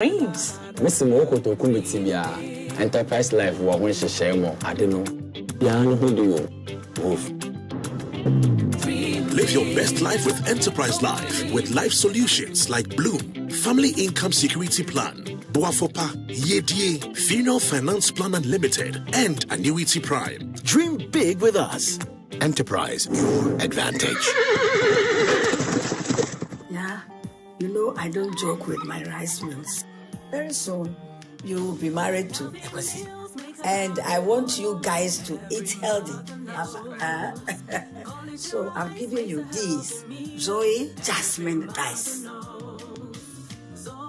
dreams. Miss Moko to Kumitibia, Enterprise Life, what when she shame, I don't know. Yan who do you move? Live your best life with Enterprise Life with life solutions like Bloom, Family Income Security Plan, Boafopa, Yedie, Funeral Finance Plan Unlimited, and Annuity Prime. Dream big with us. Enterprise, your advantage. Yeah, you know I don't joke with my rice mills. Very soon, you will be married to Ekwesi. And I want you guys to eat healthy. So I'm giving you these Zoe Jasmine rice.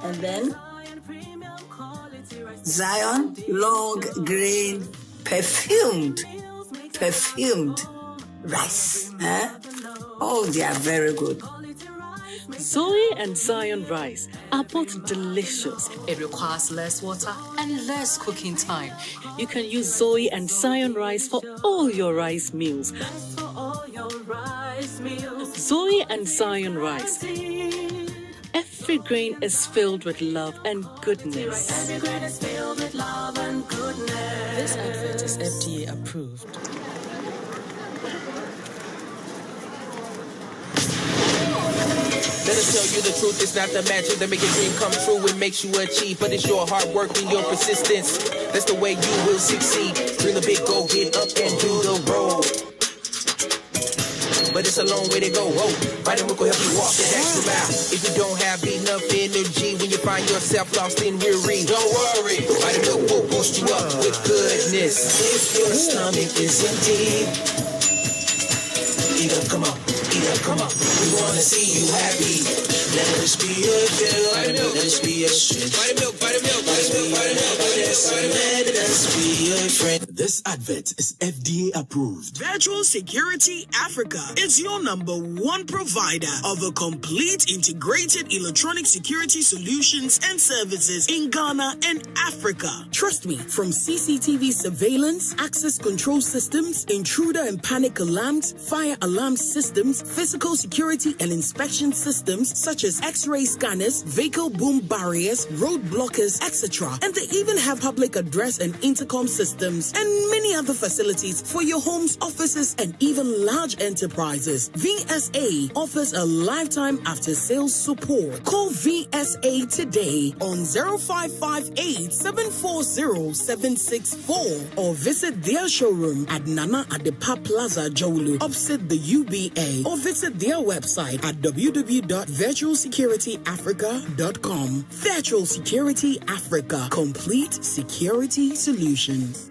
And then Zion long grain perfumed rice. Oh, they are very good. Zoe and Zion rice are both delicious. It requires less water and less cooking time. You can use Zoe and Zion rice for all your rice meals. Zoe and Zion rice. Every grain is filled with love and goodness. Every grain is filled with love and goodness. This advert is FDA approved. Let us tell you the truth, it's not the magic that make your dream come true. It makes you achieve, but it's your hard work and your persistence. That's the way you will succeed. Dream the big goal, get up and do the road. But it's a long way to go. Whoa, Vitamin will help you walk the extra mile. If you don't have enough energy when you find yourself lost in weary, don't worry. Vitamin will boost you up with goodness. If your stomach is empty, eat up, come on. Come on, we wanna see you happy. Let us be your girl. Let us be your strength. Let us be your friend. This advert is FDA approved. Virtual Security Africa is your #1 provider of a complete integrated electronic security solutions and services in Ghana and Africa. Trust me, from CCTV surveillance, access control systems, intruder and panic alarms, fire alarm systems, physical security and inspection systems such as X-ray scanners, vehicle boom barriers, road blockers, etc. And they even have public address and intercom systems and many other facilities for your homes, offices, and even large enterprises. VSA offers a lifetime after-sales support. Call VSA today on 0558 740 764 or visit their showroom at Nana Adepa Plaza, Jolu, opposite the UBA, or visit their website at www.virtualsecurityafrica.com. Virtual Security Africa, complete security solutions.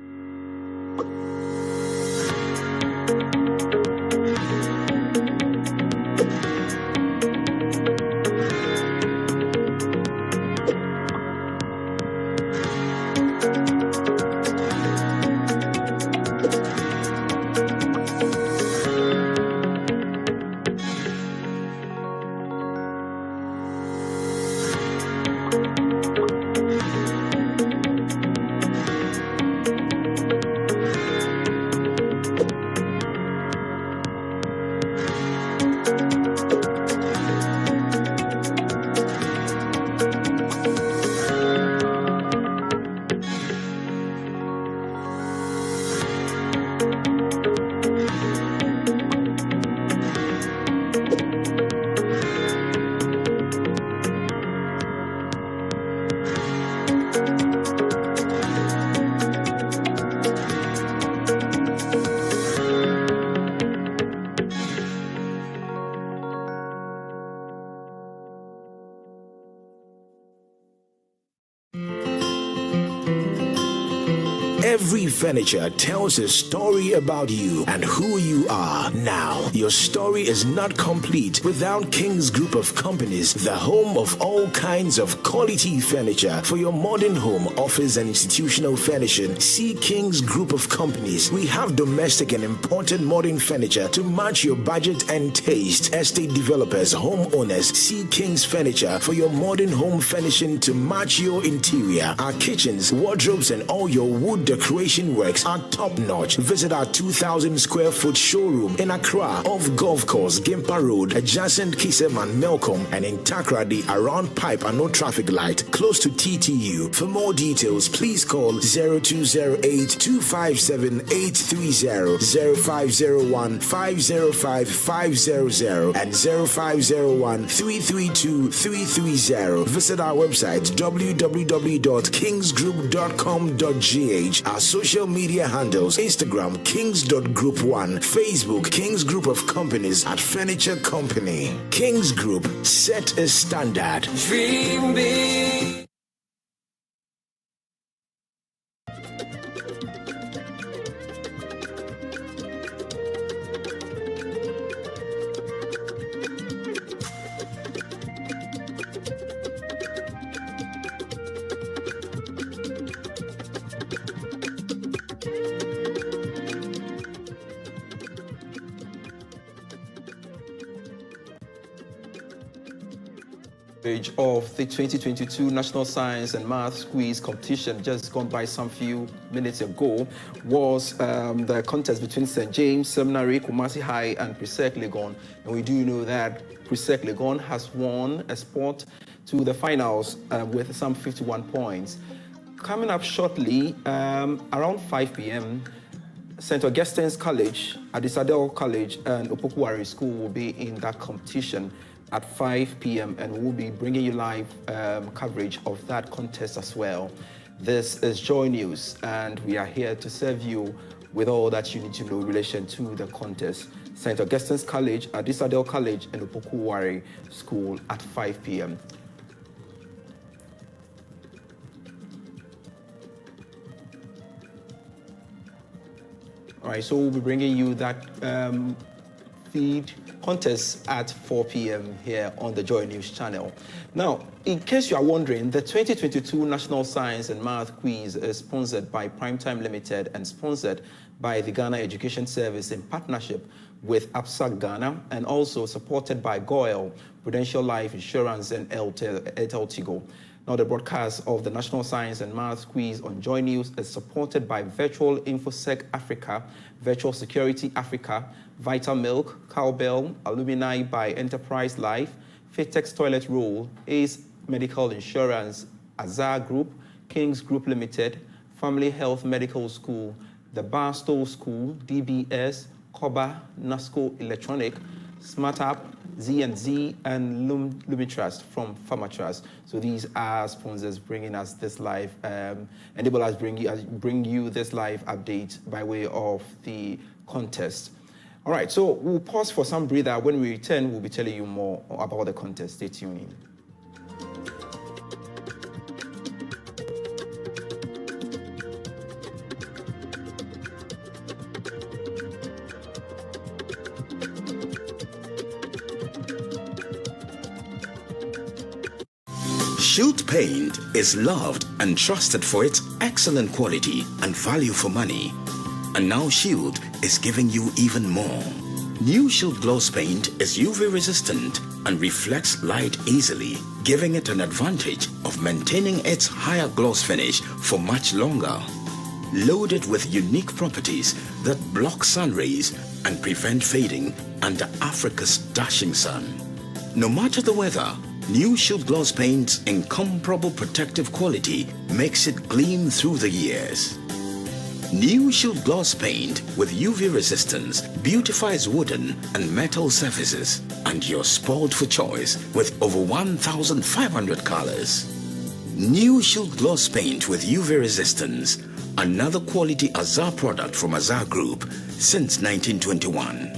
Every furniture tells a story about you and who you are. Now, your story is not complete without King's Group of Companies, the home of all kinds of quality furniture for your modern home, office, and institutional furnishing. See King's Group of Companies. We have domestic and imported modern furniture to match your budget and taste. Estate developers, homeowners, see King's Furniture for your modern home furnishing to match your interior. Our kitchens, wardrobes, and all your wood decor decoration works are top-notch. Visit our 2,000 square foot showroom in Accra off Golf Course, Gimpa Road, adjacent Kiseman, Melcom, and in Takrady around Pipe and No Traffic Light, close to TTU. For more details, please call 0208-257-830, 0501-505-500, and 0501-332-330. Visit our website www.kingsgroup.com.gh. Our social media handles: Instagram kings.group1, Facebook Kings Group of Companies at Furniture Company. Kings Group, set a standard. Dream big. Of the 2022 National Science and Math Quiz competition, just gone by some few minutes ago, was the contest between St. James Seminary, Kumasi High, and Presec Legon. And we do know that Presec Legon has won a spot to the finals with some 51 points. Coming up shortly, around 5 p.m., St. Augustine's College, Adisadel College, and Opoku Ware School will be in that competition at 5 p.m. and we'll be bringing you live coverage of that contest as well. This is Joy News, and we are here to serve you with all that you need to know in relation to the contest. St. Augustine's College, Adisadel College, and Opoku Ware School at 5 p.m. All right, so we'll be bringing you that feed contest at 4 p.m. here on the Joy News channel. Now, in case you are wondering, the 2022 National Science and Math Quiz is sponsored by Primetime Limited and sponsored by the Ghana Education Service in partnership with APSAC Ghana, and also supported by Goyle, Prudential Life Insurance, and Airtel Tigo. Now, the broadcast of the National Science and Math Quiz on Joy News is supported by Virtual InfoSec Africa, Virtual Security Africa, Vital Milk, Cowbell, Alumni by Enterprise Life, Fitex Toilet Roll, Ace Medical Insurance, Azar Group, Kings Group Limited, Family Health Medical School, the Barstow School, DBS, Koba, Nasco Electronic, Smart App, Z&Z, and Lumitrust from PharmaTrust. So these are sponsors bringing us this live, enable us bring you this live update by way of the contest. All right, so we'll pause for some breather. When we return, we'll be telling you more about the contest. Stay tuned in. Shield Paint is loved and trusted for its excellent quality and value for money. And now Shield is giving you even more. New Shield Gloss Paint is UV resistant and reflects light easily, giving it an advantage of maintaining its higher gloss finish for much longer. Loaded with unique properties that block sun rays and prevent fading under Africa's dashing sun. No matter the weather, New Shield Gloss Paint's incomparable protective quality makes it gleam through the years. New Shield Gloss Paint with UV resistance beautifies wooden and metal surfaces, and you're spoiled for choice with over 1,500 colors. New Shield Gloss Paint with UV resistance, another quality Azar product from Azar Group since 1921.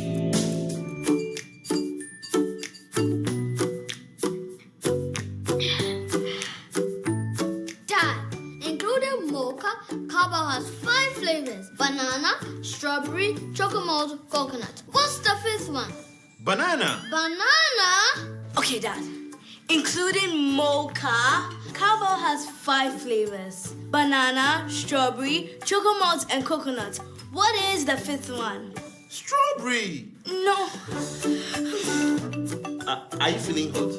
Strawberry, chocolate, coconut. What's the fifth one? Banana. Banana? Okay, Dad. Including mocha, cowbell has 5 flavors. Banana, strawberry, chocolate, and coconut. What is the 5th one? Strawberry. No. Are you feeling hot?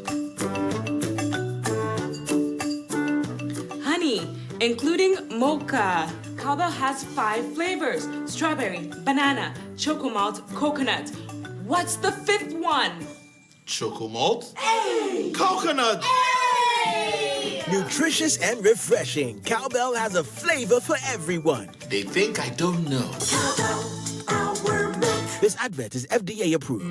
Honey, including mocha, Cowbell has 5 flavors: strawberry, banana, chocomalt, coconut. What's the 5th one? Chocomalt? Hey! Coconut! Hey! Nutritious and refreshing, Cowbell has a flavor for everyone. They think I don't know. Cowbell, our milk. This advert is FDA approved.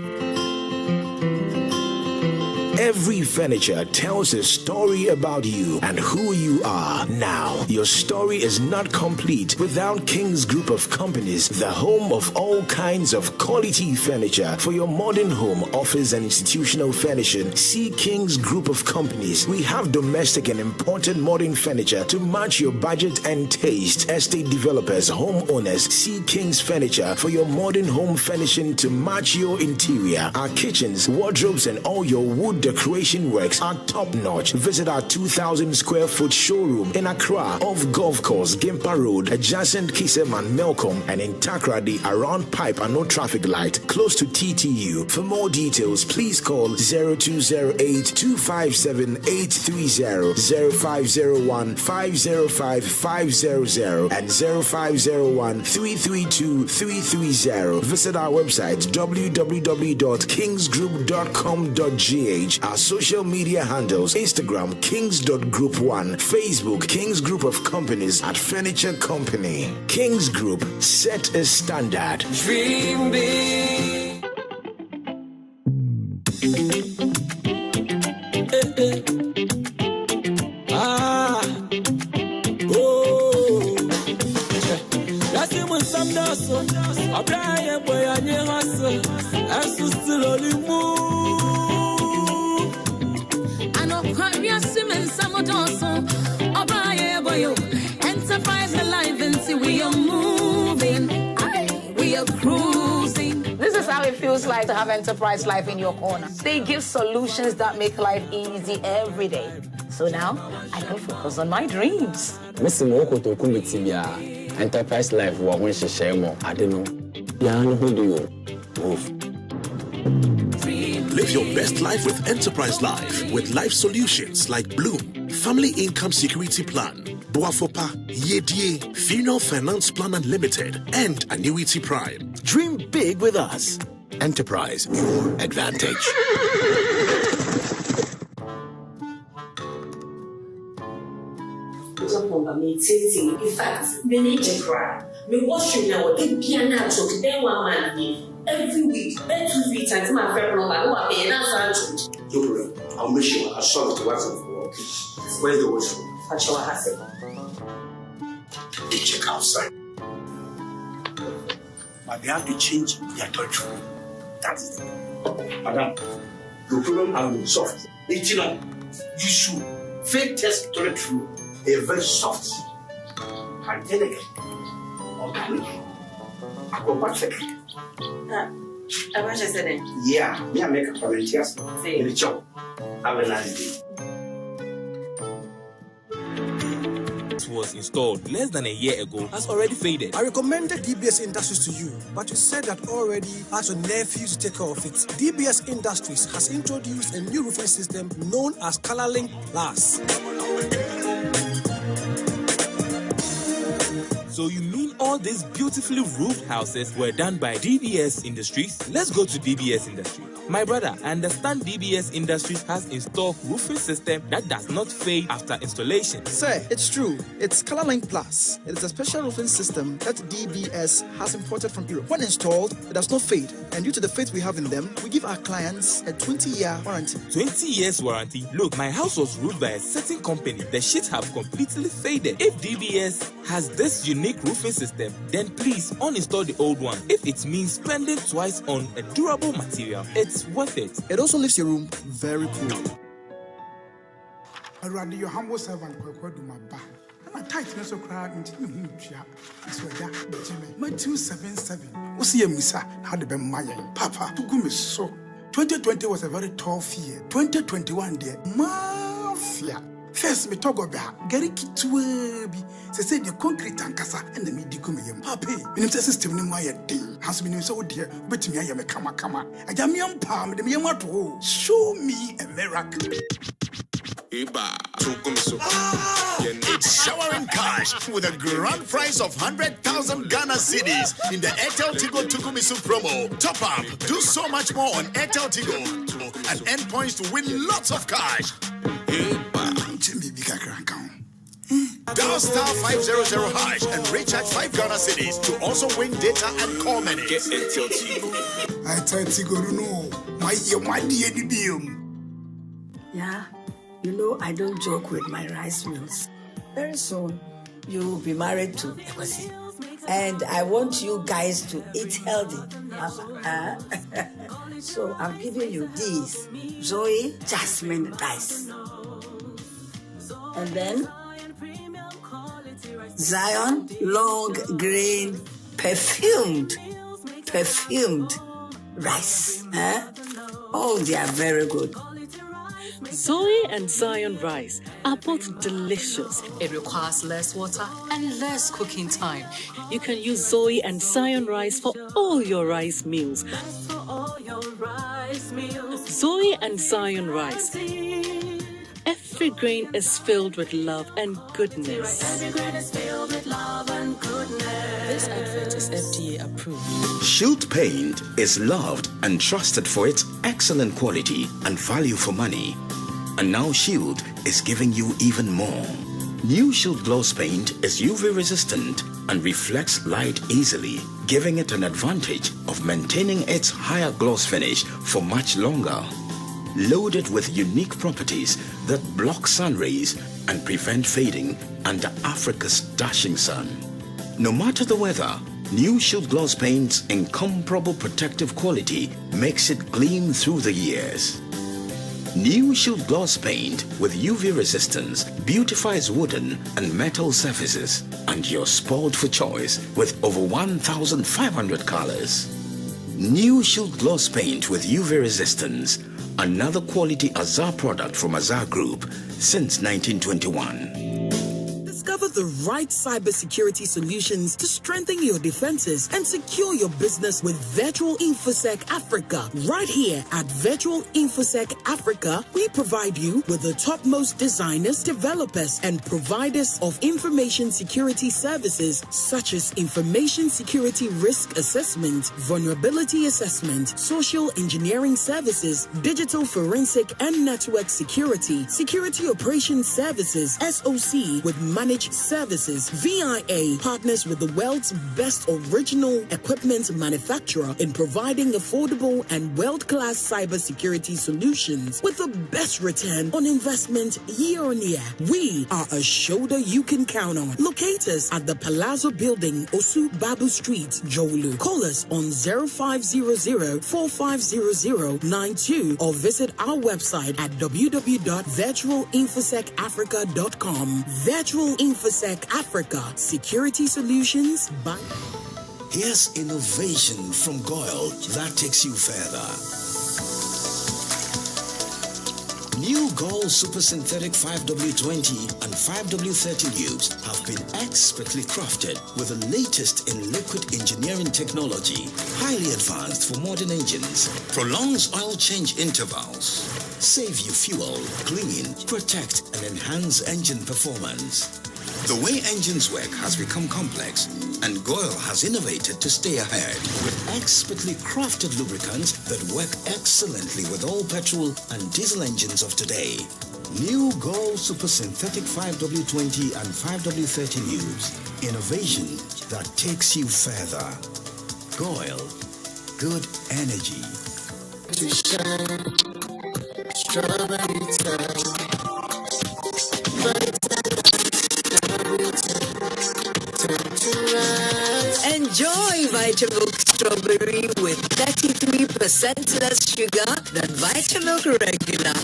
Every furniture tells a story about you and who you are. Now, your story is not complete without King's Group of Companies, the home of all kinds of quality furniture for your modern home, office, and institutional furnishing. See King's Group of Companies. We have domestic and imported modern furniture to match your budget and taste. Estate developers, homeowners, see King's Furniture for your modern home furnishing to match your interior. Our kitchens, wardrobes, and all your wood decoration works are top-notch. Visit our 2,000 square foot showroom in Accra off Golf Course, Gimpa Road, adjacent Kiseman, Melcom, and in Takrady around Pipe and No Traffic Light, close to TTU. For more details, please call 0208-257-830, 0501-505-500, and 0501-332-330. Visit our website www.kingsgroup.com.gh. Our social media handles: Instagram kings.group1, Facebook Kings Group of Companies at Furniture Company. Kings Group, set a standard. Dream big. Enterprise alive and see we are moving, we are cruising. This is how it feels like to have enterprise life in your corner. They give solutions that make life easy every day. So now I can focus on my dreams. Miss Moko to Kumitibia, Enterprise Life, what when she share more, I don't know. Yeah, who do you move? Live your best life with Enterprise Life with life solutions like Bloom, Family Income Security Plan, Boafopa, Yedie, Funeral Finance Plan Unlimited, and Annuity Prime. Dream big with us. Enterprise, your advantage. In fact, many cry. Me washroom now, they can not talk. Then 1 month every week, then 2-3 times. My friend, no, I don't pay enough. No problem. I'll make sure I solve it to what's for. Where's the washroom? That's what I said. They check outside. But they have to change their touch room. That is the problem. Madam, your problem has been solved. You should fake test toilet room. They're very soft, hygienic, organic, aquatic. Yeah, me I make a volunteers. In the job. Have a nice day. Was installed less than a year ago has already faded. I recommended DBS Industries to you, but you said that already asked your nephew to take care of it. DBS Industries has introduced a new roofing system known as ColorLink Plus. So you mean all these beautifully roofed houses were done by DBS Industries? Let's go to DBS Industries. My brother, I understand DBS Industries has installed roofing system that does not fade after installation. Sir, it's true. It's ColorLink Plus. It is a special roofing system that DBS has imported from Europe. When installed, it does not fade. And due to the faith we have in them, we give our clients a 20-year warranty. 20 years warranty? Look, my house was roofed by a certain company. The sheets have completely faded. If DBS has this unique roofing system, then please uninstall the old one. If it means spending twice on a durable material, it's worth it. It also leaves your room very cool. I'd rather your humble servant do my back. And I tightness of crowd into the moon. It's where that my 277. What's here, Missa? How the Ben Maya? Papa, to go me so. 2020 was a very tough year. 2021, dear. Mafia. First, me talk about Gary Kitwebi. Say the concrete and casa and the medical medium. Happy. In the system, no my thing. Has been so dear, but me, I am a kama. I am young palm, the Miamato. Show me a miracle. It's showering cash with a grand prize of 100,000 Ghana cedis in the Airtel Tigo Tukumisu promo. Top up, do so much more on Airtel Tigo and earn points to win lots of cash. Dial star 500 hash and recharge 5 Ghana cedis to also win data and call minutes. Get Airtel Tigo. Airtel Tigo, no. My Yeah, you know I don't joke with my rice meals. Very soon, you'll be married to Ekwasi. And I want you guys to eat healthy. So I'm giving you these Zoe Jasmine rice. And then Zion long grain perfumed rice. Oh, they are very good. Zoe and Zion rice are both delicious. It requires less water and less cooking time. You can use Zoe and Zion rice for all your rice meals. Zoe and Zion rice. Every grain is filled with love and goodness. Every grain is filled with love and goodness. This advert is FDA approved. Shield Paint is loved and trusted for its excellent quality and value for money. And now Shield is giving you even more. New Shield Gloss Paint is UV resistant and reflects light easily, giving it an advantage of maintaining its higher gloss finish for much longer. Loaded with unique properties that block sun rays and prevent fading under Africa's dashing sun. No matter the weather, New Shield Gloss Paint's incomparable protective quality makes it gleam through the years. New Shield Gloss Paint with UV resistance beautifies wooden and metal surfaces, and you're spoiled for choice with over 1,500 colors. New Shield Gloss Paint with UV resistance, another quality Azar product from Azar Group since 1921. Discover the right cybersecurity solutions to strengthen your defenses and secure your business with Virtual InfoSec Africa. Right here at Virtual InfoSec Africa, we provide you with the topmost designers, developers, and providers of information security services such as information security risk assessment, vulnerability assessment, social engineering services, digital forensic and network security, security operations services, SOC with managed services. VIA partners with the world's best original equipment manufacturer in providing affordable and world-class cybersecurity solutions with the best return on investment year on year. We are a shoulder you can count on. Locate us at the Palazzo Building, Osu Babu Street, Jolu. Call us on 0500-450092 or visit our website at www.virtualinfosecafrica.com. Virtual InfoSec Africa, security solutions by... Here's innovation from Goyle that takes you further. New Goyle Super Synthetic 5W20 and 5W30 lubes have been expertly crafted with the latest in liquid engineering technology, highly advanced for modern engines, prolongs oil change intervals, save you fuel, clean, protect, and enhance engine performance. The way engines work has become complex, and Goyle has innovated to stay ahead with expertly crafted lubricants that work excellently with all petrol and diesel engines of today. New Goyle Super Synthetic 5W20 and 5W30 lubes. Innovation that takes you further. Goyle. Good energy. To shine, strawberry time. Enjoy Vitamilk Strawberry with 33% less sugar than Vitamilk Regular,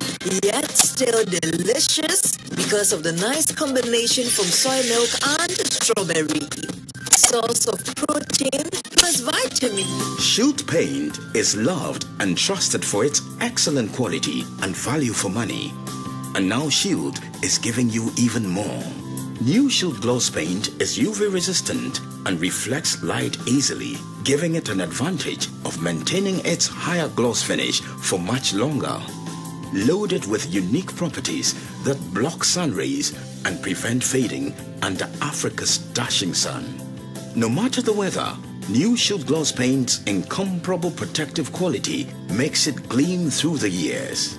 yet still delicious because of the nice combination from soy milk and strawberry. Source of protein plus vitamin. Shield Paint is loved and trusted for its excellent quality and value for money. And now Shield is giving you even more. New Shield Gloss Paint is UV resistant and reflects light easily, giving it an advantage of maintaining its higher gloss finish for much longer. Loaded with unique properties that block sun rays and prevent fading under Africa's dashing sun. No matter the weather, new Shield Gloss Paint's incomparable protective quality makes it gleam through the years.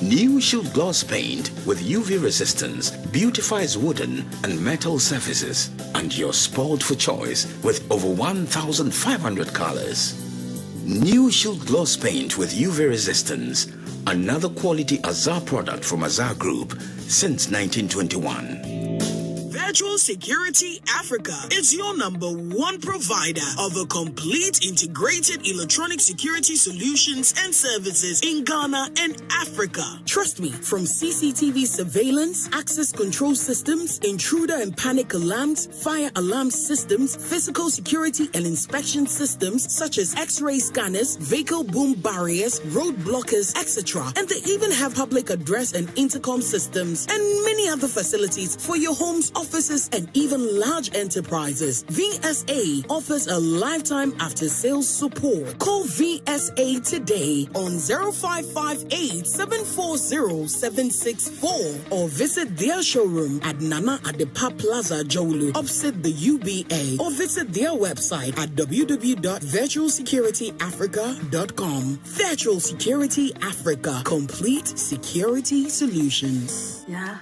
New Shield Gloss Paint with UV resistance beautifies wooden and metal surfaces, and you're spoiled for choice with over 1,500 colors. New Shield Gloss Paint with UV resistance, another quality Azar product from Azar Group since 1921. Virtual Security Africa is your #1 provider of a complete integrated electronic security solutions and services in Ghana and Africa. Trust me, from CCTV surveillance, access control systems, intruder and panic alarms, fire alarm systems, physical security and inspection systems such as X-ray scanners, vehicle boom barriers, road blockers, etc. And they even have public address and intercom systems and many other facilities for your homes, offices, and even large enterprises. VSA offers a lifetime after-sales support. Call VSA today on 0558 740 764 or visit their showroom at Nana Adepa Plaza, Jolu, opposite the UBA, or visit their website at www.virtualsecurityafrica.com. Virtual Security Africa, complete security solutions. Yeah.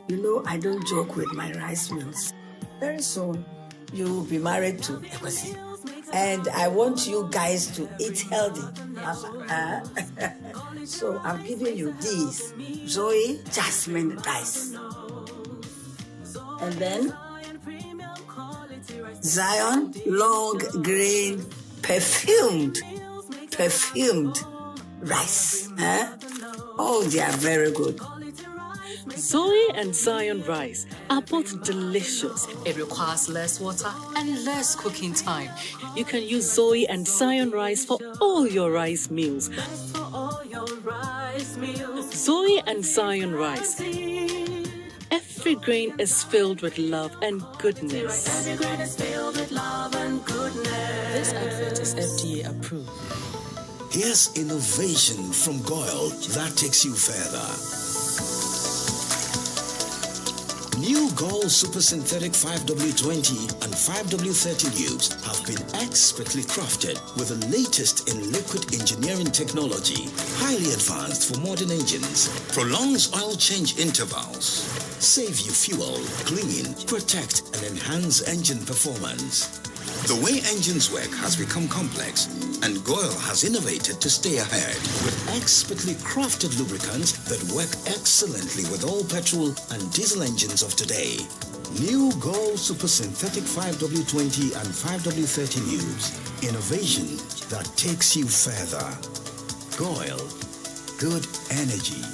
You know, I don't joke with my rice mills. Very soon, you will be married to Ekwesi. And I want you guys to eat healthy. So I'm giving you these Zoe Jasmine rice. And then Zion long grain perfumed rice. Oh, they are very good. Zoe and Zion rice are both delicious. It requires less water and less cooking time. You can use Zoe and Zion rice for all your rice meals. Zoe and Zion rice. Every grain is filled with love and goodness. This advert is FDA approved. Here's innovation from Goyle that takes you further. New Goyle Super Synthetic 5W20 and 5W30 lubes have been expertly crafted with the latest in liquid engineering technology, highly advanced for modern engines, prolongs oil change intervals, save you fuel, clean, protect, and enhance engine performance. The way engines work has become complex, and Goyle has innovated to stay ahead with expertly crafted lubricants that work excellently with all petrol and diesel engines of today. New Goyle Super Synthetic 5W20 and 5W30 lubes. Innovation that takes you further. Goyle. Good energy.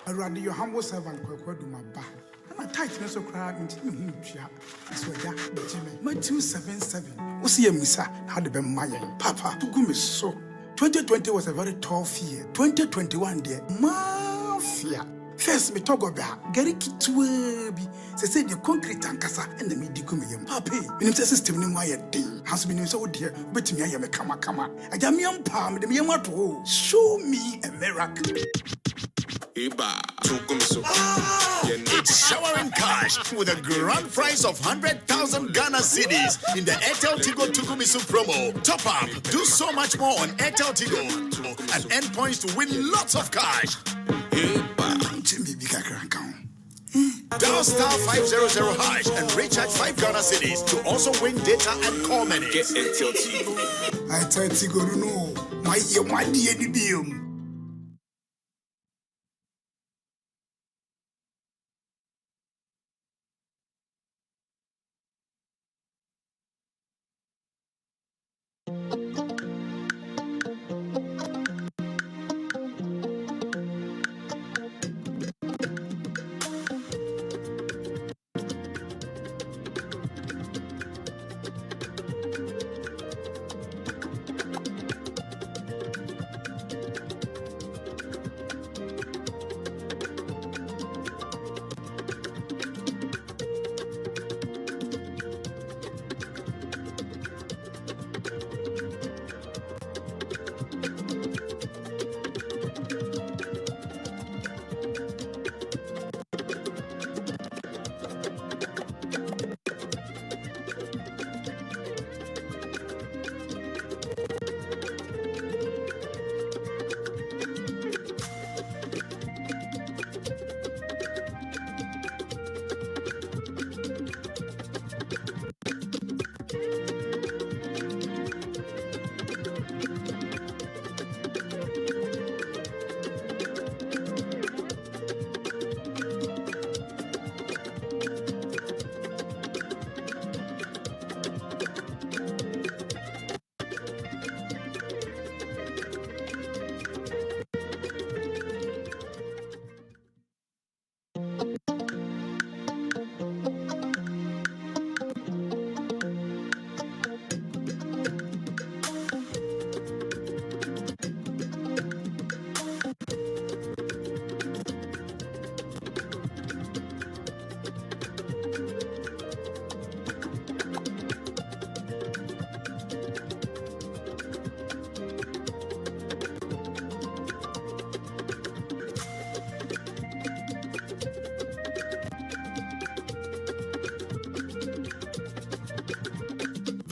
I'd rather your humble servant do my back. My tightness of crowd into the Mutia. That's where that Jimmy. My 277. Was here, Missa, had the Maya. Papa, to go me so. 2020 was a very tough year. 2021, dear. Mafia. First, me talk about Gary Kitwebi. They said the concrete and cassa and the medicum. Papi, minister system in my thing. Has been so dear, but me, I am a kama. I am young palm, the Miamato. Show me a miracle. It's showering cash with a grand prize of 100,000 Ghana cedis in the Airtel Tigo Tukumisu promo. Top up, do so much more on Airtel Tigo and earn points to win lots of cash. Dial *500# and recharge 5 Ghana cedis to also win data and call minutes. Get Airtel Tigo. I tell Tigo no, my dear Dibium.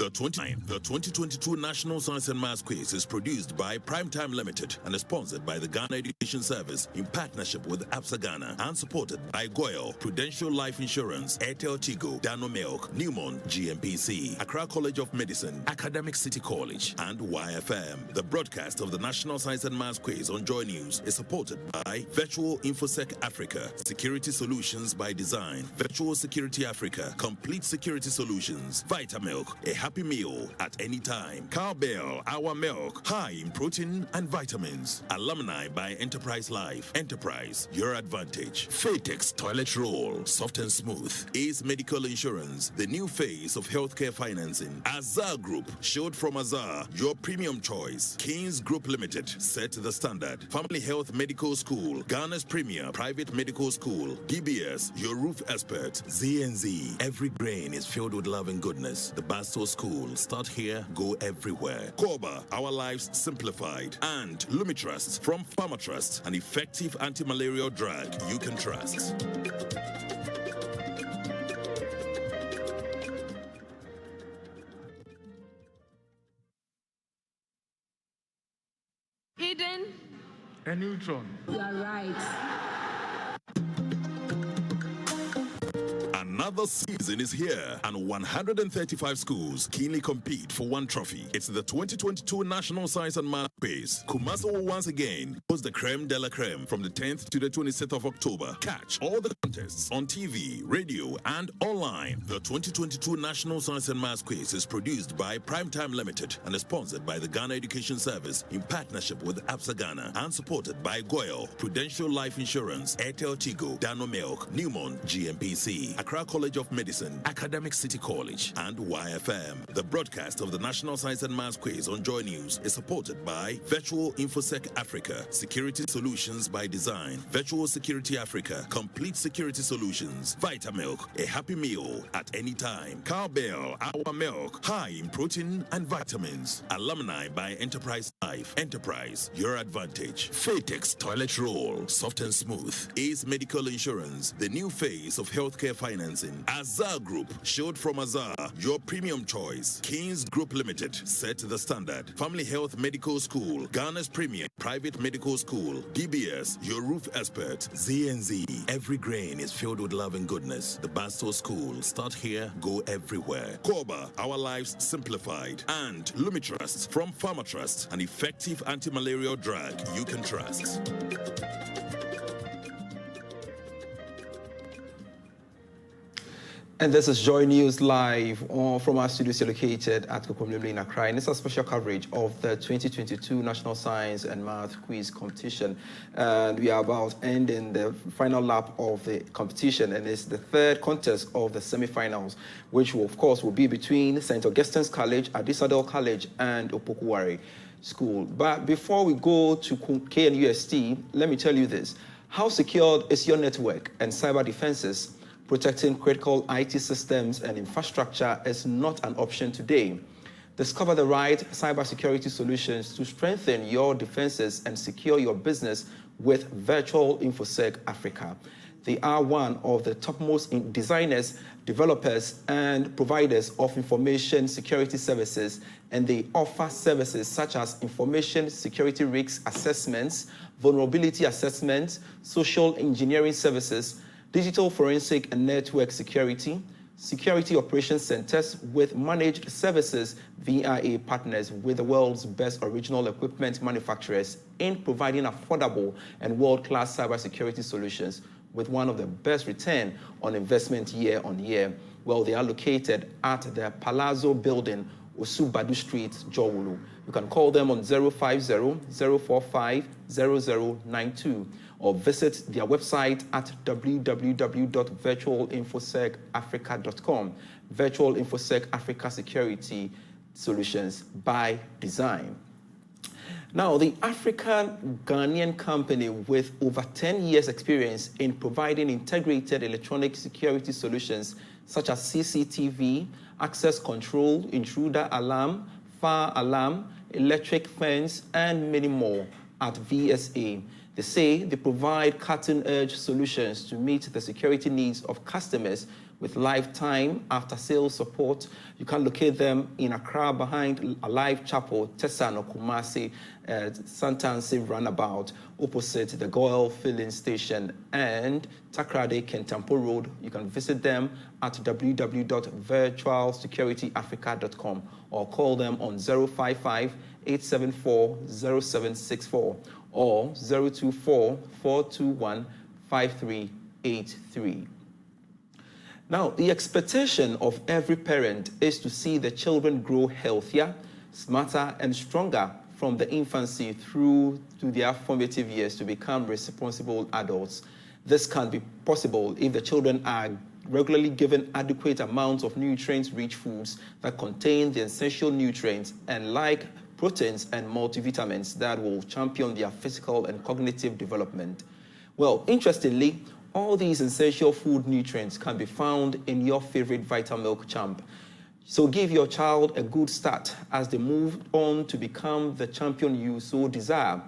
The 2022 National Science and Maths Quiz is produced by Primetime Limited and is sponsored by the Ghana Education Service in partnership with APSA Ghana and supported by Goyle, Prudential Life Insurance, Airtel Tigo, Dano Milk, Newmont, GMPC, Accra College of Medicine, Academic City College, and YFM. The broadcast of the National Science and Maths Quiz on Joy News is supported by Virtual InfoSec Africa, Security Solutions by Design, Virtual Security Africa, Complete Security Solutions, Vitamilk, a happy meal at any time, Cowbell, our milk, high in protein and vitamins, Alumni by Enterprise Life, Enterprise, your advantage, Fatex Toilet Roll, soft and smooth, Ace Medical Insurance, the new phase of healthcare financing, Azar Group, showed from Azar, your premium choice, Kings Group Limited, set the standard, Family Health Medical School, Ghana's premier private medical school, DBS, your roof expert, ZNZ, every grain is filled with love and goodness. The Basto School, start here, go everywhere. Koba, our lives simplified. And Lumitrust from Pharmatrust, an effective anti-malarial drug you can trust. Eden. A neutron. You are right. Another season is here, and 135 schools keenly compete for one trophy. It's the 2022 National Science and Math Quiz. Kumasi will once again host the creme de la creme from the 10th to the 26th of October. Catch all the contests on TV, radio, and online. The 2022 National Science and Math Quiz is produced by Primetime Limited and is sponsored by the Ghana Education Service in partnership with APSA Ghana and supported by Goyle, Prudential Life Insurance, Airtel Tigo, Dano Milk, Newmont, GMPC, Accra College of Medicine, Academic City College, and YFM. The broadcast of the National Science and Maths Quiz on Joy News is supported by Virtual InfoSec Africa, Security Solutions by Design, Virtual Security Africa, Complete Security Solutions, Vitamilk, a happy meal at any time, Cowbell, our milk, high in protein and vitamins, Alumni by Enterprise Life, Enterprise, your advantage, Fatex Toilet Roll, soft and smooth, Ace Medical Insurance, the new phase of healthcare financing, Azar Group, showed from Azar, your premium choice, Kings Group Limited, set the standard, Family Health Medical School, Ghana's premier private medical school, DBS, your roof expert, ZNZ, every grain is filled with love and goodness. The Basto School, start here, go everywhere. Koba, our lives simplified. And Lumitrust from Pharmatrust, an effective anti-malarial drug you can trust. And this is Joy News Live from our studios located at Kokomlemle in Accra. And it's a special coverage of the 2022 National Science and Math Quiz Competition. And we are about ending the final lap of the competition. And it's the third contest of the semifinals, which will, of course will be between St. Augustine's College, Adisadel College, and Opoku Ware School. But before we go to KNUST, let me tell you this. How secured is your network and cyber defenses? Protecting critical IT systems and infrastructure is not an option today. Discover the right cybersecurity solutions to strengthen your defenses and secure your business with Virtual InfoSec Africa. They are one of the topmost designers, developers, and providers of information security services, and they offer services such as information security risk assessments, vulnerability assessments, social engineering services, digital forensic and network security, security operations centers with managed services VIA partners with the world's best original equipment manufacturers in providing affordable and world-class cybersecurity solutions with one of the best return on investment year on year. Well, they are located at the Palazzo Building, Osubadu Street, Jowulu. You can call them on 050-045-0092 or visit their website at www.virtualinfosecafrica.com. Virtual InfoSec Africa Security Solutions by Design. Now, the African-Ghanaian company with over 10 years experience in providing integrated electronic security solutions such as CCTV, access control, intruder alarm, fire alarm, electric fence, and many more at VSA. They say they provide cutting-edge solutions to meet the security needs of customers with lifetime after-sales support. You can locate them in Accra behind Alive Chapel, Tesano, Kumasi, Santansi Runabout, opposite the Goyle filling station, and Takrade, Kentampo Road. You can visit them at www.virtualsecurityafrica.com or call them on 055-874-0764 or 024-421-5383. Now, the expectation of every parent is to see the children grow healthier, smarter, and stronger from the infancy through to their formative years to become responsible adults. This can be possible if the children are regularly given adequate amounts of nutrient-rich foods that contain the essential nutrients and like proteins and multivitamins that will champion their physical and cognitive development. Well, interestingly, all these essential food nutrients can be found in your favorite Vitamilk Champ. So give your child a good start as they move on to become the champion you so desire.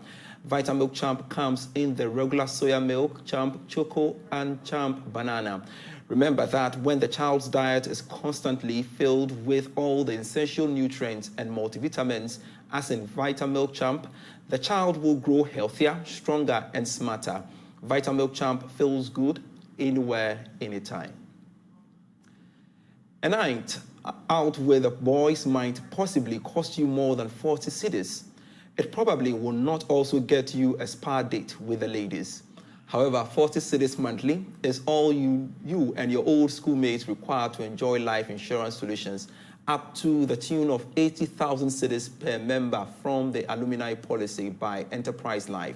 Vitamilk Champ comes in the regular soya milk, Champ Choco, and Champ Banana. Remember that when the child's diet is constantly filled with all the essential nutrients and multivitamins, as in Vitamilk Champ, the child will grow healthier, stronger, and smarter. Vitamilk Champ feels good anywhere, anytime. A night out with the boys might possibly cost you more than 40 cedis. It probably will not also get you a spa date with the ladies. However, 40 cedis monthly is all you and your old schoolmates require to enjoy life insurance solutions up to the tune of 80,000 cedis per member from the alumni policy by Enterprise Life.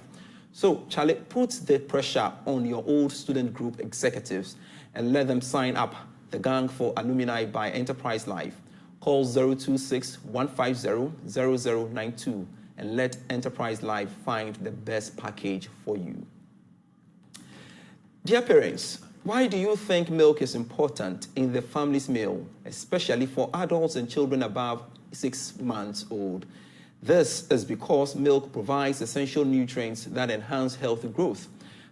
So, Charlie, put the pressure on your old student group executives and let them sign up the gang for alumni by Enterprise Life. Call 026-150-0092 and let Enterprise Life find the best package for you. Dear parents, why do you think milk is important in the family's meal, especially for adults and children above 6 months old? This is because milk provides essential nutrients that enhance healthy growth.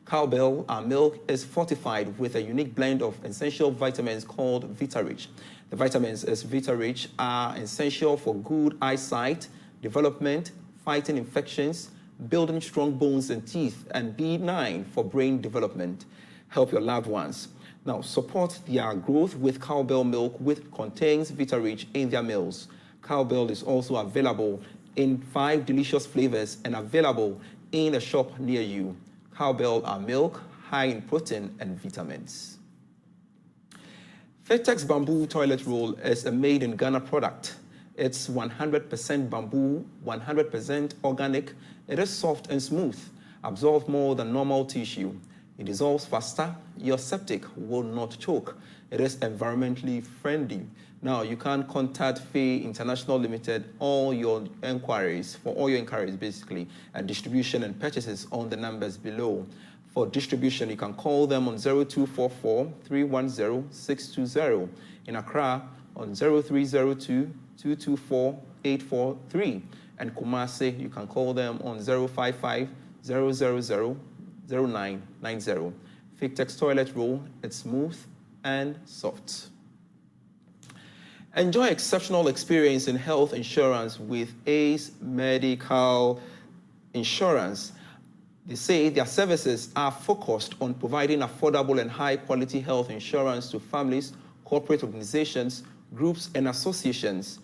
Cowbell, our milk, is fortified with a unique blend of essential vitamins called Vita-Rich. The vitamins as Vita-Rich are essential for good eyesight, development, fighting infections, building strong bones and teeth, and B9 for brain development. Help your loved ones. Now, support their growth with Cowbell milk, which contains Vita-Rich in their meals. Cowbell is also available in 5 delicious flavors and available in a shop near you. Cowbell are milk, high in protein and vitamins. Fetex Bamboo Toilet Roll is a made in Ghana product. It's 100% bamboo, 100% organic. It is soft and smooth, absorbs more than normal tissue. It dissolves faster. Your septic will not choke. It is environmentally friendly. Now, you can contact Fay International Limited for all your inquiries, basically, and distribution and purchases on the numbers below. For distribution, you can call them on 0244-310-620. In Accra, on 0302-224-843. And Kumasi, you can call them on 055-000-0990. Fetex Toilet Roll, it's smooth and soft. Enjoy exceptional experience in health insurance with Ace Medical Insurance. They say their services are focused on providing affordable and high-quality health insurance to families, corporate organizations, groups, and associations.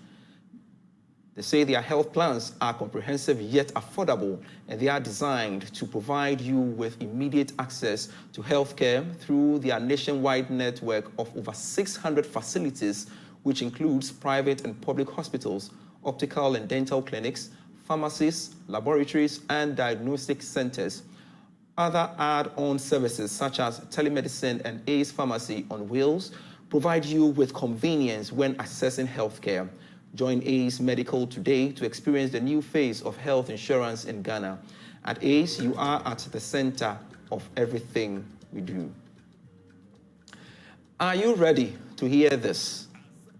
They say their health plans are comprehensive yet affordable, and they are designed to provide you with immediate access to healthcare through their nationwide network of over 600 facilities, which includes private and public hospitals, optical and dental clinics, pharmacies, laboratories, and diagnostic centers. Other add-on services such as telemedicine and Ace Pharmacy on Wheels provide you with convenience when accessing healthcare. Join Ace Medical today to experience the new phase of health insurance in Ghana. At Ace, you are at the center of everything we do. Are you ready to hear this?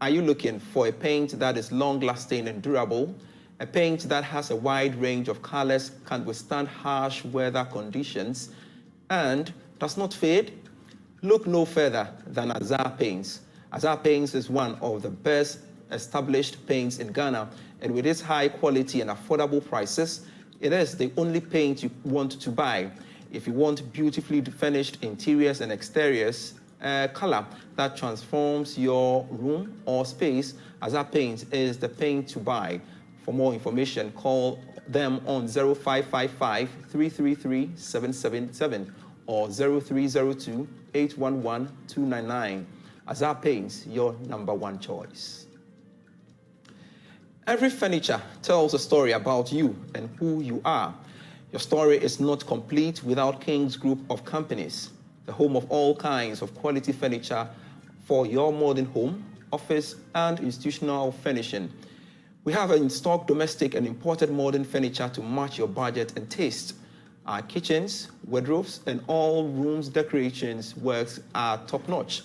Are you looking for a paint that is long-lasting and durable? A paint that has a wide range of colors, can withstand harsh weather conditions, and does not fade? Look no further than Azar Paints. Azar Paints is one of the best established paints in Ghana, and with its high quality and affordable prices, it is the only paint you want to buy. If you want beautifully finished interiors and exteriors, color that transforms your room or space, Azar Paint is the paint to buy. For more information, call them on 0555 333 777 or 0302 811 299. Azar Paints, your #1 choice. Every furniture tells a story about you and who you are. Your story is not complete without King's Group of Companies, the home of all kinds of quality furniture for your modern home, office, and institutional furnishing. We have in stock domestic and imported modern furniture to match your budget and taste. Our kitchens, wardrobes, and all rooms decorations works are top-notch.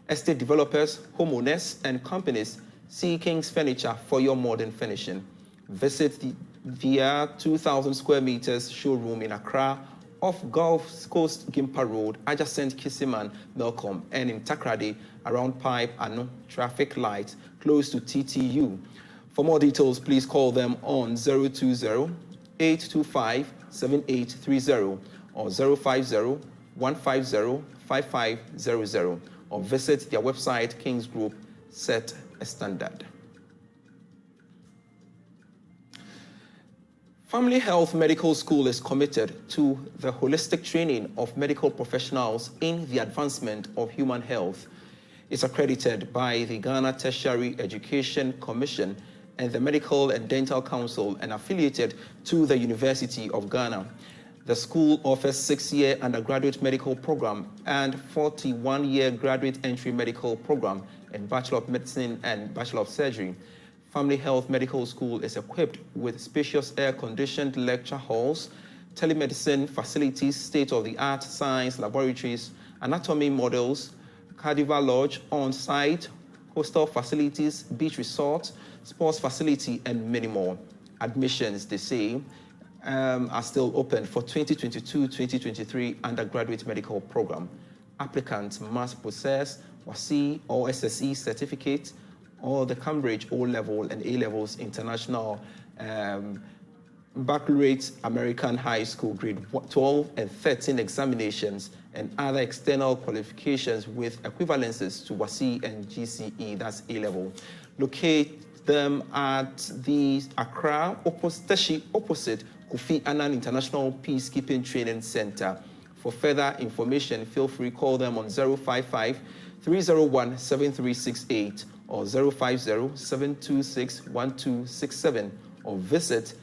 Estate developers, homeowners, and companies see King's Furniture for your modern finishing. Visit the 2,000 square meters showroom in Accra, off Gulf Coast Gimpa Road, adjacent Kisiman, Melcom, and in Takrady, around Pipe and traffic light, close to TTU. For more details, please call them on 020-825-7830 or 050-150-5500 or visit their website, King's Group, set a standard. Family Health Medical School is committed to the holistic training of medical professionals in the advancement of human health. It's accredited by the Ghana Tertiary Education Commission and the Medical and Dental Council and affiliated to the University of Ghana. The school offers 6-year undergraduate medical program and 41-year graduate entry medical program in Bachelor of Medicine and Bachelor of Surgery. Family Health Medical School is equipped with spacious air-conditioned lecture halls, telemedicine facilities, state-of-the-art science laboratories, anatomy models, cardival lodge on-site, hostel facilities, beach resort, sports facility, and many more. Admissions, they say, are still open for 2022-2023 undergraduate medical program. Applicants must possess WASI or SSE certificate or the Cambridge O-level and A-levels international baccalaureate American high school grade 12 and 13 examinations and other external qualifications with equivalences to WASI and GCE, that's A-level. Locate them at the Accra opposite Kofi Annan International Peacekeeping Training Center. For further information, feel free to call them on 055-301-7368 or 050-726-1267 or visit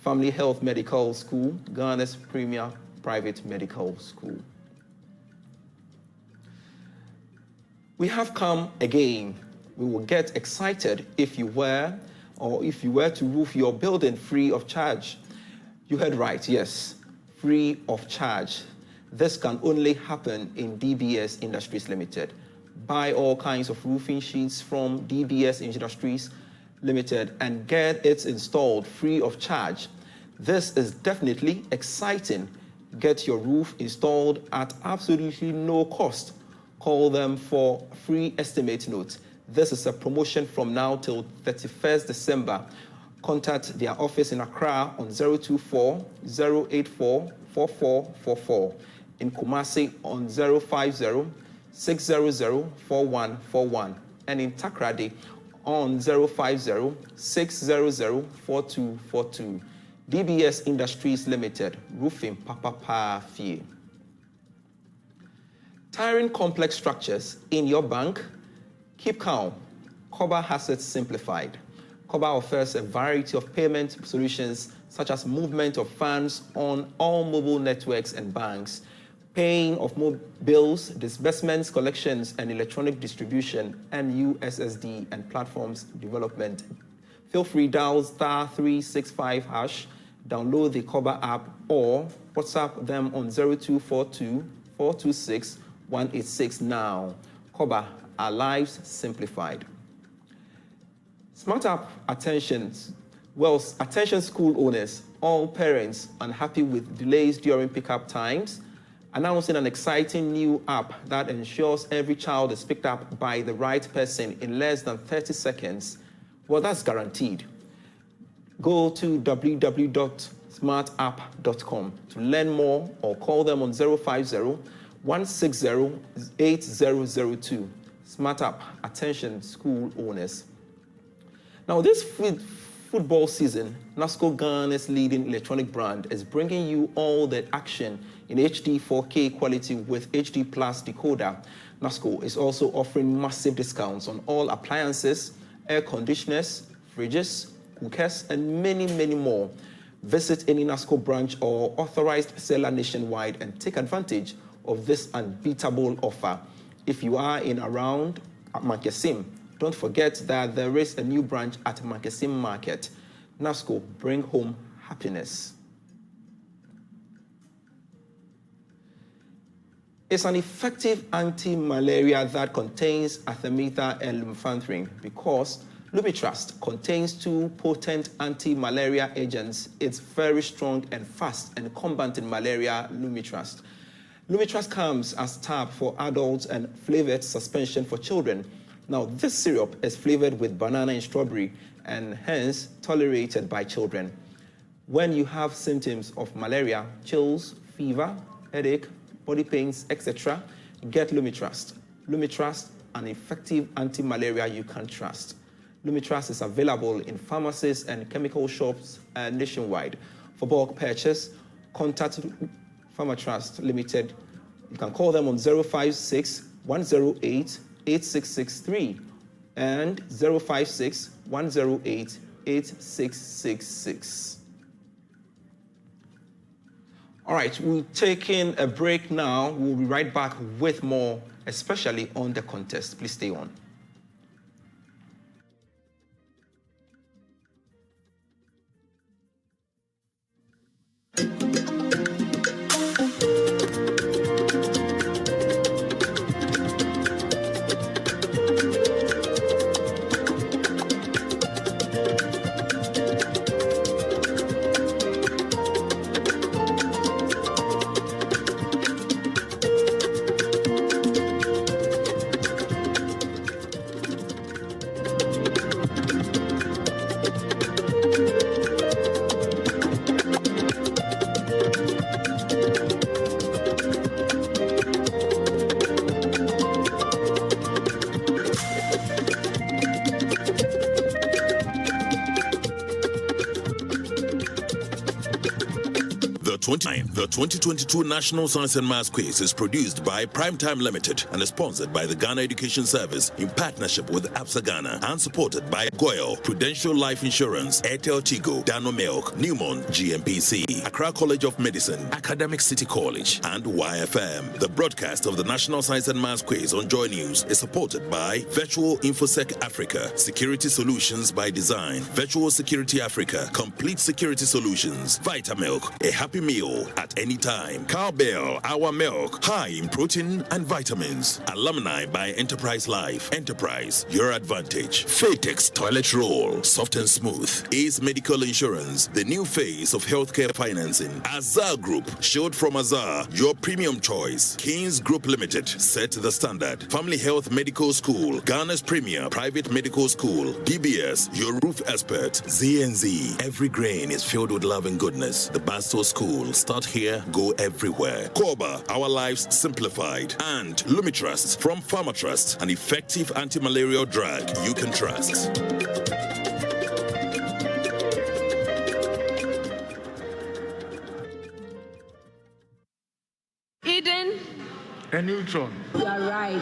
Family Health Medical School, Ghana's premier private medical school. We have come again. We will get excited if you were to roof your building free of charge. You heard right, yes, free of charge. This can only happen in DBS Industries Limited. Buy all kinds of roofing sheets from DBS Industries Limited and get it installed free of charge. This is definitely exciting. Get your roof installed at absolutely no cost. Call them for free estimate notes. This is a promotion from now till 31st December. Contact their office in Accra on 024-084-4444. In Kumasi on 050-600-4141. And in Takrady on 050-600-4242. DBS Industries Limited, roofing Papa Fie. Tiring complex structures in your bank? Keep calm. COBA has it simplified. COBA offers a variety of payment solutions such as movement of funds on all mobile networks and banks, paying of bills, disbursements, collections, and electronic distribution, and USSD and platforms development. Feel free dial *365#, download the COBA app, or WhatsApp them on 0242-426-186 now. COBA, our lives simplified. Smart app attentions Well, attention school owners, all parents unhappy with delays during pickup times, announcing an exciting new app that ensures every child is picked up by the right person in less than 30 seconds. Well, that's guaranteed. Go to www.smartapp.com to learn more or call them on 050-160-8002. Smart App, attention school owners. Now, this football season, NASCO Ghana's leading electronic brand is bringing you all the action in HD 4K quality with HD Plus decoder. NASCO is also offering massive discounts on all appliances, air conditioners, fridges, cookers, and many, many more. Visit any NASCO branch or authorized seller nationwide and take advantage of this unbeatable offer. If you are in around Mankesim, don't forget that there is a new branch at Mankesim Market. NASCO, bring home happiness. It's an effective anti-malaria that contains artemether and lumefantrine because Lumitrust contains two potent anti-malaria agents. It's very strong and fast and combating malaria. Lumitrust. Lumitrust comes as tab for adults and flavored suspension for children. Now, this syrup is flavored with banana and strawberry and hence tolerated by children. When you have symptoms of malaria, chills, fever, headache, body pains, etc., get Lumitrust. Lumitrust, an effective anti-malaria you can trust. Lumitrust is available in pharmacies and chemical shops nationwide. For bulk purchase, contact Pharmatrust Limited. You can call them on 056-108-8663 and 056-108-8666. All right, we're taking a break now. We'll be right back with more, especially on the contest. Please stay on. The 2022 National Science and Maths Quiz is produced by Primetime Limited and is sponsored by the Ghana Education Service in partnership with APSA Ghana and supported by Goyle, Prudential Life Insurance, Airtel Tigo, Dano Milk, Newmont, GMPC, Accra College of Medicine, Academic City College, and YFM. The broadcast of the National Science and Maths Quiz on Joy News is supported by Virtual InfoSec Africa, Security Solutions by Design, Virtual Security Africa, Complete Security Solutions, Vitamilk, a happy meal at any time. Cowbell, our milk, high in protein and vitamins. Alumni by Enterprise Life. Enterprise, your advantage. Fatex toilet roll, soft and smooth. Ace Medical Insurance, the new face of healthcare financing. Azar Group, showed from Azar, your premium choice. Kings Group Limited, set the standard. Family Health Medical School, Ghana's premier private medical school. DBS, your roof expert. ZNZ, every grain is filled with love and goodness. The Basto School, start here, go everywhere. Koba, our lives simplified. And Lumitrust from Pharmatrust, an effective anti-malarial drug you can trust. Eden. A neutron. You are right.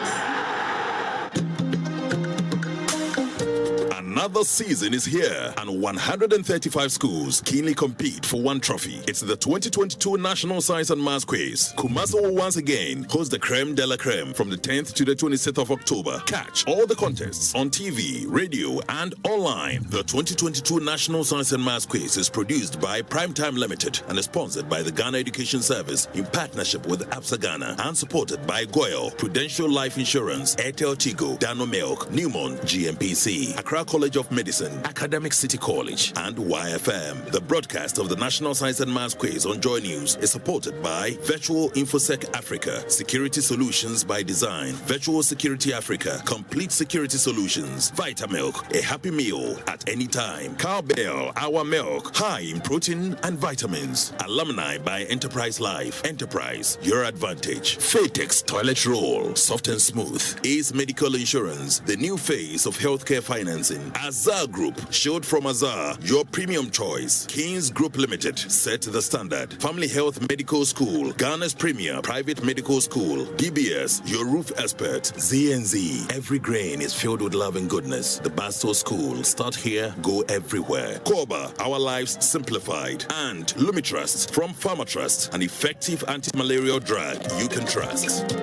Another season is here, and 135 schools keenly compete for one trophy. It's the 2022 National Science and Maths Quiz. Kumasi will once again host the creme de la creme from the 10th to the 26th of October. Catch all the contests on TV, radio, and online. The 2022 National Science and Maths Quiz is produced by Primetime Limited and is sponsored by the Ghana Education Service in partnership with APSA Ghana and supported by Goyle, Prudential Life Insurance, Airtel Tigo, Dano Milk, Newmont, GMPC, Accra College College of Medicine, Academic City College, and YFM. The broadcast of the National Science and Maths Quiz on Joy News is supported by Virtual InfoSec Africa, Security Solutions by Design, Virtual Security Africa, Complete Security Solutions, Vitamilk, a happy meal at any time, Cowbell, our milk, high in protein and vitamins, Alumni by Enterprise Life, Enterprise, your advantage, Fatex Toilet Roll, soft and smooth, Ace Medical Insurance, the new phase of healthcare financing, Azar Group, showed from Azar, your premium choice, Kings Group Limited, set the standard, Family Health Medical School, Ghana's premier private medical school, DBS, your roof expert, ZNZ, every grain is filled with love and goodness. The Basto School, start here, go everywhere. Koba, our lives simplified, and Lumitrust from Pharmatrust, an effective anti-malarial drug you can trust.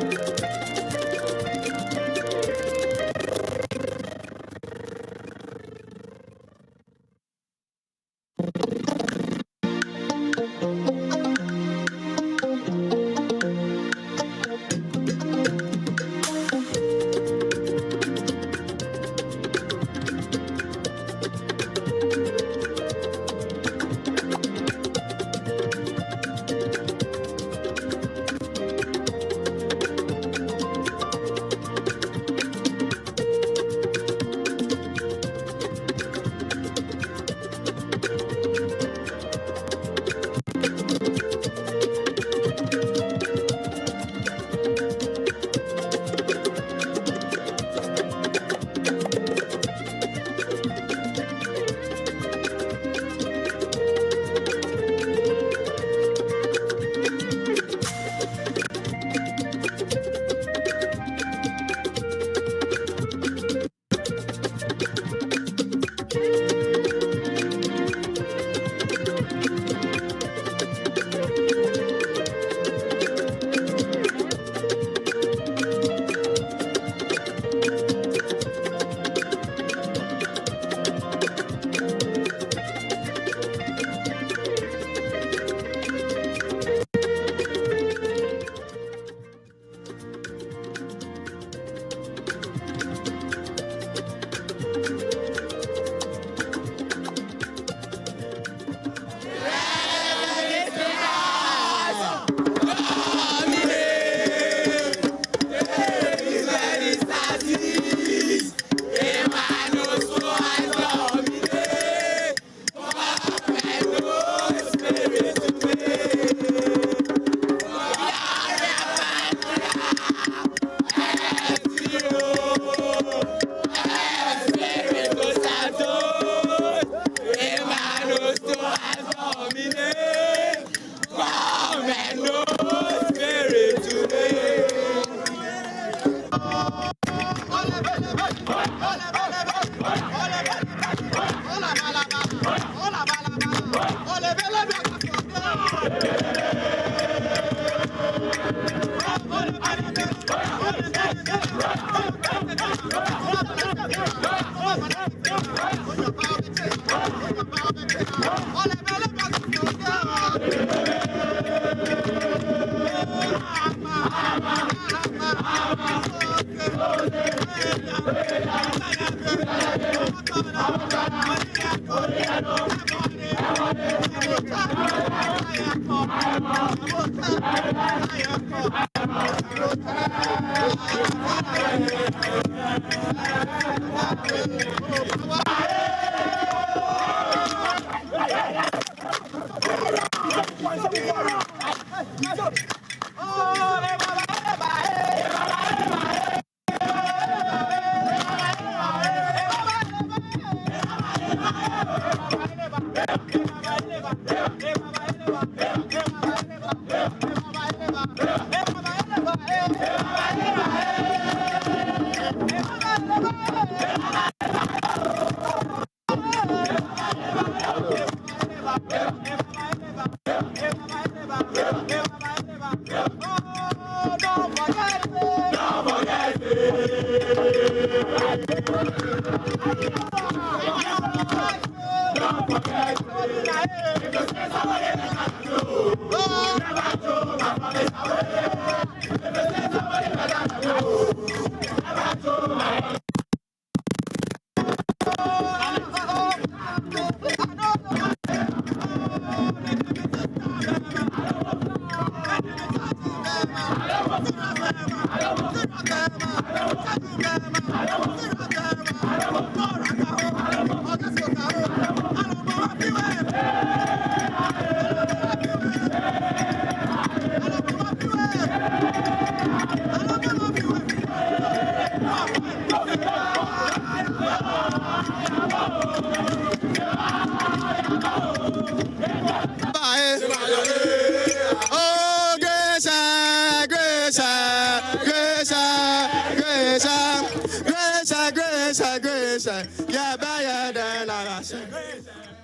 Yeah, better than I say.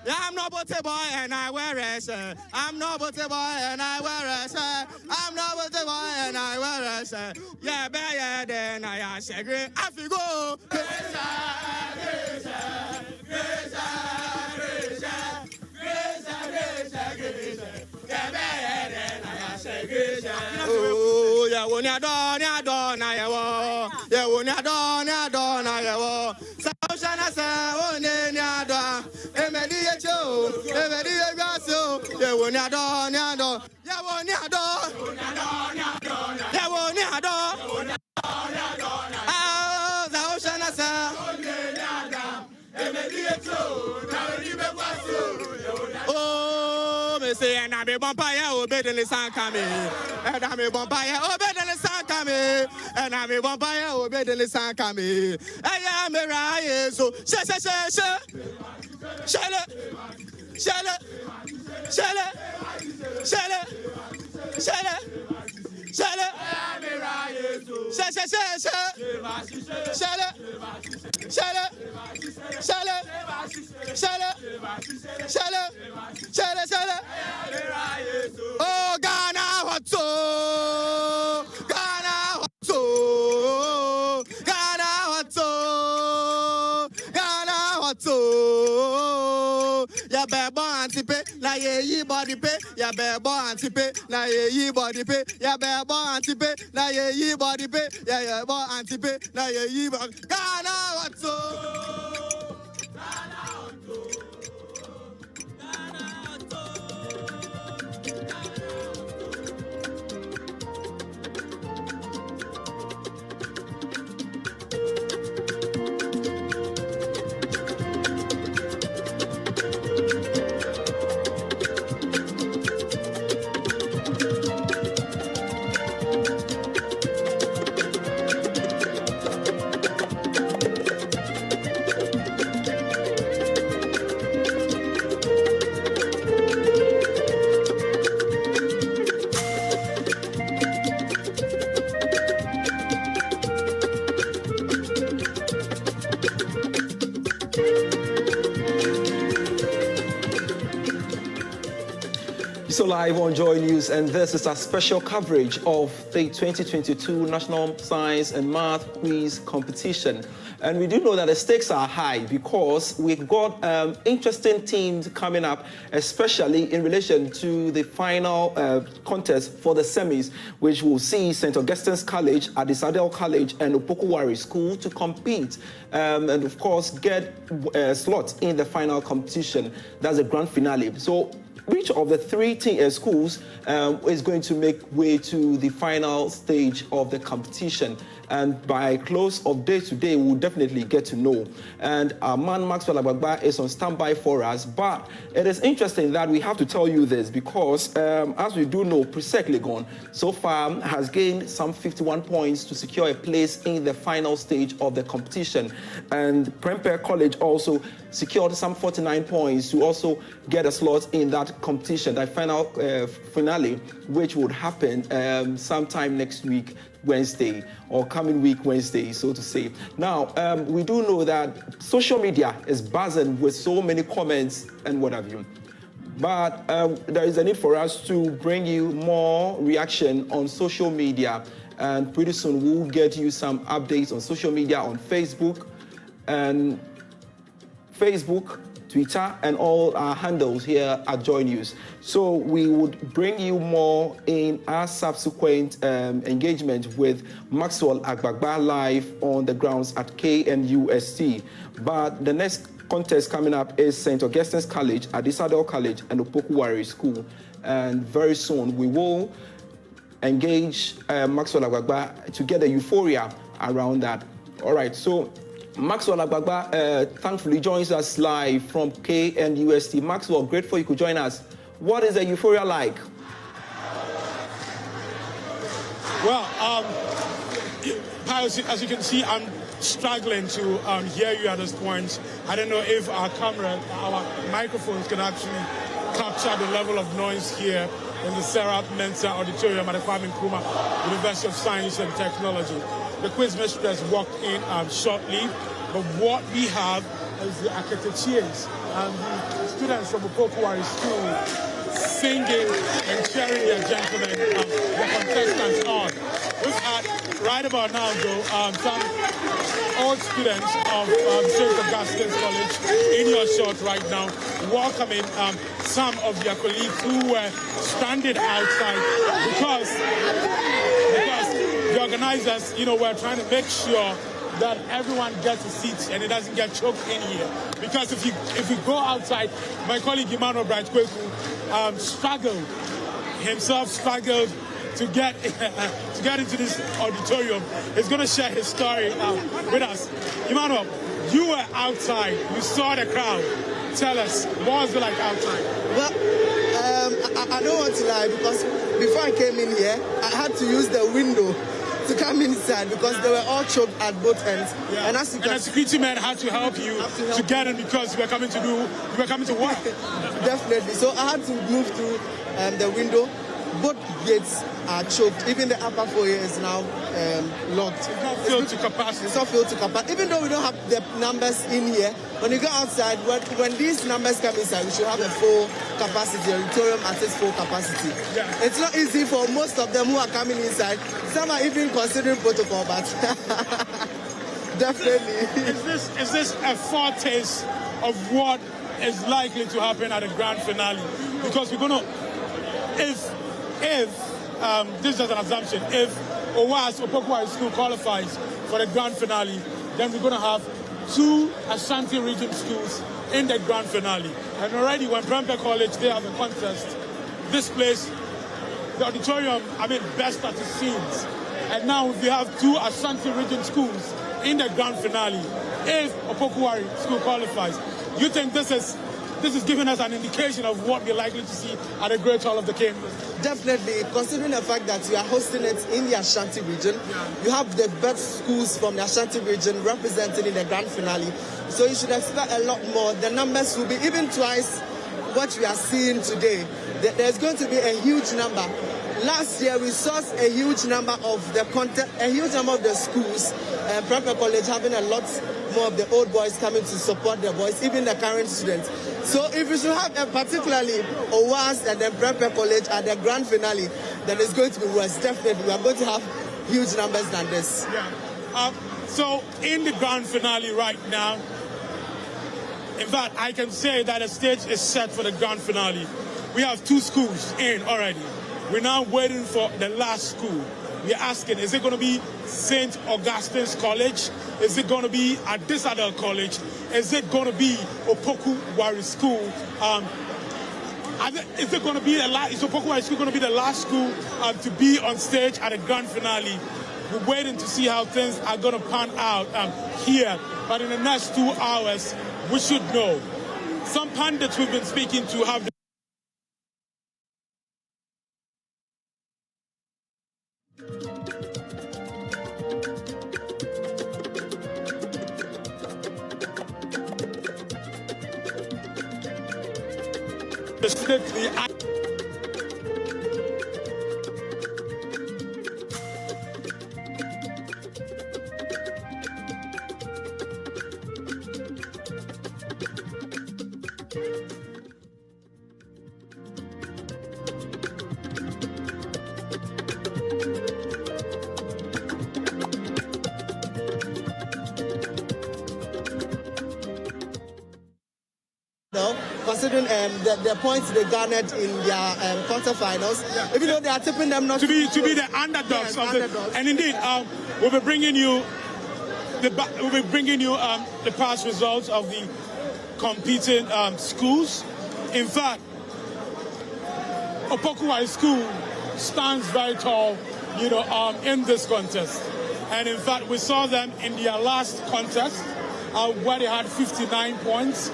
Yeah, I'm no booty boy and I wear a shirt. I'm no booty boy and I wear a shirt. I'm no booty boy and I wear a shirt. Yeah, better than I say. I feel go. Oh, yeah, when you're done, I will. Yeah, when you're done, I will. So, Shana, oh, Nana, Emediacho, Emediaso, yeah, when you're done, yeah, when you're done, yeah, when you're done. Oh, the ocean, oh, Nana, Emediacho, oh, me say, and I'm a vampire, obey the sun coming. And I'm a vampire, obey the sun coming. And I'm a vampire, obey the sun coming. I am a riot, so shut it. Oh, Ghana, what's so? Ghana, what's so? Ghana, what's so? Ghana, what's so? Ya bebo antipe, na ye body pay. Ya bebo antipe, na ye body pay. Ya bebo antipe, na ye body pay. Ya bebo antipe, na ye body. Ghana, what's so? So live on Joy News, and this is a special coverage of the 2022 National Science and Math Quiz Competition. And we do know that the stakes are high because we've got interesting teams coming up, especially in relation to the final contest for the semis, which will see St. Augustine's College, Adisadel College, and Opoku Ware School to compete and, of course, get slots in the final competition. That's the grand finale. So which of the three schools is going to make way to the final stage of the competition? And by close of day today, we'll definitely get to know. And our man Maxwell Agbagba is on standby for us. But it is interesting that we have to tell you this because, as we do know, Presec Legon so far has gained some 51 points to secure a place in the final stage of the competition. And Prempeh College also secured some 49 points to also get a slot in that competition, that final finale, which would happen sometime next week, Wednesday, or coming week Wednesday, so to say. Now, we do know that social media is buzzing with so many comments and what have you. But there is a need for us to bring you more reaction on social media. And pretty soon we'll get you some updates on social media, on Facebook, Twitter, and all our handles here at Joy News. So we would bring you more in our subsequent engagement with Maxwell Agbagba live on the grounds at KNUST. But the next contest coming up is St. Augustine's College, Adisadel College, and Opoku Ware School. And very soon we will engage Maxwell Agbagba to get a euphoria around that. All right, so Maxwell Agbagba thankfully joins us live from KNUST. Maxwell, grateful you could join us. What is the euphoria like? Well, as you can see, I'm struggling to hear you at this point. I don't know if our microphones can actually capture the level of noise here in the Sarah Mensah Auditorium at the Kwame Nkrumah University of Science and Technology. the quiz mistress walked in shortly. But what we have is the academics and the students from Opoku Ware School singing and cheering their gentlemen, the contestants on. We've had, right about now though, some old students of St. Augustine's College in your shot right now, welcoming some of their colleagues who were standing outside because the organizers, were trying to make sure that everyone gets a seat and it doesn't get choked in here. Because if you go outside, my colleague Emmanuel Bright Kweku struggled to get into this auditorium. He's going to share his story with us. Emmanuel, you were outside. You saw the crowd. Tell us, what was it like outside? Well, I don't want to lie because before I came in here, I had to use the window to come inside because they were all choked at both ends. Yeah. And the security man had to help you to get in because you were coming to work. Definitely. So I had to move through the window. Both gates are choked. Even the upper foyer is now locked. It's not filled to capacity. It's not filled to capacity. Even though we don't have the numbers in here, when you go outside, when these numbers come inside, we should have a full capacity, auditorium at its full capacity. Yeah. It's not easy for most of them who are coming inside. Some are even considering protocol, but definitely. Is this a foretaste of what is likely to happen at the grand finale? Because we're going to, if this is an assumption, if Opoku Ware School qualifies for the grand finale, then we're going to have 2 Ashanti region schools in the grand finale. And already when Prempeh College, they have a contest, this place, the auditorium, burst at the seams. And now we have 2 Ashanti region schools in the grand finale. If Opoku Ware School qualifies, you think this is giving us an indication of what we're likely to see at the Great Hall of the King? Definitely, considering the fact that you are hosting it in the Ashanti region, you have the best schools from the Ashanti region represented in the grand finale. So you should expect a lot more. The numbers will be even twice what we are seeing today. There's going to be a huge number. Last year we saw a huge number of the schools, Prempeh College having a lot more of the old boys coming to support the boys, even the current students. So if we should have particularly OWAS and then Prempeh College at the grand finale, then it's going to be worse. Definitely, we are going to have huge numbers than this. Yeah. So in the grand finale right now, in fact, I can say that the stage is set for the grand finale. We have 2 schools in already. We're now waiting for the last school. We're asking, is it going to be St. Augustine's College? Is it going to be Adisadel College? Is it going to be Opoku Ware School? Is it going to be is Opoku Ware School going to be the last school to be on stage at the grand finale? We're waiting to see how things are going to pan out here. But in the next 2 hours, we should know. Some pundits we've been speaking to have Considering the points they garnered in their quarterfinals, even though they are tipping them not to be the underdogs. Underdogs. And indeed, we'll be bringing you the past results of the competing schools. In fact, Opoku Ware School stands very tall, in this contest. And in fact, we saw them in their last contest where they had 59 points.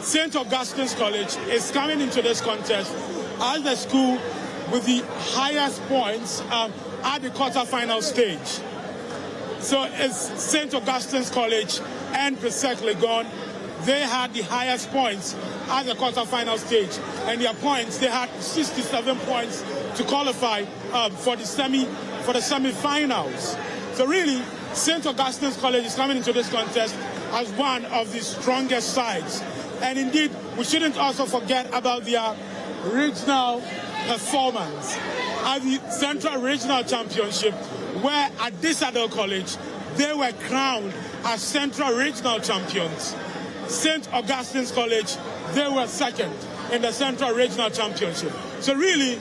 St. Augustine's College is coming into this contest as the school with the highest points at the quarterfinal stage. So it's St. Augustine's College and Pesek Legon. They had the highest points at the quarterfinal stage. And their points, they had 67 points to qualify for the semifinals. So really, St. Augustine's College is coming into this contest as one of the strongest sides. And indeed, we shouldn't also forget about their regional performance at the Central Regional Championship, where at Adisadel College, they were crowned as Central Regional Champions. St. Augustine's College, they were second in the Central Regional Championship. So really,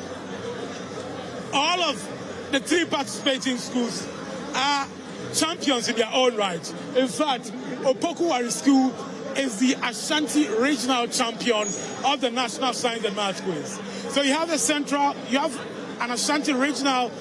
all of the three participating schools are champions in their own right. In fact, Opoku Ware School is the Ashanti Regional Champion of the National Science and Math Quiz. So you have an Ashanti Regional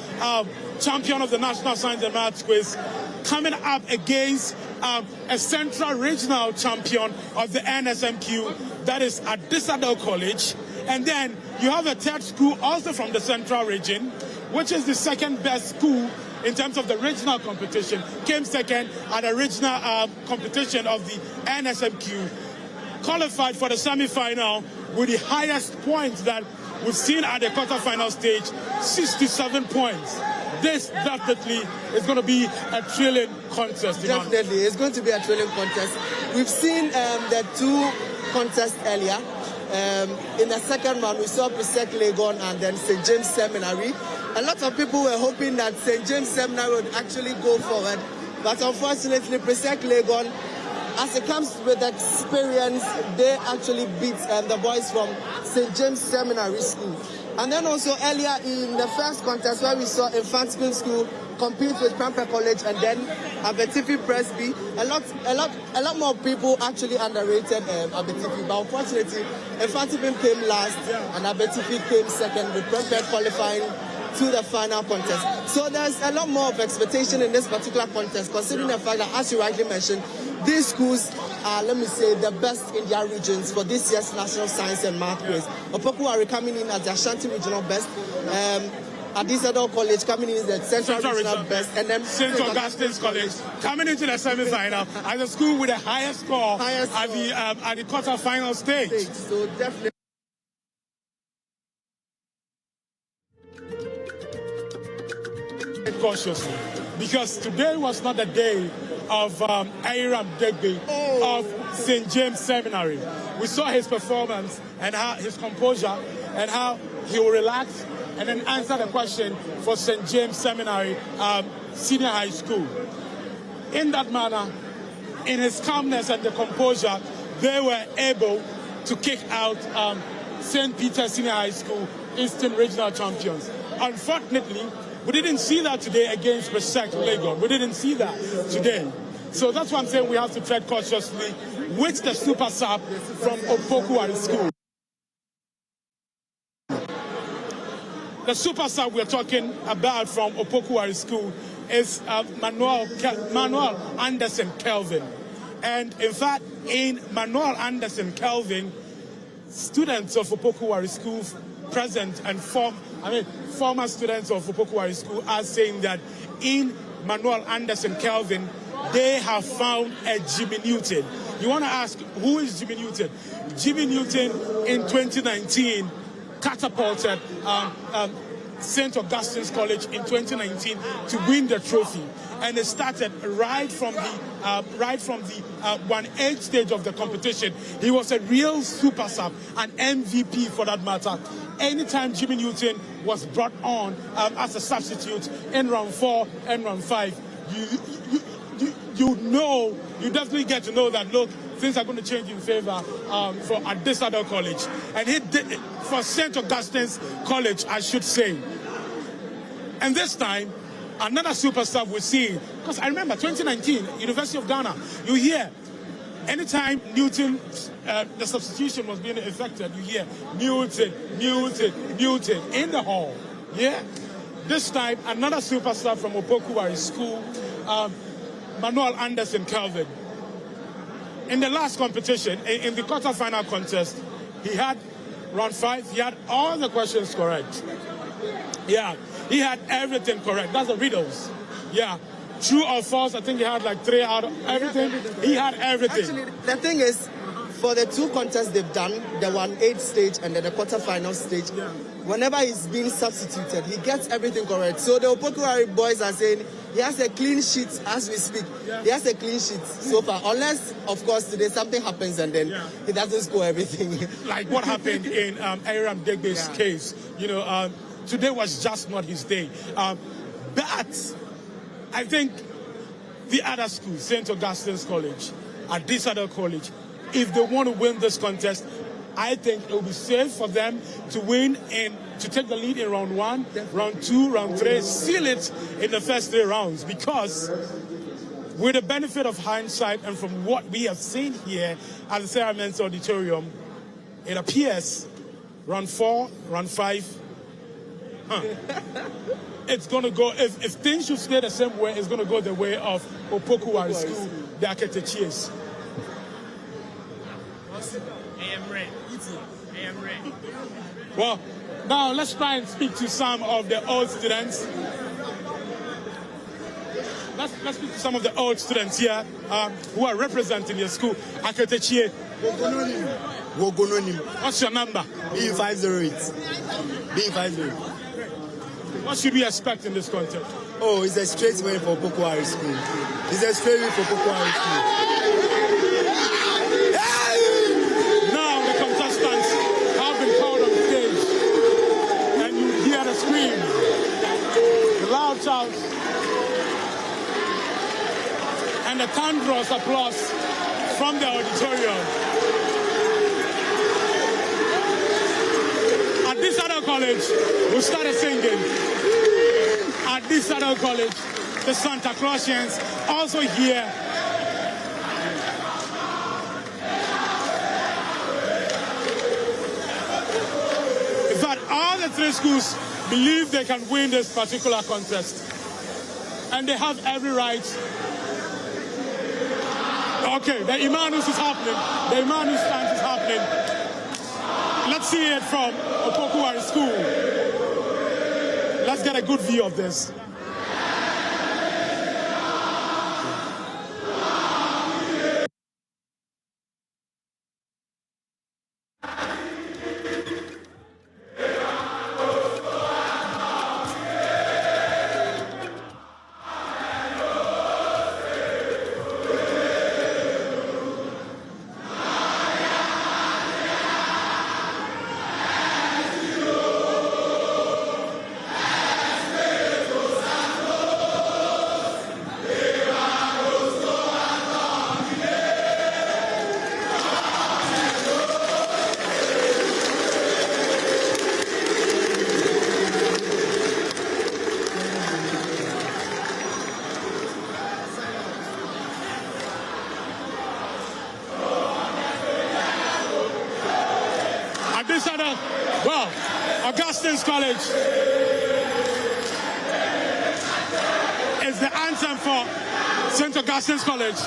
Champion of the National Science and Math Quiz coming up against a Central Regional Champion of the NSMQ, that is at Adisadel College. And then you have a third school also from the Central Region, which is the second best school in terms of the regional competition, came second at a regional competition of the NSMQ, qualified for the semi-final with the highest points that we've seen at the quarter-final stage, 67 points. This definitely is going to be a thrilling contest. Definitely, it's going to be a thrilling contest. We've seen the two contests earlier. In the second round, we saw Presec Legon and then St. James Seminary. A lot of people were hoping that St. James Seminary would actually go forward, but unfortunately, Presec Legon, as it comes with experience, they actually beat the boys from St. James Seminary School. And then also earlier in the first contest where we saw Infantile School compete with Pamper College and then Abetifi Presby, a lot more people actually underrated Abetifi, but unfortunately Infantile came last and Abetifi came second, with Pamper qualifying to the final contest. So there's a lot more of expectation in this particular contest, considering the fact that, as you rightly mentioned, these schools are, let me say, the best in their regions for this year's National Science and Math Quiz. Opoku Ware coming in as the Ashanti Regional Best, Adisadel College coming in as the Central Regional Best, and then St. Augustine's College coming into the semi-final as a school with the highest score at the quarter-final stage. So definitely. Cautiously, because today was not the day of Aram Degbe of St. James Seminary. We saw his performance and how his composure and how he will relax and then answer the question for St. James Seminary Senior High School. In that manner, in his calmness and the composure, they were able to kick out St. Peter's Senior High School Eastern Regional Champions. Unfortunately, we didn't see that today against Presec Legon. We didn't see that today. So that's why I'm saying we have to tread cautiously with the super sub from Opoku Ware School. The super sub we're talking about from Opoku Ware School is Manuel Anderson Kelvin. And in fact, in Manuel Anderson Kelvin, students of Opoku Ware School present and former students of Opoku Ware School are saying that in Manuel Anderson Kelvin, they have found a Jimmy Newton. You want to ask, who is Jimmy Newton? Jimmy Newton in 2019 catapulted St. Augustine's College in 2019 to win the trophy. And it started right from the 1-8 stage of the competition. He was a real super sub, an MVP for that matter. Anytime Jimmy Newton was brought on as a substitute in round 4 and round 5, you definitely get to know that, look, things are going to change in favor for Adisadel College. And he did it for St. Augustine's College, I should say. And this time, another super sub we see, because I remember 2019, University of Ghana, you hear, anytime Newton, the substitution was being effected, you hear Newton in the hall. Yeah? This time, another super sub from Opoku Ware School, Manuel Anderson Kelvin. In the last competition, in the quarter-final contest, he had round 5, he had all the questions correct. Yeah, he had everything correct. That's the riddles. Yeah, true or false, I think he had like 3 out of everything. He had everything. Actually, the thing is, for the two contests they've done, the 1-8 stage and then the quarterfinal stage, whenever he's being substituted, he gets everything correct. So the Opoku Ware boys are saying he has a clean sheet as we speak. He has a clean sheet so far, unless, of course, today something happens and then he doesn't score everything. Like what happened in Aram Degbe's case. Today was just not his day. But I think the other schools, St. Augustine's College, Adisadel College, if they want to win this contest, I think it will be safe for them to win and to take the lead in round 1, round 2, round 3, seal it in the first 3 rounds. Because with the benefit of hindsight and from what we have seen here at the Cerements Auditorium, it appears round 4, round 5, it's going to go, if things should stay the same way, it's going to go the way of Opoku Ware School, the Aketechies. I am ready. I am ready. Well, now let's try and speak to some of the old students. Let's speak to some of the old students here who are representing your school, Aketechie. What's your number? B508. B508. What should we expect in this contest? Oh, it's a straight win for Opoku Ware School. It's a straight win for Opoku Ware School. Now the contestants have been called on stage, and you hear the scream, the loud shouts, and the thunderous applause from the auditorium. At Adisadel College, we started singing. At Adisadel College, the Santa Clausians also here. In fact, all the 3 schools believe they can win this particular contest. And they have every right. Okay, the Imanus is happening. The Imanus stand is happening. Let's see it from Opoku Ware School. Let's get a good view of this. Well, Augustine's College is the anthem for St. Augustine's College.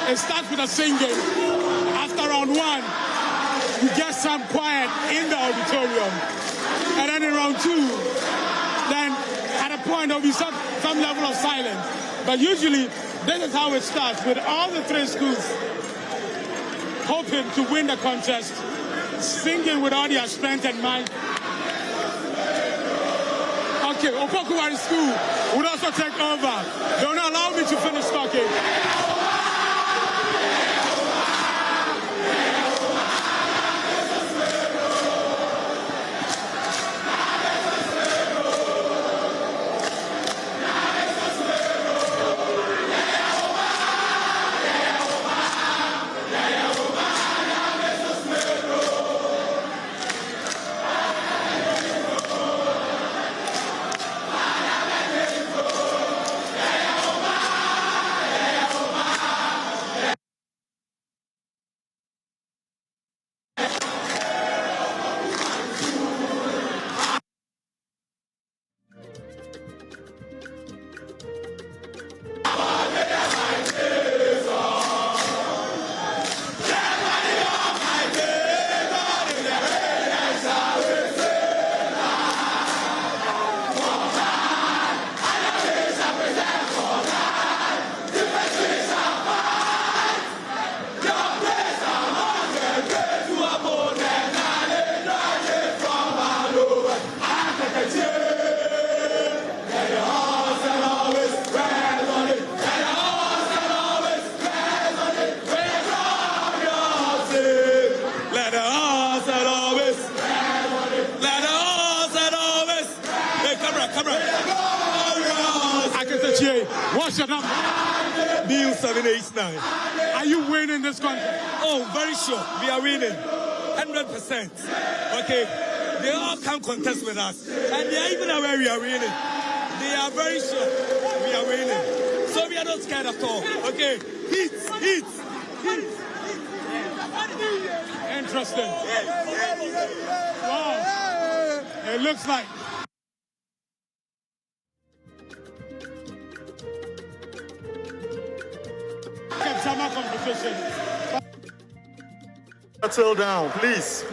It starts with a singing. After round 1, you get some quiet in the auditorium. And then in round 2, then at a point there'll be some level of silence. But usually, this is how it starts, with all the 3 schools hoping to win the contest, singing with all their strength and might. Okay, Opoku Ware School would also take over. Don't allow me to finish talking. What's your number? Bill 789. Are you winning this contest? Oh, very sure. We are winning. 100%. Okay. They all come contest with us. And they are even aware we are winning. They are very sure we are winning. So we are not scared at all. Okay. Hits. Interesting. Wow. It looks like summer competition. Settle down, please.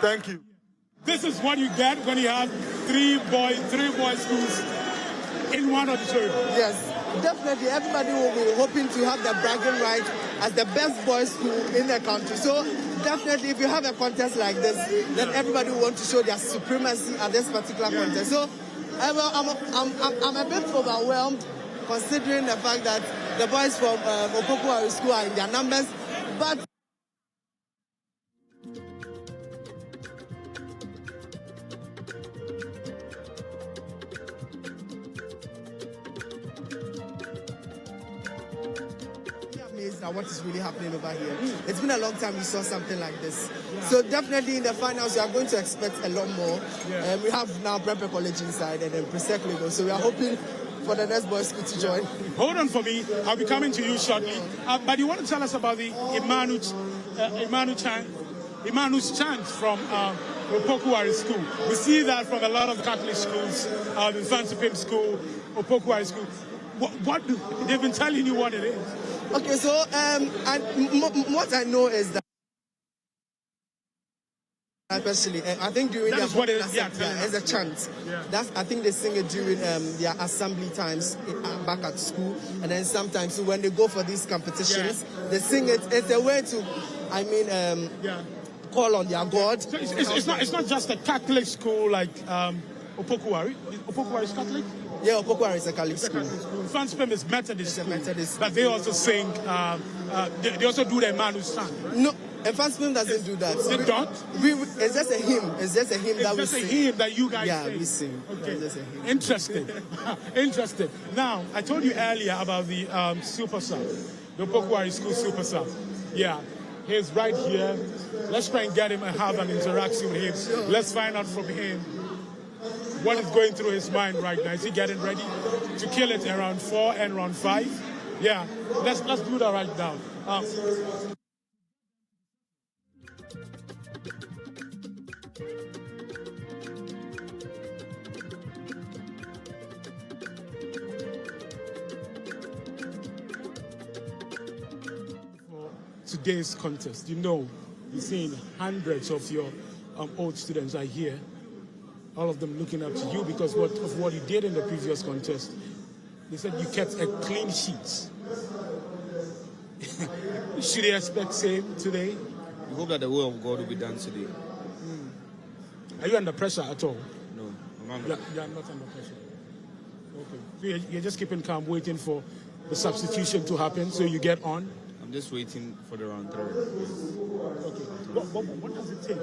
Thank you. This is what you get when you have three boys schools in one auditorium. Yes, definitely. Everybody will be hoping to have the bragging right as the best boys school in the country. So definitely, if you have a contest like this, then everybody will want to show their supremacy at this particular contest. So I'm a bit overwhelmed considering the fact that the boys from Opoku Ware School are in their numbers, but what is really happening over here. It's been a long time we saw something like this. So definitely in the finals, we are going to expect a lot more. We have now Prepper College inside and then Presec level. So we are hoping for the next boys school to join. Hold on for me. I'll be coming to you shortly. But you want to tell us about the Emmanuel's chant from Opoku Ware School. We see that from a lot of Catholic schools, the Fancy Pim School, Opoku Ware School. What they've been telling you what it is? Okay, so what I know is that especially, I think during their it's a chant. That's I think they sing it during their assembly times back at school, and then sometimes when they go for these competitions, they sing it. It's a way to, call on their God. So it's not just a Catholic school like Opoku Ware. Opoku Ware is Catholic. Yeah, Opoku Ware is a Catholic school. Fancy Pim is Methodist. But they also sing. They also do the Emmanuel's chant. Right? No. And Fancy Pim doesn't do that. They don't? It's just a hymn. It's just a hymn that we sing. It's just a hymn that you guys sing. Yeah, we sing. Okay. Interesting. Interesting. Now, I told you earlier about the Super Sub, the Opoku Ware School Super Sub. Yeah, he's right here. Let's try and get him and have an interaction with him. Sure. Let's find out from him what is going through his mind right now. Is he getting ready to kill it in round 4 and round 5? Yeah, let's do that right now. For today's contest, you're seeing hundreds of your old students are here, all of them looking up to you because of what you did in the previous contest. They said you kept a clean sheet. Should they expect same today? We hope that the will of God will be done today. Are you under pressure at all? No, I'm not. You're not under pressure. Okay. So you're just keeping calm, waiting for the substitution to happen so you get on? I'm just waiting for the round 3. Okay. What does it take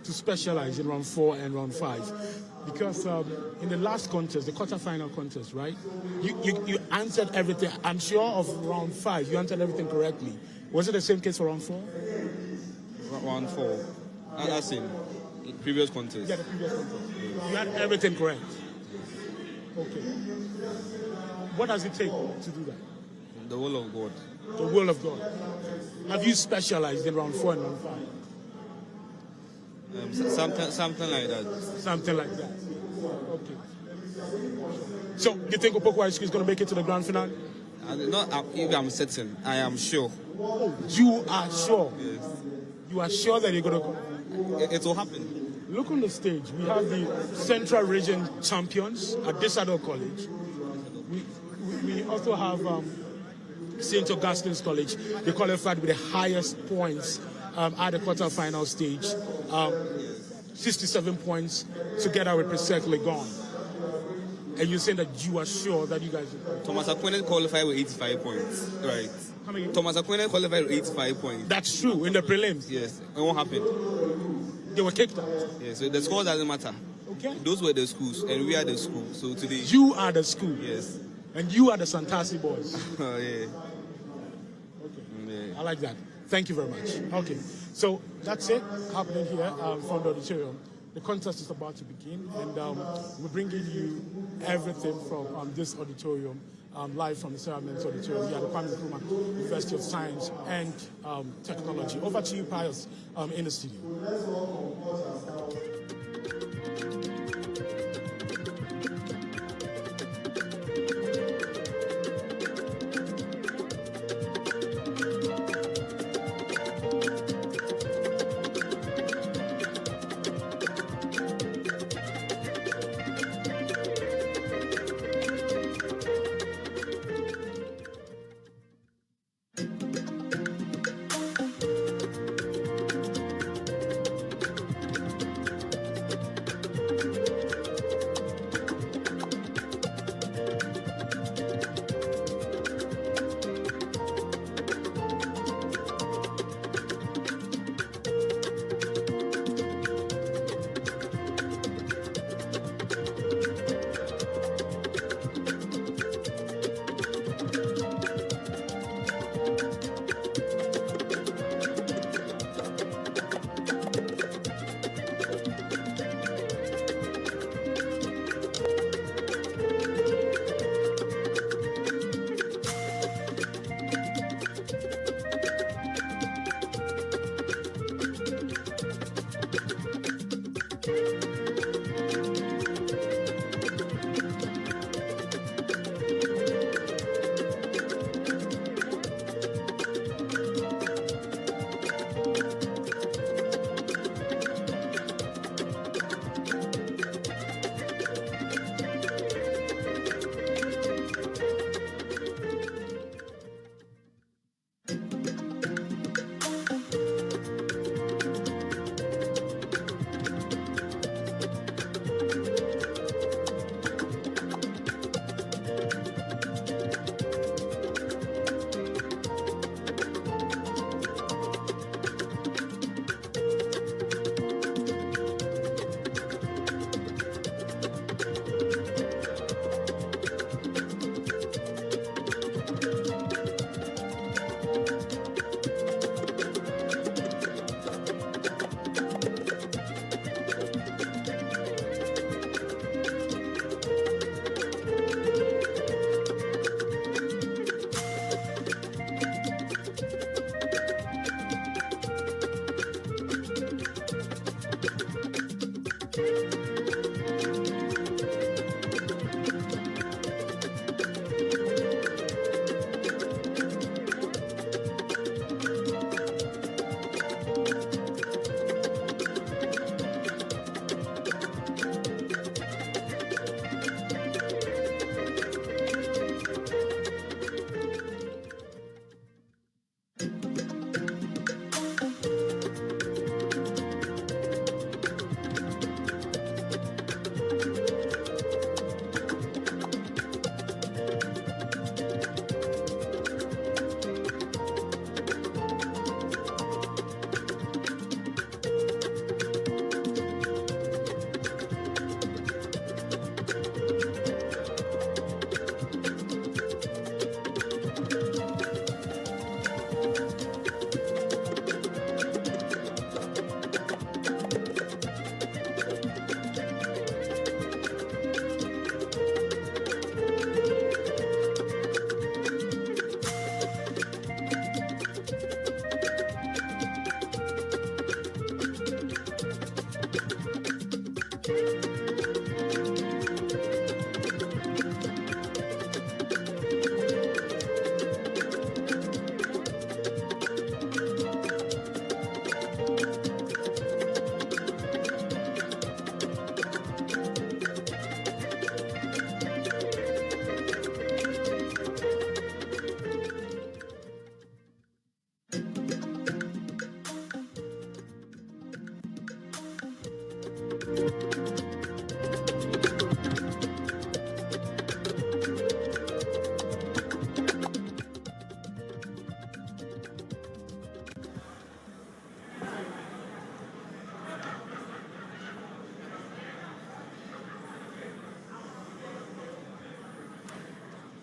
to specialize in round 4 and round 5? Because in the last contest, the quarterfinal contest, right? You answered everything. I'm sure of round 5, you answered everything correctly. Was it the same case for round 4? Round 4. That's in previous contest. Yeah, the previous contest. You had everything correct. Okay. What does it take to do that? The will of God. The will of God. Have you specialized in round 4 and round 5? Something like that. Something like that. Okay. So, you think Opoku Ware is going to make it to the grand finale? If I'm certain, I am sure. Oh, you are sure? Yes. You are sure that you're going to go? It will happen. Look on the stage. We have the Central Region champions at Adisadel College. We also have St. Augustine's College. They qualified with the highest points at the quarterfinal stage. 67 points together with Precisely Gone. And you're saying that you are sure that you guys... Thomas Akwene qualified with 85 points. Right. How many? Thomas Akwene qualified with 85 points. That's true, in the prelims. Yes. And what happened? They were kicked out. Yes, so the score doesn't matter. Okay. Those were the schools, and we are the school. So today... You are the school? Yes. And you are the Santasi boys? Oh, yeah. Okay. Yeah. I like that. Thank you very much. Okay. So that's it happening here from the auditorium. The contest is about to begin, and we're bringing you everything from this auditorium, live from the Sarah Men's Auditorium here at the Kwame Nkrumah University of Science and Technology. Over to you, Pius, in the studio.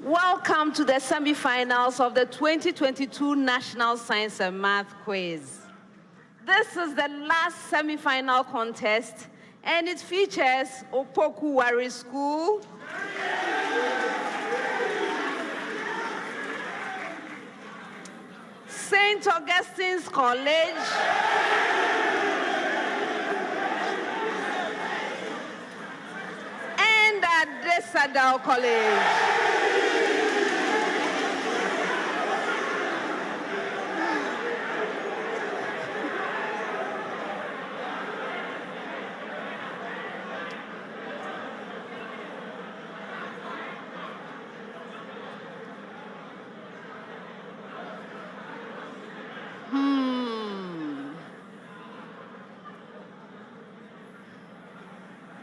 Welcome to the semifinals of the 2022 National Science and Math Quiz. This is the last semifinal contest, and it features Opoku Ware School, St. Augustine's College, and Adisadel College.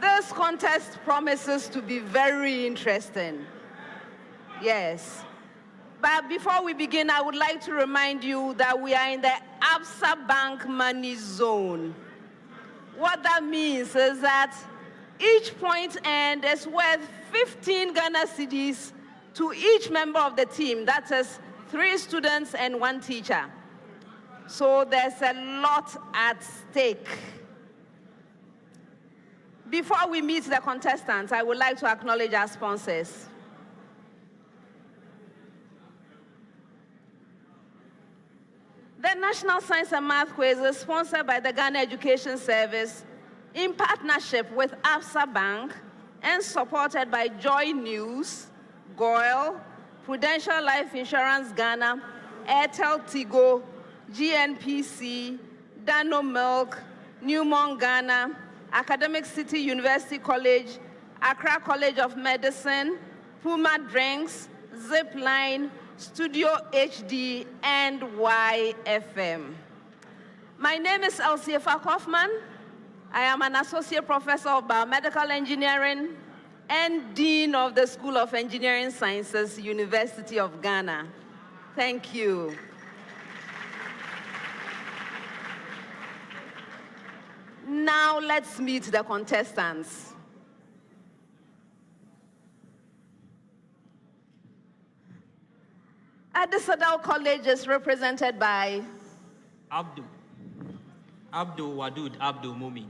This contest promises to be very interesting. Yes. But before we begin, I would like to remind you that we are in the Absa Bank money zone. What that means is that each point earned is worth 15 Ghana cedis to each member of the team. That is 3 students and 1 teacher. So there's a lot at stake. Before we meet the contestants, I would like to acknowledge our sponsors. The National Science and Math Quiz is sponsored by the Ghana Education Service in partnership with Absa Bank and supported by Joy News, Goyle, Prudential Life Insurance Ghana, Airtel Tigo, GNPC, Dano Milk, Newmont Ghana, Academic City University College, Accra College of Medicine, Puma Drinks, Zipline, Studio HD, and YFM. My name is Elsiefa Kaufman. I am an Associate Professor of Biomedical Engineering and Dean of the School of Engineering Sciences, University of Ghana. Thank you. Now let's meet the contestants. Adisadel College is represented by Abdul Wadud Abdul Mumi.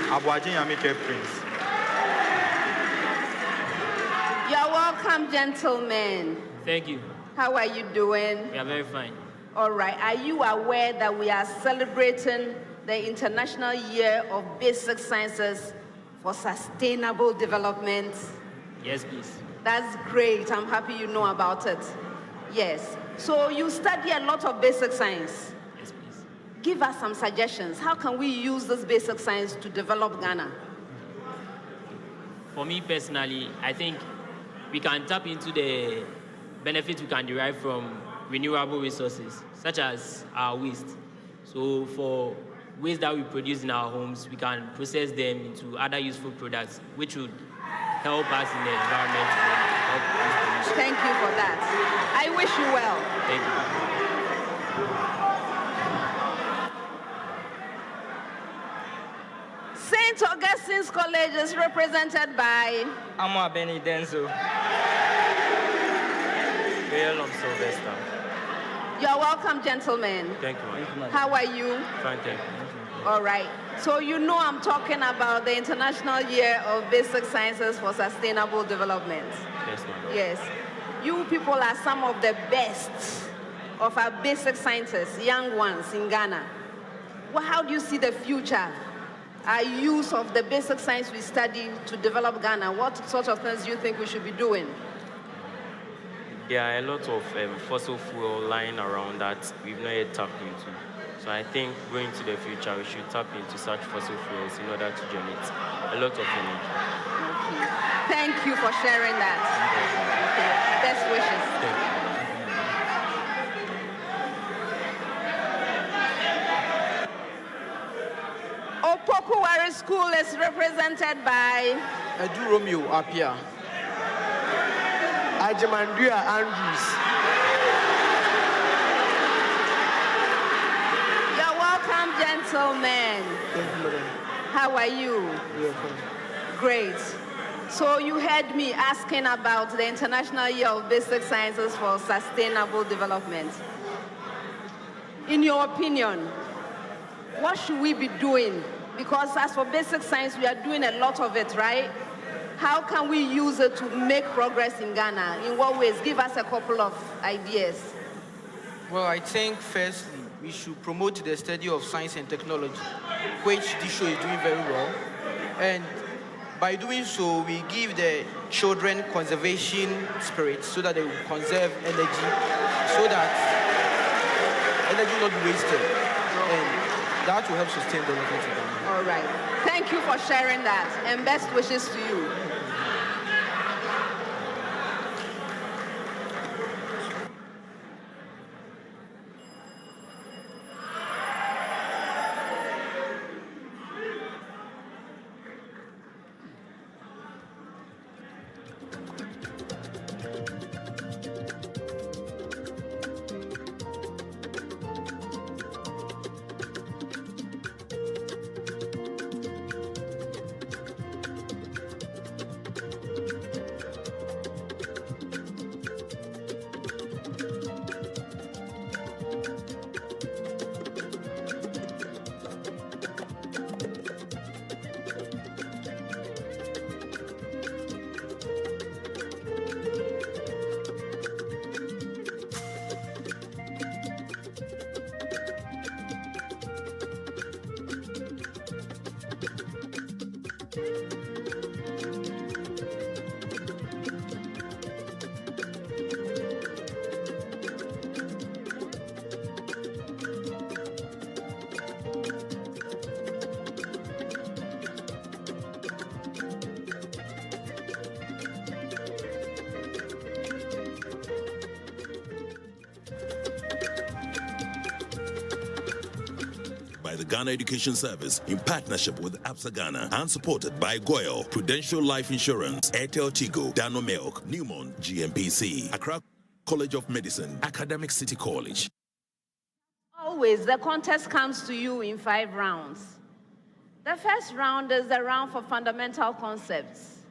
Abuajin Yamike Prince. You're welcome, gentlemen. Thank you. How are you doing? We are very fine. All right. Are you aware that we are celebrating the International Year of Basic Sciences for Sustainable Development? Yes, please. That's great. I'm happy you know about it. Yes. So you study a lot of basic science. Yes, please. Give us some suggestions. How can we use this basic science to develop Ghana? For me personally, I think we can tap into the benefits we can derive from renewable resources, such as our waste. So for waste that we produce in our homes, we can process them into other useful products, which would help us in the environment and help us. Thank you for that. I wish you well. Thank you. St. Augustine's College is represented by Amma Benny Denzo. Gayle of Sylvester. You're welcome, gentlemen. Thank you. How are you? Fine, thank you. All right. So you know I'm talking about the International Year of Basic Sciences for Sustainable Development. Yes, ma'am. Yes. You people are some of the best of our basic scientists, young ones in Ghana. Well, how do you see the future? Our use of the basic science we study to develop Ghana. What sort of things do you think we should be doing? There are a lot of fossil fuel lying around that we've not yet tapped into. So I think going to the future, we should tap into such fossil fuels in order to generate a lot of energy. Okay. Thank you for sharing that. Okay. Best wishes. Thank you. Opoku Ware School is represented by Edu Romeo Apia. Ajamandria Andrews. You're welcome, gentlemen. Thank you, madam. How are you? We are fine. Great. So you heard me asking about the International Year of Basic Sciences for Sustainable Development. In your opinion, what should we be doing? Because as for basic science, we are doing a lot of it, right? How can we use it to make progress in Ghana? In what ways? Give us a couple of ideas. Well, I think firstly, we should promote the study of science and technology, which this show is doing very well. And by doing so, we give the children conservation spirit so that they will conserve energy, so that energy will not be wasted. And that will help sustain development in Ghana. All right. Thank you for sharing that, and best wishes to you. The Ghana Education Service in partnership with APSA Ghana and supported by Goyle, Prudential Life Insurance, Airtel Tigo, Dano Milk, Newmont, GMPC, Accra College of Medicine, Academic City College. Always, the contest comes to you in 5 rounds. The first round is the round for fundamental concepts.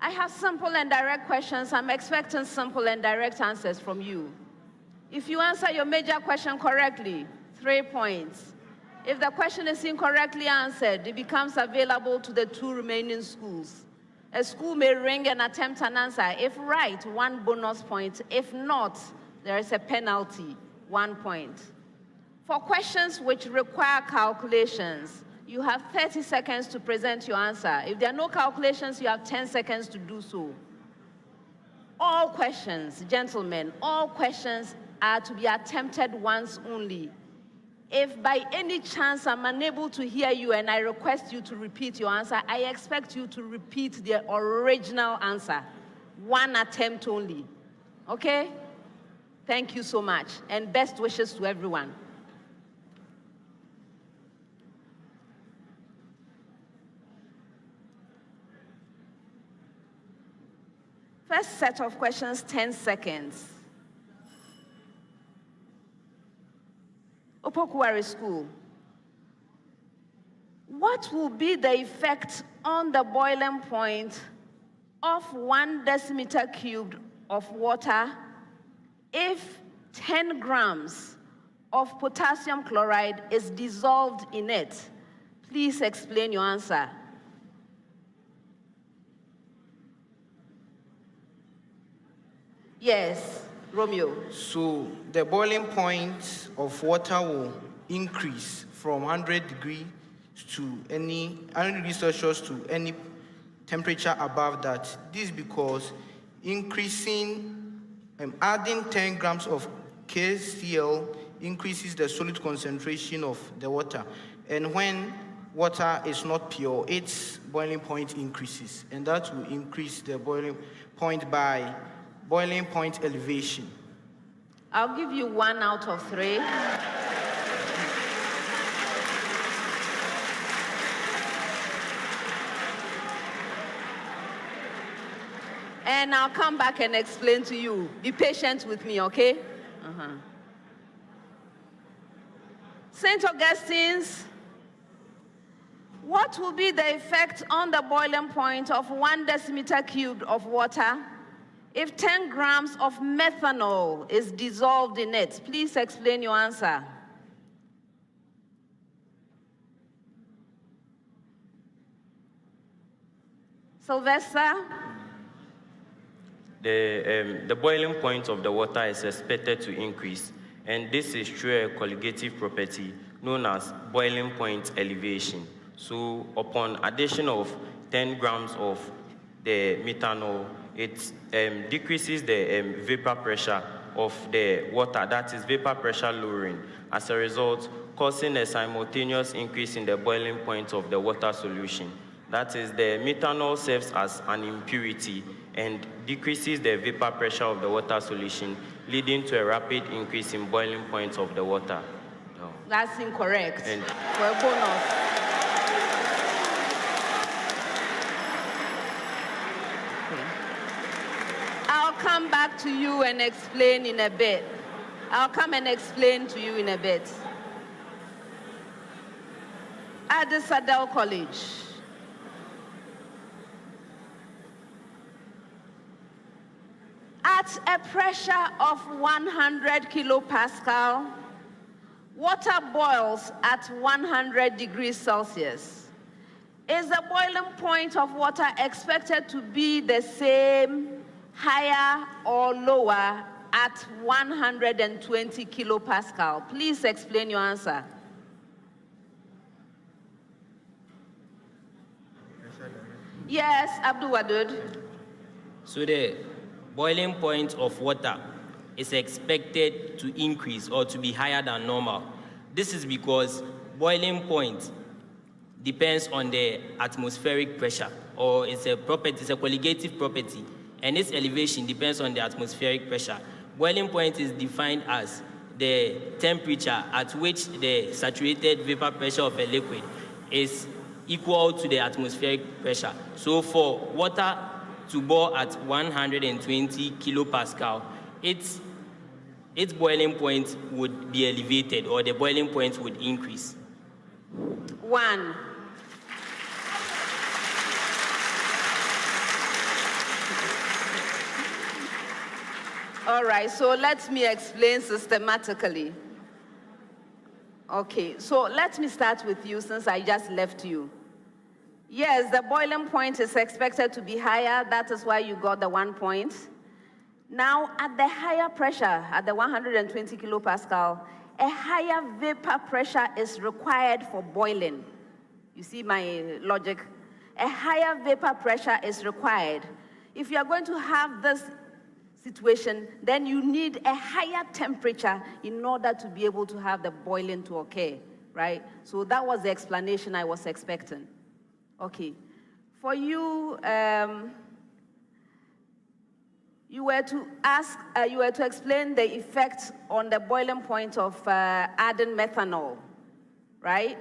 I have simple and direct questions. I'm expecting simple and direct answers from you. If you answer your major question correctly, 3 points. If the question is incorrectly answered, it becomes available to the 2 remaining schools. A school may ring and attempt an answer. If right, 1 bonus point. If not, there is a penalty, 1 point. For questions which require calculations, you have 30 seconds to present your answer. If there are no calculations, you have 10 seconds to do so. All questions, gentlemen, all questions are to be attempted once only. If by any chance I'm unable to hear you and I request you to repeat your answer, I expect you to repeat the original answer. 1 attempt only. Okay? Thank you so much, and best wishes to everyone. First set of questions, 10 seconds. Opoku Ware School. What will be the effect on the boiling point of 1 decimeter cubed of water if 10 grams of potassium chloride is dissolved in it? Please explain your answer. Yes, Romeo. So the boiling point of water will increase from 100 degrees Celsius to any temperature above that. This is because adding 10 grams of KCl increases the solid concentration of the water. And when water is not pure, its boiling point increases. And that will increase the boiling point by boiling point elevation. I'll give you 1 out of 3. And I'll come back and explain to you. Be patient with me, okay? St. Augustine's, What will be the effect on the boiling point of 1 decimeter cubed of water if 10 grams of methanol is dissolved in it? Please explain your answer. Sylvester? The boiling point of the water is expected to increase, and this is through a colligative property known as boiling point elevation. So upon addition of 10 grams of the methanol, it decreases the vapor pressure of the water, that is vapor pressure lowering, as a result causing a simultaneous increase in the boiling point of the water solution. That is, the methanol serves as an impurity and decreases the vapor pressure of the water solution, leading to a rapid increase in boiling points of the water. No. That's incorrect. For a bonus. Okay. I'll come back to you and explain in a bit. I'll come and explain to you in a bit. Adisadel College. At a pressure of 100 kilopascal, water boils at 100 degrees Celsius. Is the boiling point of water expected to be the same, higher, or lower at 120 kilopascal? Please explain your answer. Yes, Abdul Wadud. So the boiling point of water is expected to increase or to be higher than normal. This is because boiling point depends on the atmospheric pressure, or it's a property, it's a colligative property, and its elevation depends on the atmospheric pressure. Boiling point is defined as the temperature at which the saturated vapor pressure of a liquid is equal to the atmospheric pressure. So for water to boil at 120 kilopascal, its boiling point would be elevated, or the boiling point would increase. 1. All right, so let me explain systematically. Okay, so let me start with you since I just left you. Yes, the boiling point is expected to be higher. That is why you got the 1 point. Now, at the higher pressure, at the 120 kilopascal, a higher vapor pressure is required for boiling. You see my logic? A higher vapor pressure is required. If you are going to have this situation, then you need a higher temperature in order to be able to have the boiling to occur, right? So that was the explanation I was expecting. Okay. For you, you were to explain the effect on the boiling point of adding methanol, right?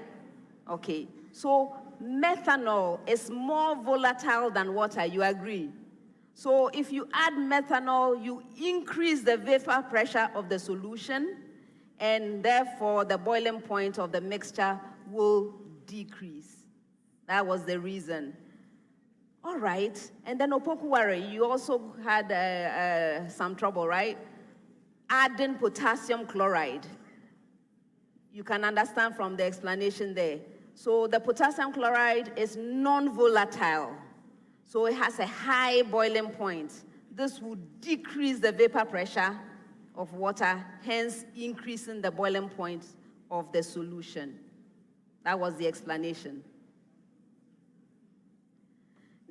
Okay. So methanol is more volatile than water, you agree? So if you add methanol, you increase the vapor pressure of the solution, and therefore the boiling point of the mixture will decrease. That was the reason. All right. And then Opoku Ware, you also had some trouble, right? Adding potassium chloride. You can understand from the explanation there. So the potassium chloride is non-volatile. So it has a high boiling point. This would decrease the vapor pressure of water, hence increasing the boiling point of the solution. That was the explanation.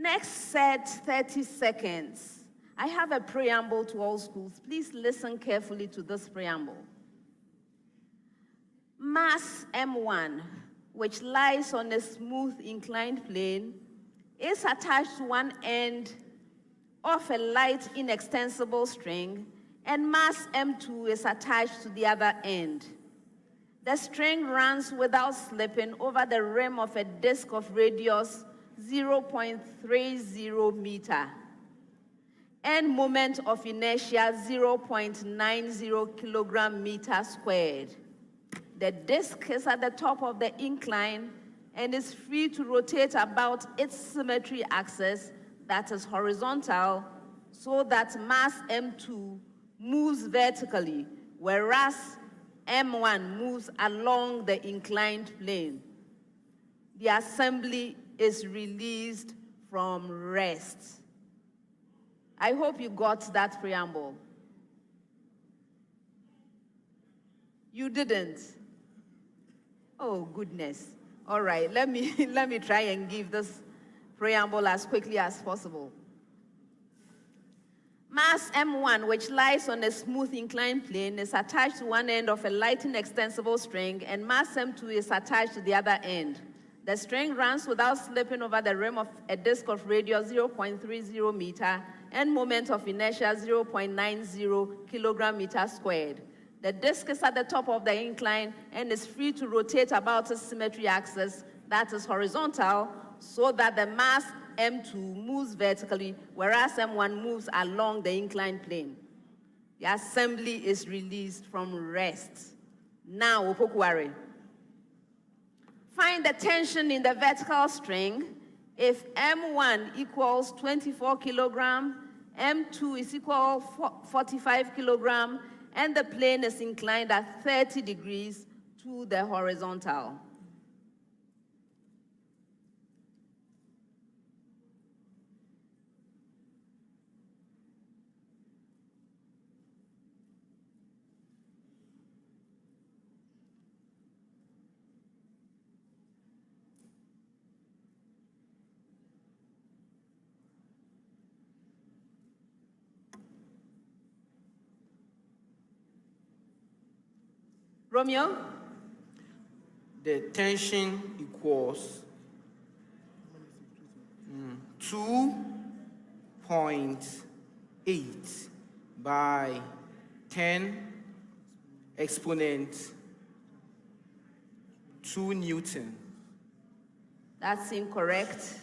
Next set, 30 seconds. I have a preamble to all schools. Please listen carefully to this preamble. Mass M1, which lies on a smooth inclined plane, is attached to one end of a light inextensible string, and mass M2 is attached to the other end. The string runs without slipping over the rim of a disk of radius 0.30 meter, and moment of inertia 0.90 kilogram meter squared. The disk is at the top of the incline, and is free to rotate about its symmetry axis that is horizontal, so that mass M2 moves vertically, whereas M1 moves along the inclined plane. The assembly is released from rest. I hope you got that preamble. You didn't? Oh, goodness. All right, let me try and give this preamble as quickly as possible. Mass M1, which lies on a smooth inclined plane, is attached to one end of a lighting extensible string, and mass M2 is attached to the other end. The string runs without slipping over the rim of a disc of radius 0.30 meter and moment of inertia 0.90 kilogram meter squared. The disc is at the top of the incline and is free to rotate about its symmetry axis that is horizontal, so that the mass M2 moves vertically, whereas M1 moves along the inclined plane. The assembly is released from rest. Now, Opoku Ware. Find the tension in the vertical string if M1 equals 24 kilogram, M2 is equal 45 kilogram, and the plane is inclined at 30 degrees to the horizontal. Romeo? The tension equals 2.8 by 10 exponent 2 Newton. That's incorrect.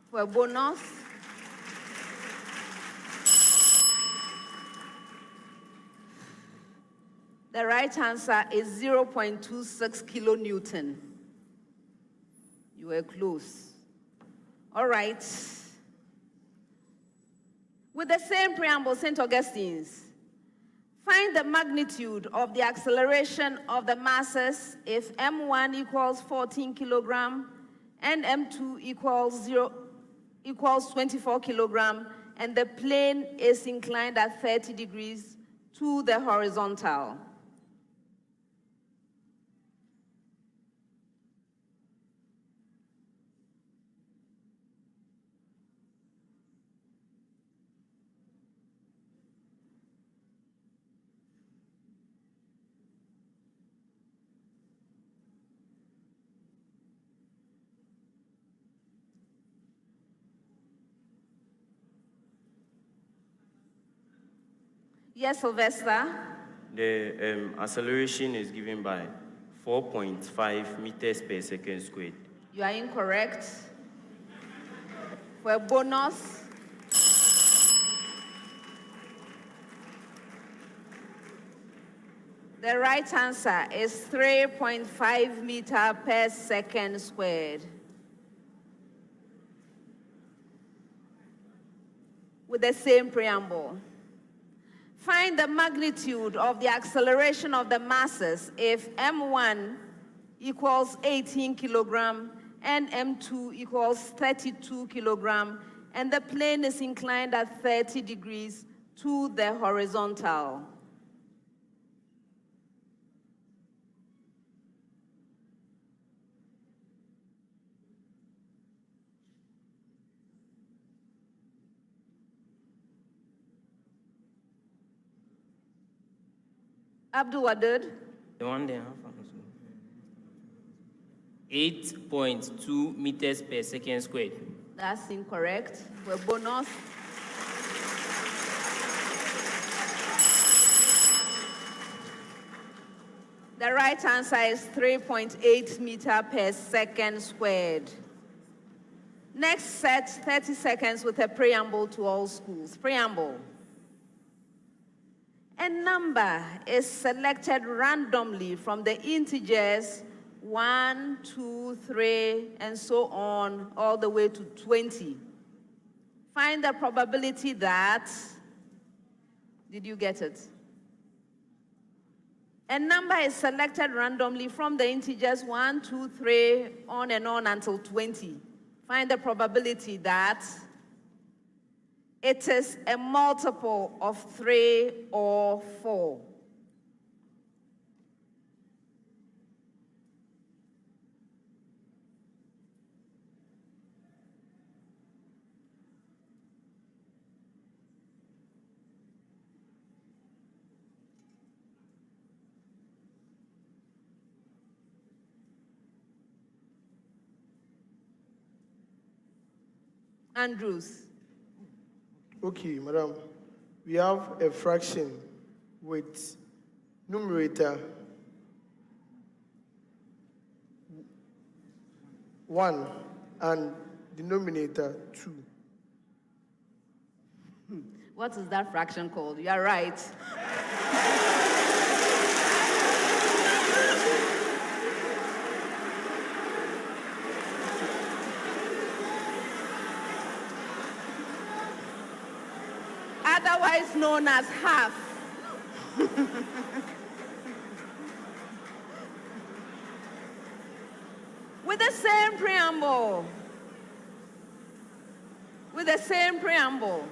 For a bonus, the right answer is 0.26 kilonewton. You were close. All right. With the same preamble, St. Augustine's. Find the magnitude of the acceleration of the masses if M1 equals 14 kilogram and M2 equals 24 kilogram, and the plane is inclined at 30 degrees to the horizontal. Yes, Sylvester? The acceleration is given by 4.5 meters per second squared. You are incorrect. For a bonus, the right answer is 3.5 meters per second squared. With the same preamble. Find the magnitude of the acceleration of the masses if M1 equals 18 kilogram and M2 equals 32 kilogram, and the plane is inclined at 30 degrees to the horizontal. Abdul Wadud? The one they have. 8.2 meters per second squared. That's incorrect. For a bonus. The right answer is 3.8 meters per second squared. Next set, 30 seconds with a preamble to all schools. Preamble. A number is selected randomly from the integers 1, 2, 3, and so on, all the way to 20. Find the probability that, did you get it? A number is selected randomly from the integers 1, 2, 3, on and on until 20. Find the probability that it is a multiple of 3 or 4. Andrews. Okay, madam. We have a fraction with numerator 1 and denominator 2. What is that fraction called? You are right. Otherwise known as half. With the same preamble. With the same preamble.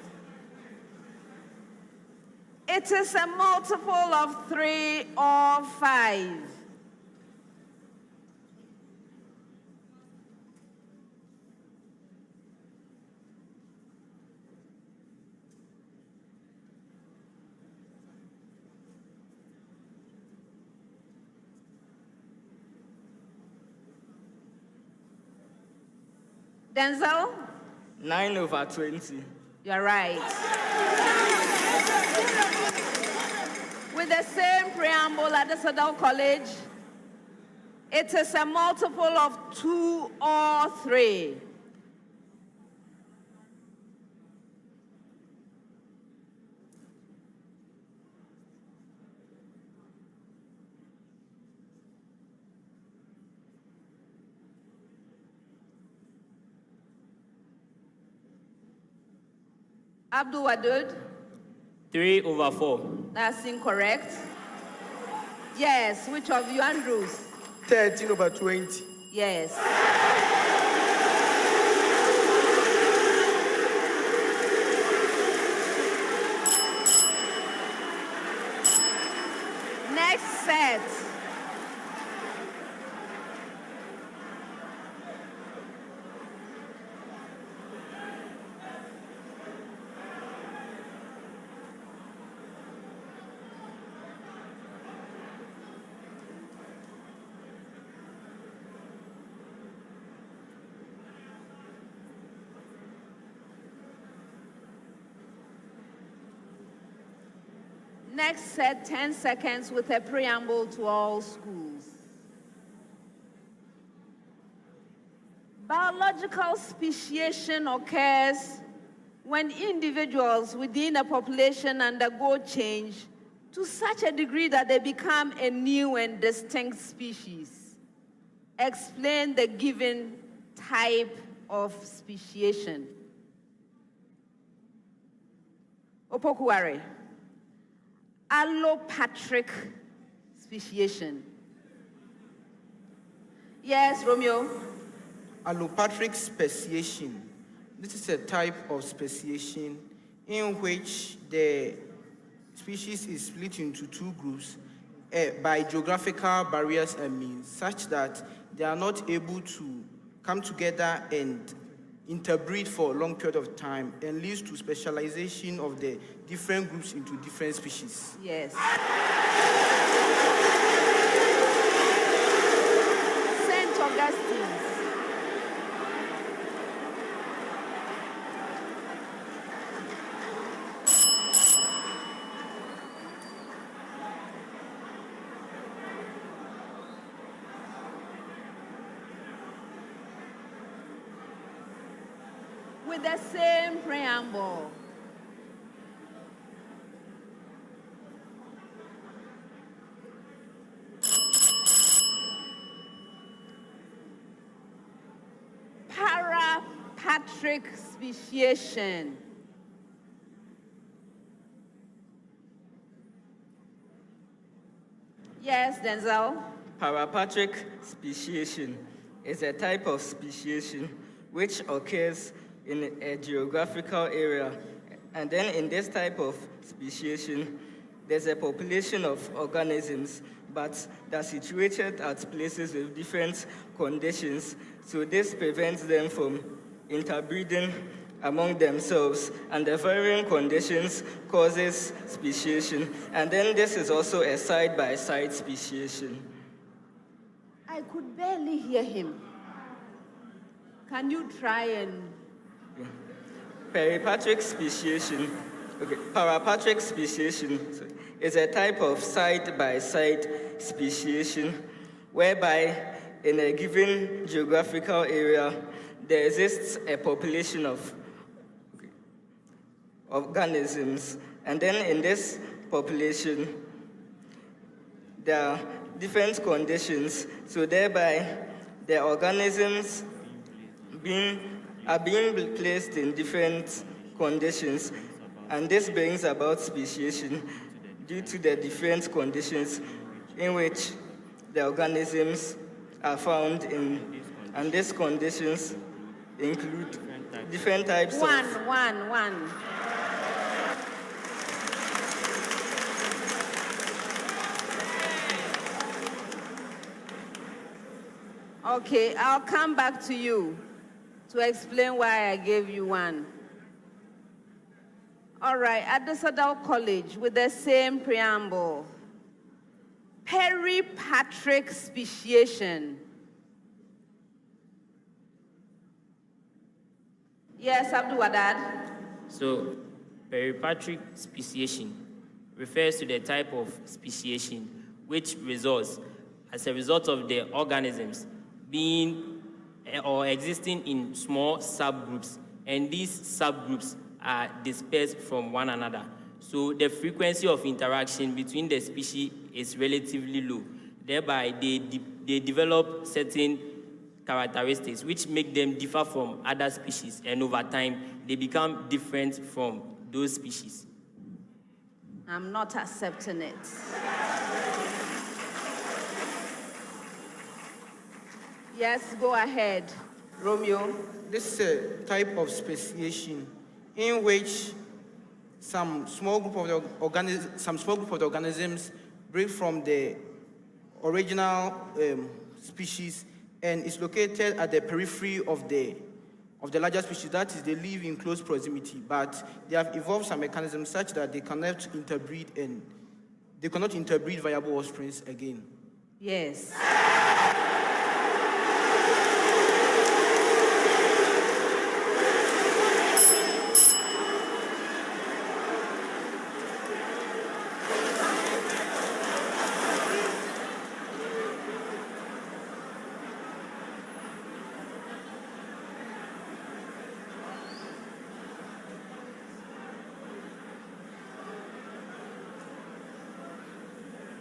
It is a multiple of 3 or 5. Denzel? 9/20. You're right. With the same preamble at Adisadel College, it is a multiple of 2 or 3. Abdul Wadud? 3/4. That's incorrect. Yes, which of you, Andrews? 13/20. Yes. Next set. Next set, 10 seconds with a preamble to all schools. Biological speciation occurs when individuals within a population undergo change to such a degree that they become a new and distinct species. Explain the given type of speciation. Opoku Ware. Allopatric speciation. Yes, Romeo? Allopatric speciation. This is a type of speciation in which the species is split into two groups by geographical barriers and means, such that they are not able to come together and interbreed for a long period of time, and leads to specialization of the different groups into different species. Yes. St. Augustine. With the same preamble. Parapatric speciation. Yes, Denzel. Parapatric speciation is a type of speciation which occurs in a geographical area. And then in this type of speciation, there's a population of organisms, but they're situated at places with different conditions. So this prevents them from interbreeding among themselves, and the varying conditions causes speciation. And then this is also a side-by-side speciation. I could barely hear him. Can you try and... Parapatric speciation, parapatric speciation is a type of side-by-side speciation whereby in a given geographical area there exists a population of organisms, and then in this population there are different conditions, so thereby the organisms are being placed in different conditions, and this brings about speciation due to the different conditions in which the organisms are found in, and these conditions include different types of... One. Okay, I'll come back to you to explain why I gave you one. All right, Adisadel College with the same preamble. Peripatric speciation. Yes, Abdul Wadad. So, peripatric speciation refers to the type of speciation which results as a result of the organisms being or existing in small subgroups, and these subgroups are dispersed from one another. So the frequency of interaction between the species is relatively low. Thereby, they develop certain characteristics which make them differ from other species, and over time, they become different from those species. I'm not accepting it. Yes, go ahead, Romeo. This is a type of speciation in which some small group of organisms break from the original species and is located at the periphery of the larger species. That is, they live in close proximity, but they have evolved some mechanisms such that they cannot interbreed viable offspring again. Yes.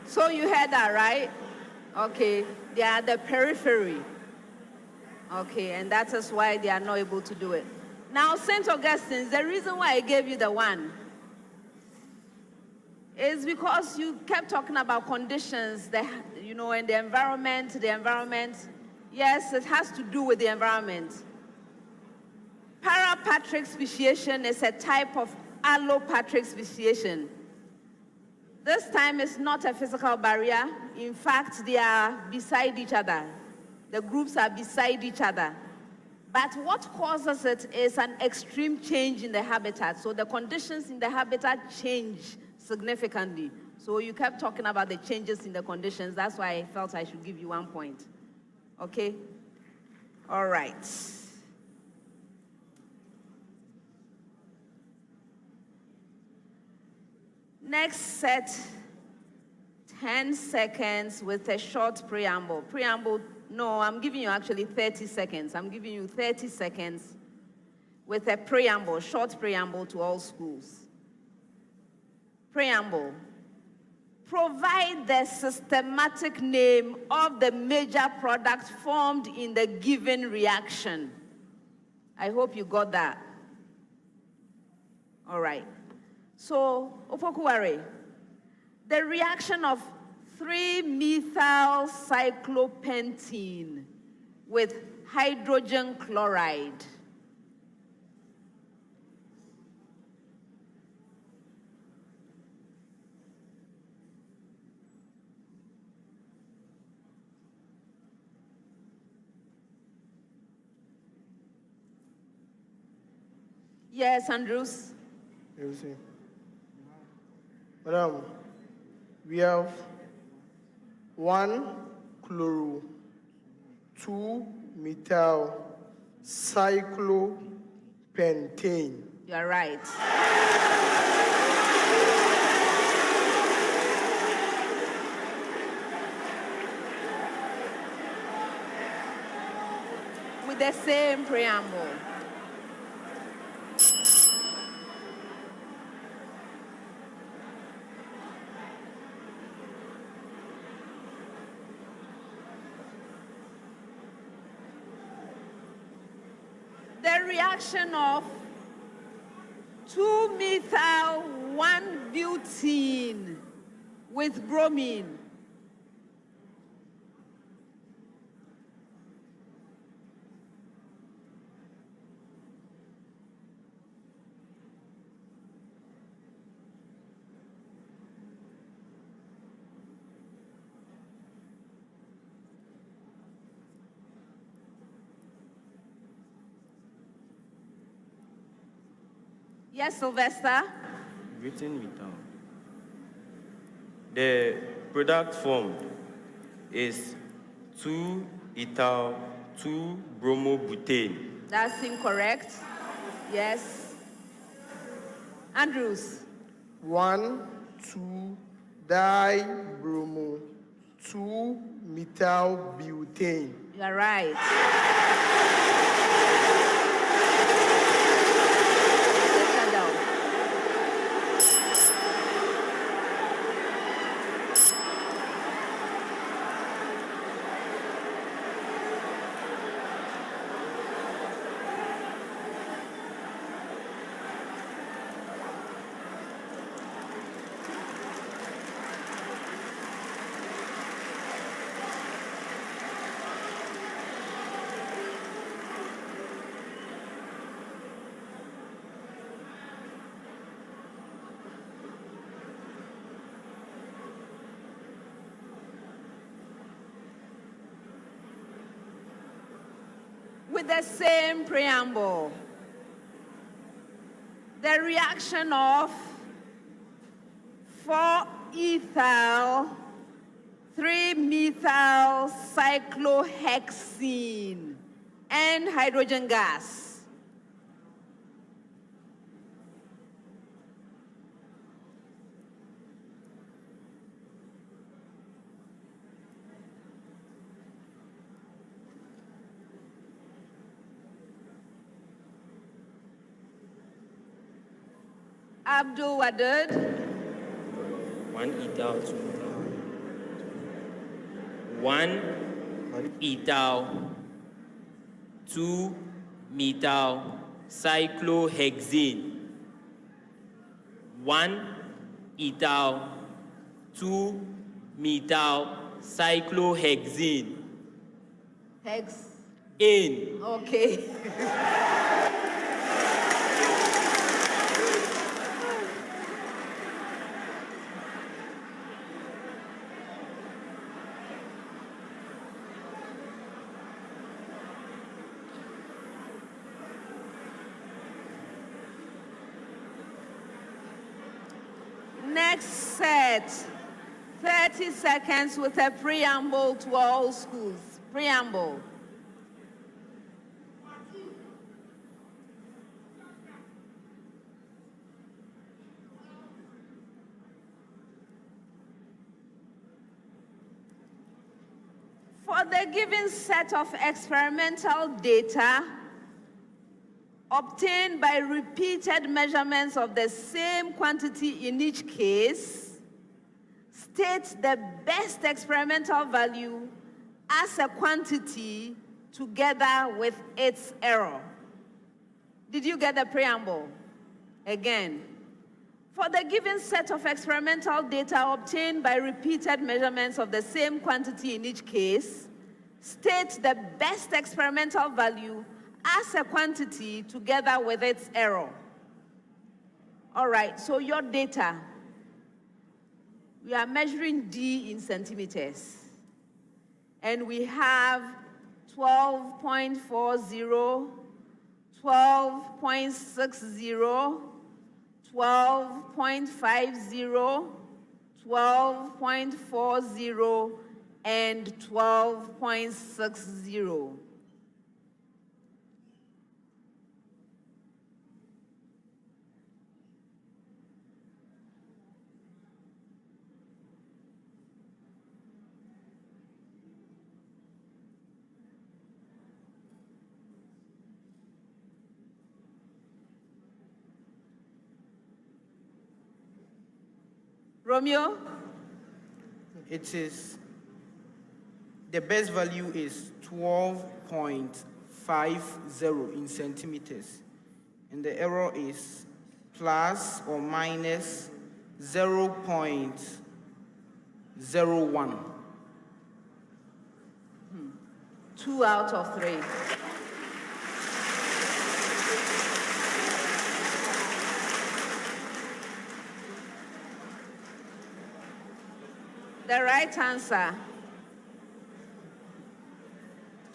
So you heard that, right? Okay, they are the periphery. Okay, and that is why they are not able to do it. Now, St. Augustine, the reason why I gave you the one is because you kept talking about conditions, and the environment. Yes, it has to do with the environment. Parapatric speciation is a type of allopatric speciation. This time it's not a physical barrier. In fact, they are beside each other. The groups are beside each other. But what causes it is an extreme change in the habitat. So the conditions in the habitat change significantly. So you kept talking about the changes in the conditions. That's why I felt I should give you 1 point. Okay? All right. Next set, 10 seconds with a short preamble. No, I'm giving you actually 30 seconds. I'm giving you 30 seconds with a preamble, short preamble to all schools. Preamble. Provide the systematic name of the major product formed in the given reaction. I hope you got that. All right. So, Opoku Ware, the reaction of 3-methyl cyclopentene with hydrogen chloride. Yes, Andrews. You see. Madam, we have 1 chloro, 2 methyl cyclopentane. You're right. With the same preamble. The reaction of 2-methyl-1-butene with bromine. Yes, Sylvester. Written without. The product formed is 2-ethyl-2-bromobutane. That's incorrect. Yes. Andrews. 1,2-dibromo, 2-methyl-butane. You're right. With the same preamble. The reaction of 4-ethyl 3-methyl cyclohexene and hydrogen gas. Abdul Wadud. 1-ethyl, 2-methyl. 1-ethyl, 2-methyl cyclohexene. 1-ethyl, 2-methyl cyclohexene. Hex. In. Okay. Next set, 30 seconds with a preamble to all schools. Preamble. For the given set of experimental data, obtained by repeated measurements of the same quantity in each case, state the best experimental value as a quantity together with its error. Did you get the preamble? Again. For the given set of experimental data obtained by repeated measurements of the same quantity in each case, state the best experimental value as a quantity together with its error. All right, so your data, we are measuring D in centimeters. And we have 12.40, 12.60, 12.50, 12.40, and 12.60. Romeo? It is, the best value is 12.50 in centimeters. And the error is plus or minus 0.01. 2 out of 3. The right answer,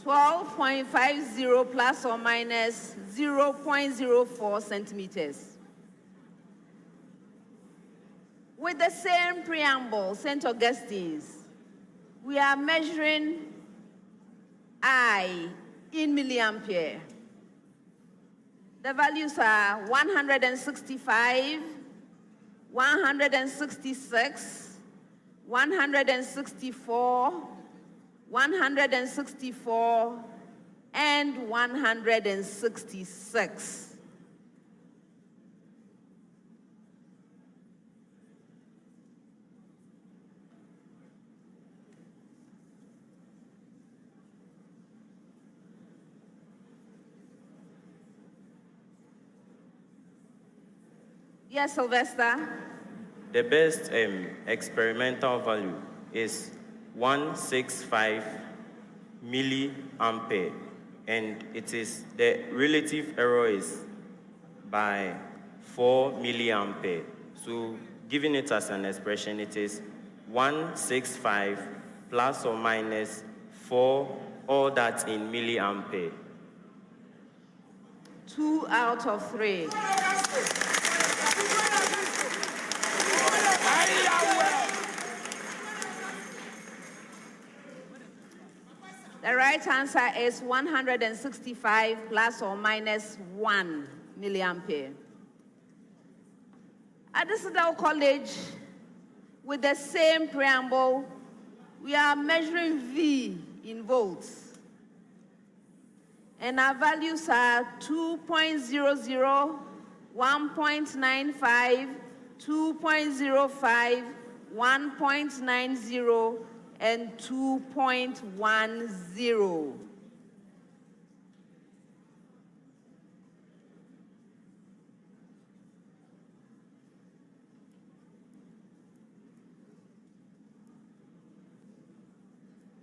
12.50 plus or minus 0.04 centimeters. With the same preamble, St. Augustine's, we are measuring I in milliampere. The values are 165, 166, 164, 164, and 166. Yes, Sylvester? The best experimental value is 165 milliampere, and it is, the relative error is by 4 milliampere. So giving it as an expression, it is 165 plus or minus 4, all that in milliampere. 2 out of 3. The right answer is 165 plus or minus 1 milliampere. At Adisadel College, with the same preamble, we are measuring V in volts. And our values are 2.00, 1.95, 2.05, 1.90, and 2.10.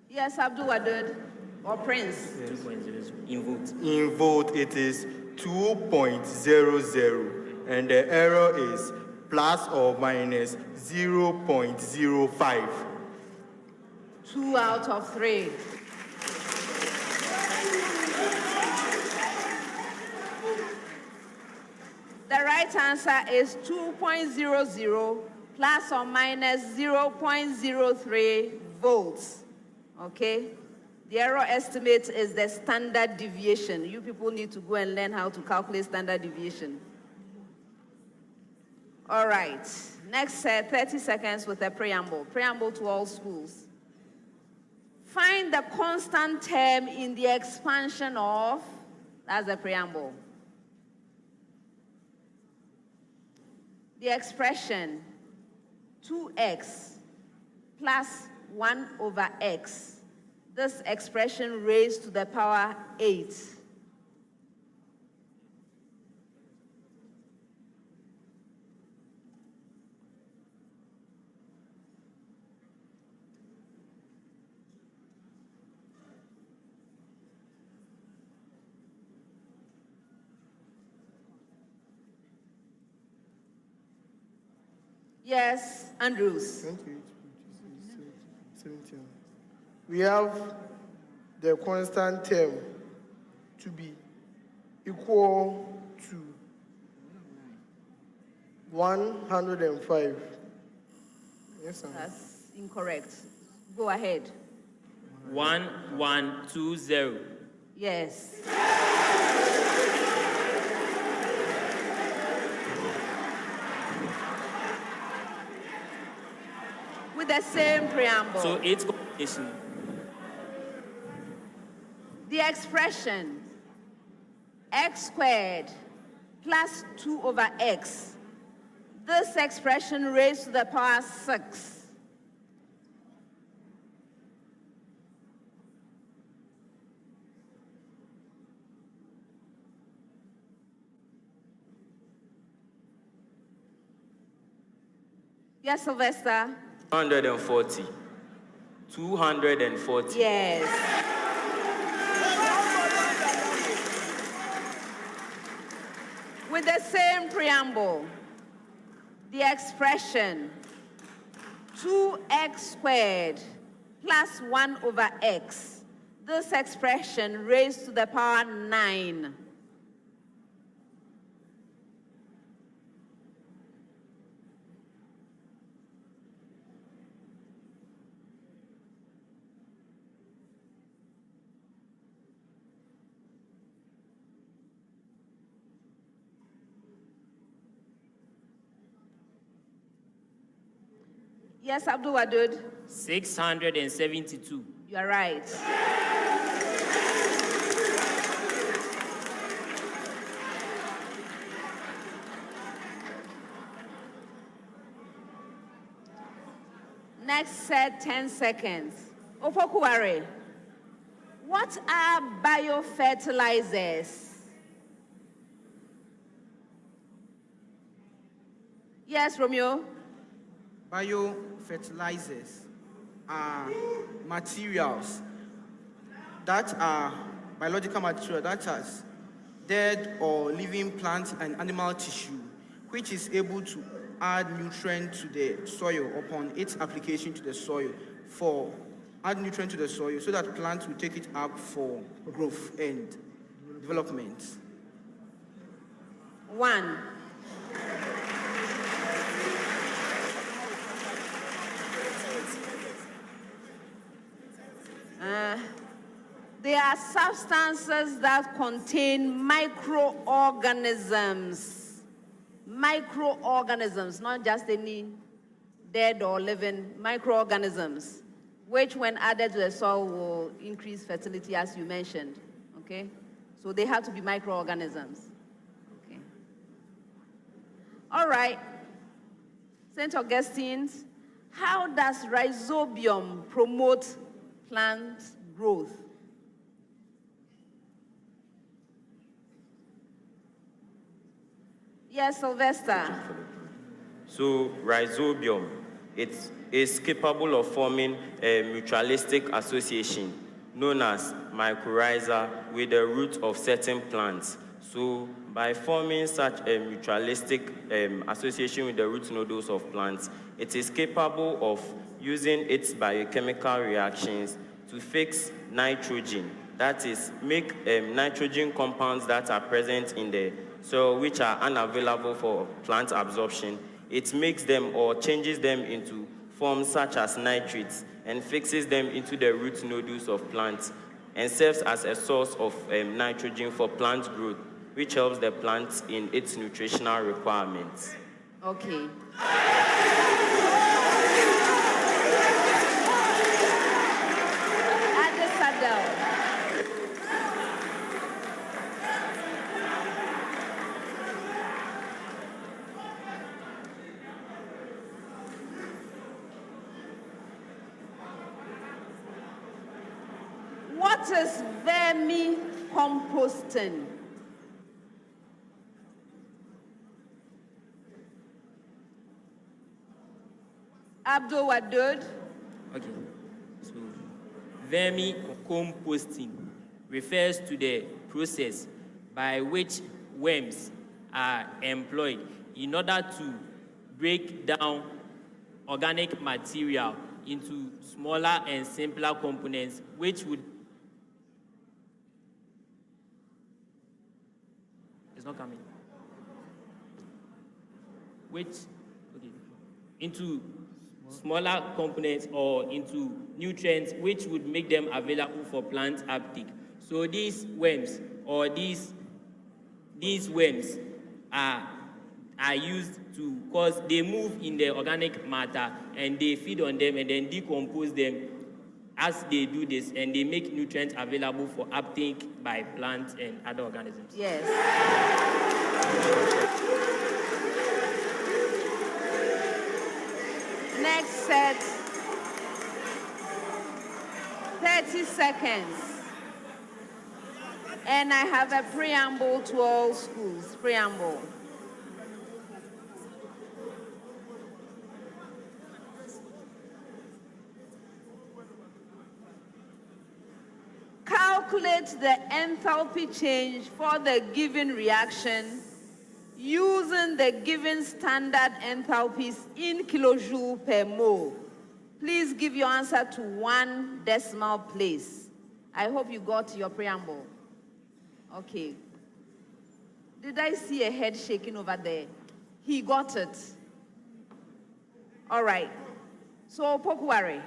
Yes, Abdul Wadud or Prince. Yes. 2.00 in volt. In volt, it is 2.00, and the error is plus or minus 0.05. 2 out of 3. The right answer is 2.00 plus or minus 0.03 volts. Okay? The error estimate is the standard deviation. You people need to go and learn how to calculate standard deviation. All right. Next 30 seconds with a preamble. Preamble to all schools. Find the constant term in the expansion of, that's the preamble. The expression 2x plus 1 over x. This expression raised to the power 8. Yes, Andrews. 28, 17. We have the constant term to be equal to 105. Yes, sir. That's incorrect. Go ahead. 1120. Yes. With the same preamble. So it's combination. The expression x squared plus 2 over x. This expression raised to the power 6. Yes, Sylvester? 240. 240. Yes. With the same preamble, the expression 2x squared plus 1 over x. This expression raised to the power 9. Yes, Abdul Wadud. 672. You are right. Next set, 10 seconds. Opoku Ware, what are biofertilizers? Yes, Romeo. Biofertilizers are materials that are biological material that has dead or living plant and animal tissue, which is able to add nutrient to the soil upon its application to the soil add nutrient to the soil so that plants will take it up for growth and development. 1. They are substances that contain microorganisms. Microorganisms, not just any dead or living microorganisms, which when added to the soil will increase fertility, as you mentioned. Okay? So they have to be microorganisms. Okay. All right. St. Augustine's, how does rhizobium promote plant growth? Yes, Sylvester. So rhizobium, it is capable of forming a mutualistic association known as mycorrhiza with the root of certain plants. So by forming such a mutualistic association with the root nodules of plants, it is capable of using its biochemical reactions to fix nitrogen, that is, make nitrogen compounds that are present in the soil which are unavailable for plant absorption. It makes them or changes them into forms such as nitrates and fixes them into the root nodules of plants and serves as a source of nitrogen for plant growth, which helps the plant in its nutritional requirements. Okay. Adisadel. What is vermicomposting? Abdul Wadud. Okay. So, vermicomposting refers to the process by which worms are employed in order to break down organic material into smaller and simpler components, which would... It's not coming. Into smaller components or into nutrients, which would make them available for plant uptake. So these worms or these worms are used to, because they move in the organic matter and they feed on them and then decompose them as they do this, and they make nutrients available for uptake by plants and other organisms. Yes. Next set, 30 seconds. And I have a preamble to all schools. Preamble. Calculate the enthalpy change for the given reaction using the given standard enthalpies in kilojoule per mole. Please give your answer to 1 decimal place. I hope you got your preamble. Okay. Did I see a head shaking over there? He got it. All right. So, Opoku Ware.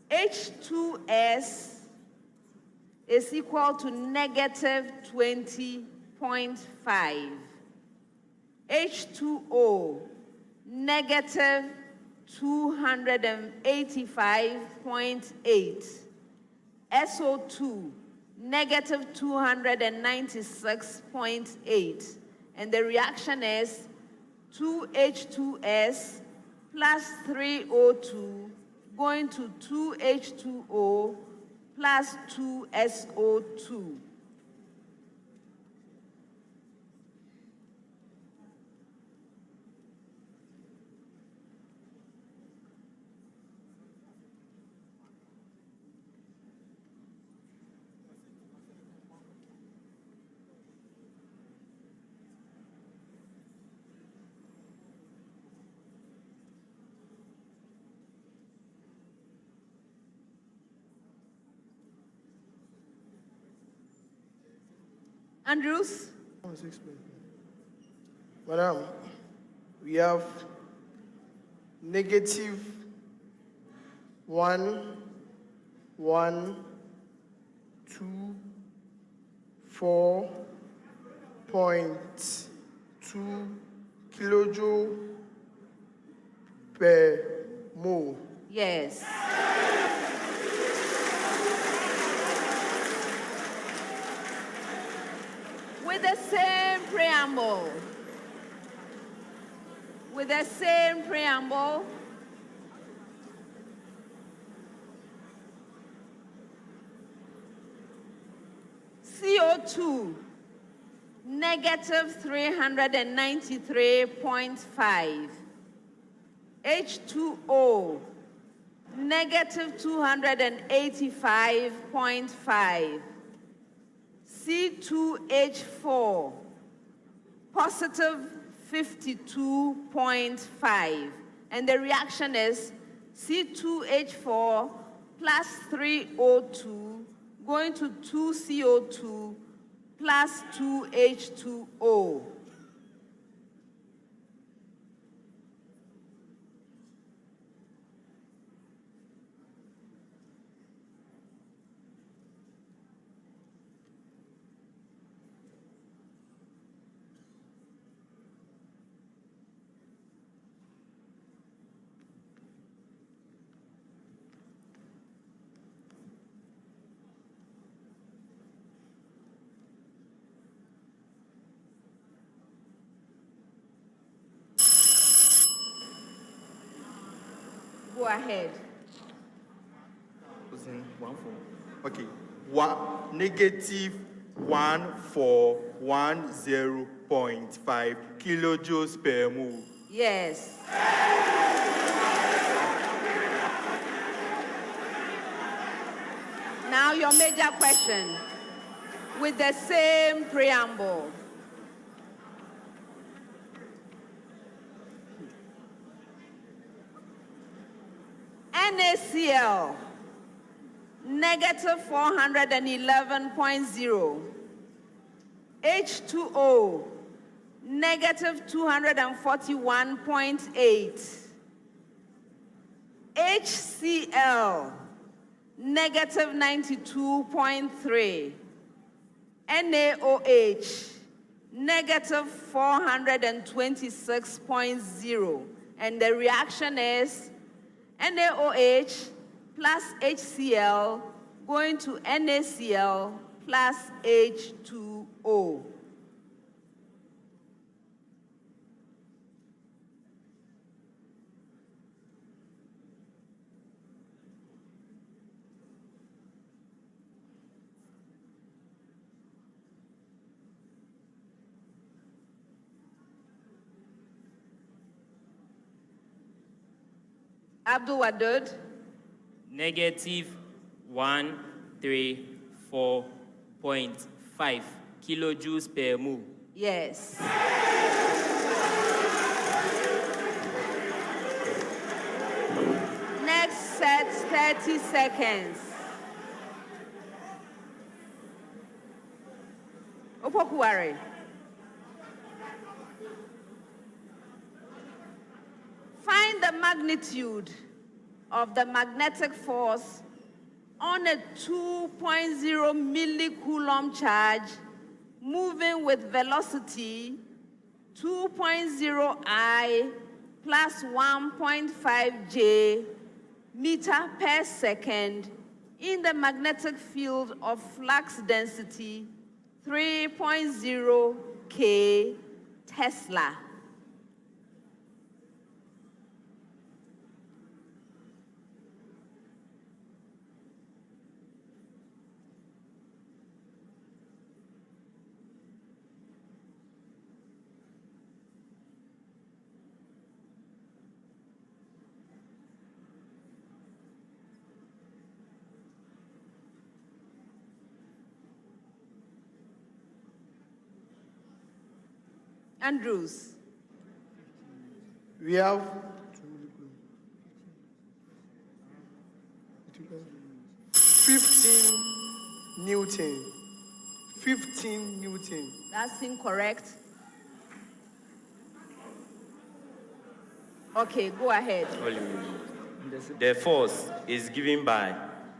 H2S is equal to negative 20.5. H2O, negative 285.8. SO2, negative 296.8. And the reaction is 2H2S plus 3O2 going to 2H2O plus 2SO2. Andrews? Madam, we have negative 1, 1, 2, 4.2 kilojoule per mole. Yes. With the same preamble. With the same preamble. CO2, negative 393.5. H2O, negative 285.5. C2H4, positive 52.5. And the reaction is C2H4 plus 3O2 going to 2CO2 plus 2H2O. Go ahead. Okay. Negative 1410.5 kilojoules per mole. Yes. Now your major question with the same preamble. NaCl, negative 411.0. H2O, negative 241.8. HCl, negative 92.3. NaOH, negative 426.0. And the reaction is NaOH plus HCl going to NaCl plus H2O. Abdul Wadud. Negative 134.5 kilojoules per mole. Yes. Next set, 30 seconds. Opoku Ware. Find the magnitude of the magnetic force on a 2.0 millicoulomb charge moving with velocity 2.0 I plus 1.5 J meter per second in the magnetic field of flux density 3.0 K Tesla. Andrews. We have 15 Newton. 15 Newton. That's incorrect. Okay, go ahead. The force is given by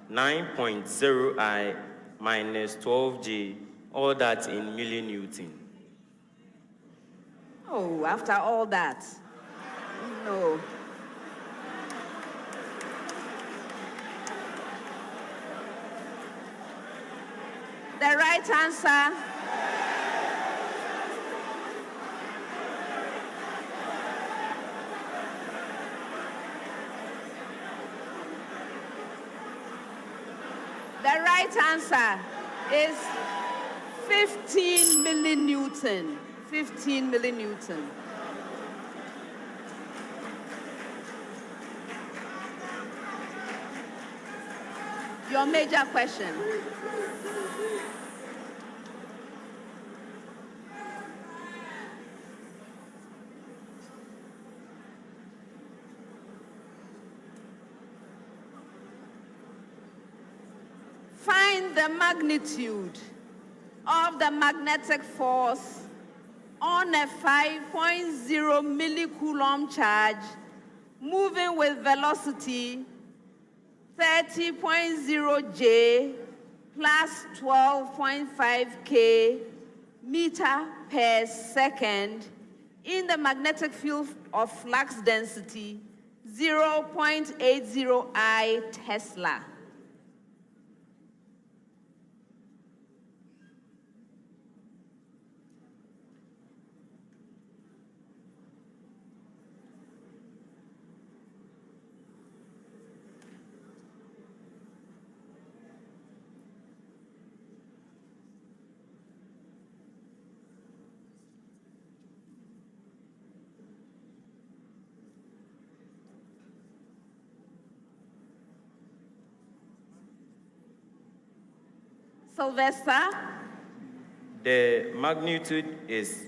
9.0 I minus 12 J, all that in millinewton. Oh, after all that. No. The right answer is 15 millinewton. 15 millinewton. Your major question. Find the magnitude of the magnetic force on a 5.0 millicoulomb charge moving with velocity 30.0 J plus 12.5 K meter per second in the magnetic field of flux density 0.80 I Tesla. Sylvester? The magnitude is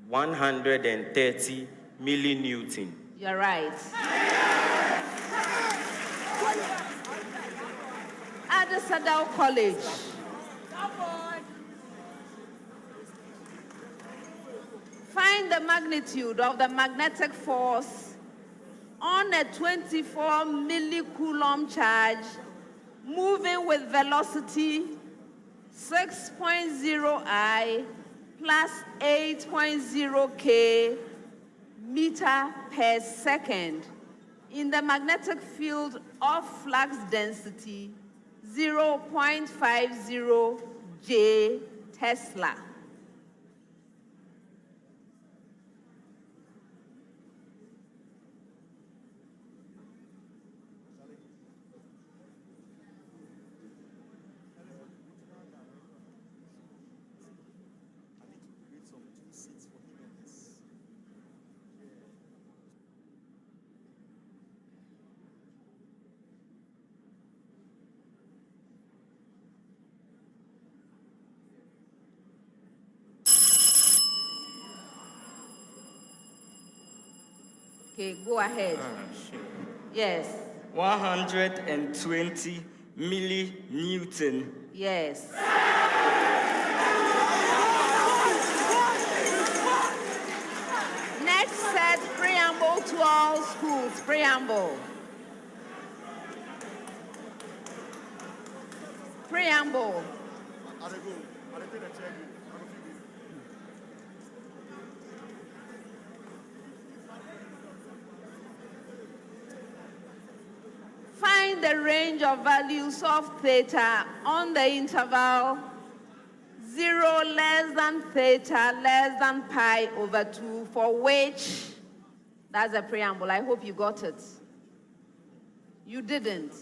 130 millinewton. You're right. Adisadel College. Find the magnitude of the magnetic force on a 24 millicoulomb charge moving with velocity 6.0 I plus 8.0 K meter per second in the magnetic field of flux density 0.50 J Tesla. Okay, go ahead. Yes. 120 millinewton. Yes. Next set, preamble to all schools. Preamble. Preamble. Find the range of values of theta on the interval 0 less than theta less than pi over 2 for which, that's a preamble. I hope you got it. You didn't.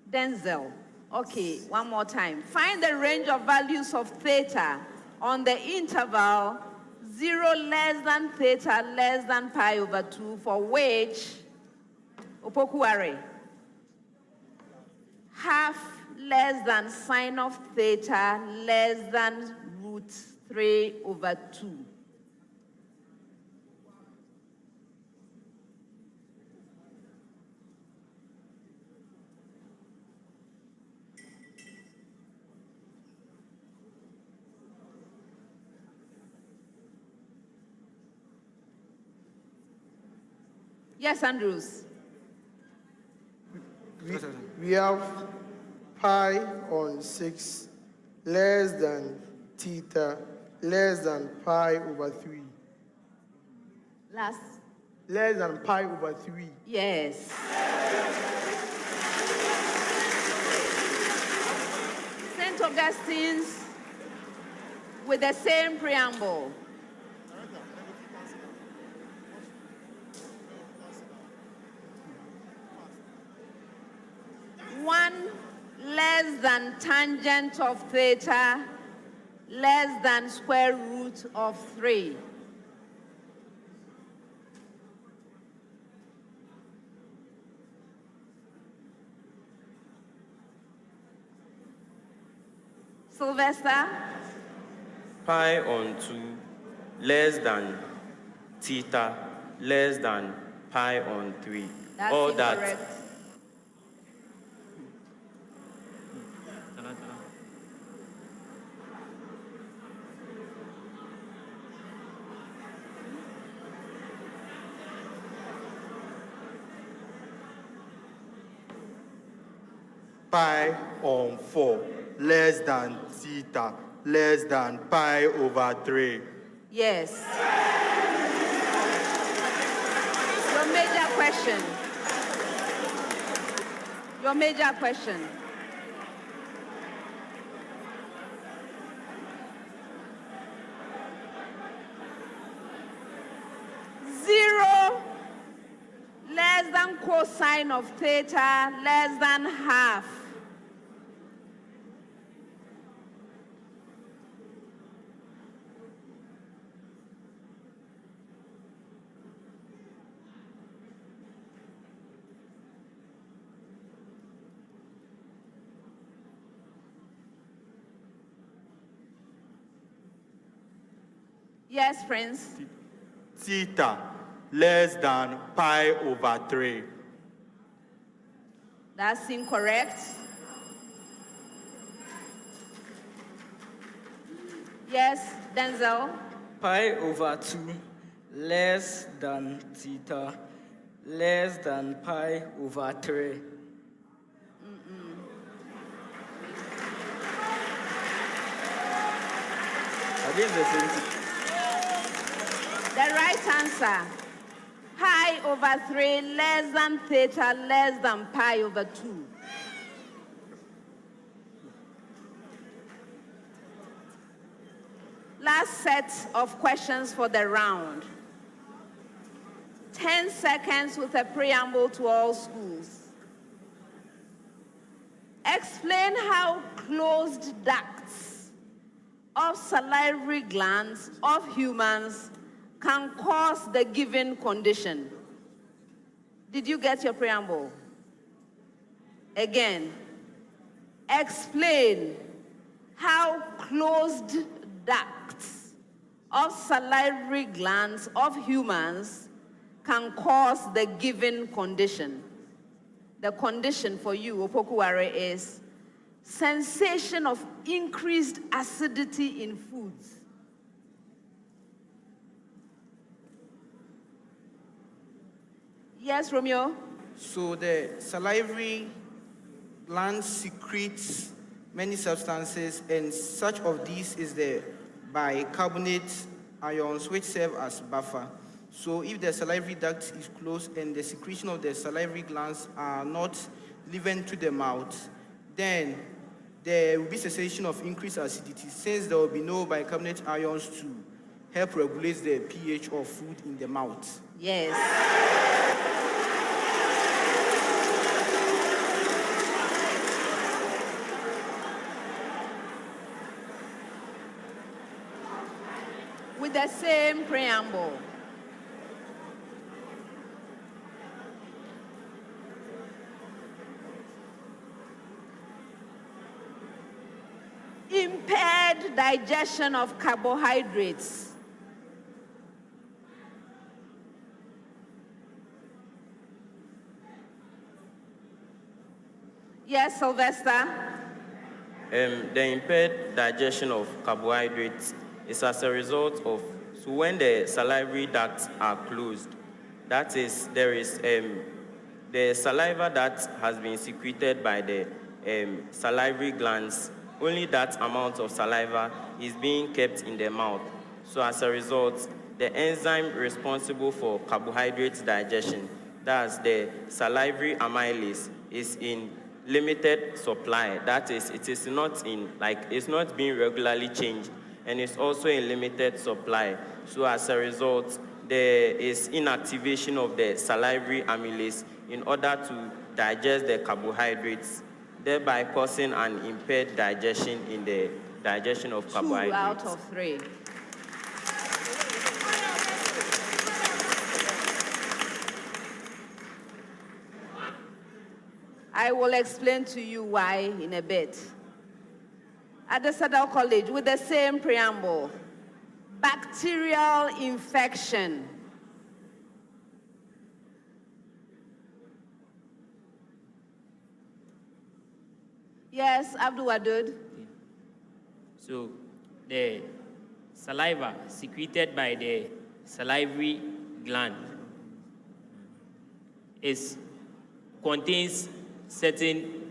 Denzel. Okay, one more time. Find the range of values of theta on the interval 0 less than theta less than pi over 2 for which, Opoku Ware, half less than sine of theta less than root 3 over 2. Yes, Andrews. We have pi on 6 less than theta less than pi over 3. Last. Less than pi over 3. Yes. St. Augustine's with the same preamble. One less than tangent of theta less than square root of 3. Sylvester? Pi on 2 less than theta less than pi on 3. That's All incorrect. that. Pi on 4 less than theta less than pi over 3. Yes. Your major question. Your major question. Zero less than cosine of theta less than half. Yes, Prince. Theta less than pi over 3. That's incorrect. Yes, Denzel. Pi over 2 less than theta less than pi over 3. Again, the same thing. The right answer, pi over 3 less than theta less than pi over 2. Last set of questions for the round. 10 seconds with a preamble to all schools. Explain how closed ducts of salivary glands of humans can cause the given condition. Did you get your preamble? Again, explain how closed ducts of salivary glands of humans can cause the given condition. The condition for you, Opoku Ware, is sensation of increased acidity in foods. Yes, Romeo? So the salivary gland secretes many substances, and such of these is the bicarbonate ions, which serve as buffer. So if the salivary duct is closed and the secretion of the salivary glands are not leaving to the mouth, then there will be cessation of increased acidity, since there will be no bicarbonate ions to help regulate the pH of food in the mouth. Yes. With the same preamble. Impaired digestion of carbohydrates. Yes, Sylvester? The impaired digestion of carbohydrates is as a result of, so when the salivary ducts are closed, that is, there is the saliva that has been secreted by the salivary glands, only that amount of saliva is being kept in the mouth. So as a result, the enzyme responsible for carbohydrate digestion, that's the salivary amylase, is in limited supply. That is, it is not in, it's not being regularly changed, and it's also in limited supply. So as a result, there is inactivation of the salivary amylase in order to digest the carbohydrates, thereby causing an impaired digestion in the digestion of carbohydrates. 2 out of 3. I will explain to you why in a bit. Adisadel College, with the same preamble, bacterial infection. Yes, Abdul Wadud. So the saliva secreted by the salivary gland contains certain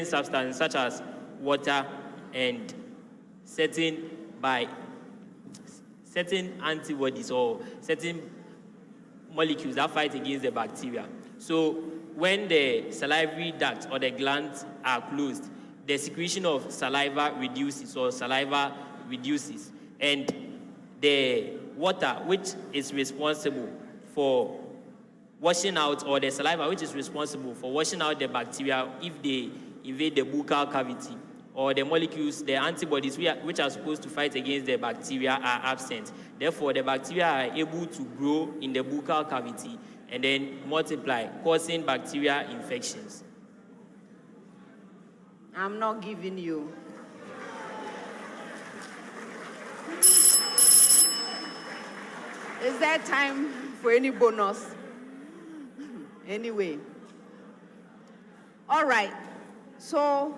substances such as water and certain antibodies or certain molecules that fight against the bacteria. So when the salivary ducts or the glands are closed, the secretion of saliva reduces, and the water, which is responsible for washing out, or the saliva, which is responsible for washing out the bacteria if they invade the buccal cavity, or the molecules, the antibodies which are supposed to fight against the bacteria are absent. Therefore, the bacteria are able to grow in the buccal cavity and then multiply, causing bacterial infections. I'm not giving you. Is there time for any bonus? Anyway. All right. So,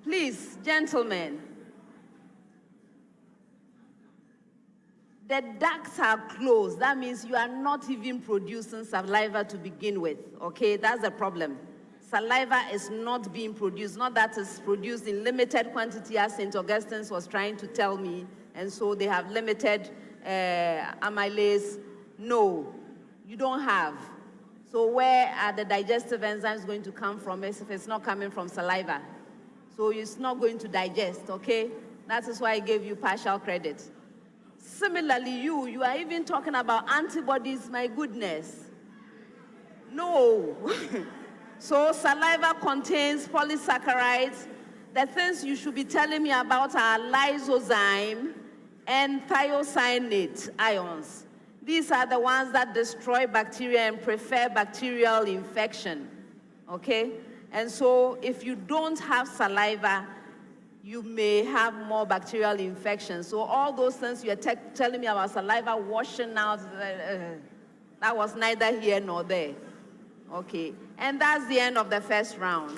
please, gentlemen, the ducts are closed. That means you are not even producing saliva to begin with, okay? That's the problem. Saliva is not being produced, not that it's produced in limited quantity as St. Augustine was trying to tell me, and so they have limited amylase. No, you don't have. So where are the digestive enzymes going to come from if it's not coming from saliva? So it's not going to digest, okay? That is why I gave you partial credit. Similarly, you are even talking about antibodies, my goodness. No. So saliva contains polysaccharides. The things you should be telling me about are lysozyme and thiocyanate ions. These are the ones that destroy bacteria and prefer bacterial infection, okay? And so if you don't have saliva, you may have more bacterial infections. So all those things you're telling me about saliva washing out, that was neither here nor there. Okay, and that's the end of the first round.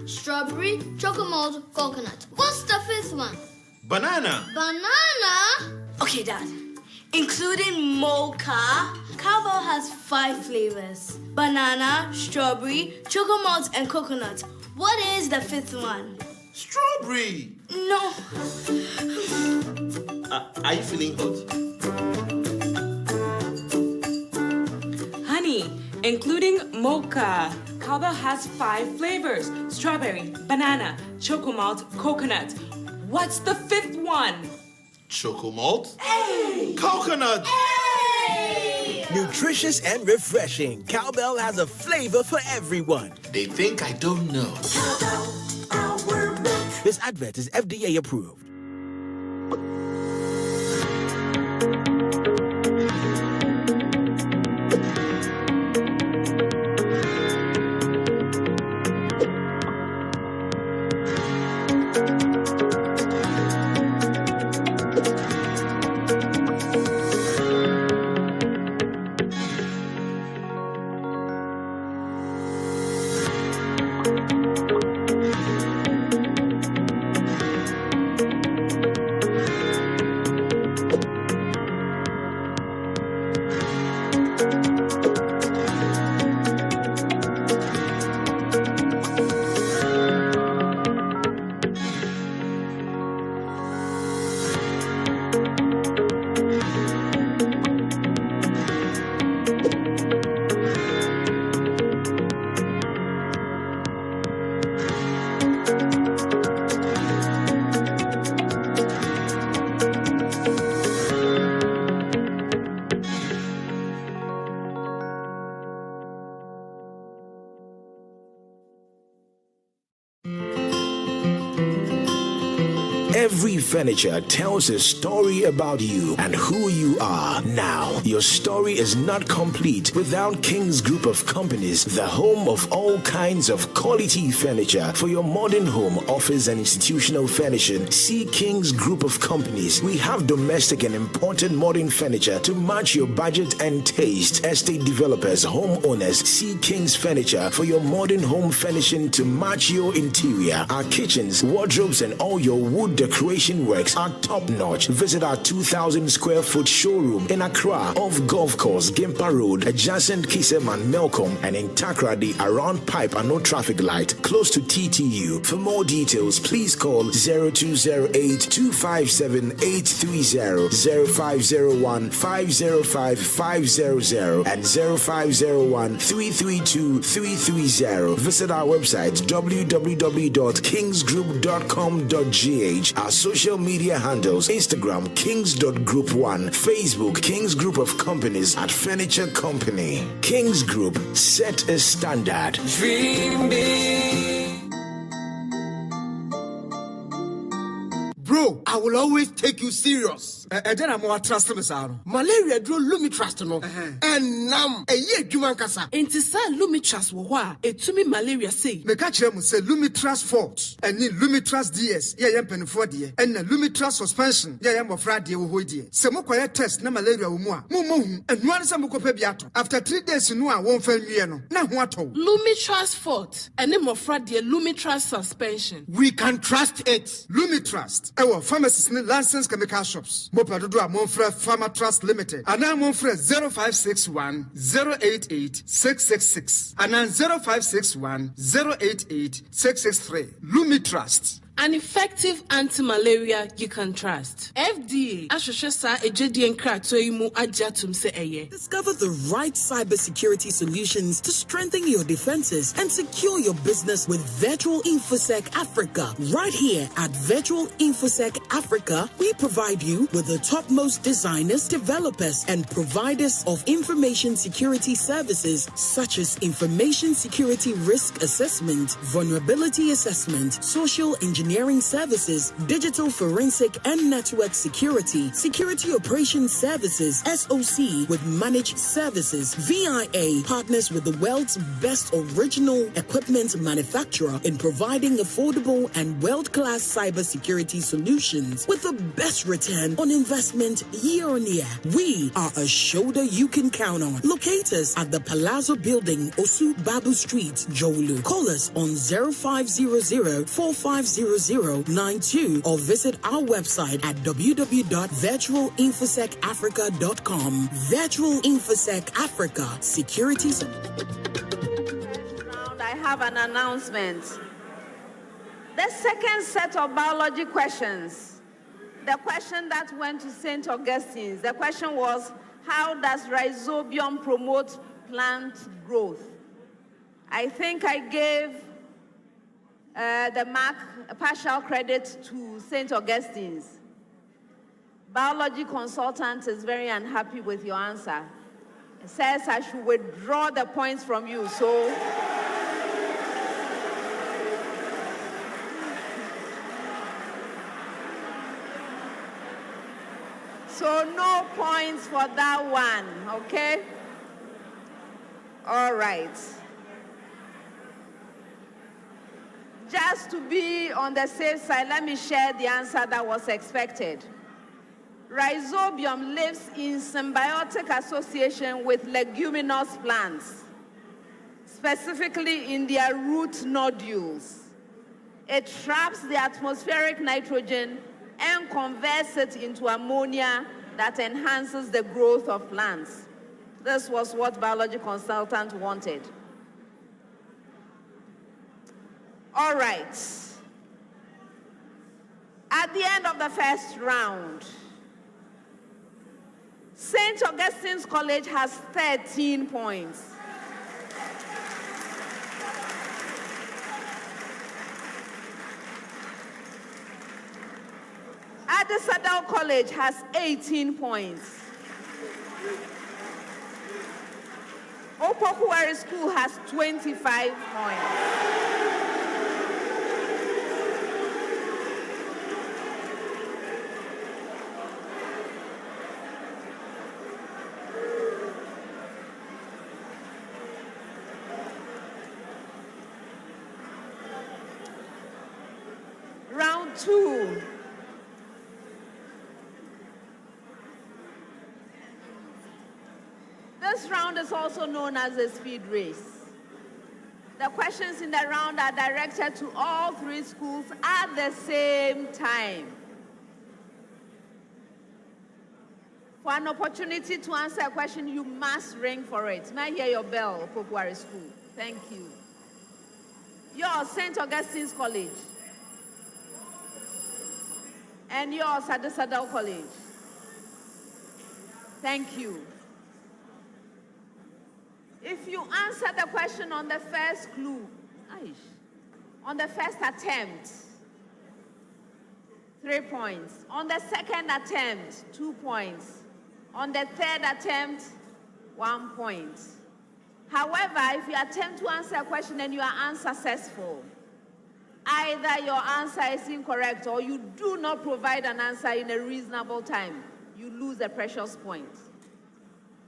Strawberry, chocolate, coconut. What's the fifth one? Banana. Banana? Okay, Dad. Including mocha, cowbell has 5 flavors. Banana, strawberry, chocolate, and coconut. What is the fifth one? Strawberry. No. Are you feeling hot? Honey, including mocha. Cowbell has 5 flavors: strawberry, banana, chocomalt, coconut. What's the fifth one? Chocomalt? Hey! Coconut! Hey! Nutritious and refreshing, Cowbell has a flavor for everyone. They think I don't know. Cowbell, our milk. This advert is FDA approved. Every furniture tells a story about you and who you are. Now, your story is not complete without King's Group of Companies, the home of all kinds of quality furniture for your modern home, office, and institutional furnishing. See King's Group of Companies. We have domestic and imported modern furniture to match your budget and taste. Estate developers, homeowners, see King's Furniture for your modern home furnishing to match your interior. Our kitchens, wardrobes, and all your wood decoration works are top-notch. Visit our 2,000 square foot showroom in Accra off Golf Course, Gimpa Road, adjacent Kiseman, Melcom, and in Takrady around Pipe and No Traffic Light, close to TTU. For more details, please call 0208-257-830, 0501-505-500, and 0501-332-330. Visit our website www.kingsgroup.com.gh. Our social media handles: Instagram kings.group1, Facebook Kings Group of Companies at Furniture Company. Kings Group, set a standard. Dream big. Bro, I will always take you serious. Then I'm more trust me, sir. Malaria drew Lumitrust no. And nam a year Juman Kasa. Inti sa Lumitrust wa e to me malaria say. Me catch them say Lumitrust Fort and ni Lumitrust DS. Yeah, yam pen for dear. And Lumitrust suspension. Yeah, yam of Friday wo dear. Se mo kwaya test na malaria wo mu a. Mo and one some ko biato. After 3 days you know I won't fail me no. Na ho ato. Lumitrust Fort and name of Friday Lumitrust suspension. We can trust it. Lumitrust. Our pharmacists need licensed chemical shops. Mopadodo a Monfre Pharma Trust Limited. And now Monfre 0561 088 666. And now 0561 088 663. Lumitrust. An effective anti-malaria you can trust. FDA. Ashosha ejedian kratoimu ajatum se eye. Discover the right cybersecurity solutions to strengthen your defenses and secure your business with Virtual InfoSec Africa. Right here at Virtual InfoSec Africa, we provide you with the topmost designers, developers, and providers of information security services such as information security risk assessment, vulnerability assessment, social engineering services, digital forensic and network security, security operations services, SOC with managed services. VIA partners with the world's best original equipment manufacturer in providing affordable and world-class cybersecurity solutions with the best return on investment year on year. We are a shoulder you can count on. Locate us at the Palazzo Building, Osu Babu Street, Jolu. Call us on 0500-4500-92 or visit our website at www.virtualinfosecafrica.com. Virtual InfoSec Africa. Security. I have an announcement. The second set of biology questions, the question that went to St. Augustine, the question was, how does rhizobium promote plant growth? I think I gave the mark partial credit to St. Augustine's. Biology consultant is very unhappy with your answer. It says I should withdraw the points from you, so no points for that one, okay? All right. Just to be on the safe side, let me share the answer that was expected. Rhizobium lives in symbiotic association with leguminous plants, specifically in their root nodules. It traps the atmospheric nitrogen and converts it into ammonia that enhances the growth of plants. This was what biology consultant wanted. All right. At the end of the first round, St. Augustine's College has 13 points. Adisadel College has 18 points. Opoku Ware School has 25 points. Round 2. This round is also known as a speed race. The questions in the round are directed to all three schools at the same time. For an opportunity to answer a question, you must ring for it. May I hear your bell, Opoku Ware School? Thank you. Yours, St. Augustine's College. And yours, Adisadel College. Thank you. If you answer the question on the first clue, on the first attempt, 3 points. On the second attempt, 2 points. On the third attempt, 1 point. However, if you attempt to answer a question and you are unsuccessful, either your answer is incorrect or you do not provide an answer in a reasonable time, you lose a precious point.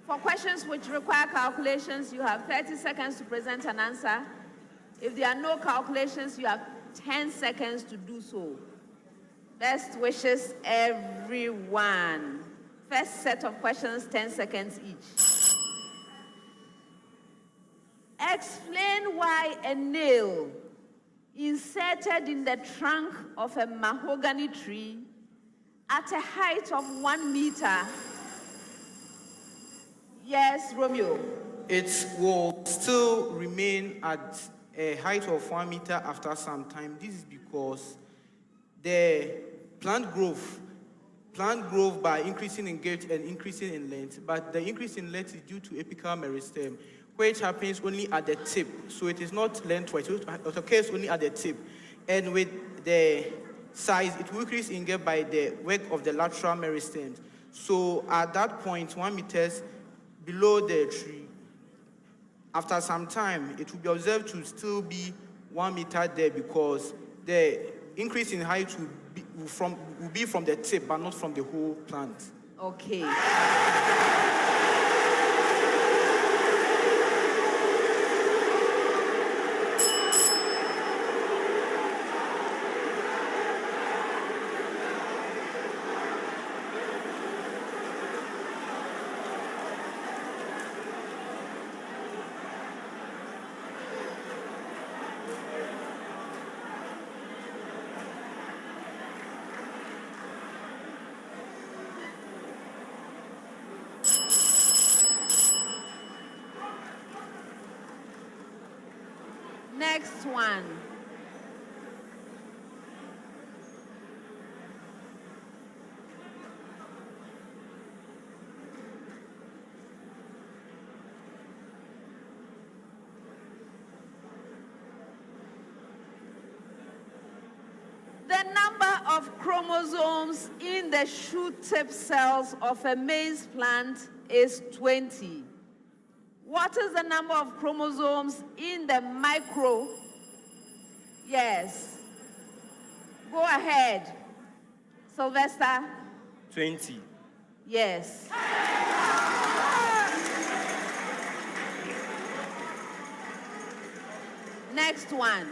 For questions which require calculations, you have 30 seconds to present an answer. If there are no calculations, you have 10 seconds to do so. Best wishes, everyone. First set of questions, 10 seconds each. Explain why a nail inserted in the trunk of a mahogany tree at a height of 1 meter. Yes, Romeo. It will still remain at a height of 1 meter after some time. This is because the plant growth by increasing in girth and increasing in length, but the increase in length is due to apical meristem, which happens only at the tip. So it is not lengthwise, it occurs only at the tip. And with the size, it will increase in girth by the work of the lateral meristems. So at that point, 1 meter below the tree, after some time, it will be observed to still be 1 meter there because the increase in height will be from the tip, but not from the whole plant. Okay. Next one. The number of chromosomes in the shoot tip cells of a maize plant is 20. What is the number of chromosomes in the micro? Yes. Go ahead. Sylvester? 20. Yes. Next one.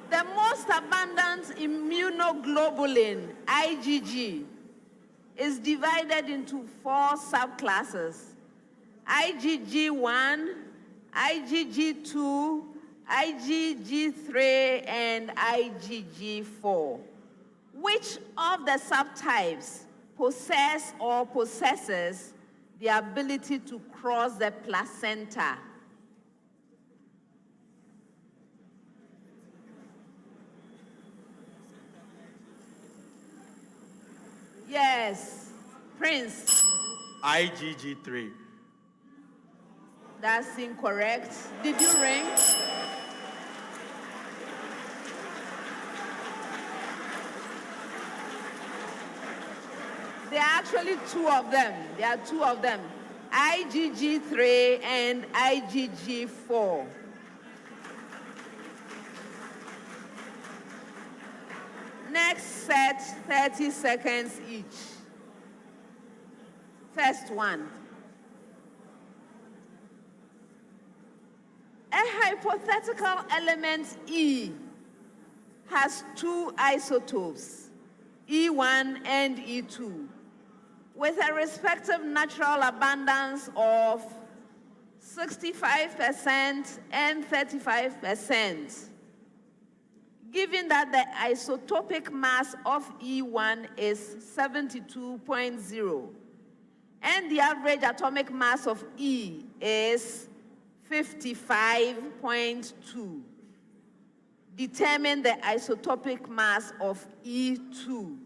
The most abundant immunoglobulin, IgG, is divided into 4 subclasses. IgG1, IgG2, IgG3, and IgG4. Which of the subtypes possess or possesses the ability to cross the placenta? Yes, Prince. IgG3. That's incorrect. Did you ring? There are actually 2 of them. There are 2 of them. IgG3 and IgG4. Next set, 30 seconds each. First one. A hypothetical element E has 2 isotopes, E1 and E2, with a respective natural abundance of 65%, and 35%. Given that the isotopic mass of E1 is 72.0, and the average atomic mass of E is 55.2, determine the isotopic mass of E2.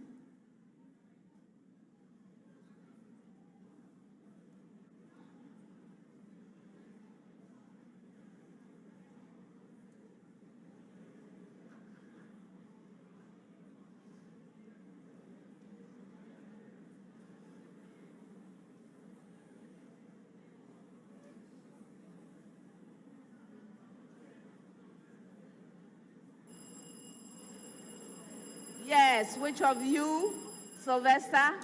Yes, which of you? Sylvester?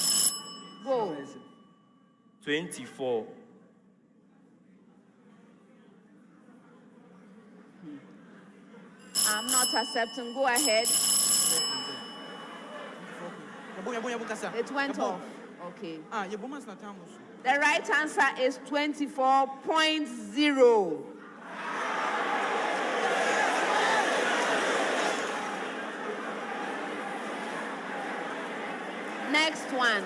Go. 24. I'm not accepting. Go ahead. It went off. Okay. The right answer is 24.0. Next one.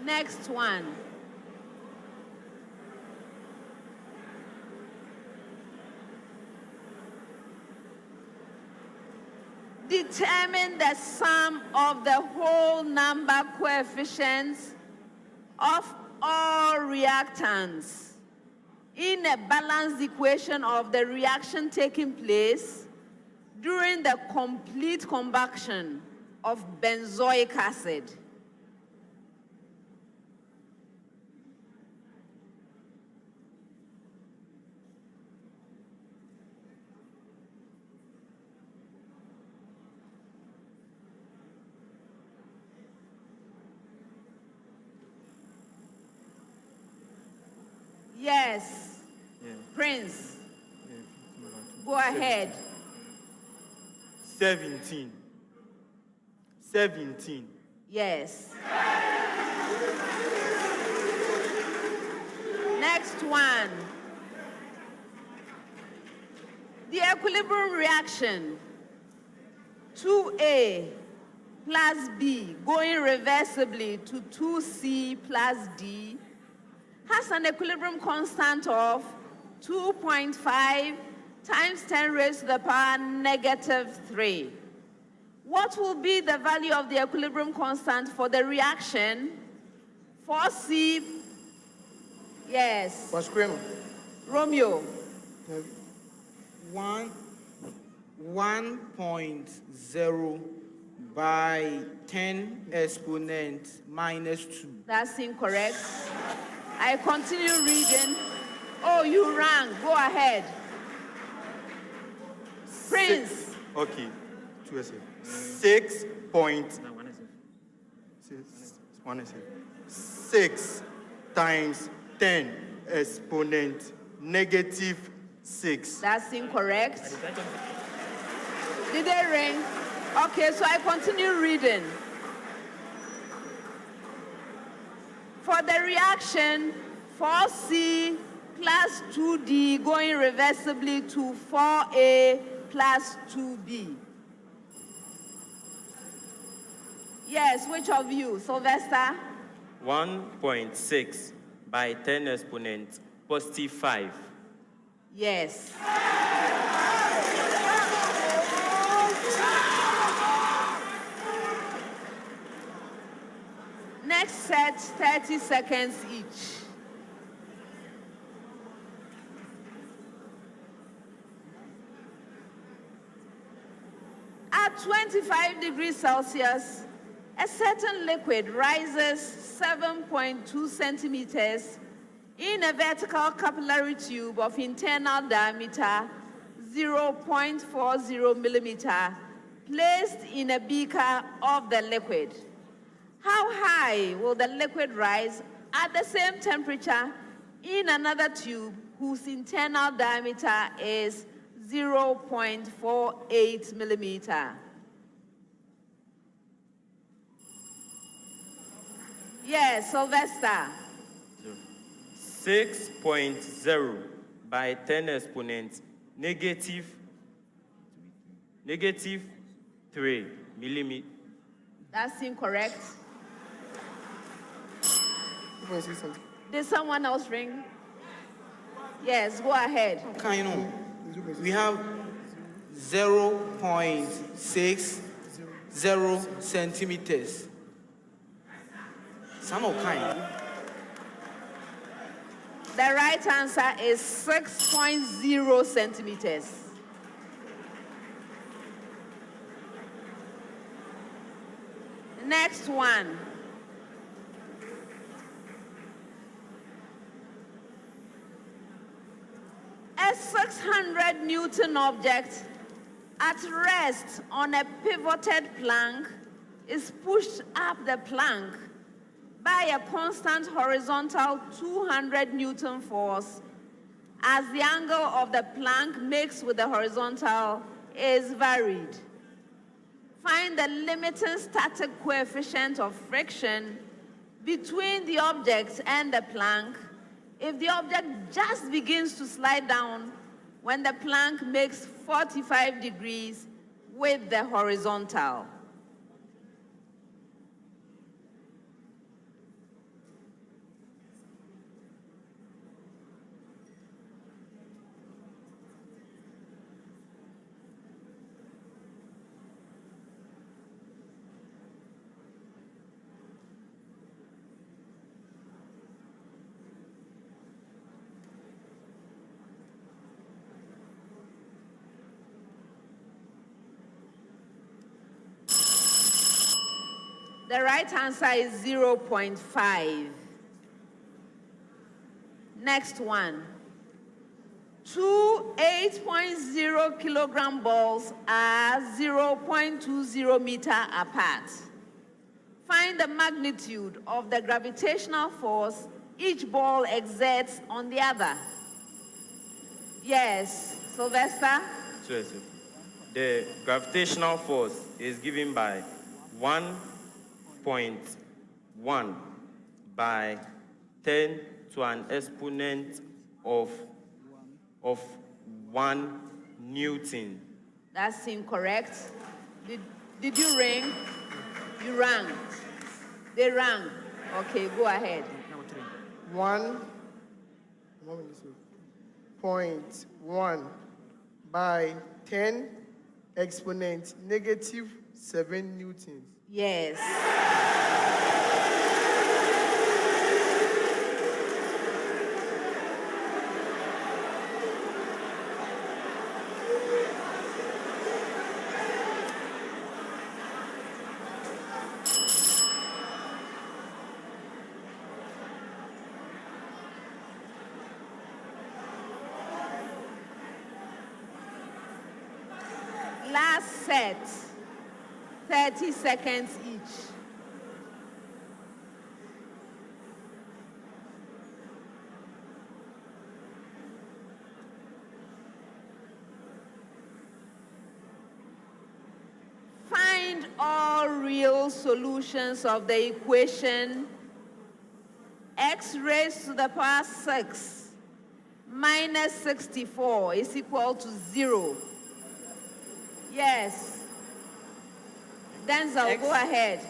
Next one. Determine the sum of the whole number coefficients of all reactants in a balanced equation of the reaction taking place during the complete combustion of benzoic acid. Yes. Yeah. Prince. Yeah. Go ahead. 17. Yes. Next one. The equilibrium reaction 2A plus B going reversibly to 2C plus D has an equilibrium constant of 2.5 times 10 raised to the power -3. What will be the value of the equilibrium constant for the reaction 4C? Yes. Romeo. 1.0 by 10 exponent -2. That's incorrect. I continue reading. Oh, you rang. Go ahead. Prince. Okay. 6 times 10 exponent -6. That's incorrect. Did they ring? Okay, so I continue reading. For the reaction 4C plus 2D going reversibly to 4A plus 2B. Yes, which of you? Sylvester? 1.6 by 10 exponent +5. Yes. Next set, 30 seconds each. At 25 degrees Celsius, A certain liquid rises 7.2 centimeters in a vertical capillary tube of internal diameter 0.40 millimeter, placed in a beaker of the liquid. How high will the liquid rise at the same temperature in another tube whose internal diameter is 0.48 millimeter? Yes, Sylvester. 6.0 by 10 exponent negative 3 millimeter. That's incorrect. Did someone else ring? Yes, go ahead. Kind of. We have 0.60 centimeters. Some of kind. The right answer is 6.0 centimeters. Next one. A 600 Newton object at rest on a pivoted plank is pushed up the plank by a constant horizontal 200 Newton force as the angle of the plank mixed with the horizontal is varied. Find the limiting static coefficient of friction between the object and the plank if the object just begins to slide down when the plank makes 45 degrees with the horizontal. The right answer is 0.5. Next one. Two 8.0 kilogram balls are 0.20 meter apart. Find the magnitude of the gravitational force each ball exerts on the other. Yes, Sylvester? Sure, sir. The gravitational force is given by 1.1 by 10 to an exponent of 1 Newton. That's incorrect. Did you ring? You rang. They rang. Okay, go ahead. 1.1 by 10 exponent negative 7 Newtons. Yes. Last set, 30 seconds each. Find all real solutions of the equation x raised to the power 6 minus 64 is equal to 0. Yes. Denzel, go ahead.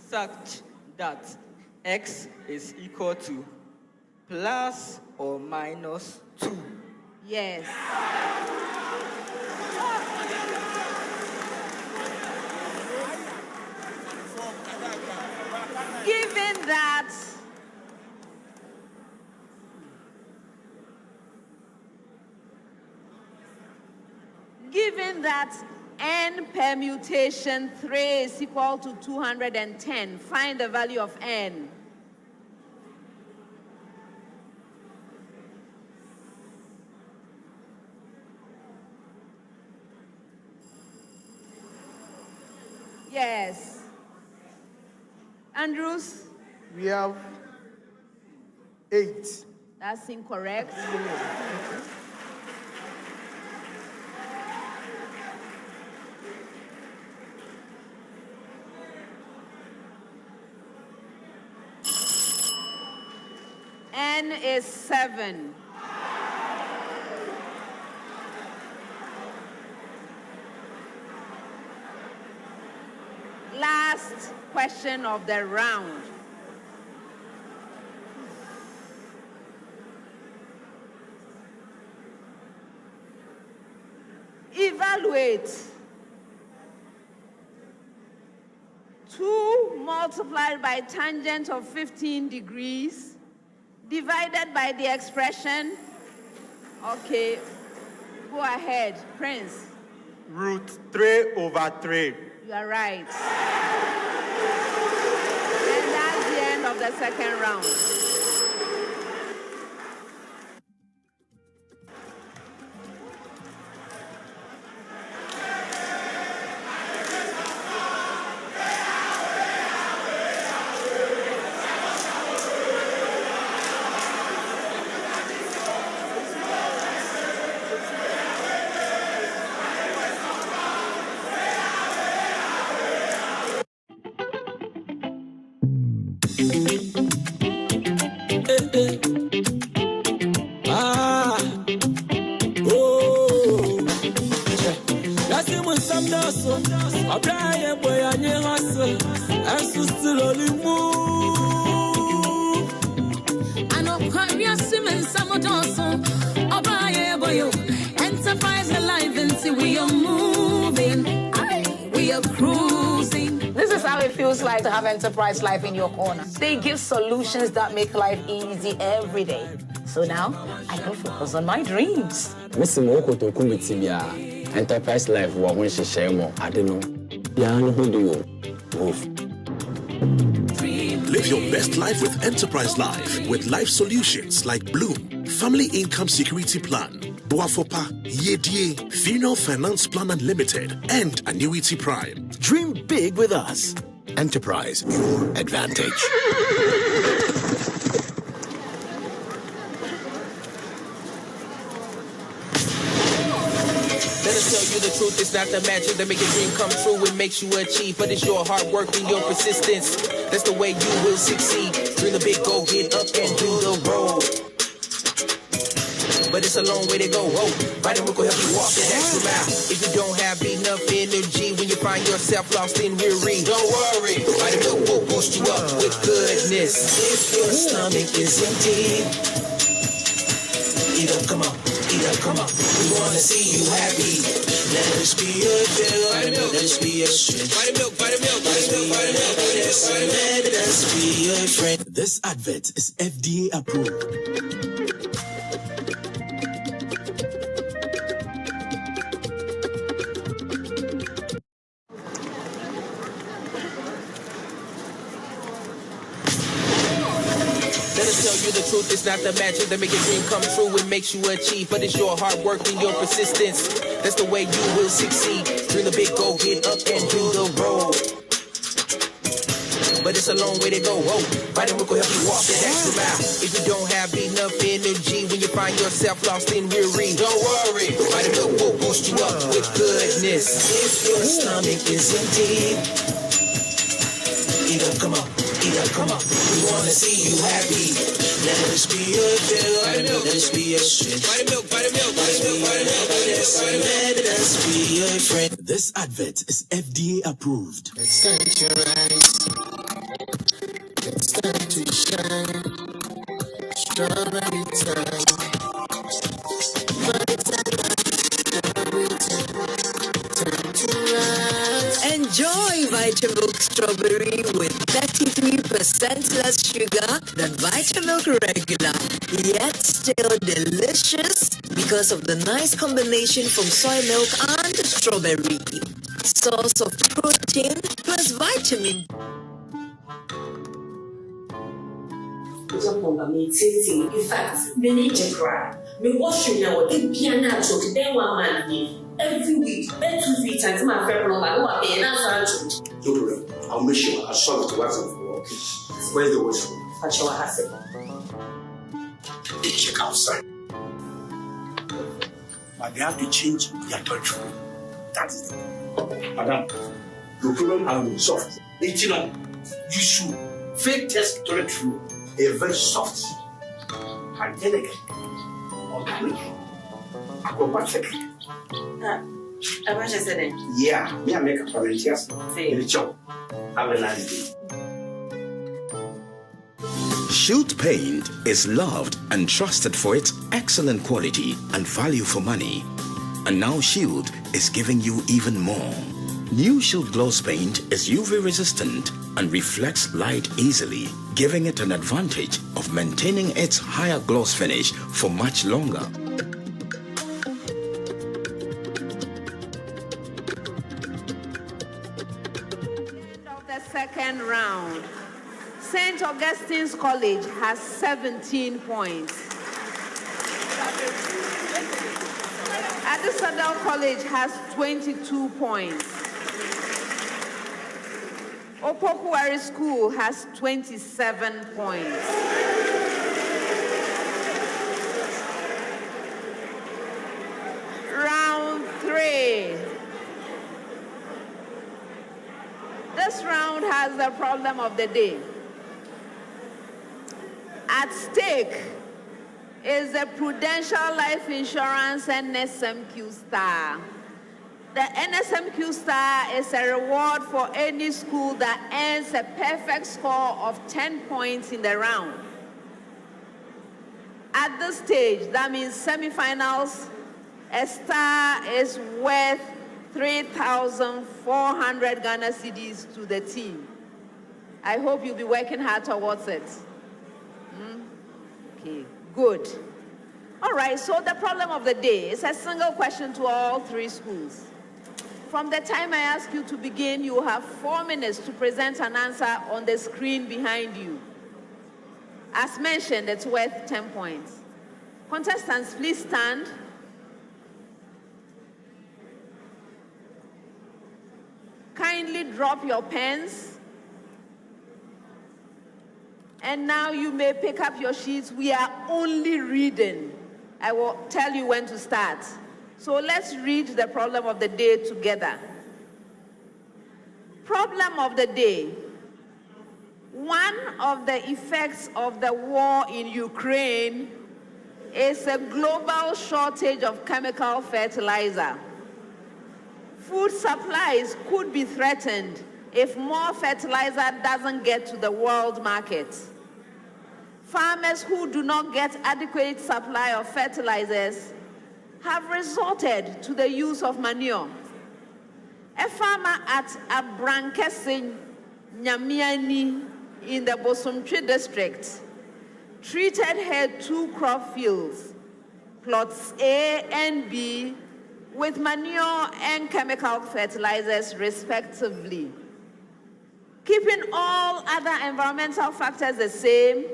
Such that x is equal to plus or minus 2. Yes. Given that n permutation 3 is equal to 210. Find the value of n. Yes. Andrews? We have 8. That's incorrect. N is 7. Last question of the round. Evaluate 2 multiplied by tangent of 15 degrees divided by the expression. Okay, go ahead, Prince. √3/3. You are right. And that's the end of the second round. Enterprise alive and see we are moving, we are cruising. This is how it feels like to have Enterprise Life in your corner. They give solutions that make life easy every day. So now I can focus on my dreams. Enterprise Life wa when she share more. I don't know. Yeah, no who do you move. Live your best life with Enterprise Life with life solutions like Bloom, Family Income Security Plan, Boafopa, Yedie, Funeral Finance Plan Unlimited, and Annuity Prime. Dream big with us. Enterprise, your advantage. Let us tell you the truth, it's not the magic that make your dream come true. It makes you achieve, but it's your hard work and your persistence. That's the way you will succeed. Dream the big goal, get up and do the road. But it's a long way to go. Vitamin will help you walk that extra mile. If you don't have enough energy when you find yourself lost and weary, don't worry. Vitamin will boost you up with goodness. If your stomach is empty, eat up, come on. Come on, we wanna see you happy. Let us be your fill, let us be your strength. Let us be your friend. This advert is FDA approved. Let us tell you the truth, it's not the magic that make your dream come true. It makes you achieve, but it's your hard work and your persistence. That's the way you will succeed. Dream the big goal, get up and do the road. But it's a long way to go. Vitamin will help you walk that extra mile. If you don't have enough energy when you find yourself lost and weary, don't worry. Vitamin will boost you up with goodness. If your stomach is empty, eat up, come on. Eat up, come on. We wanna see you happy. Let us be your fill, let us be your strength. Let us be your friend. This advert is FDA approved. It's time to rise. It's time to shine. Strawberry time. Time to rise. Enjoy Vitamin Strawberry with 30 to 3% less sugar than Vitamilk regular, yet still delicious because of the nice combination from soy milk and strawberry. Source of protein plus vitamin. In fact, many cry. Me wash you now, it be an actual, then 1 month. Every week, then 2-3 times my friend no matter what they answer. No problem. I'll make sure I solve it once and for all. Where's the washroom? That's what I said. Check outside. But they have to change their toilet room. That is the problem. Madam, your problem has been solved. You should fake test toilet room. A very soft, hygienic, organic, aquatic. Yeah, me I make a parent, yes. In the job. Have a nice day. Shield Paint is loved and trusted for its excellent quality and value for money. And now Shield is giving you even more. New Shield Gloss Paint is UV resistant and reflects light easily, giving it an advantage of maintaining its higher gloss finish for much longer. End of the second round. St. Augustine's College has 17 points. Adisadel College has 22 points. Opoku Ware School has 27 points. Round 3. This round has the problem of the day. At stake is the Prudential Life Insurance NSMQ Star. The NSMQ Star is a reward for any school that earns a perfect score of 10 points in the round. At this stage, that means semifinals, a star is worth 3,400 Ghana cedis to the team. I hope you'll be working hard towards it. Okay, good. All right, so the problem of the day is a single question to all 3 schools. From the time I ask you to begin, you have 4 minutes to present an answer on the screen behind you. As mentioned, it's worth 10 points. Contestants, please stand. Kindly drop your pens. And now you may pick up your sheets. We are only reading. I will tell you when to start. So let's read the problem of the day together. Problem of the day. One of the effects of the war in Ukraine is a global shortage of chemical fertilizer. Food supplies could be threatened if more fertilizer doesn't get to the world market. Farmers who do not get adequate supply of fertilizers have resorted to the use of manure. A farmer at Abrankese Nyamiani in the Bosomtwe district treated her 2 crop fields, plots A and B, with manure and chemical fertilizers respectively. Keeping all other environmental factors the same,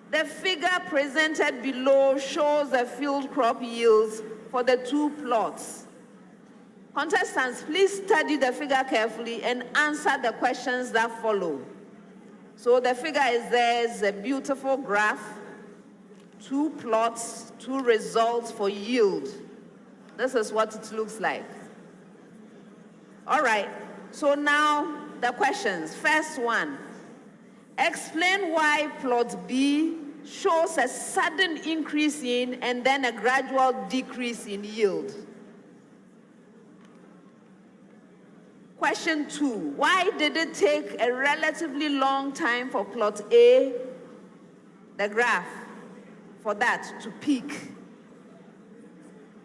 the figure presented below shows the field crop yields for the 2 plots. Contestants, please study the figure carefully and answer the questions that follow. So the figure is there, it's a beautiful graph, 2 plots, 2 results for yield. This is what it looks like. All right, so now the questions. First one, explain why plot B shows a sudden increase in and then a gradual decrease in yield. Question 2, why did it take a relatively long time for plot A, the graph, for that to peak?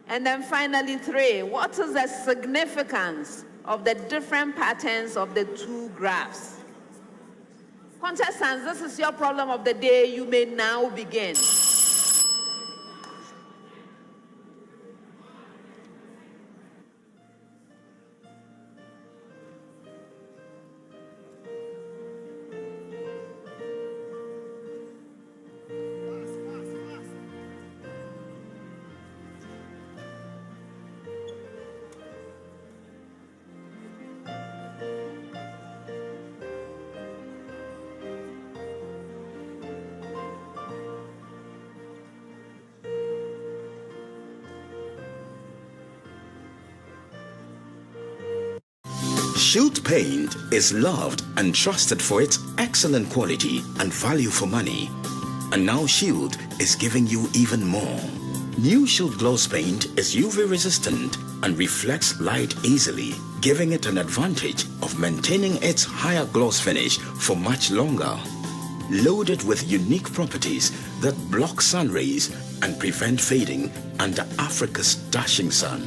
And then finally 3, what is the significance of the different patterns of the 2 graphs? Contestants, this is your problem of the day. You may now begin. Shield Paint is loved and trusted for its excellent quality and value for money. And now Shield is giving you even more. New Shield Gloss Paint is UV resistant and reflects light easily, giving it an advantage of maintaining its higher gloss finish for much longer. Loaded with unique properties that block sun rays and prevent fading under Africa's dashing sun.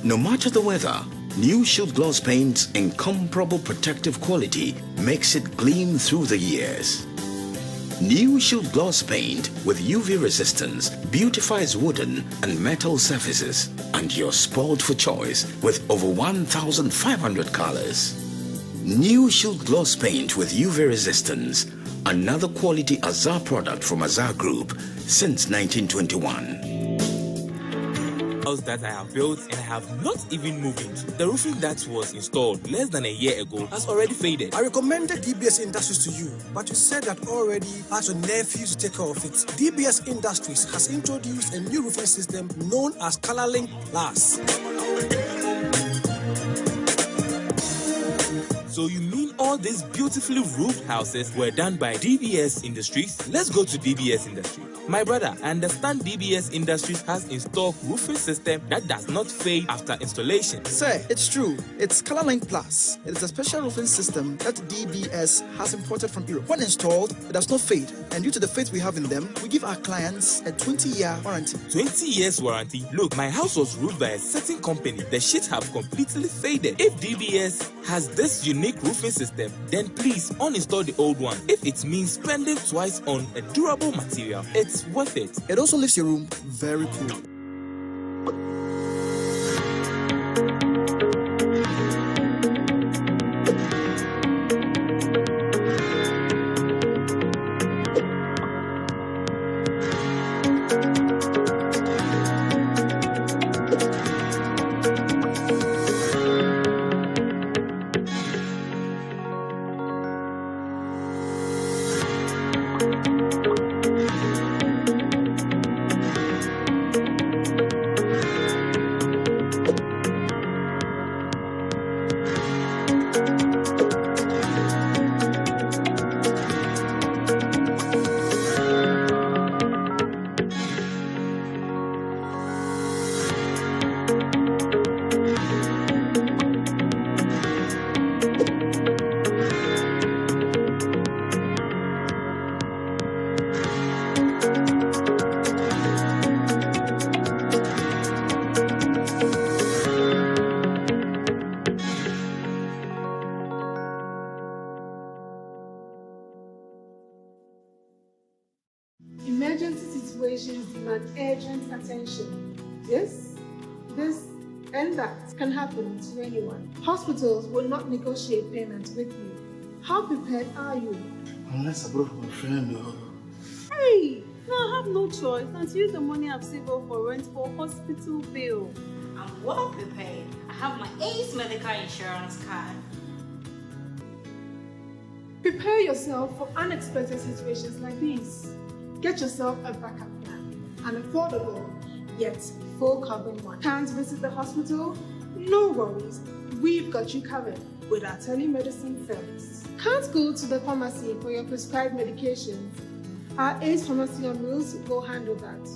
No matter the weather, New Shield Gloss Paint's incomparable protective quality makes it gleam through the years. New Shield Gloss Paint with UV resistance beautifies wooden and metal surfaces, and you're spoiled for choice with over 1,500 colors. New Shield Gloss Paint with UV resistance, another quality Azar product from Azar Group since 1921. That I have built and I have not even moved into. The roofing that was installed less than a year ago has already faded. I recommended DBS Industries to you, but you said that already asked your nephew to take care of it. DBS Industries has introduced a new roofing system known as ColorLink Plus. So you mean all these beautifully roofed houses were done by DBS Industries? Let's go to DBS Industries. My brother, I understand DBS Industries has installed roofing system that does not fade after installation. Sir, it's true. It's ColorLink Plus. It is a special roofing system that DBS has imported from Europe. When installed, it does not fade. And due to the faith we have in them, we give our clients a 20-year warranty. 20 years warranty? Look, my house was roofed by a certain company. The sheets have completely faded. If DBS has this unique roofing system, then please uninstall the old one. If it means spending twice on a durable material, it's worth it. It also leaves your room very cool. Emergency situations demand urgent attention. This, and that can happen to anyone. Hospitals will not negotiate payment with you. How prepared are you? Unless I brought my friend. Hey, no, I have no choice than to use the money I've saved up for rent for hospital bill. I'm well prepared. I have my Ace Medical Insurance card. Prepare yourself for unexpected situations like these. Get yourself a backup plan, an affordable yet full-covered one. Can't visit the hospital? No worries, we've got you covered with our telemedicine service. Can't go to the pharmacy for your prescribed medications? Our Ace Pharmacy on Wheels will handle that.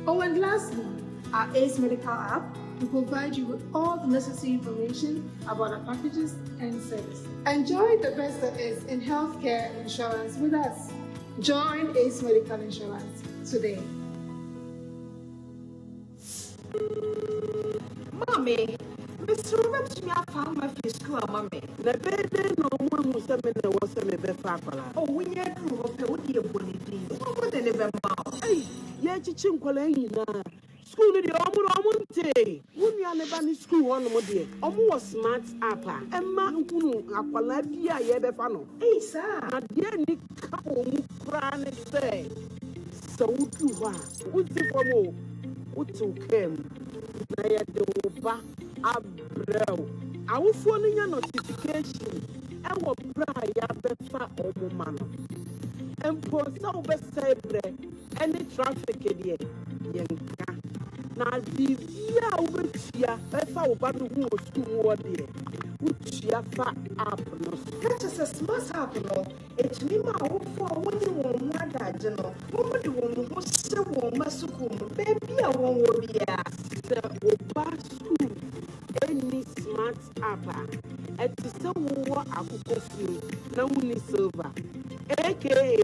Oh, and lastly, our Ace Medical app will provide you with all the necessary information about our packages and services. Enjoy the best there is in healthcare insurance with us. Join Ace Medical Insurance today. Mommy, Miss So remember me, I found my fish school, mammy. The baby, no one who sent me the was a baby papa. Oh, we had to hope to be a bonny deal. What the never mouth? Hey, yeah, Chichinqualina. School the Omunte. When you are never school one more day. Omu smart appa. Emma Nkunu Aqualabia Yebefano. Hey, sir. A dear Nick Cran say. So would you would you for more? Would you come? Naya de Oba Abreu. I will follow your notification. I will pray Yabefa Omumano. And for so best say any traffic in here. Now, this year, which year, if I were to go to war, which year, fat apple. That is a smart apple. It's me, my own for what you want, mother, general. What do you want to say, Masukum? Baby, I won't be asked. The Oba school, any smart apple. It is so war, I could go through. No money silver, aka.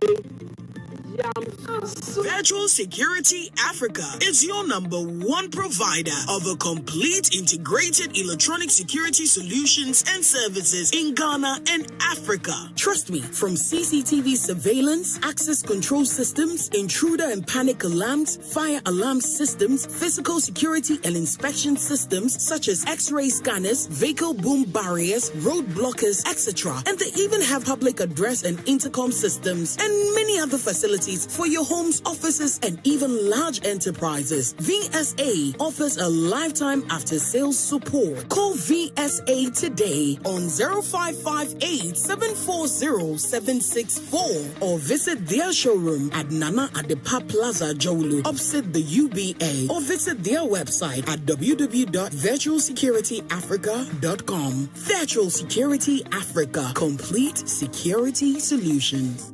Virtual Security Africa is your #1 provider of a complete integrated electronic security solutions and services in Ghana and Africa. Trust me, from CCTV surveillance, access control systems, intruder and panic alarms, fire alarm systems, physical security and inspection systems such as X-ray scanners, vehicle boom barriers, road blockers, etc. And they even have public address and intercom systems and many other facilities for your homes, offices, and even large enterprises. VSA offers a lifetime after-sales support. Call VSA today on 0558 740 764 or visit their showroom at Nana Adepa Plaza, Jolu, opposite the UBA, or visit their website at www.virtualsecurityafrica.com. Virtual Security Africa. Complete security solutions.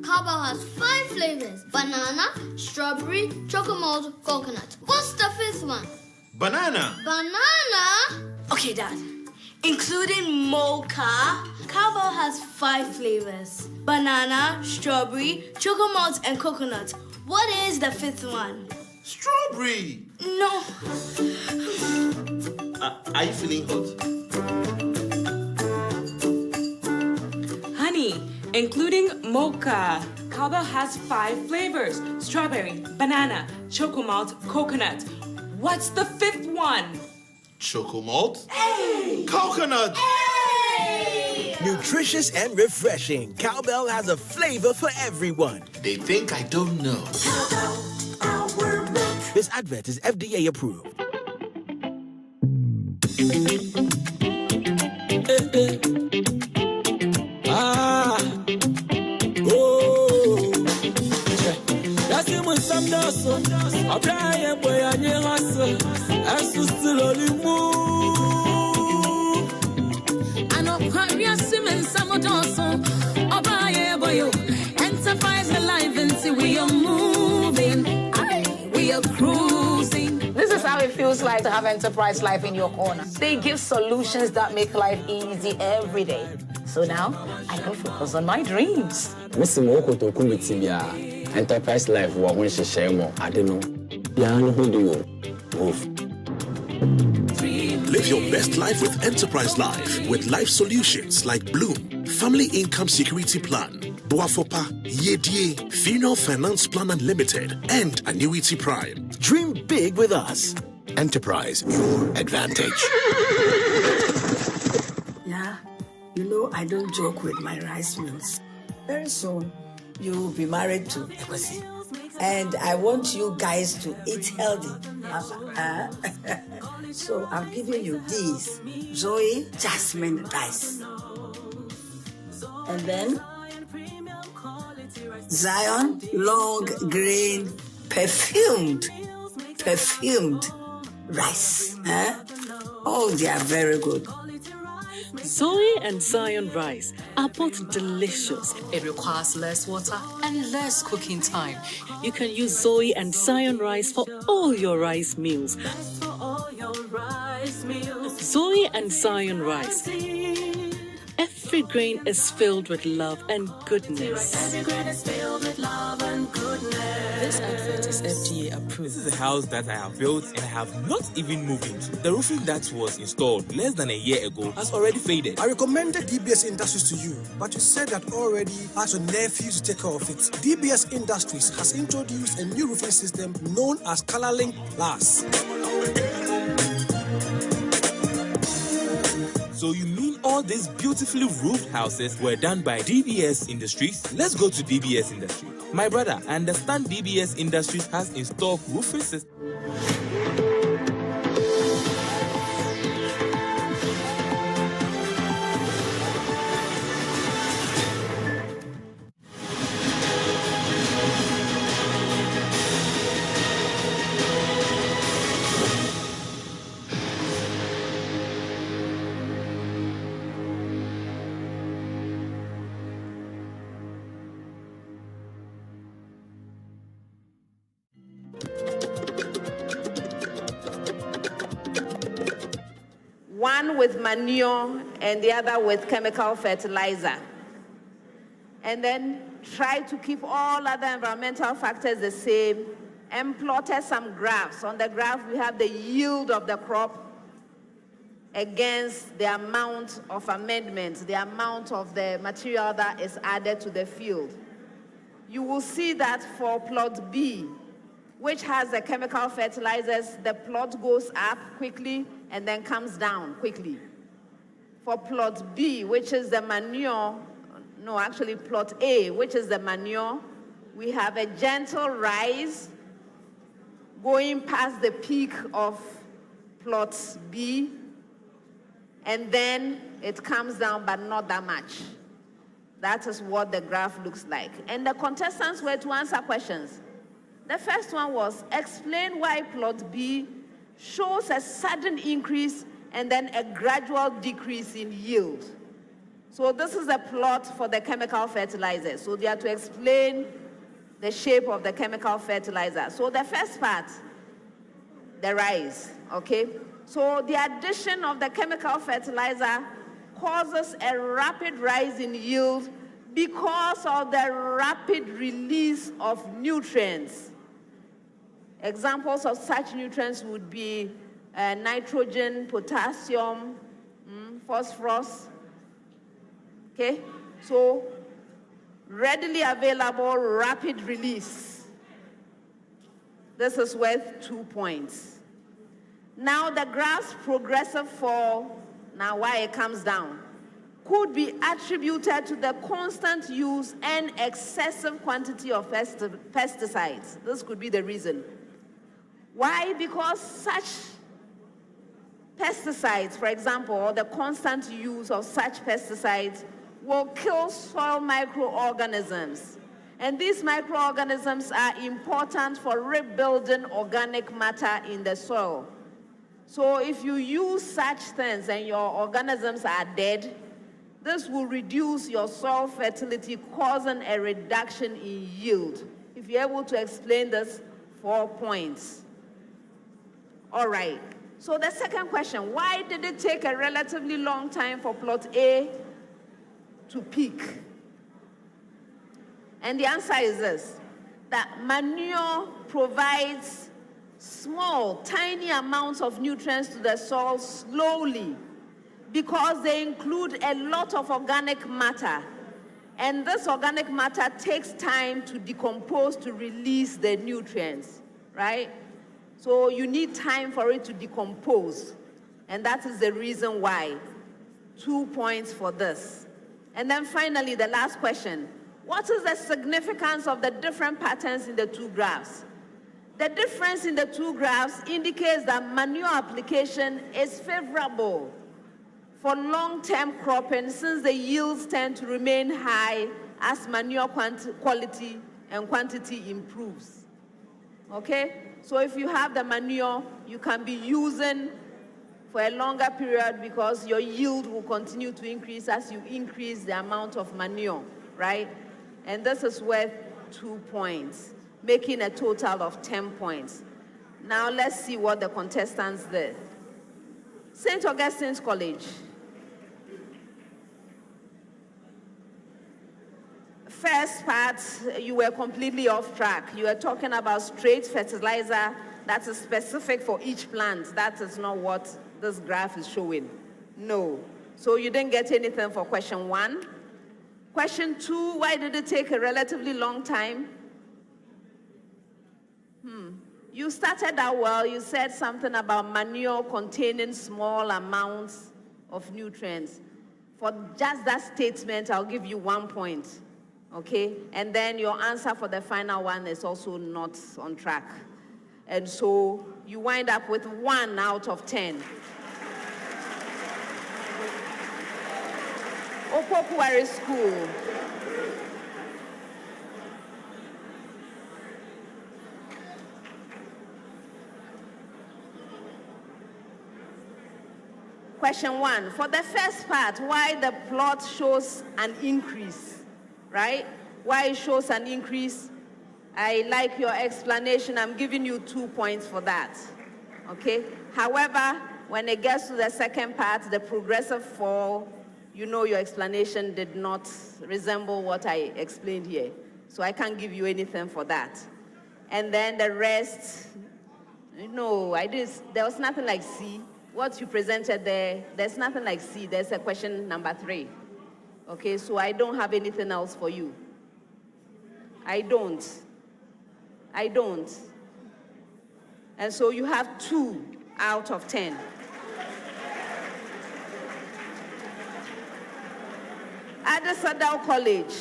Cowbell has 5 flavors: banana, strawberry, chocolate, coconut. What's the 5th one? Banana. Banana? Okay, Dad. Including mocha, Cowbell has 5 flavors: banana, strawberry, chocolate, and coconut. What is the 5th one? Strawberry. No. Are you feeling hot? Honey, including mocha, Cowbell has 5 flavors: strawberry, banana, chocomalt, coconut. What's the 5th one? Chocomalt? Hey! Coconut! Hey! Nutritious and refreshing, Cowbell has a flavor for everyone. They think I don't know. Cowbell, our milk. This advert is FDA approved. Enterprise alive and see we are moving. We are cruising. This is how it feels like to have enterprise life in your corner. They give solutions that make life easy every day. So now I can focus on my dreams. Miss Moko to Kumitibia, enterprise life, when she shame, I don't know. Yeah, who do you move? Live your best life with Enterprise Life with life solutions like Bloom, Family Income Security Plan, Boafopa, Yedie, Funeral Finance Plan Unlimited, and Annuity Prime. Dream big with us. Enterprise, your advantage. Yeah, you know I don't joke with my rice mills. Very soon, you will be married to Ekwesi. And I want you guys to eat healthy. So I'm giving you these Zoe Jasmine rice. And then Zion long grain perfumed rice. Oh, they are very good. Zoe and Zion rice are both delicious. It requires less water and less cooking time. You can use Zoe and Zion rice for all your rice meals. Zoe and Zion rice. Every grain is filled with love and goodness. Every grain is filled with love and goodness. This advert is FDA approved. This is a house that I have built and I have not even moved into. The roofing that was installed less than a year ago has already faded. I recommended DBS Industries to you, but you said that already asked your nephew to take care of it. DBS Industries has introduced a new roofing system known as ColorLink Plus. So you mean all these beautifully roofed houses were done by DBS Industries? Let's go to DBS Industries. My brother, I understand DBS Industries has installed roofing systems. One with manure and the other with chemical fertilizer. And then try to keep all other environmental factors the same and plotted some graphs. On the graph, we have the yield of the crop against the amount of amendments, the amount of the material that is added to the field. You will see that for plot B, which has the chemical fertilizers, the plot goes up quickly and then comes down quickly. For plot B, which is the manure, no, actually plot A, which is the manure, we have a gentle rise going past the peak of plot B, and then it comes down, but not that much. That is what the graph looks like. And the contestants were to answer questions. The first one was, explain why plot B shows a sudden increase and then a gradual decrease in yield. So this is a plot for the chemical fertilizer. So they are to explain the shape of the chemical fertilizer. So the first part, the rise, okay? So the addition of the chemical fertilizer causes a rapid rise in yield because of the rapid release of nutrients. Examples of such nutrients would be nitrogen, potassium, phosphorus. Okay? So, readily available, rapid release. This is worth 2 points. Now, the graph's progressive fall, now why it comes down, could be attributed to the constant use and excessive quantity of pesticides. This could be the reason. Why? Because such pesticides, for example, or the constant use of such pesticides will kill soil microorganisms. And these microorganisms are important for rebuilding organic matter in the soil. So if you use such things and your organisms are dead, this will reduce your soil fertility, causing a reduction in yield. If you're able to explain this, 4 points. All right. So the second question, why did it take a relatively long time for plot A to peak? And the answer is this, that manure provides small, tiny amounts of nutrients to the soil slowly because they include a lot of organic matter. And this organic matter takes time to decompose to release the nutrients, right? So you need time for it to decompose. And that is the reason why. 2 points for this. And then finally, the last question. What is the significance of the different patterns in the two graphs? The difference in the two graphs indicates that manure application is favorable for long-term cropping since the yields tend to remain high as manure quality and quantity improves. Okay? So if you have the manure, you can be using for a longer period because your yield will continue to increase as you increase the amount of manure, right? And this is worth 2 points, making a total of 10 points. Now let's see what the contestants did. St. Augustine's College. First part, you were completely off track. You were talking about straight fertilizer that is specific for each plant. That is not what this graph is showing. No. So you didn't get anything for question 1. Question 2, why did it take a relatively long time? You started out well. You said something about manure containing small amounts of nutrients. For just that statement, I'll give you 1 point. Okay? And then your answer for the final one is also not on track. And so you wind up with 1 out of 10. Opoku Ware School. Question 1. For the first part, why the plot shows an increase, right? Why it shows an increase? I like your explanation. I'm giving you 2 points for that, okay? However, when it gets to the second part, the progressive fall, you know your explanation did not resemble what I explained here. So I can't give you anything for that. And then the rest, no, there was nothing like C. What you presented there, there's nothing like C. There's a question number 3. Okay, so I don't have anything else for you. I don't. And so you have 2 out of 10. Adisadel College.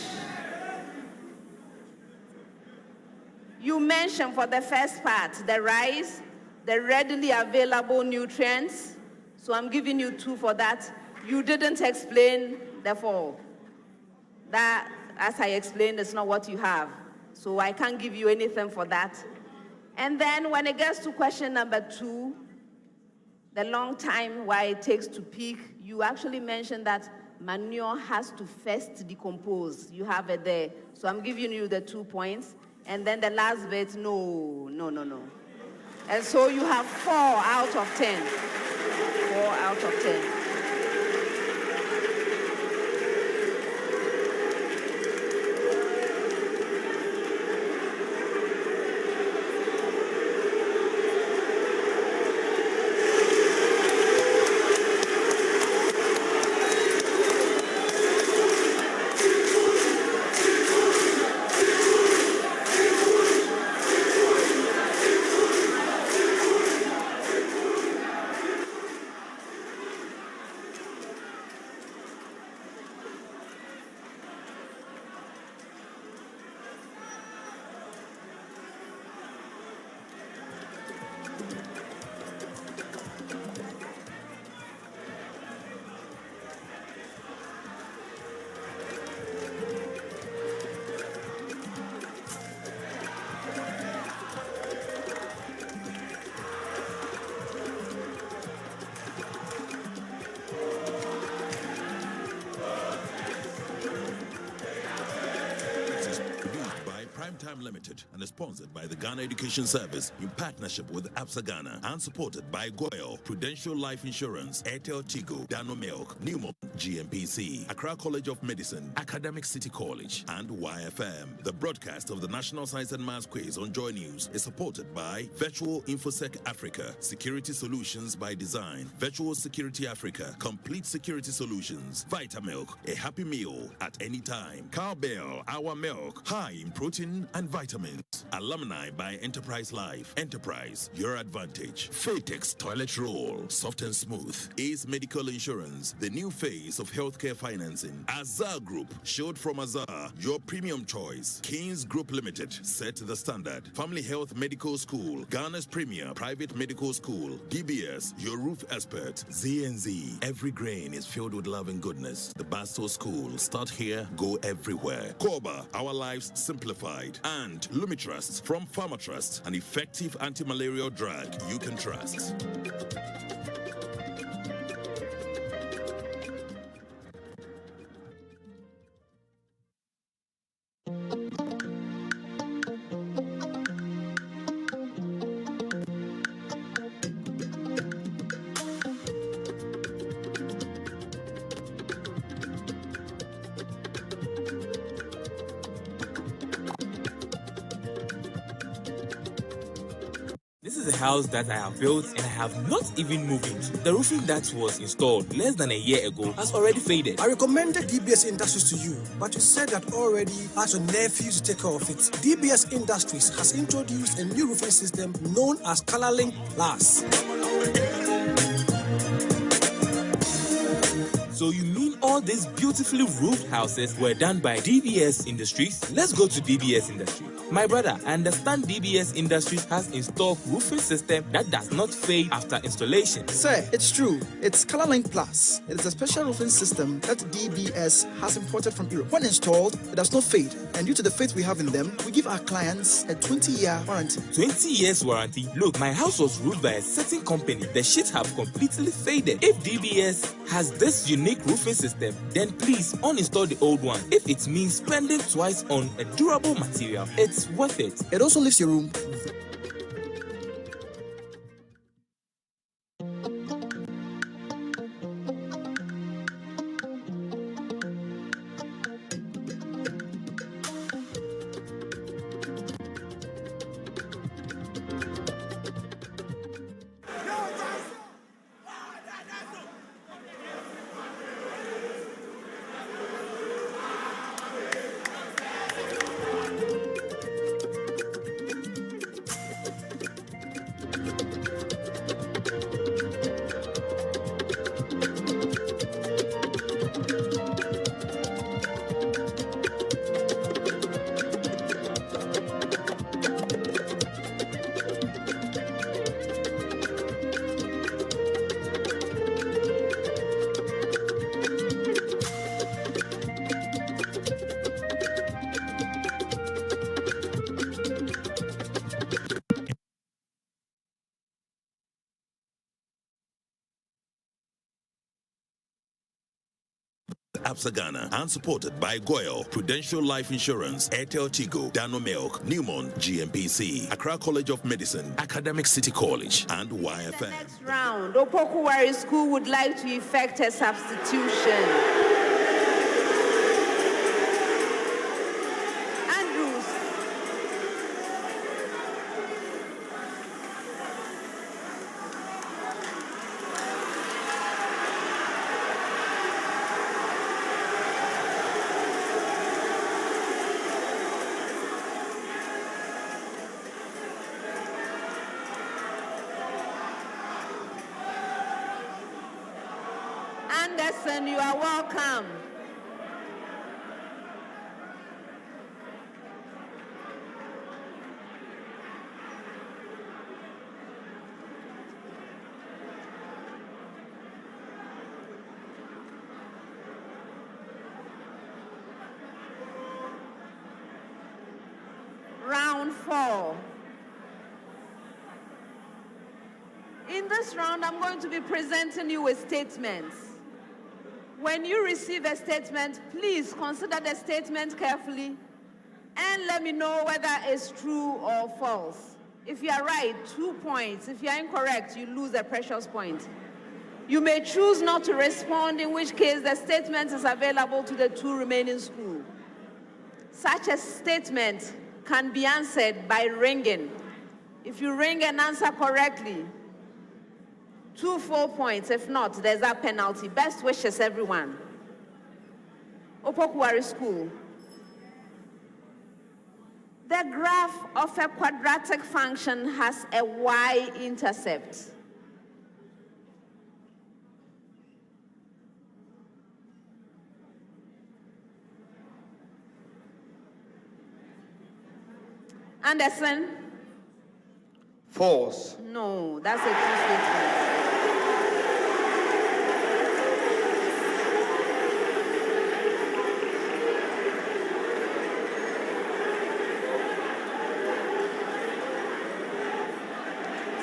You mentioned for the first part, the rice, the readily available nutrients. So I'm giving you 2 for that. You didn't explain the fall. That, as I explained, is not what you have. So I can't give you anything for that. And then when it gets to question number 2, the long time why it takes to peak, you actually mentioned that manure has to first decompose. You have it there. So I'm giving you the 2 points. And then the last bit, no. And so you have 4 out of 10. 4 out of 10. Limited and is sponsored by the Ghana Education Service in partnership with APSA Ghana and supported by Goyle, Prudential Life Insurance, Airtel Tigo, Dano Milk, Newmont, GMPC, Accra College of Medicine, Academic City College, and YFM. The broadcast of the National Science and Maths Quiz on Joy News is supported by Virtual InfoSec Africa, Security Solutions by Design, Virtual Security Africa, Complete Security Solutions, Vitamilk, a happy meal at any time, Cowbell, our milk, high in protein and vitamins, Alumni by Enterprise Life, Enterprise, your advantage, Fatex Toilet Roll, soft and smooth, Ace Medical Insurance, the new phase of healthcare financing, Azar Group, showed from Azar, your premium choice, Kings Group Limited, set the standard, Family Health Medical School, Ghana's premier private medical school, DBS, your roof expert, ZNZ, every grain is filled with love and goodness. The Basto School, start here, go everywhere. Koba, our lives simplified. And Lumitrust from Pharmatrust, an effective anti-malarial drug you can trust. This is a house that I have built and I have not even moved into. The roofing that was installed less than a year ago has already faded. I recommended DBS Industries to you, but you said that already asked your nephews to take care of it. DBS Industries has introduced a new roofing system known as ColorLink Plus. So you mean all these beautifully roofed houses were done by DBS Industries? Let's go to DBS Industries. My brother, I understand DBS Industries has installed roofing system that does not fade after installation. Sir, it's true. It's ColorLink Plus. It is a special roofing system that DBS has imported from Europe. When installed, it does not fade. And due to the faith we have in them, we give our clients a 20-year warranty. 20 years warranty? Look, my house was roofed by a certain company. The sheets have completely faded. If DBS has this unique roofing system, then please uninstall the old one. If it means spending twice on a durable material, it's worth it. It also leaves your room APSA Ghana and supported by Goyle, Prudential Life Insurance, Airtel Tigo, Dano Milk, Newmont, GMPC, Accra College of Medicine, Academic City College, and YFM. Next round, Opoku Ware School would like to effect a substitution. Anderson, you are welcome. Round 4. In this round, I'm going to be presenting you with statements. When you receive a statement, please consider the statement carefully And let me know whether it's true or false. If you are right, 2 points. If you are incorrect, you lose a precious point. You may choose not to respond, in which case the statement is available to the 2 remaining schools. Such a statement can be answered by ringing. If you ring and answer correctly, 2 full points. If not, there's a penalty. Best wishes, everyone. Opoku Ware School. The graph of a quadratic function has a y-intercept. Anderson? False. No, that's a true statement.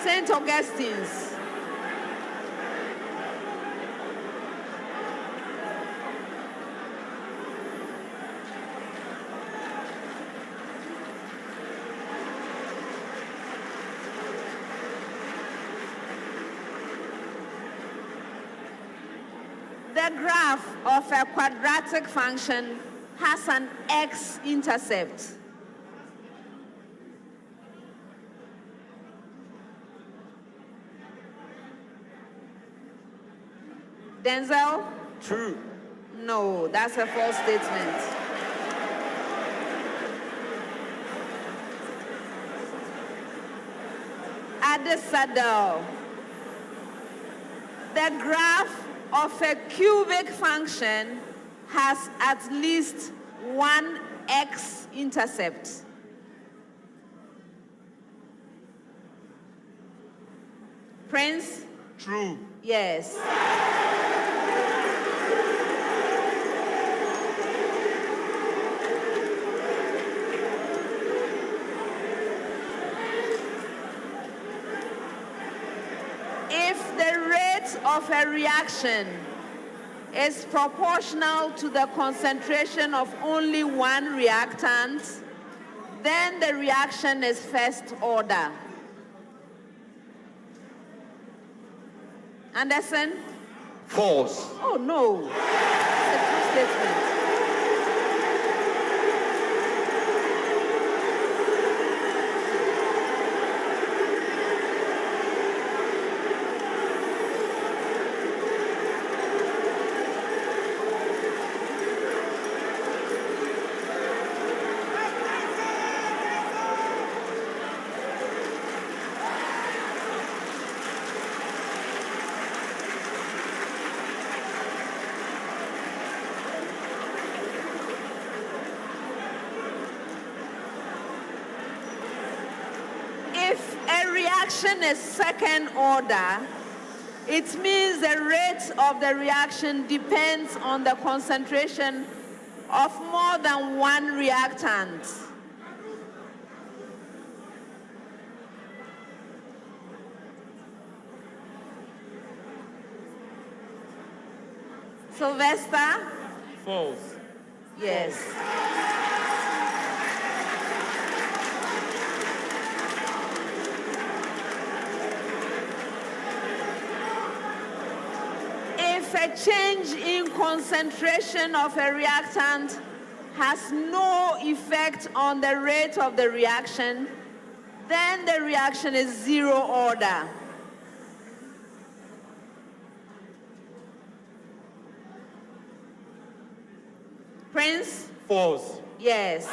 St. Augustine's. The graph of a quadratic function has an x-intercept. Denzel? True. No, that's a false statement. Adisadel. The graph of a cubic function has at least one x-intercept. Prince? True. Yes. If the rate of a reaction is proportional to the concentration of only one reactant, then the reaction is first order. Anderson? False. Oh, no. That's a true statement. If a reaction is second order, it means the rate of the reaction depends on the concentration of more than one reactant. Sylvester? False. Yes. If a change in concentration of a reactant has no effect on the rate of the reaction, then the reaction is zero order. Prince? False. Yes.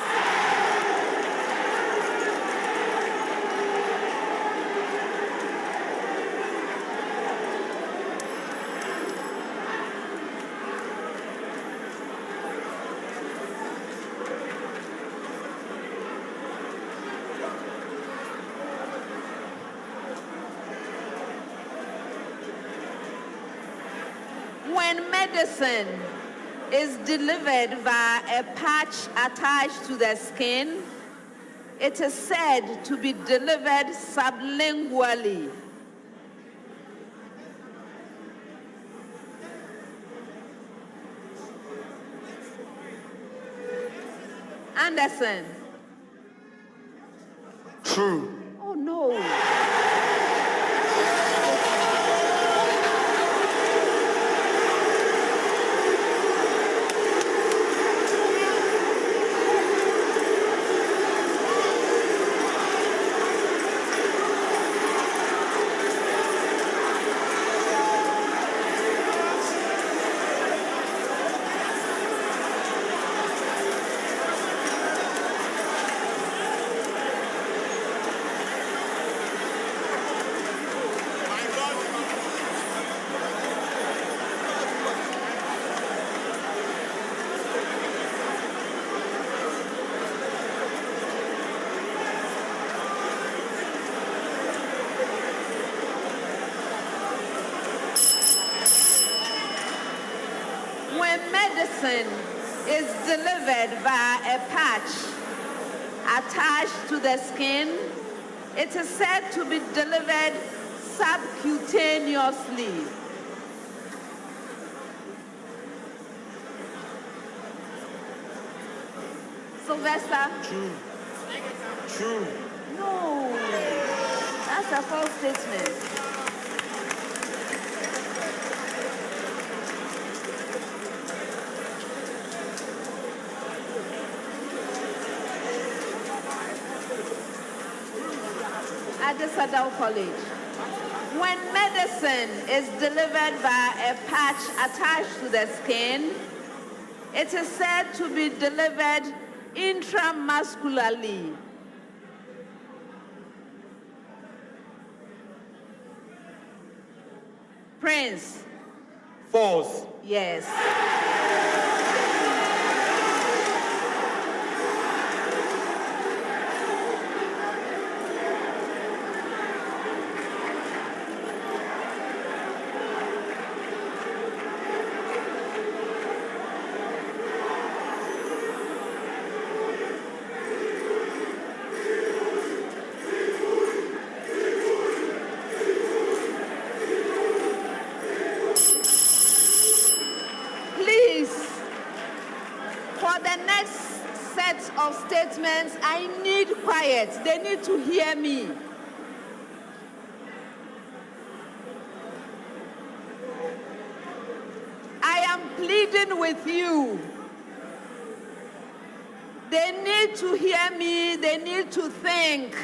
When medicine is delivered via a patch attached to the skin, it is said to be delivered sublingually. Anderson? True. Oh no. When medicine is delivered via a patch attached to the skin, it is said to be delivered subcutaneously. Sylvester? True. True. No, that's a false statement. Adisadel College. When medicine is delivered by a patch attached to the skin, it is said to be delivered intramuscularly. Prince. False. Yes. Of statements, I need quiet. They need to hear me. I am pleading with you. They need to hear me. They need to think.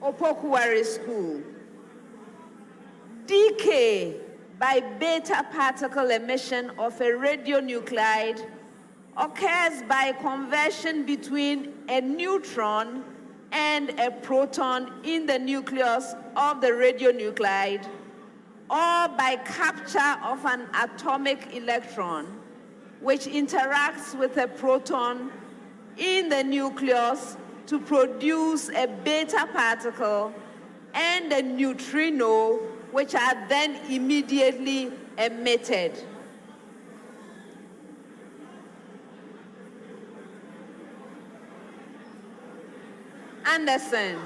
Opoku Ware School. Decay by beta particle emission of a radionuclide occurs by conversion between a neutron and a proton in the nucleus of the radionuclide, or by capture of an atomic electron which interacts with a proton in the nucleus to produce a beta particle and a neutrino, which are then immediately emitted. Anderson.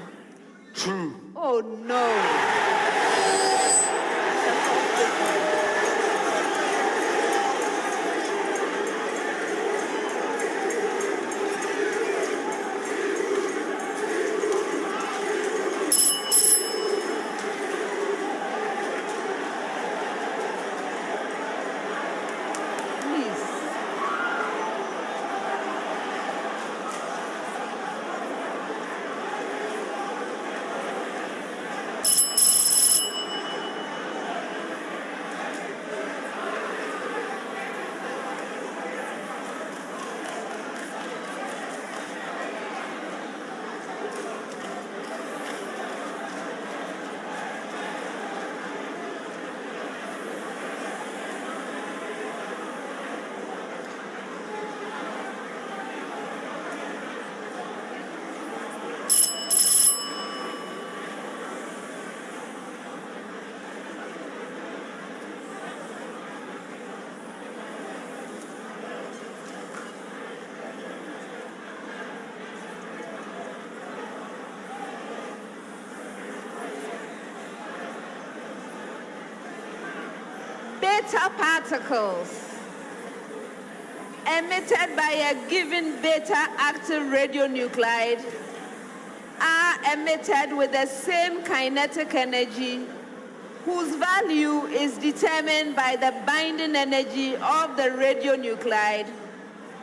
True. Oh no. beta particles emitted by a given beta-active radionuclide are emitted with the same kinetic energy, whose value is determined by the binding energy of the radionuclide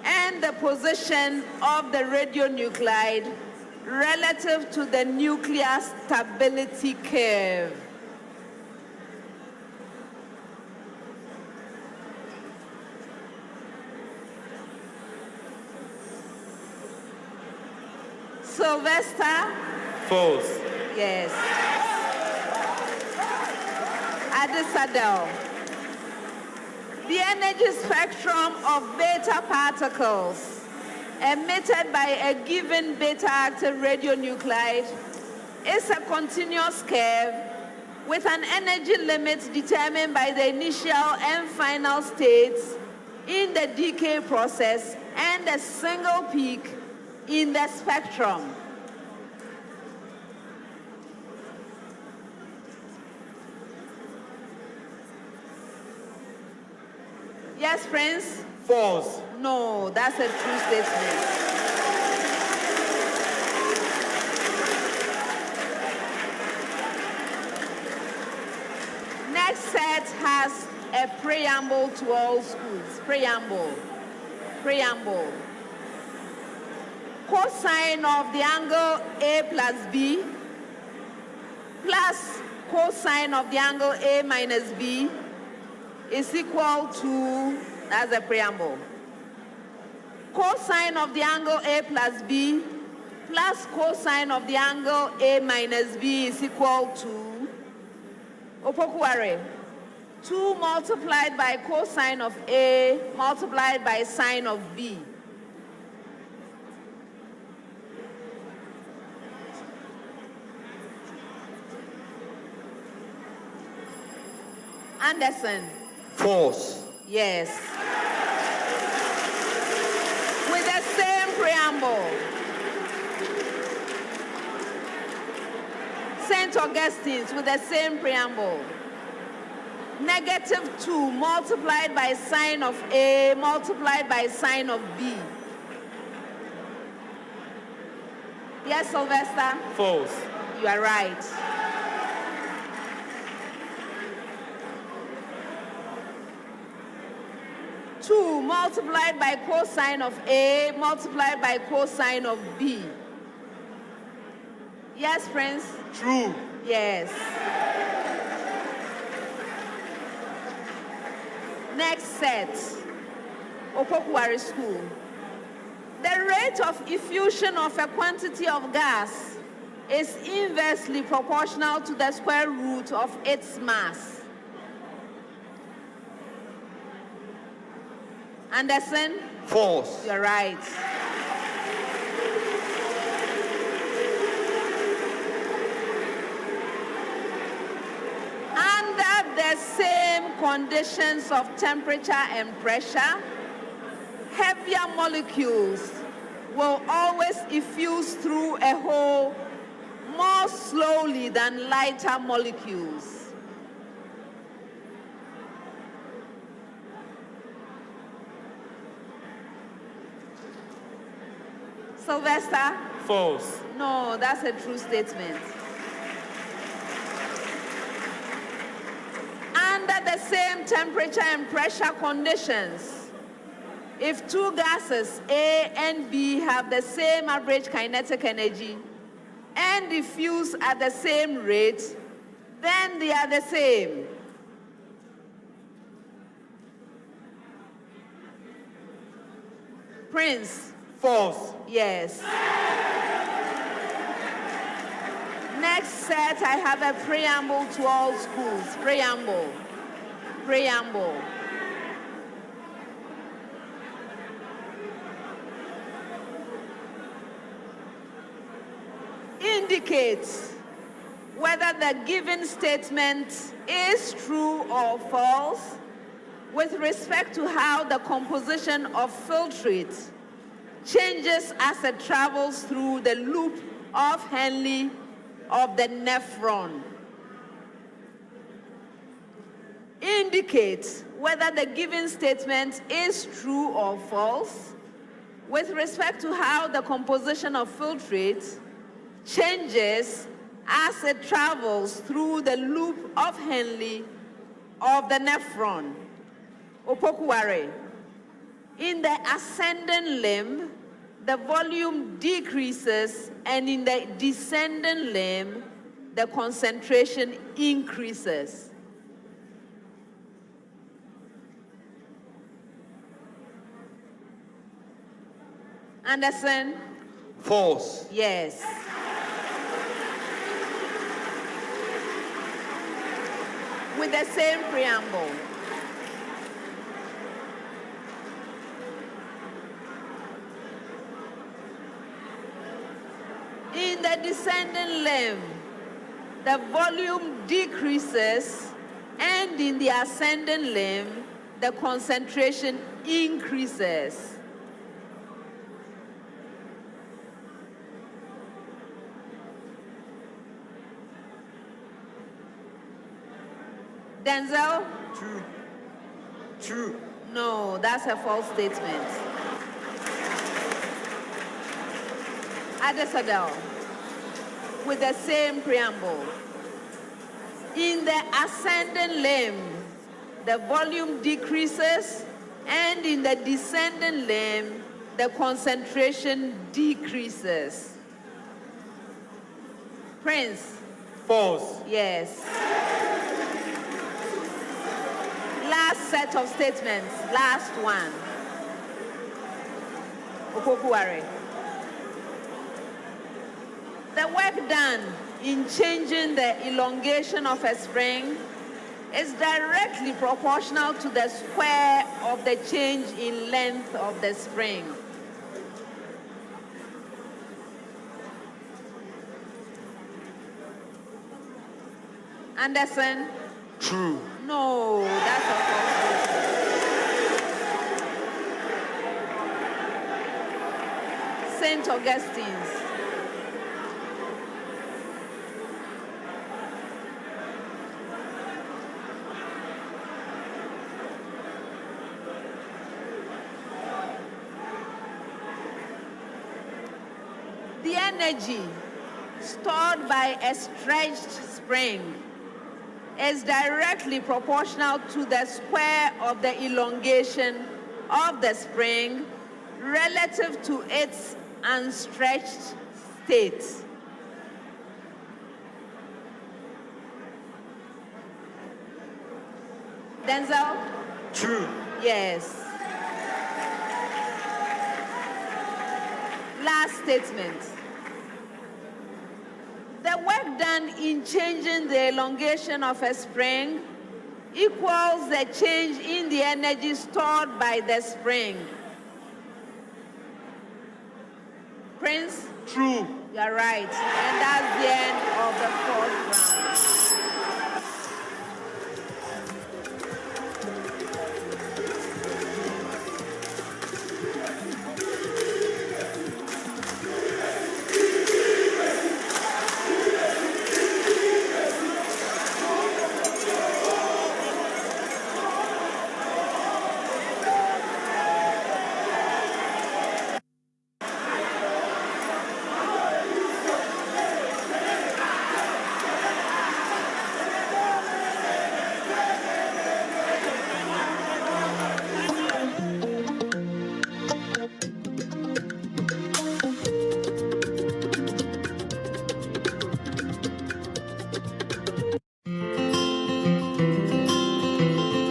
and the position of the radionuclide relative to the nuclear stability curve. Sylvester? False. Yes. Adisadel. The energy spectrum of beta particles emitted by a given beta-active radionuclide is a continuous curve with an energy limit determined by the initial and final states in the decay process and a single peak in the spectrum. Yes, Prince? False. No, that's a true statement. Next set has a preamble to all schools. Preamble. Cosine of the angle A plus B plus cosine of the angle A minus B is equal to, that's the preamble. Cosine of the angle A plus B plus cosine of the angle A minus B is equal to Opoku Ware. 2 multiplied by cosine of A multiplied by sine of B. Anderson. False. Yes. With the same preamble. St. Augustine's with the same preamble. -2 multiplied by sine of A multiplied by sine of B. Yes, Sylvester? False. You are right. Two multiplied by cosine of A multiplied by cosine of B. Yes, Prince? True. Yes. Next set, Opoku Ware School. The rate of effusion of a quantity of gas is inversely proportional to the square root of its mass. Anderson? False. You're right. Under the same conditions of temperature and pressure, heavier molecules will always effuse through a hole more slowly than lighter molecules. Sylvester? False. No, that's a true statement. Under the same temperature and pressure conditions, if 2 gases, A and B, have the same average kinetic energy and diffuse at the same rate, then they are the same. Prince? False. Yes. Next set, I have a preamble to all schools. Preamble. Indicates whether the given statement is true or false with respect to how the composition of filtrate changes as it travels through the loop of Henle of the nephron. Indicate whether the given statement is true or false with respect to how the composition of filtrate changes as it travels through the loop of Henle of the nephron. Opoku Ware. In the ascending limb, the volume decreases, and in the descending limb, the concentration increases. Anderson? False. Yes. With the same preamble. In the descending limb, the volume decreases, and in the ascending limb, the concentration increases. Denzel? True. True. No, that's a false statement. Adisadel, with the same preamble. In the ascending limb, the volume decreases, and in the descending limb, the concentration decreases. Prince? False. Yes. Last set of statements, last one. Opoku Ware. The work done in changing the elongation of a spring is directly proportional to the square of the change in length of the spring. Anderson? True. No, that's a false statement. St. Augustine's. The energy stored by a stretched spring is directly proportional to the square of the elongation of the spring relative to its unstretched state. Denzel? True. Yes. Last statement. The work done in changing the elongation of a spring equals the change in the energy stored by the spring. Prince? True. You're right. And that's the end of the fourth round.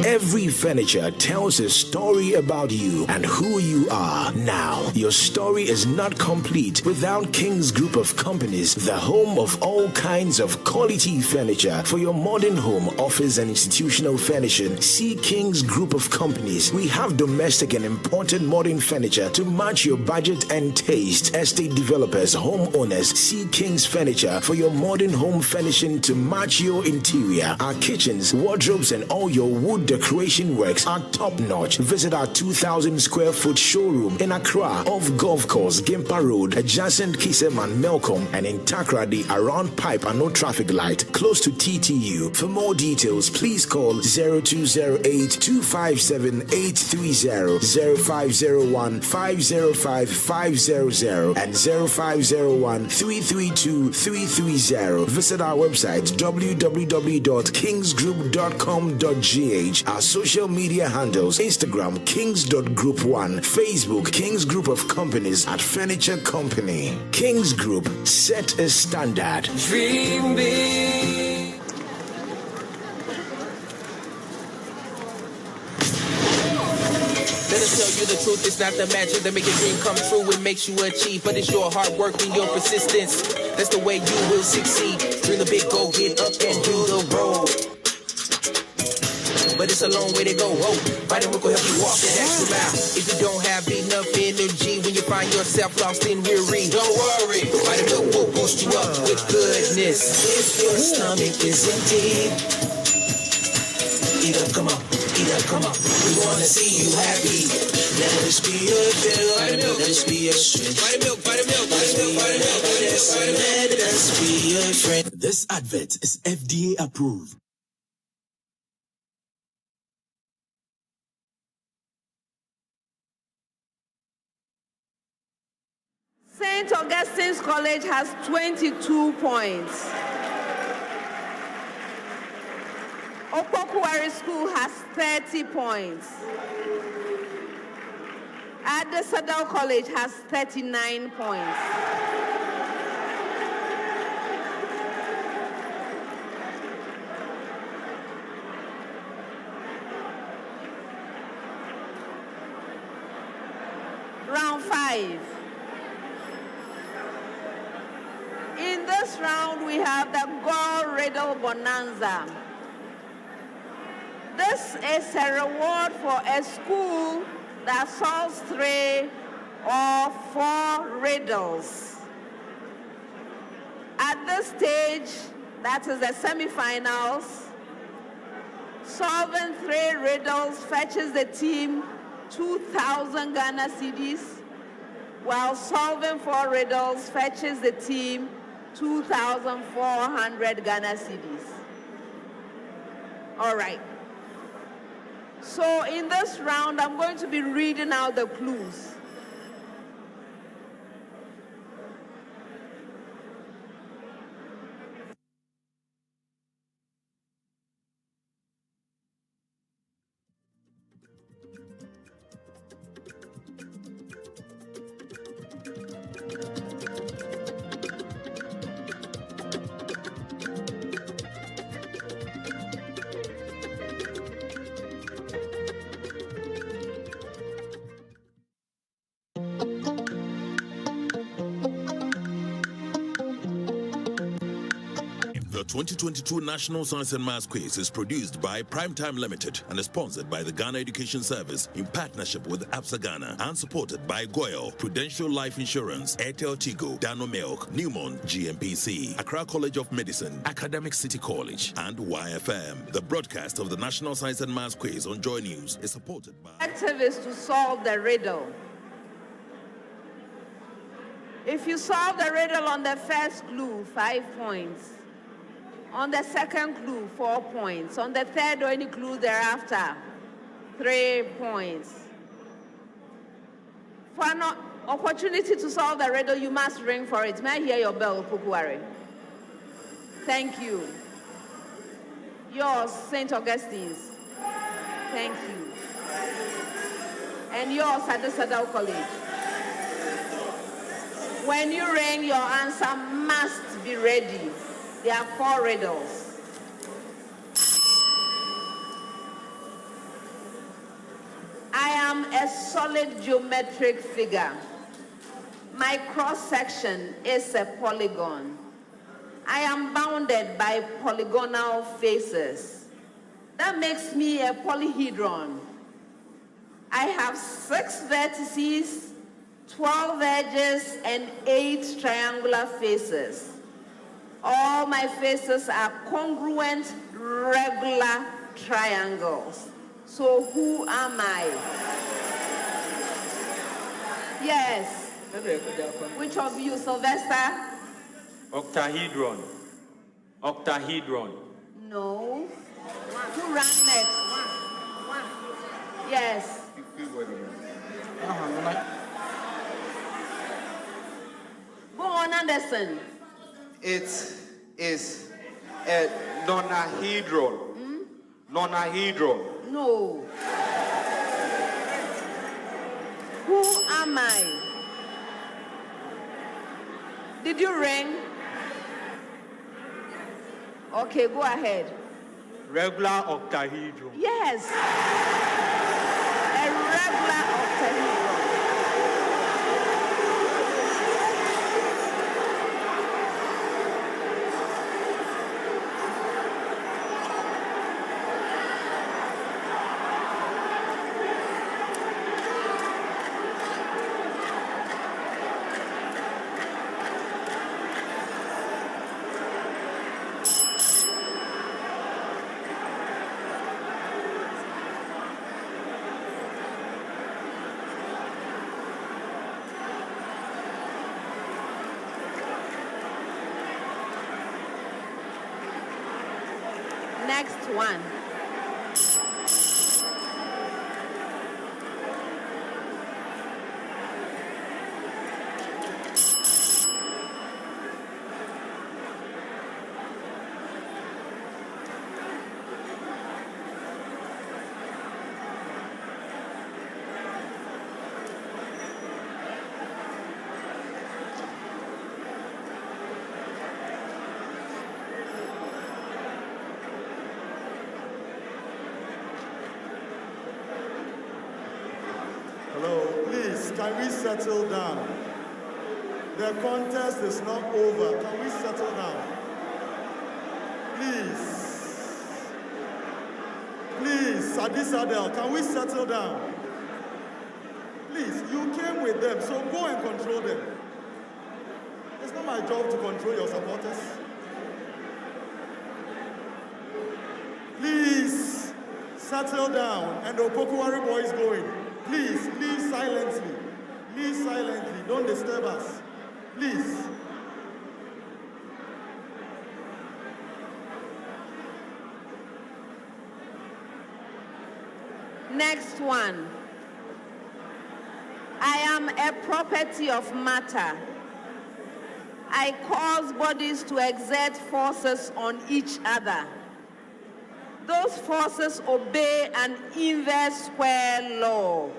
Every furniture tells a story about you and who you are. Now, your story is not complete without King's Group of Companies, the home of all kinds of quality furniture for your modern home, office, and institutional furnishing. See King's Group of Companies. We have domestic and imported modern furniture to match your budget and taste. Estate developers, homeowners, see King's Furniture for your modern home furnishing to match your interior. Our kitchens, wardrobes, and all your wood decor decoration works are top-notch. Visit our 2,000 square foot showroom in Accra off Golf Course, Gimpa Road, adjacent Kiseman, Melcom, and in Takrady around Pipe and No Traffic Light, close to TTU. For more details, please call 0208-257-830, 0501-505-500, and 0501-332-330. Visit our website www.kingsgroup.com.gh. Our social media handles: Instagram kings.group1, Facebook Kings Group of Companies at Furniture Company. Kings Group, set a standard. Dream big. Let us tell you the truth, it's not the magic that make your dream come true. It makes you achieve, but it's your hard work and your persistence. That's the way you will succeed. Dream a big goal, get up and do the road. But it's a long way to go. Oh, Vitamin will help you walk that extra mile. If you don't have enough energy when you find yourself lost in weary, don't worry. Vitamin will boost you up with goodness. If your stomach is empty, eat up, come on. Eat up, come on. We want to see you happy. Let us be your fill. Let us be your strength. Vitamin, vitamin, vitamin, vitamin. Let us be your friend. This advert is FDA approved. St. Augustine's College has 22 points. Opoku Ware School has 30 points. Adisadel College has 39 points. Round 5. In this round, we have the Goyle Riddle Bonanza. This is a reward for a school that solves 3 or 4 riddles. At this stage, that is the semifinals, solving 3 riddles fetches the team 2,000 Ghana cedis, while solving 4 riddles fetches the team 2,400 Ghana cedis. All right. So in this round, I'm going to be reading out the clues. The 2022 National Science and Maths Quiz is produced by Primetime Limited and is sponsored by the Ghana Education Service in partnership with APSA Ghana and supported by Goyle, Prudential Life Insurance, Airtel Tigo, Dano Milk, Newmont, GMPC, Accra College of Medicine, Academic City College, and YFM. The broadcast of the National Science and Maths Quiz on Joy News is supported by... Objective is to solve the riddle. If you solve the riddle on the first clue, 5 points. On the second clue, 4 points. On the third or any clue thereafter, 3 points. For an opportunity to solve the riddle, you must ring for it. May I hear your bell, Opoku Ware? Thank you. Yours, St. Augustine's. Thank you. And yours, Adisadel College. When you ring, your answer must be ready. There are 4 riddles. I am a solid geometric figure. My cross-section is a polygon. I am bounded by polygonal faces. That makes me a polyhedron. I have 6 vertices, 12 edges, and 8 triangular faces. All my faces are congruent, regular triangles. So who am I? Yes. Which of you, Sylvester? Octahedron. Octahedron. No. Who ran next? Yes. Go on, Anderson. It is a nonahedron. Nonahedron. No. Who am I? Did you ring? Okay, go ahead. Regular octahedron. Yes. A regular octahedron. Next one. Can we settle down? The contest is not over. Can we settle down? Please. Please, Adisadel, can we settle down? Please, you came with them, so go and control them. It's not my job to control your supporters. Please, settle down, and the Opoku Ware boy is going. Please, leave silently. Leave silently. Don't disturb us. Please. Next one. I am a property of matter. I cause bodies to exert forces on each other. Those forces obey an inverse square law.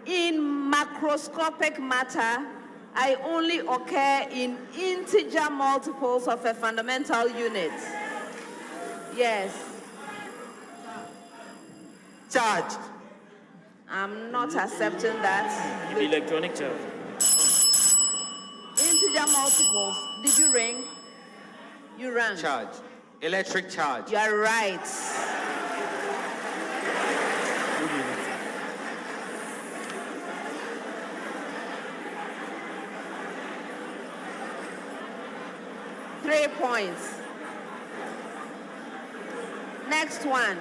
In macroscopic matter, I only occur in integer multiples of a fundamental unit. Yes. Charge. I'm not accepting that. Electronic charge. Integer multiples. Did you ring? You rang. Charge. Electric charge. You are right. Three points. Next one.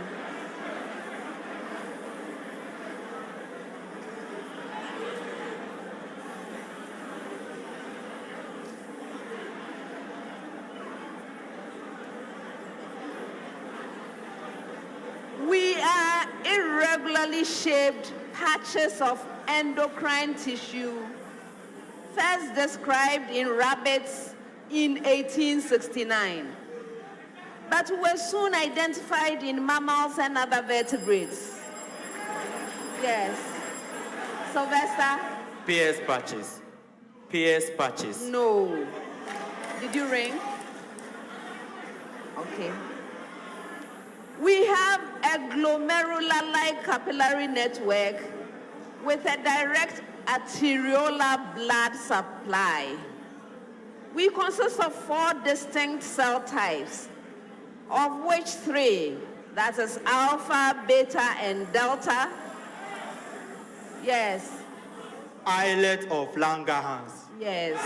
We are irregularly shaped patches of endocrine tissue, first described in rabbits in 1869, but were soon identified in mammals and other vertebrates. Yes. Sylvester? PS patches. PS patches. No. Did you ring? Okay. We have a glomerular-like capillary network with a direct arteriolar blood supply. We consist of 4 distinct cell types, of which 3, that is alpha, beta, and delta. Yes. Islet of Langerhans. Yes.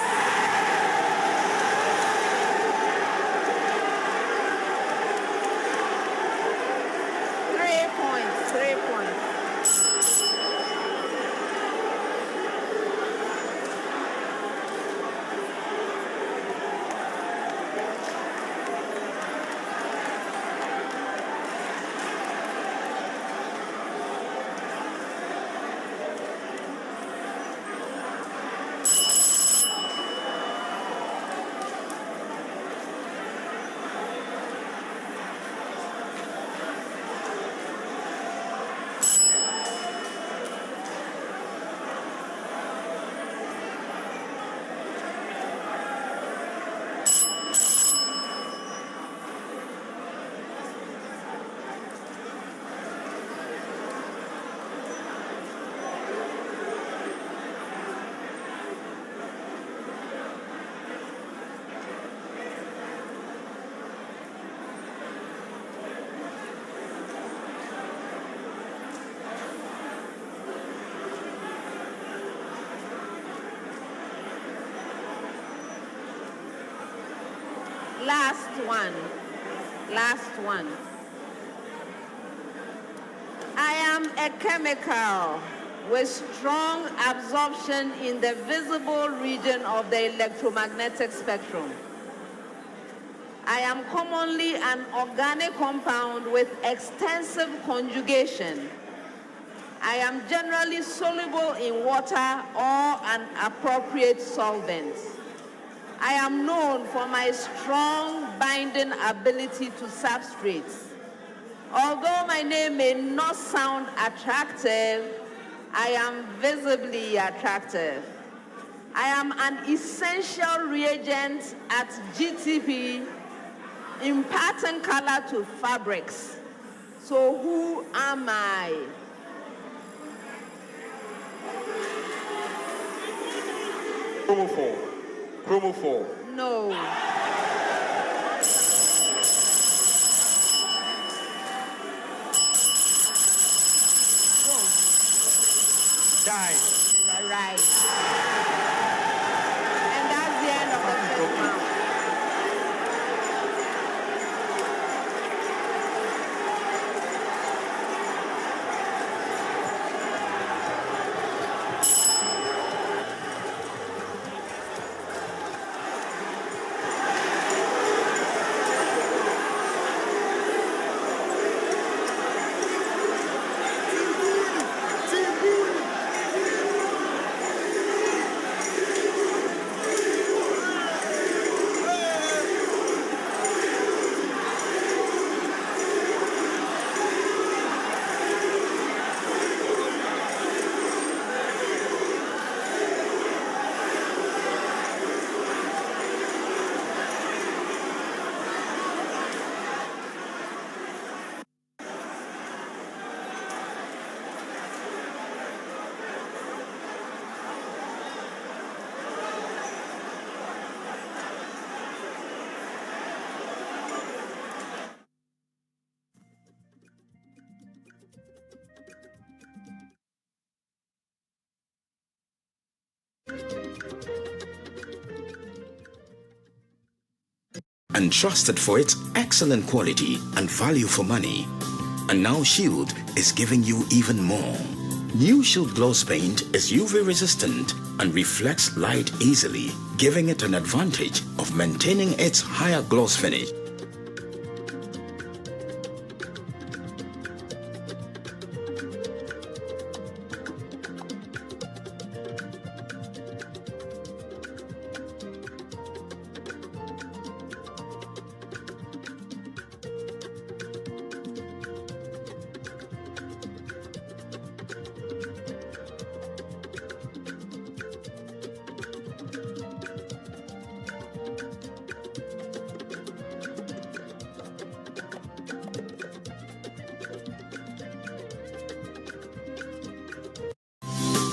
Last one. I am a chemical with strong absorption in the visible region of the electromagnetic spectrum. I am commonly an organic compound with extensive conjugation. I am generally soluble in water or an appropriate solvent. I am known for my strong binding ability to substrates. Although my name may not sound attractive, I am visibly attractive. I am an essential reagent at GTP, imparting color to fabrics. So who am I? Chromophore. No. Die. All right. And that's the end of the first round. And trusted for its excellent quality and value for money. And now Shield is giving you even more. New Shield Gloss Paint is UV resistant and reflects light easily, giving it an advantage of maintaining its higher gloss finish.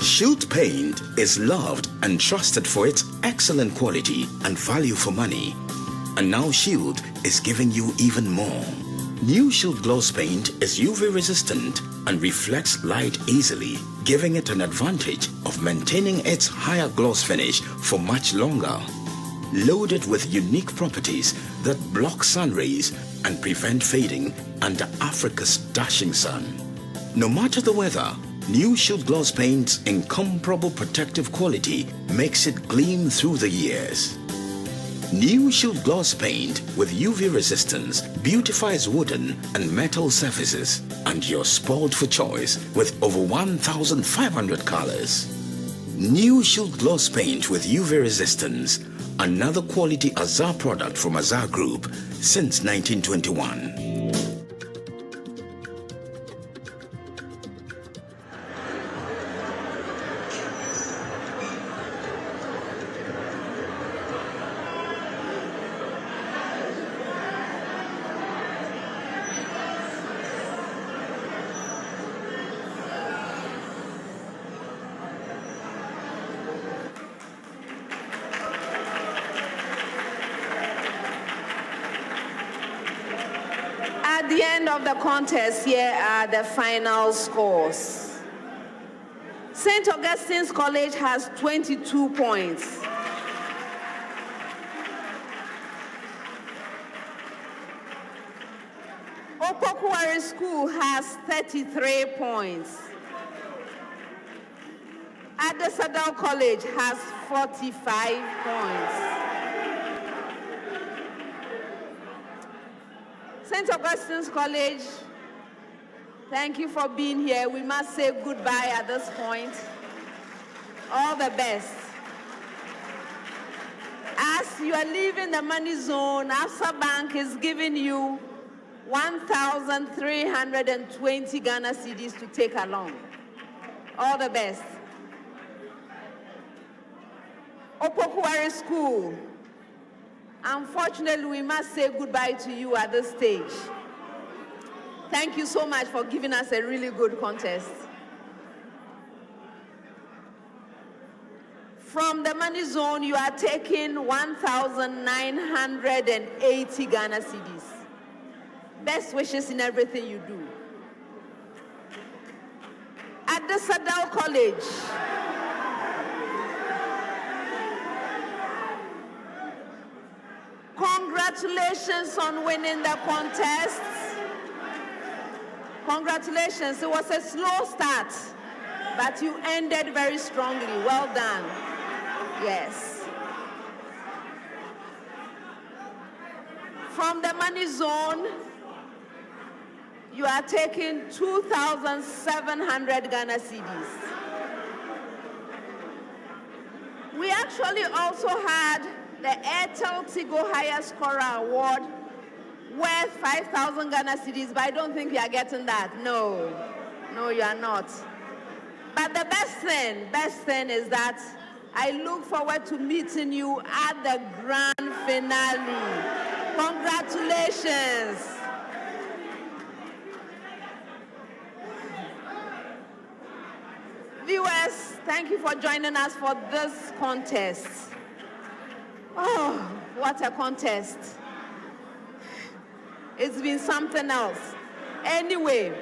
Shield Paint is loved and trusted for its excellent quality and value for money. And now Shield is giving you even more. New Shield Gloss Paint is UV resistant and reflects light easily, giving it an advantage of maintaining its higher gloss finish for much longer. Loaded with unique properties that block sun rays and prevent fading under Africa's dashing sun. No matter the weather, New Shield Gloss Paint's incomparable protective quality makes it gleam through the years. New Shield Gloss Paint with UV resistance beautifies wooden and metal surfaces, and you're spoiled for choice with over 1,500 colors. New Shield Gloss Paint with UV resistance, another quality Azar product from Azar Group since 1921. At the end of the contest, here are the final scores. St. Augustine's College has 22 points. Opoku Ware School has 33 points. Adisadel College has 45 points. St. Augustine's College, thank you for being here. We must say goodbye at this point. All the best. As you are leaving the money zone, Absa Bank is giving you 1,320 Ghana cedis to take along. All the best. Opoku Ware School, unfortunately, we must say goodbye to you at this stage. Thank you so much for giving us a really good contest. From the money zone, you are taking 1,980 Ghana cedis. Best wishes in everything you do. At the Adisadel College, congratulations on winning the contest. Congratulations. It was a slow start, but you ended very strongly. Well done. Yes. From the money zone, you are taking 2,700 Ghana cedis. We actually also had the Airtel Tigo Higher Scorer Award worth 5,000 Ghana cedis, but I don't think you are getting that. No, you are not. But the best thing is that I look forward to meeting you at the grand finale. Congratulations. Viewers, thank you for joining us for this contest. Oh, what a contest. It's been something else. Anyway,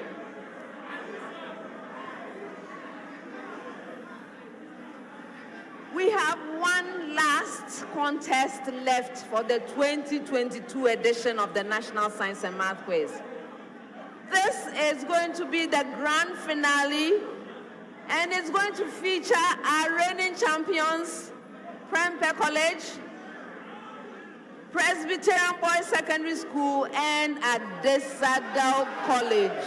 we have one last contest left for the 2022 edition of the National Science and Math Quiz. This is going to be the grand finale, and it's going to feature our reigning champions, Prempeh College, Presbyterian Boys Secondary School, and Adisadel College.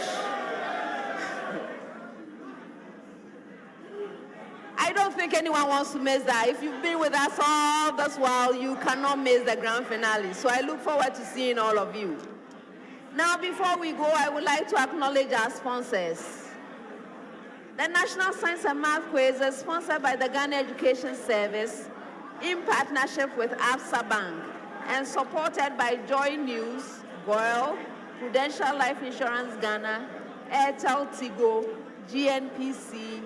I don't think anyone wants to miss that. If you've been with us all this while, you cannot miss the grand finale. So I look forward to seeing all of you. Now, before we go, I would like to acknowledge our sponsors. The National Science and Math Quiz is sponsored by the Ghana Education Service in partnership with Absa Bank and supported by Joy News, Goyle, Prudential Life Insurance Ghana, Airtel Tigo, GNPC,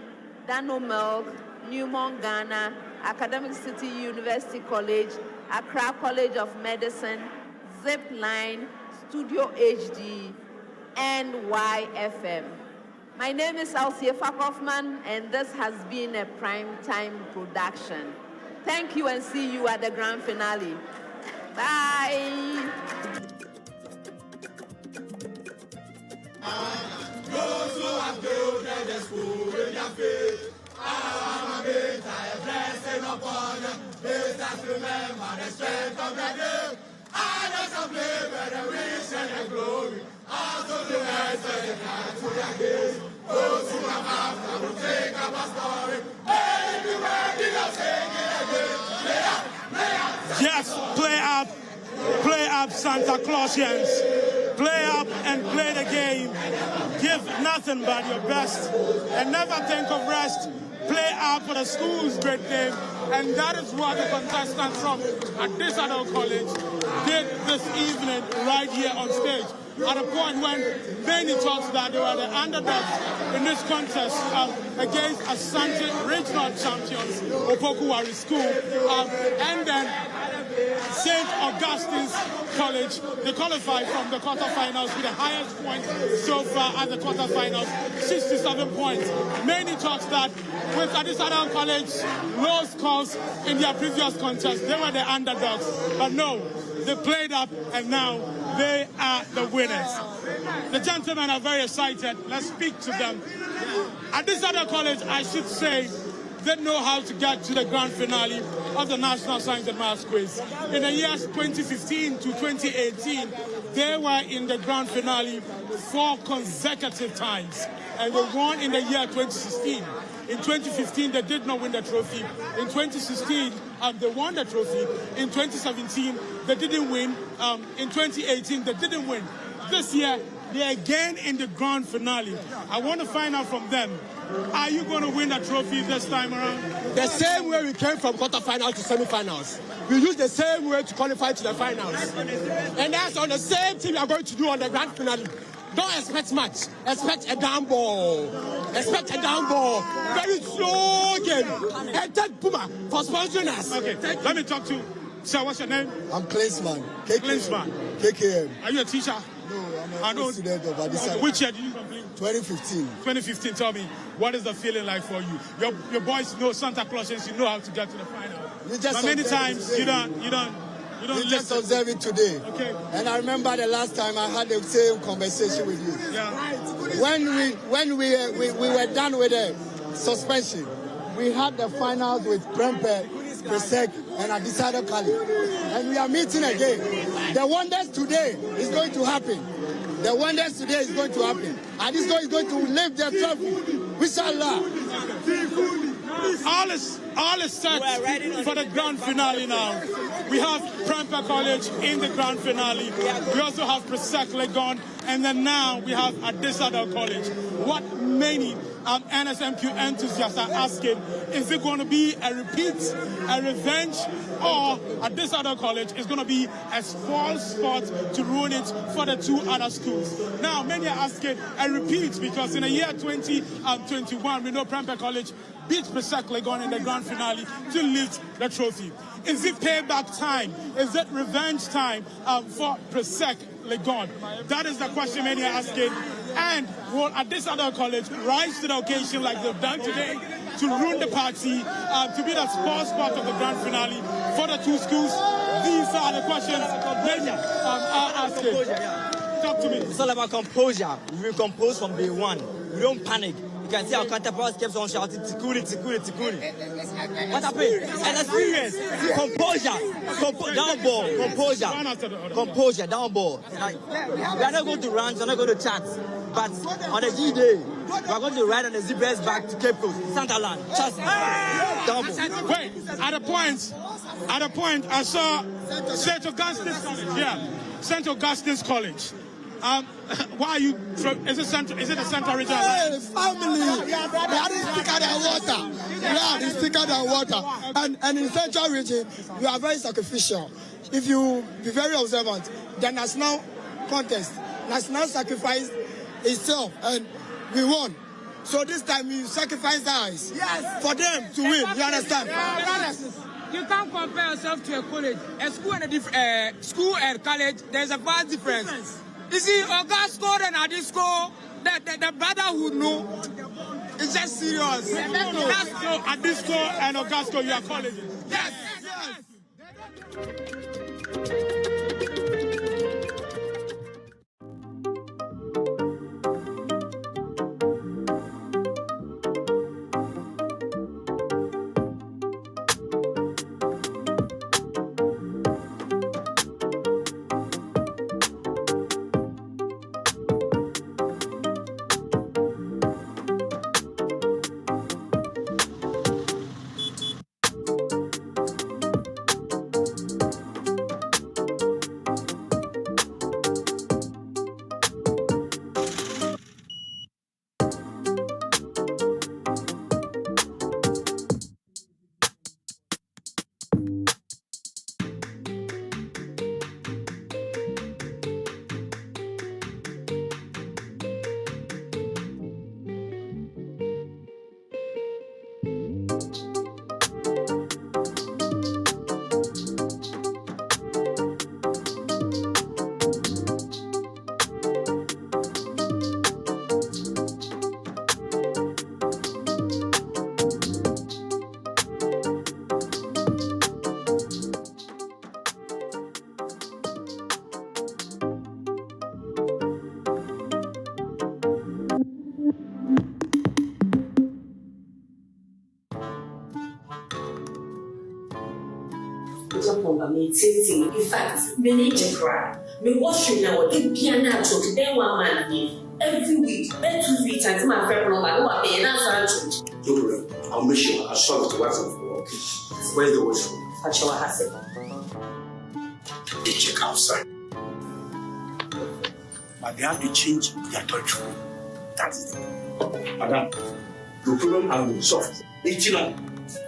Dano Milk, Newmont Ghana, Academic City University College, Accra College of Medicine, Zipline, Studio HD, and YFM. My name is Elsie Fakofman, and this has been a prime time production. Thank you and see you at the grand finale. Bye. Those who have built the school in their faith, our made a blessing upon them. Let us remember the strength of the day. Others have labor, the wish and the glory. Also the rest of the time to their gaze. Those who have after will take up a story. Everywhere we are singing again. Yes, play up, Santa Clausians. Play up and play the game. Give nothing but your best and never think of rest. Play up for the school's great name, and that is what the contestants from Adisadel College did this evening right here on stage. At a point when many talks that they were the underdogs in this contest against Asante regional champions, Opoku Ware School, and then St. Augustine's College. They qualified from the quarterfinals with the highest point so far at the quarterfinals, 67 points. Many talks that with Adisadel College, low scores in their previous contest, they were the underdogs. But no, they played up, and now They are the winners. The gentlemen are very excited. Let's speak to them. At this other college, I should say, they know how to get to the grand finale of the National Science and Maths Quiz. In the years 2015 to 2018, they were in the grand finale 4 consecutive times, and they won in the year 2016. In 2015, they did not win the trophy. In 2016, they won the trophy. In 2017, they didn't win. In 2018, they didn't win. This year, they're again in the grand finale. I want to find out from them, are you going to win the trophy this time around? The same way we came from quarterfinals to semifinals. We use the same way to qualify to the finals. And that's on the same team we are going to do on the grand finale. Don't expect much. Expect a down ball. Expect a down ball. Very slow game. And thank Puma for sponsoring us. Okay, let me talk to you. Sir, what's your name? I'm Klinsman. Klinsman. KKM. Are you a teacher? No, I'm a student of Adisadel. Which year did you complete? 2015. 2015. Tell me, what is the feeling like for you? Your boys know Santa Claus, you know how to get to the final. But many times you don't You just observe it today. Okay. And I remember the last time I had the same conversation with you. Yeah. When we were done with the suspension, we had the finals with Prempe, Presec, and Adisadel Kali. And we are meeting again. The wonders today is going to happen. The wonders today is going to happen. Adisadel is going to lift the trophy. Inshallah. All is set for the grand finale now. We have Prempe College in the grand finale. We also have Presec Legon, and then now we have Adisadel College. What many NSMQ enthusiasts are asking, is it going to be a repeat, a revenge, or Adisadel College is going to be a spoil spot to ruin it for the 2 other schools? Now, many are asking a repeat because in the year 2021, we know Prempe College beat Presec Legon in the grand finale to lift the trophy. Is it payback time? Is it revenge time for Presec Legon? That is the question many are asking. And will Adisadel College rise to the occasion like they've done today to ruin the party, to be the sports spot of the grand finale for the 2 schools? These are the questions many are asking. Talk to me. It's all about composure. We compose from day one. We don't panic. You can see our counterparts kept on shouting, Tikuri, Tikuri, Tikuri. What happened? An experience. Composure. Down ball. Composure. Down ball. Like, we are not going to run, we are not going to chat. But on the D-Day, we are going to ride on the ZBS back to Cape Coast, Santaland. Just down ball. Wait, at a point, I saw St. Augustine's College. Yeah, St. Augustine's College. Why are you? Is it the Central Region? Hey, family! That is thicker than water. Blood is thicker than water. And in Central Region, we are very sacrificial. If you be very observant, the national contest, national sacrifice itself, and we won. So this time we sacrificed ours for them to win. You understand? You can't compare yourself to a college. A school and school and college, there's a vast difference. You see, Augusto and Adisco, the brotherhood, no, it's just serious. So Adisco and Augusto, you are colleges. Yes. Titi. In fact, me need to cry. Me washroom now, they be an actual to them 1 month. Every week, then 2 weeks, until my friend no matter what pay, and that's our No problem. I'll make sure I'll solve the WhatsApp for work. Where's the washroom? That's what I said. They check outside. But they have to change their toilet room. That is the problem. Madam, your problem has been solved. You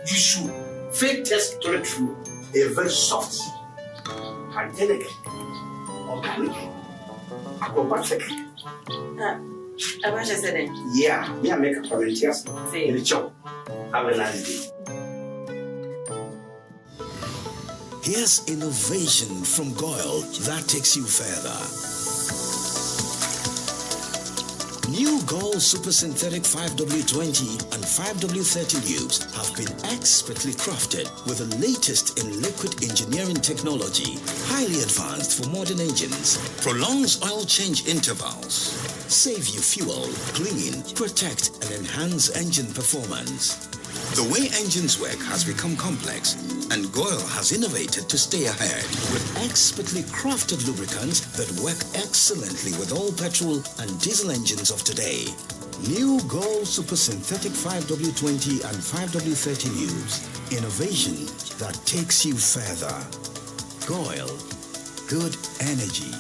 should fake test toilet room. A very soft, hygienic, organic, aquatic. Yeah, me I make a volunteers in the job. Have a nice day. Here's innovation from Goyle that takes you further. New Goyle Super Synthetic 5W20 and 5W30 lubes have been expertly crafted with the latest in liquid engineering technology, highly advanced for modern engines, prolongs oil change intervals, save you fuel, clean, protect, and enhance engine performance. The way engines work has become complex, and Goyle has innovated to stay ahead with expertly crafted lubricants that work excellently with all petrol and diesel engines of today. New Goyle Super Synthetic 5W20 and 5W30 lubes. Innovation that takes you further. Goyle. Good energy.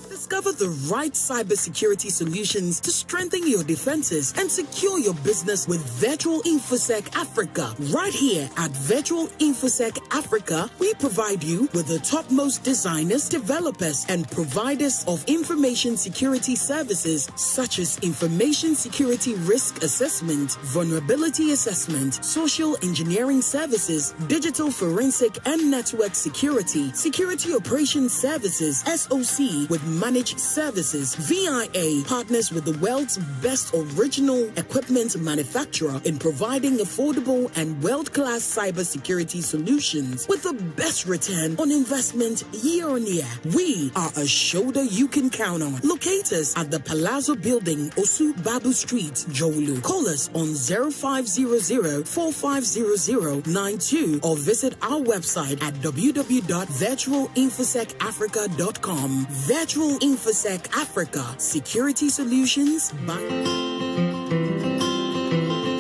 Discover the right cybersecurity solutions to strengthen your defenses and secure your business with Virtual InfoSec Africa. Right here at Virtual InfoSec Africa, we provide you with the topmost designers, developers, and providers of information security services such as information security risk assessment, vulnerability assessment, social engineering services, digital forensic and network security, security operations services, SOC with managed services. VIA partners with the world's best original equipment manufacturer in providing affordable and world-class cybersecurity solutions with the best return on investment year on year. We are a shoulder you can count on. Locate us at the Palazzo Building, Osu Babu Street, Jolu. Call us on 0500-450092 or visit our website at www.virtualinfosecafrica.com. Virtual InfoSec Africa. Security solutions by...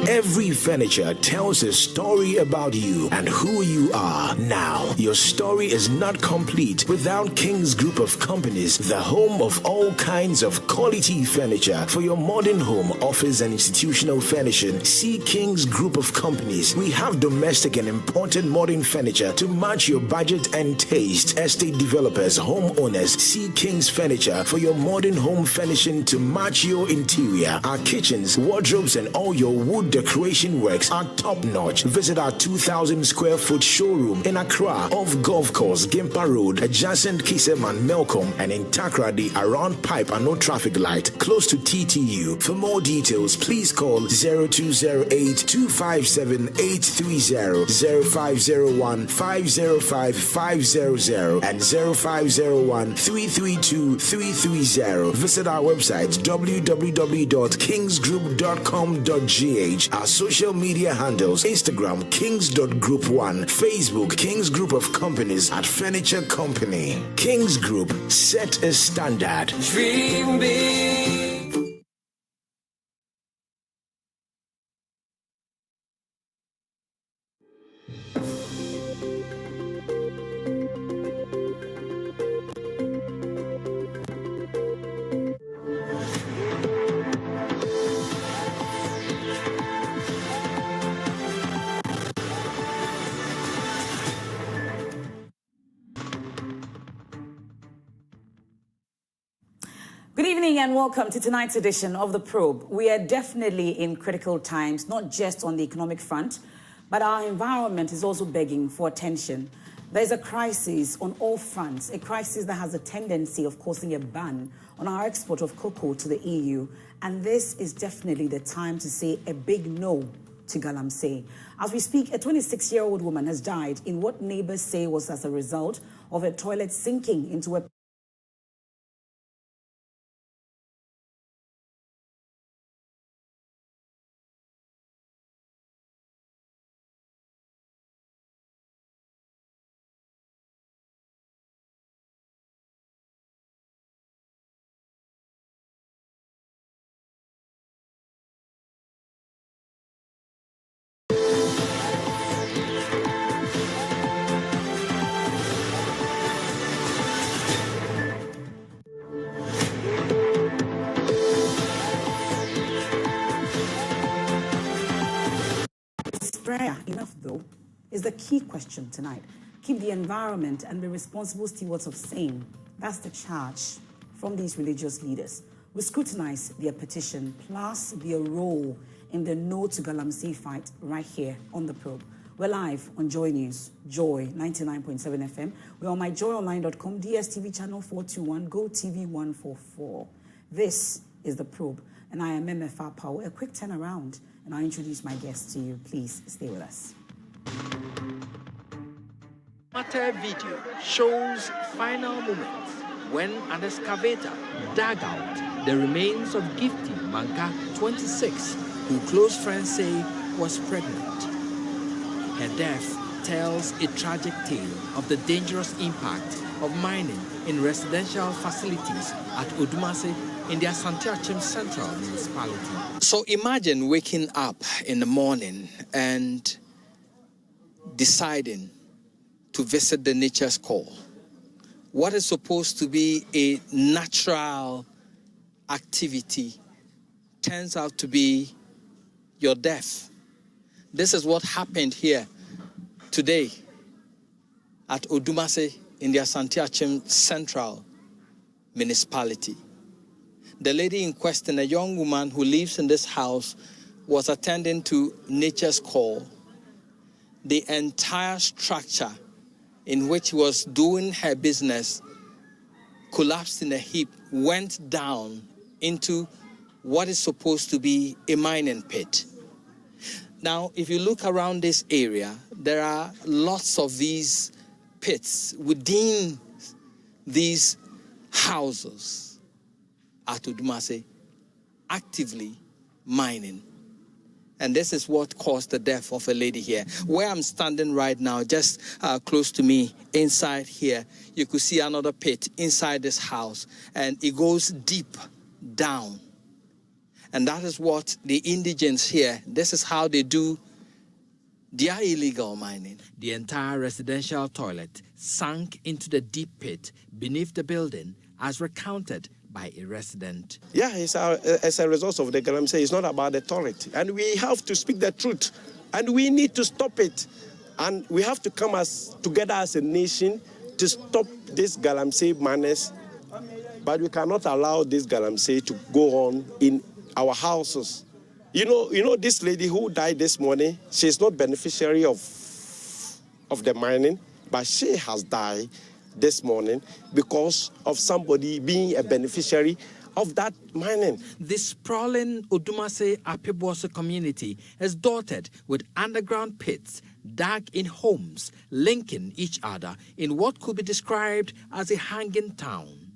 Every furniture tells a story about you and who you are. Now, your story is not complete without King's Group of Companies, the home of all kinds of quality furniture for your modern home, office, and institutional furnishing. See King's Group of Companies. We have domestic and imported modern furniture to match your budget and taste. Estate developers, homeowners, see King's Furniture for your modern home furnishing to match your interior. Our kitchens, wardrobes, and all your wood decoration works are top-notch. Visit our 2,000 square foot showroom in Accra off Golf Course, Gimpa Road, adjacent Kiseman, Melcom, and in Takrady around Pipe and No Traffic Light, close to TTU. For more details, please call 0208-257-830, 0501-505-500, and 0501-332-330. Visit our website www.kingsgroup.com.gh. Our social media handles: Instagram kings.group1, Facebook Kings Group of Companies at Furniture Company. Kings Group, set a standard. Dream big. Good evening and welcome to tonight's edition of The Probe. We are definitely in critical times, not just on the economic front, but our environment is also begging for attention. There's a crisis on all fronts, a crisis that has a tendency of causing a ban on our export of cocoa to the EU. And this is definitely the time to say a big no to Galamsey. As we speak, a 26-year-old woman has died in what neighbors say was as a result of a toilet sinking into a prayer enough, though, is the key question tonight. Keep the environment and be responsible stewards of same. That's the charge from these religious leaders. We scrutinize their petition, plus their role in the No to Galamsey fight right here on The Probe. We're live on Joy News, Joy 99.7 FM. We're on myjoyonline.com, DSTV channel 421, Go TV 144. This is The Probe, and I am MFR Power. A quick turnaround, and I'll introduce my guests to you. Please stay with us. Matter video shows final moments when an excavator dug out the remains of Gifty Manka, 26, who close friends say was pregnant. Her death tells a tragic tale of the dangerous impact of mining in residential facilities at Odumase in the Asante-Achim Central Municipality. So imagine waking up in the morning and deciding to visit the nature's call. What is supposed to be a natural activity turns out to be your death. This is what happened here today at Odumase in the Asante-Achim Central Municipality. The lady in question, a young woman who lives in this house, was attending to nature's call. The entire structure in which she was doing her business collapsed in a heap, went down into what is supposed to be a mining pit. Now, if you look around this area, there are lots of these pits within these houses at Odumase, actively mining. And this is what caused the death of a lady here. Where I'm standing right now, just close to me, inside here, you could see another pit inside this house, and it goes deep down. And that is what the indigents here, this is how they do their illegal mining. The entire residential toilet sank into the deep pit beneath the building, as recounted by a resident. Yeah, it's as a result of the Galamsey. It's not about the toilet. And we have to speak the truth. And we need to stop it. And we have to come together as a nation to stop this Galamsey madness. But we cannot allow this Galamsey to go on in our houses. You know this lady who died this morning, she's not beneficiary of the mining, but she has died this morning because of somebody being a beneficiary of that mining. The sprawling Odumase Apibose community is dotted with underground pits dug in homes, linking each other in what could be described as a hanging town.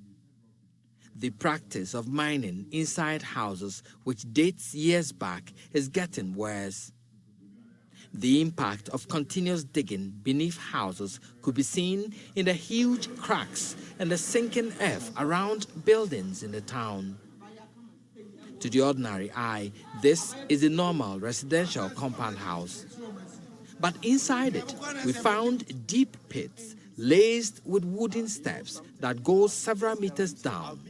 The practice of mining inside houses, which dates years back, is getting worse. The impact of continuous digging beneath houses could be seen in the huge cracks and the sinking earth around buildings in the town. To the ordinary eye, this is a normal residential compound house. But inside it, we found deep pits laced with wooden steps that go several meters down.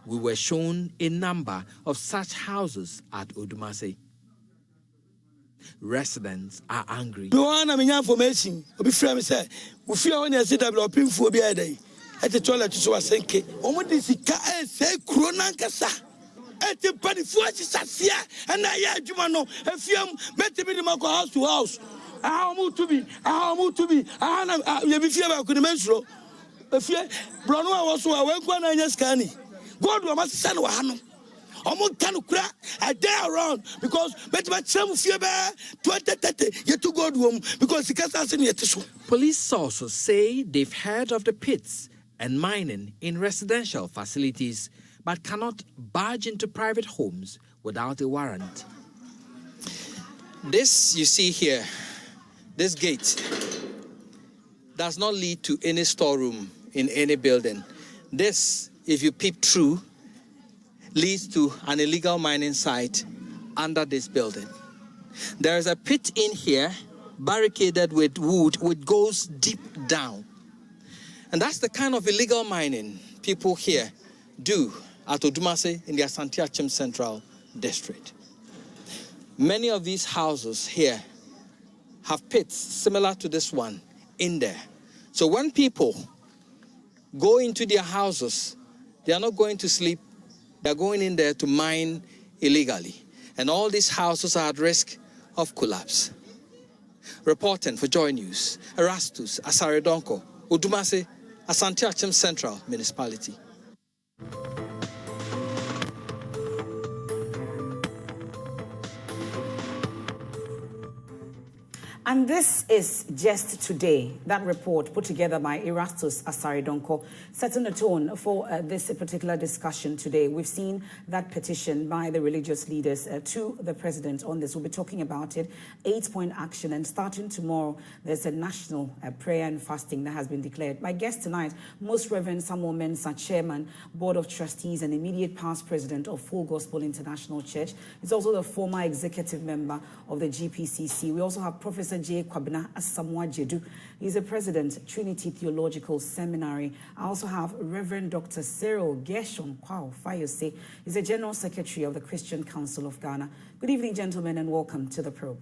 We were shown a number of such houses at Odumase. Residents are angry. We want information. We feel say we feel when you see developing phobia day. At the toilet to was saying, "Omo disika say krona nkasa." At the party for sasia and I ya juma no. If you better be the house to house. How move to be? Ah, you be fear about the menstrual. If you Bruno was so I went and just canny. God will must send one. Almost can crack a day around because better some fear 2030 yet to God room because he can't answer yet. Police sources say they've heard of the pits and mining in residential facilities, but cannot barge into private homes without a warrant. This you see here, this gate does not lead to any storeroom in any building. This, if you peep through, leads to an illegal mining site under this building. There is a pit in here, barricaded with wood, which goes deep down. And that's the kind of illegal mining people here do at Odumase in the Asante-Achim Central District. Many of these houses here have pits similar to this one in there. So when people go into their houses, they are not going to sleep, they're going in there to mine illegally. And all these houses are at risk of collapse. Reporting for Joy News, Erastus Asaredonko, Udumase, Asante Achem Central Municipality. And this is just today, that report put together by Erastus Asaredonko, setting the tone for this particular discussion today. We've seen that petition by the religious leaders to the president on this. We'll be talking about it, 8-point action, and starting tomorrow, there's a national prayer and fasting that has been declared. My guest tonight, Most Reverend Samuel Mensah, Chairman, Board of Trustees, and immediate past president of Full Gospel International Church. He's also the former executive member of the GPCC. We also have Professor J. Kwabena Asamoah Jedu. He's a president, Trinity Theological Seminary. I also have Reverend Dr. Cyril Gershom Kwao Fayose. He's a general secretary of the Christian Council of Ghana. Good evening, gentlemen, and welcome to the probe.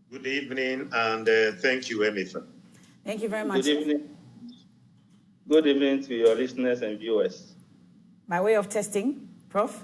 Good evening, and thank you, Emitha. Thank you very much. Good evening. Good evening to your listeners and viewers. By way of testing, Prof.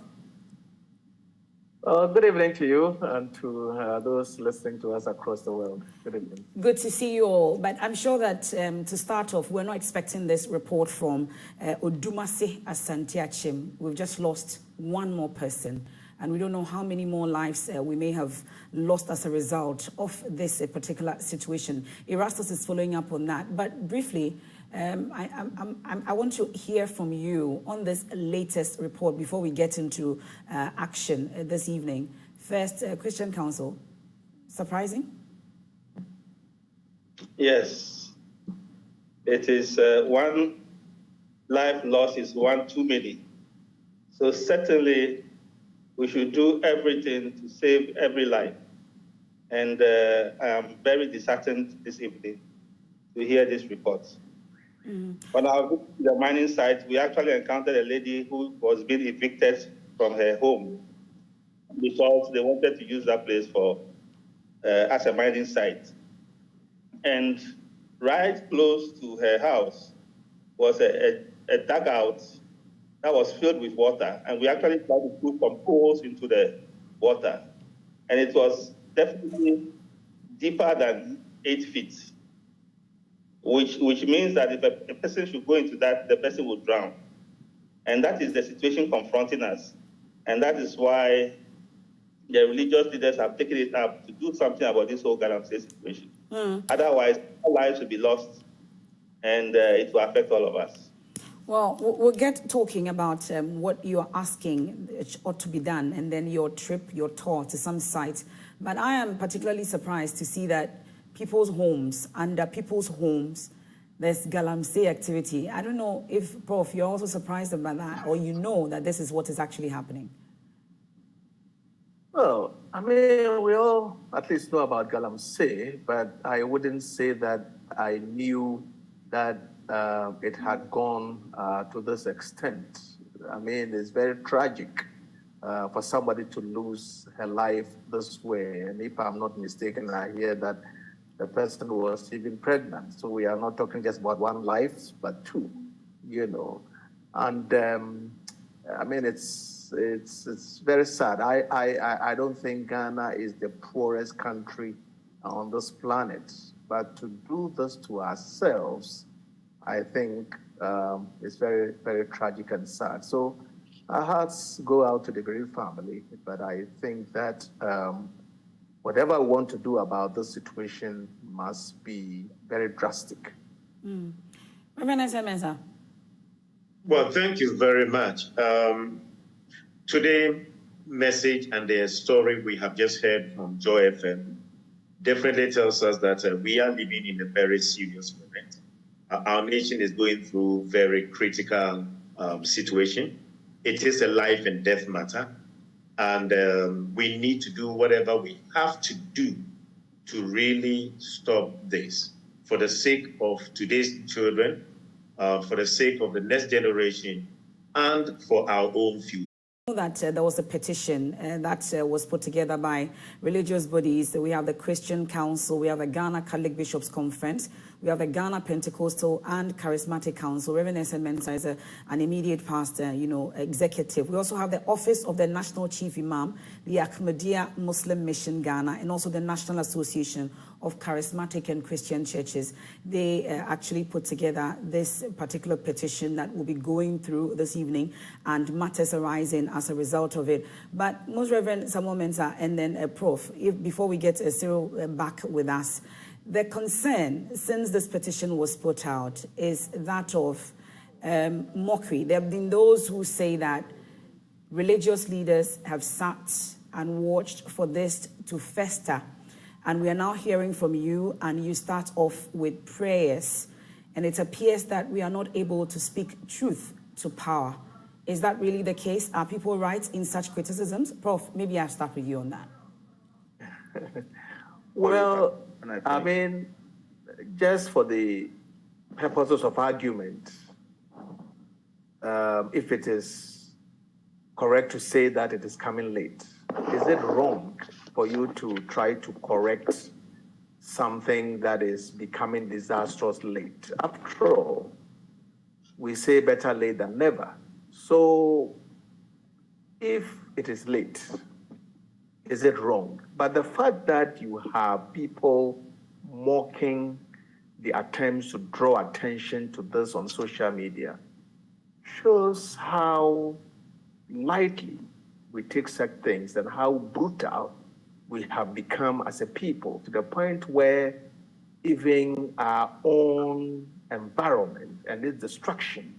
Good evening to you and to those listening to us across the world. Good evening. Good to see you all. But I'm sure that to start off, we're not expecting this report from Odumase Asante Achem. We've just lost one more person, and we don't know how many more lives we may have lost as a result of this particular situation. Erastus is following up on that. But briefly, I want to hear from you on this latest report before we get into action this evening. First, Christian Council, surprising? Yes, it is one life loss is one too many. So certainly we should do everything to save every life. And I am very disheartened this evening to hear this report. On our visit to the mining site, we actually encountered a lady who was being evicted from her home because they wanted to use that place for as a mining site. And right close to her house was a dugout that was filled with water, and we actually tried to put some poles into the water, and it was definitely deeper than 8 feet. Which means that if a person should go into that, the person will drown. And that is the situation confronting us. And that is why the religious leaders have taken it up to do something about this whole Galamsey situation. Otherwise, our lives will be lost, and it will affect all of us. Well, we'll get talking about what you're asking ought to be done, and then your trip, your tour to some sites. But I am particularly surprised to see that people's homes, under people's homes, there's Galamsey activity. I don't know if, Prof, you're also surprised about that, or you know that this is what is actually happening. Well, I mean, we all at least know about Galamsey, but I wouldn't say that I knew that it had gone to this extent. I mean, it's very tragic for somebody to lose her life this way. And if I'm not mistaken, I hear that the person was even pregnant. So we are not talking just about one life, but two, you know. And I mean, it's very sad. I don't think Ghana is the poorest country on this planet, but to do this to ourselves, I think it's very, very tragic and sad. So our hearts go out to the bereaved family, but I think that whatever we want to do about this situation must be very drastic. Reverend Mensah. Well, thank you very much. Today's message and the story we have just heard from Joy FM definitely tells us that we are living in a very serious moment. Our nation is going through very critical situation. It is a life and death matter. And we need to do whatever we have to do to really stop this for the sake of today's children, for the sake of the next generation, and for our own future. That there was a petition that was put together by religious bodies. We have the Christian Council, we have the Ghana Catholic Bishops Conference, we have the Ghana Pentecostal and Charismatic Council. Reverend S. Mensah is an immediate pastor, executive. We also have the Office of the National Chief Imam, the Ahmadiyya Muslim Mission Ghana, and also the National Association of Charismatic and Christian Churches. They actually put together this particular petition that will be going through this evening, and matters arising as a result of it. But Most Reverend Samuel Mensah and then Prof, before we get Cyril back with us, the concern since this petition was put out is that of mockery. There have been those who say that religious leaders have sat and watched for this to fester. And we are now hearing from you, and you start off with prayers. And it appears that we are not able to speak truth to power. Is that really the case? Are people right in such criticisms? Prof, maybe I'll start with you on that. Well, I mean, just for the purposes of argument, if it is correct to say that it is coming late, is it wrong for you to try to correct something that is becoming disastrous late? After all, we say better late than never. So if it is late, is it wrong? But the fact that you have people mocking the attempts to draw attention to this on social media shows how lightly we take such things and how brutal we have become as a people, to the point where even our own environment and its destruction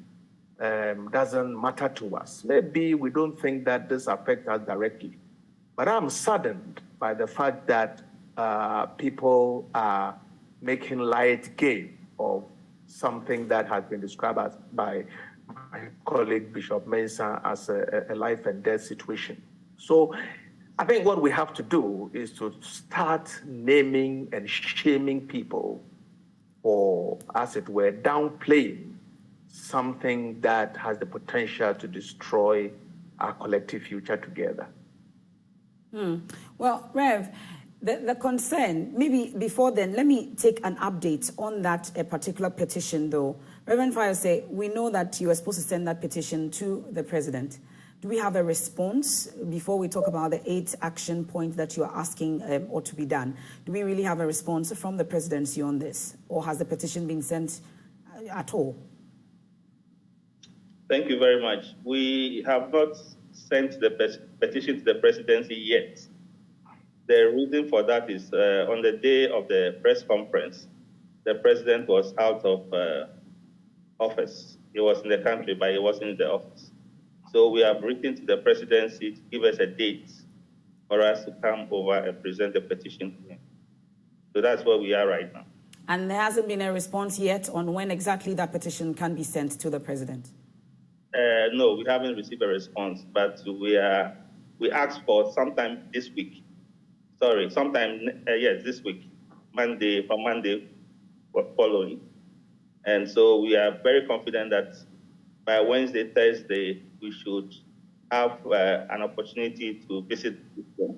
doesn't matter to us. Maybe we don't think that this affects us directly, but I'm saddened by the fact that people are making light game of something that has been described as by my colleague Bishop Mensah as a life and death situation. So I think what we have to do is to start naming and shaming people for, as it were, downplaying something that has the potential to destroy our collective future together. Well, Rev, the concern, maybe before then, let me take an update on that particular petition, though. Reverend Fayose, we know that you were supposed to send that petition to the president. Do we have a response before we talk about the 8 action points that you are asking ought to be done? Do we really have a response from the presidency on this, or has the petition been sent at all? Thank you very much. We have not sent the petition to the presidency yet. The reason for that is on the day of the press conference, the president was out of office. He was in the country, but he wasn't in the office. So we have written to the presidency to give us a date for us to come over and present the petition to him. So that's where we are right now. And there hasn't been a response yet on when exactly that petition can be sent to the president? No, we haven't received a response, but we asked for sometime this week. Sorry, this week, Monday following. And so we are very confident that by Wednesday, Thursday, we should have an opportunity to visit them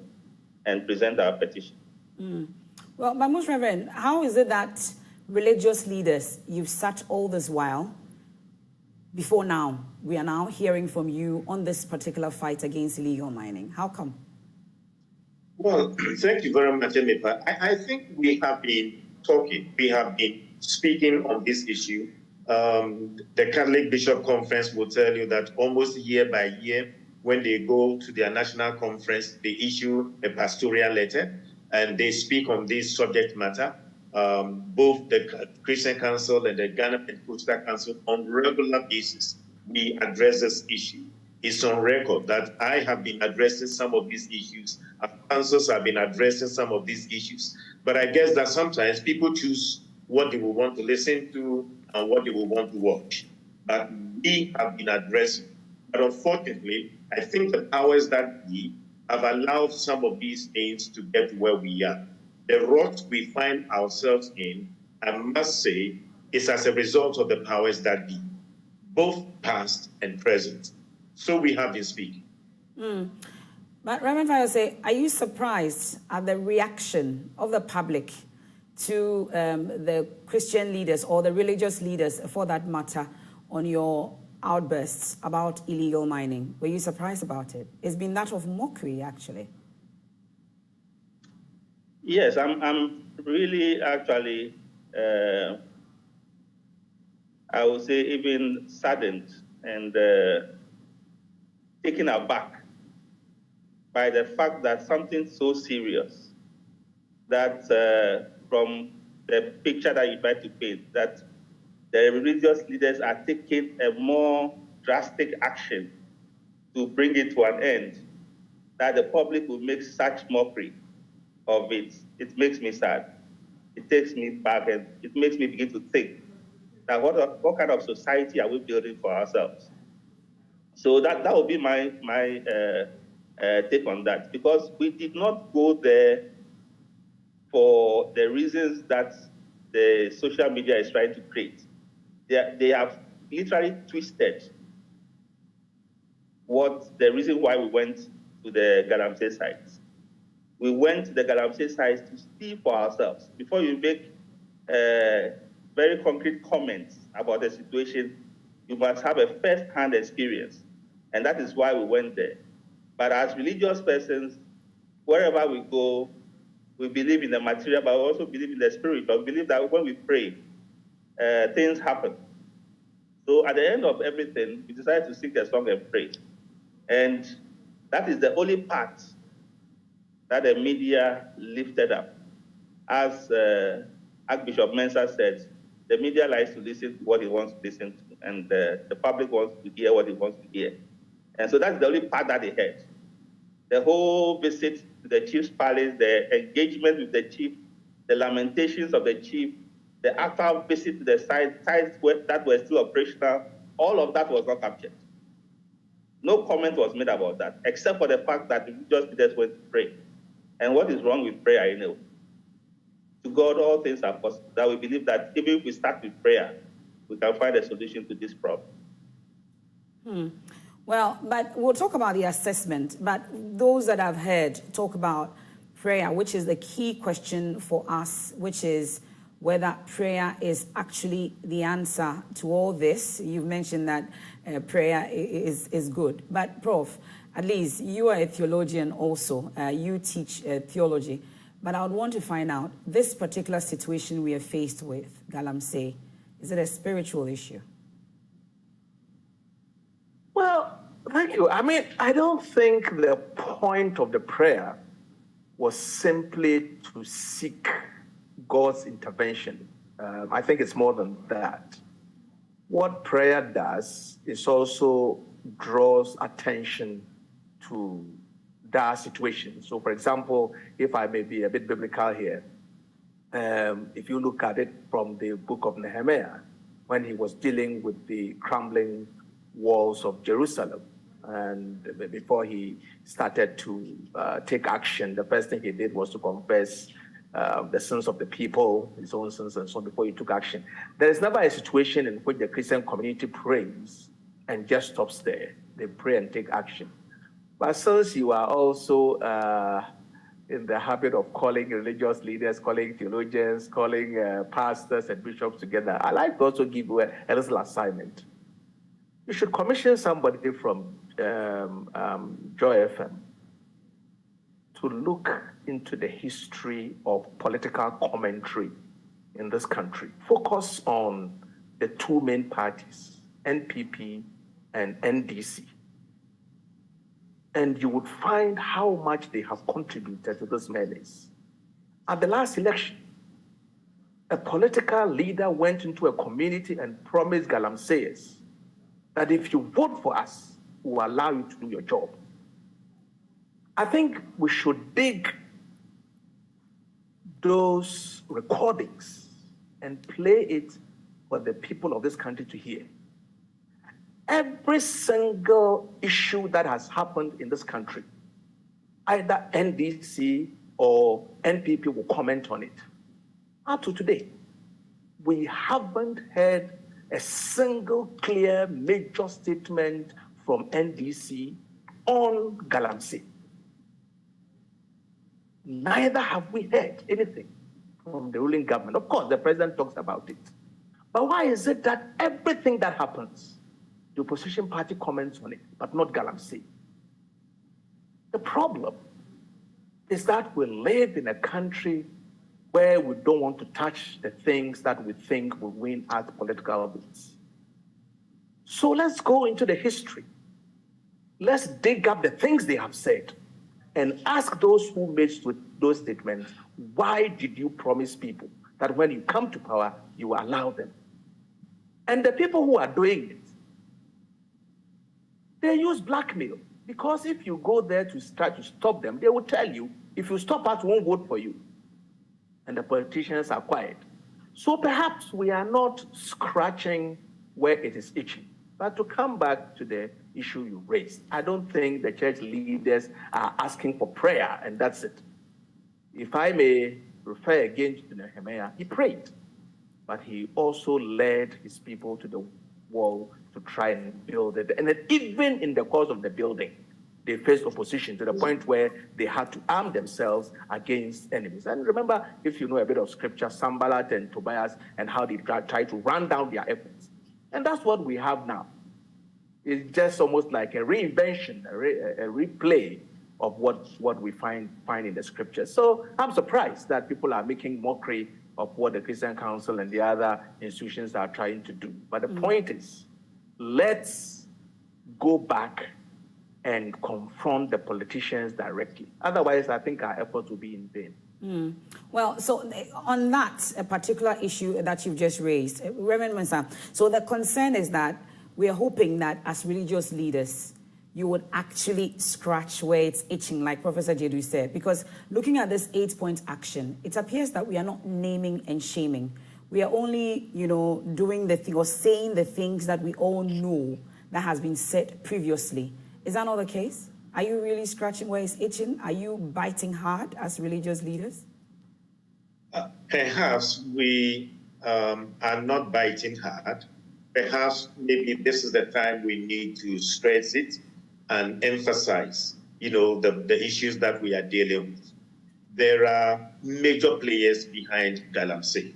and present our petition. Well, my Most Reverend, how is it that religious leaders, you've sat all this while, before now, we are now hearing from you on this particular fight against illegal mining? How come? Well, thank you very much, Emipa. I think we have been talking, we have been speaking on this issue. The Catholic Bishop Conference will tell you that almost year by year, when they go to their national conference, they issue a pastoral letter and they speak on this subject matter. Both the Christian Council and the Ghana Pentecostal Council, on regular basis, we address this issue. It's on record that I have been addressing some of these issues, and councils have been addressing some of these issues. But I guess that sometimes people choose what they will want to listen to and what they will want to watch. But we have been addressing. But unfortunately, I think the powers that be have allowed some of these things to get where we are. The rot we find ourselves in, I must say, is as a result of the powers that be, both past and present. So we have been speaking. But Reverend Fayose, are you surprised at the reaction of the public to the Christian leaders or the religious leaders, for that matter, on your outbursts about illegal mining? Were you surprised about it? It's been that of mockery, actually. Yes, I'm really actually, I would say, even saddened and taken aback by the fact that something so serious, that from the picture that you try to paint, that the religious leaders are taking a more drastic action to bring it to an end, that the public will make such mockery of it. It makes me sad. It takes me back, and it makes me begin to think that what kind of society are we building for ourselves? So that would be my take on that, because we did not go there for the reasons that the social media is trying to create. They have literally twisted what the reason why we went to the Galamsey sites. We went to the Galamsey sites to see for ourselves. Before you make very concrete comments about the situation, you must have a first-hand experience. And that is why we went there. But as religious persons, wherever we go, we believe in the material, but we also believe in the spirit. But we believe that when we pray, things happen. So at the end of everything, we decided to sing a song and pray. And that is the only part that the media lifted up. As Archbishop Mensah said, the media likes to listen to what it wants to listen to, and the public wants to hear what it wants to hear. And so that's the only part that they heard. The whole visit to the chief's palace, the engagement with the chief, the lamentations of the chief, the actual visit to the sites that were still operational, all of that was not captured. No comment was made about that, except for the fact that the religious leaders went to pray. And what is wrong with prayer, you know? To God, all things are possible. That we believe that even if we start with prayer, we can find a solution to this problem. Well, but we'll talk about the assessment. But those that I've heard talk about prayer, which is the key question for us, which is whether prayer is actually the answer to all this. You've mentioned that prayer is good. But Prof, at least you are a theologian also. You teach theology. But I would want to find out, this particular situation we are faced with, Galamsey, is it a spiritual issue? Well, thank you. I mean, I don't think the point of the prayer was simply to seek God's intervention. I think it's more than that. What prayer does is also draws attention to that situation. So, for example, if I may be a bit biblical here, if you look at it from the book of Nehemiah, when he was dealing with the crumbling walls of Jerusalem, and before he started to take action, the first thing he did was to confess the sins of the people, his own sins and so on, before he took action. There is never a situation in which the Christian community prays and just stops there. They pray and take action. But since you are also in the habit of calling religious leaders, calling theologians, calling pastors and bishops together, I'd like to also give you a little assignment. You should commission somebody from Joy FM to look into the history of political commentary in this country. Focus on the two main parties, NPP and NDC. And you would find how much they have contributed to this menace. At the last election, a political leader went into a community and promised Galamseyers that if you vote for us, we will allow you to do your job. I think we should dig those recordings and play it for the people of this country to hear. Every single issue that has happened in this country, either NDC or NPP will comment on it. Up to today, we haven't heard a single clear major statement from NDC on Galamsey. Neither have we heard anything from the ruling government. Of course, the president talks about it. But why is it that everything that happens, the opposition party comments on it, but not Galamsey? The problem is that we live in a country where we don't want to touch the things that we think will win us political votes. So let's go into the history. Let's dig up the things they have said and ask those who made those statements, why did you promise people that when you come to power, you allow them? And the people who are doing it, they use blackmail. Because if you go there to try to stop them, they will tell you, if you stop us, we won't vote for you. And the politicians are quiet. So perhaps we are not scratching where it is itching. But to come back to the issue you raised, I don't think the church leaders are asking for prayer, and that's it. If I may refer again to Nehemiah, he prayed, but he also led his people to the wall to try and build it. And then even in the course of the building, they faced opposition to the point where they had to arm themselves against enemies. And remember, if you know a bit of scripture, Sanballat and Tobias, and how they tried to run down their efforts. And that's what we have now. It's just almost like a reinvention, a replay of what we find in the scriptures. So I'm surprised that people are making mockery of what the Christian Council and the other institutions are trying to do. But the point is, let's go back and confront the politicians directly. Otherwise, I think our efforts will be in vain. Well, so on that particular issue that you've just raised, Reverend Mensah, so the concern is that we are hoping that as religious leaders, you would actually scratch where it's itching, like Professor Jedu said, because looking at this 8-point action, it appears that we are not naming and shaming. We are only, doing the thing or saying the things that we all know that has been said previously. Is that not the case? Are you really scratching where it's itching? Are you biting hard as religious leaders? Perhaps we are not biting hard. Perhaps maybe this is the time we need to stress it and emphasize, the issues that we are dealing with. There are major players behind Galamsey.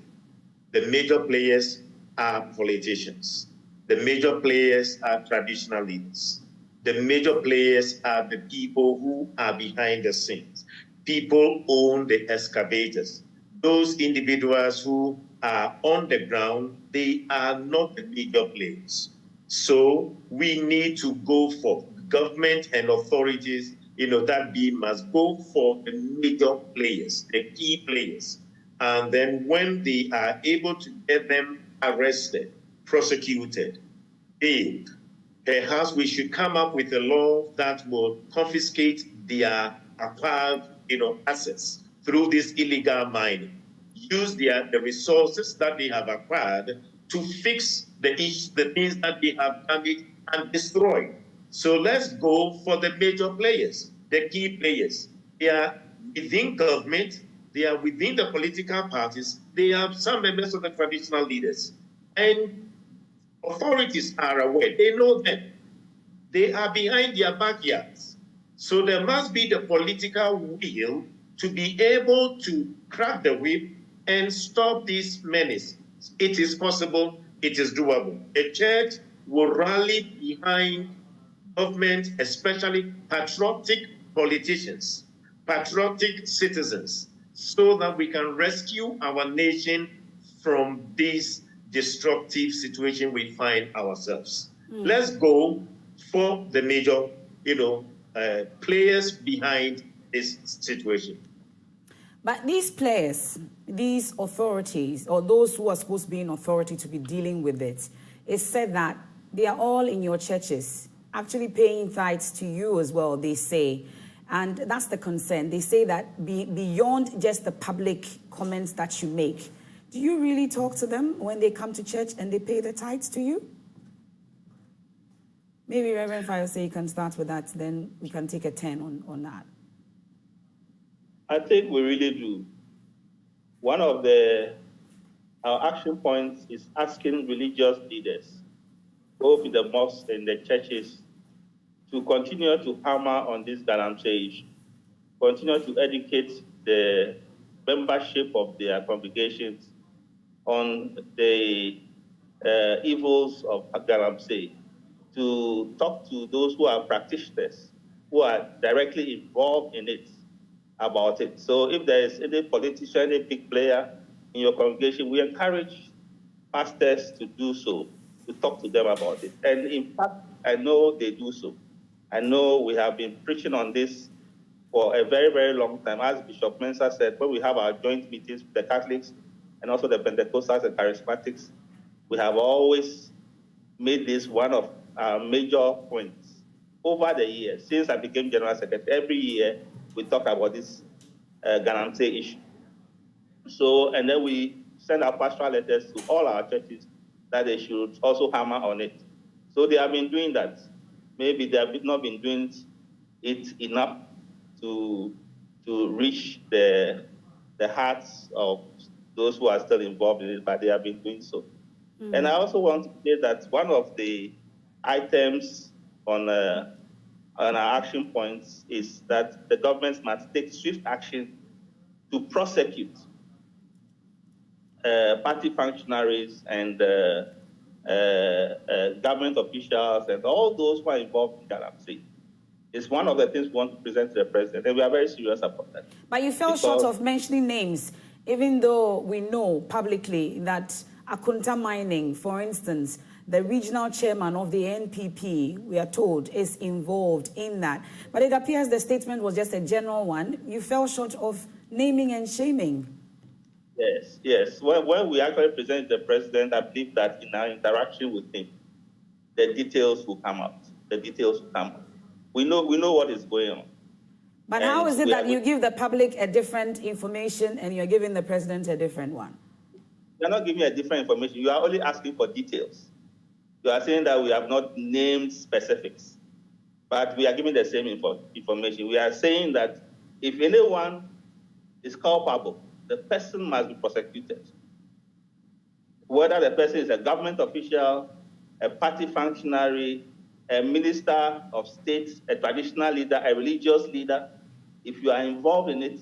The major players are politicians. The major players are traditional leaders. The major players are the people who are behind the scenes. People own the excavators. Those individuals who are on the ground, they are not the major players. So we need to go for government and authorities, must go for the major players, the key players. And then when they are able to get them arrested, prosecuted, jailed, perhaps we should come up with a law that will confiscate their acquired, assets through this illegal mining. Use the resources that they have acquired to fix the things that they have damaged and destroyed. So let's go for the major players, the key players. They are within government, they are within the political parties, they are some members of the traditional leaders. And authorities are aware, they know them. They are behind their backyards. So there must be the political will to be able to crack the whip and stop this menace. It is possible, it is doable. The church will rally behind government, especially patriotic politicians, patriotic citizens, so that we can rescue our nation from this destructive situation we find ourselves. Let's go for the major, players behind this situation. But these players, these authorities, or those who are supposed to be in authority to be dealing with it, it's said that they are all in your churches, actually paying tithes to you as well, they say. And that's the concern. They say that beyond just the public comments that you make, do you really talk to them when they come to church and they pay the tithes to you? Maybe Reverend Fayose, you can start with that, then we can take a 10 on that. I think we really do. One of our action points is asking religious leaders, both in the mosques and the churches, to continue to hammer on this Galamsey issue, continue to educate the membership of their congregations on the evils of Galamsey, to talk to those who are practitioners, who are directly involved in it, about it. So if there is any politician, any big player in your congregation, we encourage pastors to do so, to talk to them about it. And in fact, I know they do so. I know we have been preaching on this for a very, very long time. As Bishop Mensah said, when we have our joint meetings with the Catholics and also the Pentecostals and Charismatics, we have always made this one of our major points over the years. Since I became General Secretary, every year we talk about this Galamsey issue. So, and then we send our pastoral letters to all our churches that they should also hammer on it. So they have been doing that. Maybe they have not been doing it enough to reach the hearts of those who are still involved in it, but they have been doing so. And I also want to say that one of the items on our action points is that the government must take swift action to prosecute party functionaries and government officials and all those who are involved in Galamsey. It's one of the things we want to present to the president, and we are very serious about that. But you fell short of mentioning names, even though we know publicly that Akunta Mining, for instance, the regional chairman of the NPP, we are told, is involved in that. But it appears the statement was just a general one. You fell short of naming and shaming. Yes, yes. When we actually present the president, I believe that in our interaction with him, the details will come out. The details will come out. We know what is going on. But how is it that you give the public a different information and you're giving the president a different one? You're not giving a different information. You are only asking for details. You are saying that we have not named specifics, but we are giving the same information. We are saying that if anyone is culpable, the person must be prosecuted. Whether the person is a government official, a party functionary, a minister of state, a traditional leader, a religious leader, if you are involved in it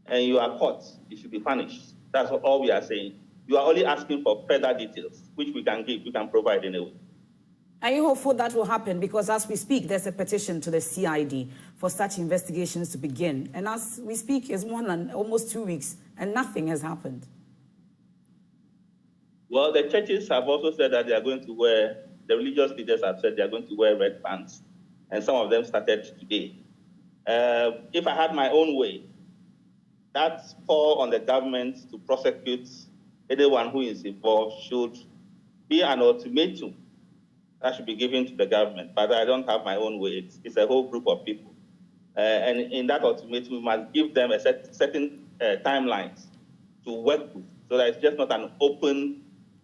and you are caught, you should be punished. That's all we are saying. You are only asking for further details, which we can give, we can provide anyway. Are you hopeful that will happen? Because as we speak, there's a petition to the CID for such investigations to begin. And as we speak, it's more than almost 2 weeks, and nothing has happened. Well, the churches have also said that they are going to wear, the religious leaders have said they are going to wear red pants, and some of them started today. If I had my own way, that's call on the government to prosecute anyone who is involved should be an ultimatum that should be given to the government. But I don't have my own way. It's a whole group of people. And in that ultimatum, we must give them a certain timelines to work with, so that it's just not an open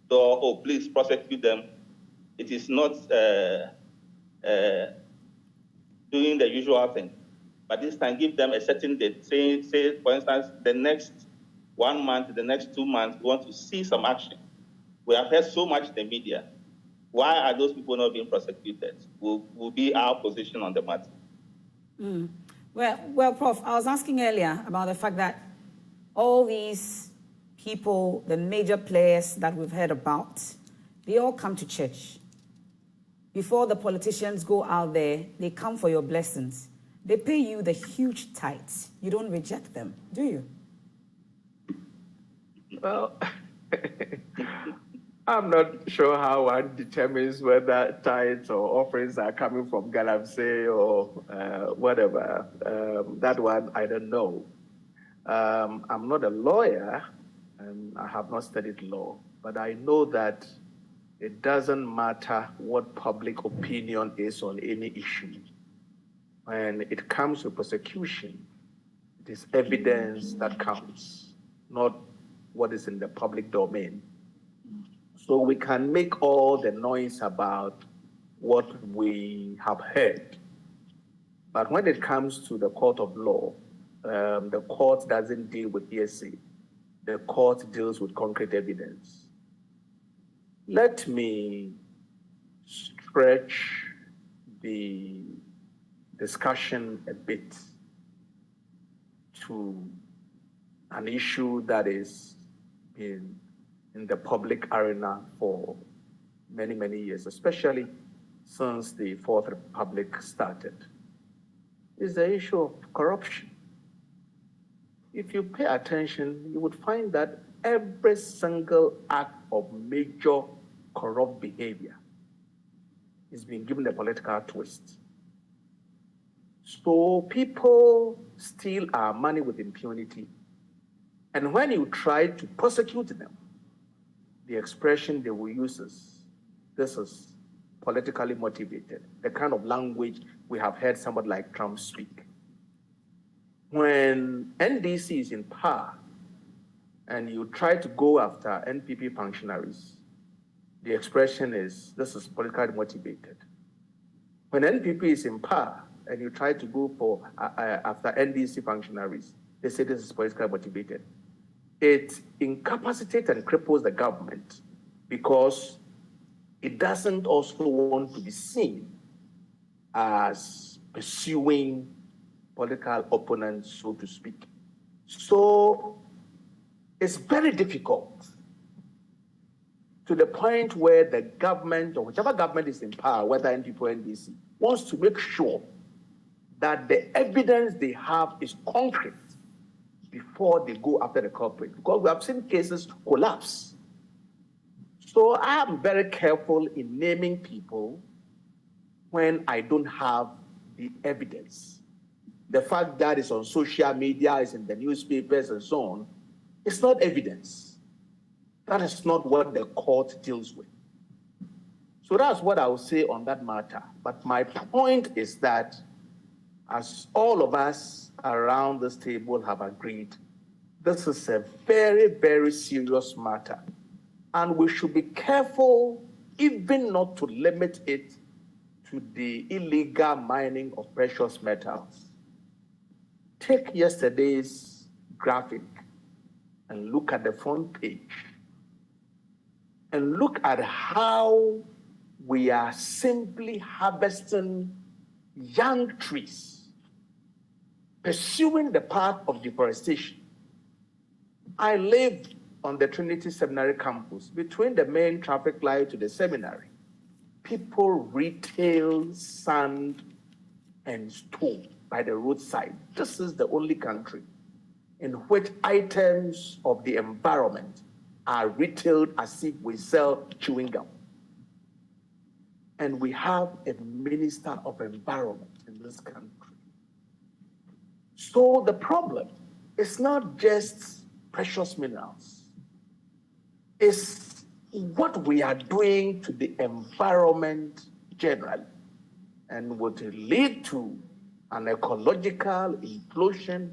door, oh, please prosecute them. It is not doing the usual thing. But this time, give them a certain date. Say, for instance, the next 1 month, the next 2 months, we want to see some action. We have heard so much in the media. Why are those people not being prosecuted? Will be our position on the matter. Well, Prof, I was asking earlier about the fact that all these people, the major players that we've heard about, they all come to church. Before the politicians go out there, they come for your blessings. They pay you the huge tithes. You don't reject them, do you? Well, I'm not sure how one determines whether tithes or offerings are coming from Galamsey or whatever. That one, I don't know. I'm not a lawyer, and I have not studied law, but I know that it doesn't matter what public opinion is on any issue. When it comes to prosecution, it is evidence that counts, not what is in the public domain. So we can make all the noise about what we have heard. But when it comes to the court of law, the court doesn't deal with hearsay. The court deals with concrete evidence. Let me stretch the discussion a bit to an issue that is in the public arena for many, many years, especially since the Fourth Republic started, is the issue of corruption. If you pay attention, you would find that every single act of major corrupt behavior is being given a political twist. So people steal our money with impunity. And when you try to prosecute them, the expression they will use is, this is politically motivated, the kind of language we have heard somebody like Trump speak. When NDC is in power and you try to go after NPP functionaries, the expression is, this is politically motivated. When NPP is in power and you try to go for after NDC functionaries, they say this is politically motivated. It incapacitates and cripples the government because it doesn't also want to be seen as pursuing political opponents, so to speak. So it's very difficult to the point where the government, or whichever government is in power, whether NPP or NDC, wants to make sure that the evidence they have is concrete before they go after the culprit. Because we have seen cases collapse. So I am very careful in naming people when I don't have the evidence. The fact that it's on social media, it's in the newspapers and so on, it's not evidence. That is not what the court deals with. So that's what I will say on that matter. But my point is that, as all of us around this table have agreed, this is a very, very serious matter. And we should be careful even not to limit it to the illegal mining of precious metals. Take yesterday's graphic and look at the front page and look at how we are simply harvesting young trees, pursuing the path of deforestation. I live on the Trinity Seminary campus, between the main traffic light to the seminary. People retail sand and stone by the roadside. This is the only country in which items of the environment are retailed as if we sell chewing gum. And we have a minister of environment in this country. So the problem is not just precious minerals. It's what we are doing to the environment generally, and would lead to an ecological implosion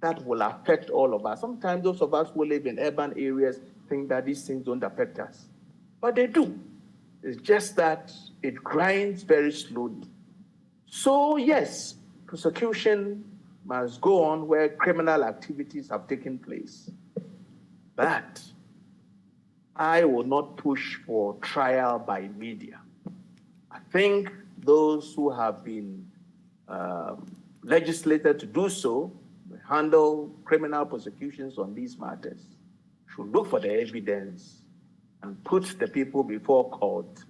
that will affect all of us. Sometimes those of us who live in urban areas think that these things don't affect us, but they do. It's just that it grinds very slowly. So yes, prosecution must go on where criminal activities have taken place. But I will not push for trial by media. I think those who have been legislated to do so, handle criminal prosecutions on these matters, should look for the evidence and put the people before court.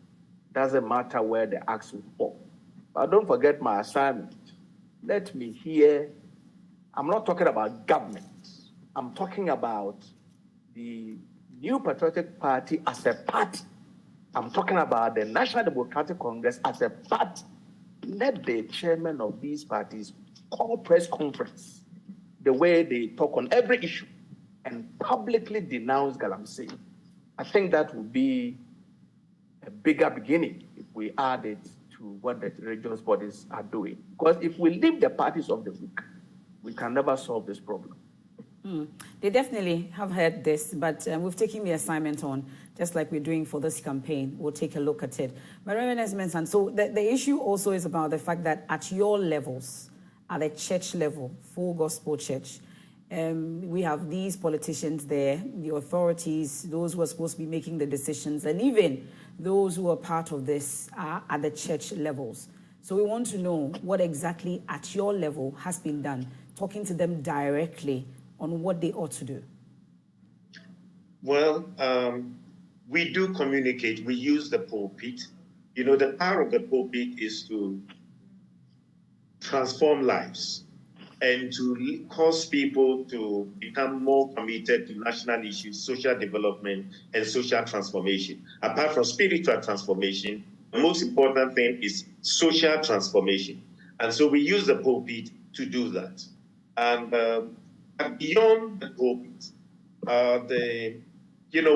Doesn't matter where the axe will fall. But don't forget my assignment. Let me hear. I'm not talking about government. I'm talking about the New Patriotic Party as a party. I'm talking about the National Democratic Congress as a party. Let the chairman of these parties call press conference the way they talk on every issue and publicly denounce Galamsey. I think that would be a bigger beginning if we add it to what the religious bodies are doing. Because if we leave the parties off the hook, we can never solve this problem. They definitely have heard this, but we've taken the assignment on, just like we're doing for this campaign. We'll take a look at it. But Reverend Esmond, so the issue also is about the fact that at your levels, at the church level, full gospel church, we have these politicians there, the authorities, those who are supposed to be making the decisions, and even those who are part of this are at the church levels. So we want to know what exactly at your level has been done, talking to them directly on what they ought to do. Well, we do communicate. We use the pulpit. You know, the power of the pulpit is to transform lives and to cause people to become more committed to national issues, social development, and social transformation. Apart from spiritual transformation, the most important thing is social transformation. And so we use the pulpit to do that. And beyond the pulpit,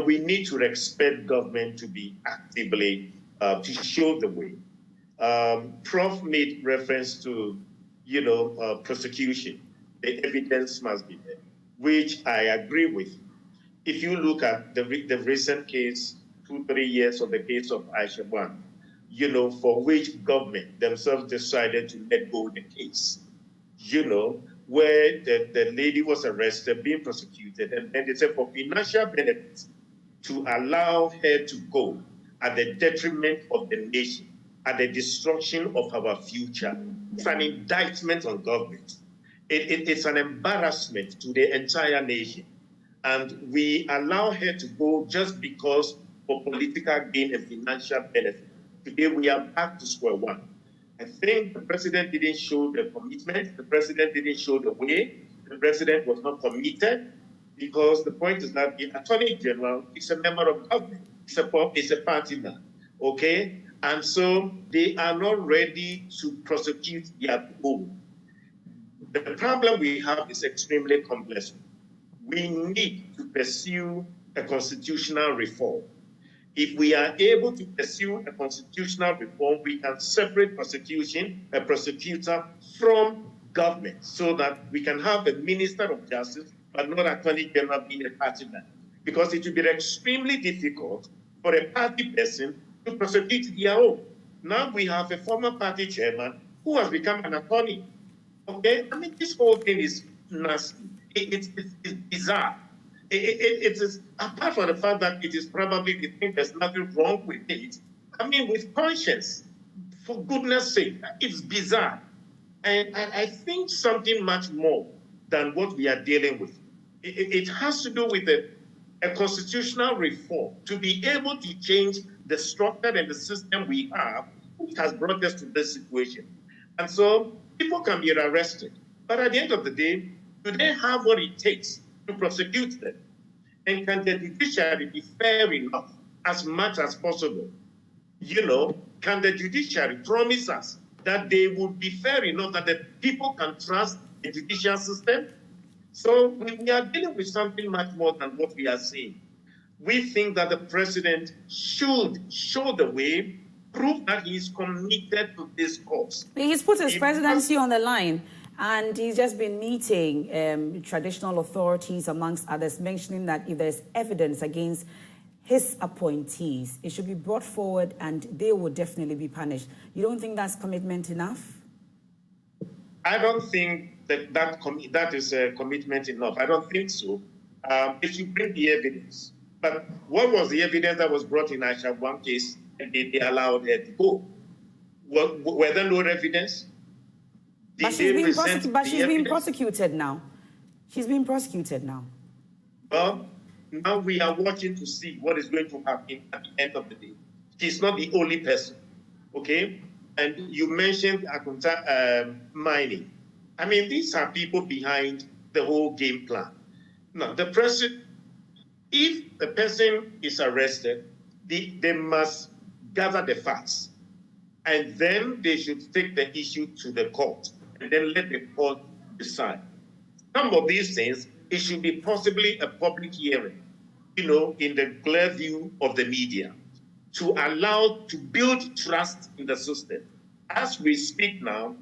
we need to expect government to be actively, to show the way. Prof made reference to, prosecution. The evidence must be there, which I agree with. If you look at the recent case, 2-3 years of the case of Aisha One, for which government themselves decided to let go the case, where the lady was arrested, being prosecuted, and then they said for financial benefits to allow her to go at the detriment of the nation, at the destruction of our future. It's an indictment on government. It's an embarrassment to the entire nation. And we allow her to go just because for political gain and financial benefit. Today we are back to square one. I think the president didn't show the commitment. The president didn't show the way. The president was not committed, because the point is that the Attorney General is a member of government. It's a party man, okay? And so they are not ready to prosecute their own. The problem we have is extremely complex. We need to pursue a constitutional reform. If we are able to pursue a constitutional reform, we can separate a prosecutor from government, so that we can have a minister of justice, but not Attorney General being a party man. Because it will be extremely difficult for a party person to prosecute their own. Now we have a former party chairman who has become an attorney. Okay? I mean, this whole thing is nasty. It's bizarre. It is, apart from the fact that it is probably the thing, there's nothing wrong with it. I mean, with conscience, for goodness sake, it's bizarre. And I think something much more than what we are dealing with. It has to do with a constitutional reform to be able to change the structure and the system we have, which has brought us to this situation. And so people can be arrested. But at the end of the day, do they have what it takes to prosecute them? And can the judiciary be fair enough as much as possible? Can the judiciary promise us that they would be fair enough that the people can trust the judicial system? So we are dealing with something much more than what we are seeing. We think that the president should show the way, prove that he is committed to this cause. He's put his presidency on the line, and he's just been meeting traditional authorities, amongst others, mentioning that if there's evidence against his appointees, it should be brought forward and they will definitely be punished. You don't think that's commitment enough? I don't think that is a commitment enough. I don't think so. They should bring the evidence. But what was the evidence that was brought in Aisha one case and they allowed her to go? Were there no evidence? But she's being prosecuted now. She's being prosecuted now. Well, now we are watching to see what is going to happen at the end of the day. She's not the only person, okay? And you mentioned mining. I mean, these are people behind the whole game plan. Now, if the person is arrested, they must gather the facts. And then they should take the issue to the court and then let the court decide. Some of these things, it should be possibly a public hearing, in the clear view of the media, to to build trust in the system. As we speak now,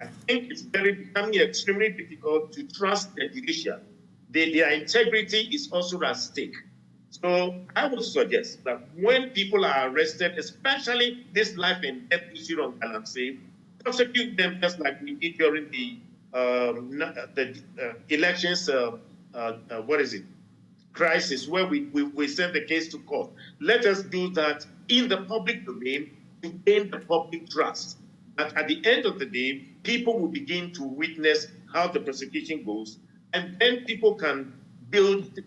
I think it's becoming extremely difficult to trust the judiciary. Their integrity is also at stake. So I would suggest that when people are arrested, especially this life and death issue on Galamsey, prosecute them just like we did during the elections, crisis, where we sent the case to court. Let us do that in the public domain to gain the public trust. at the end of the day, people will begin to witness how the prosecution goes, and then people can build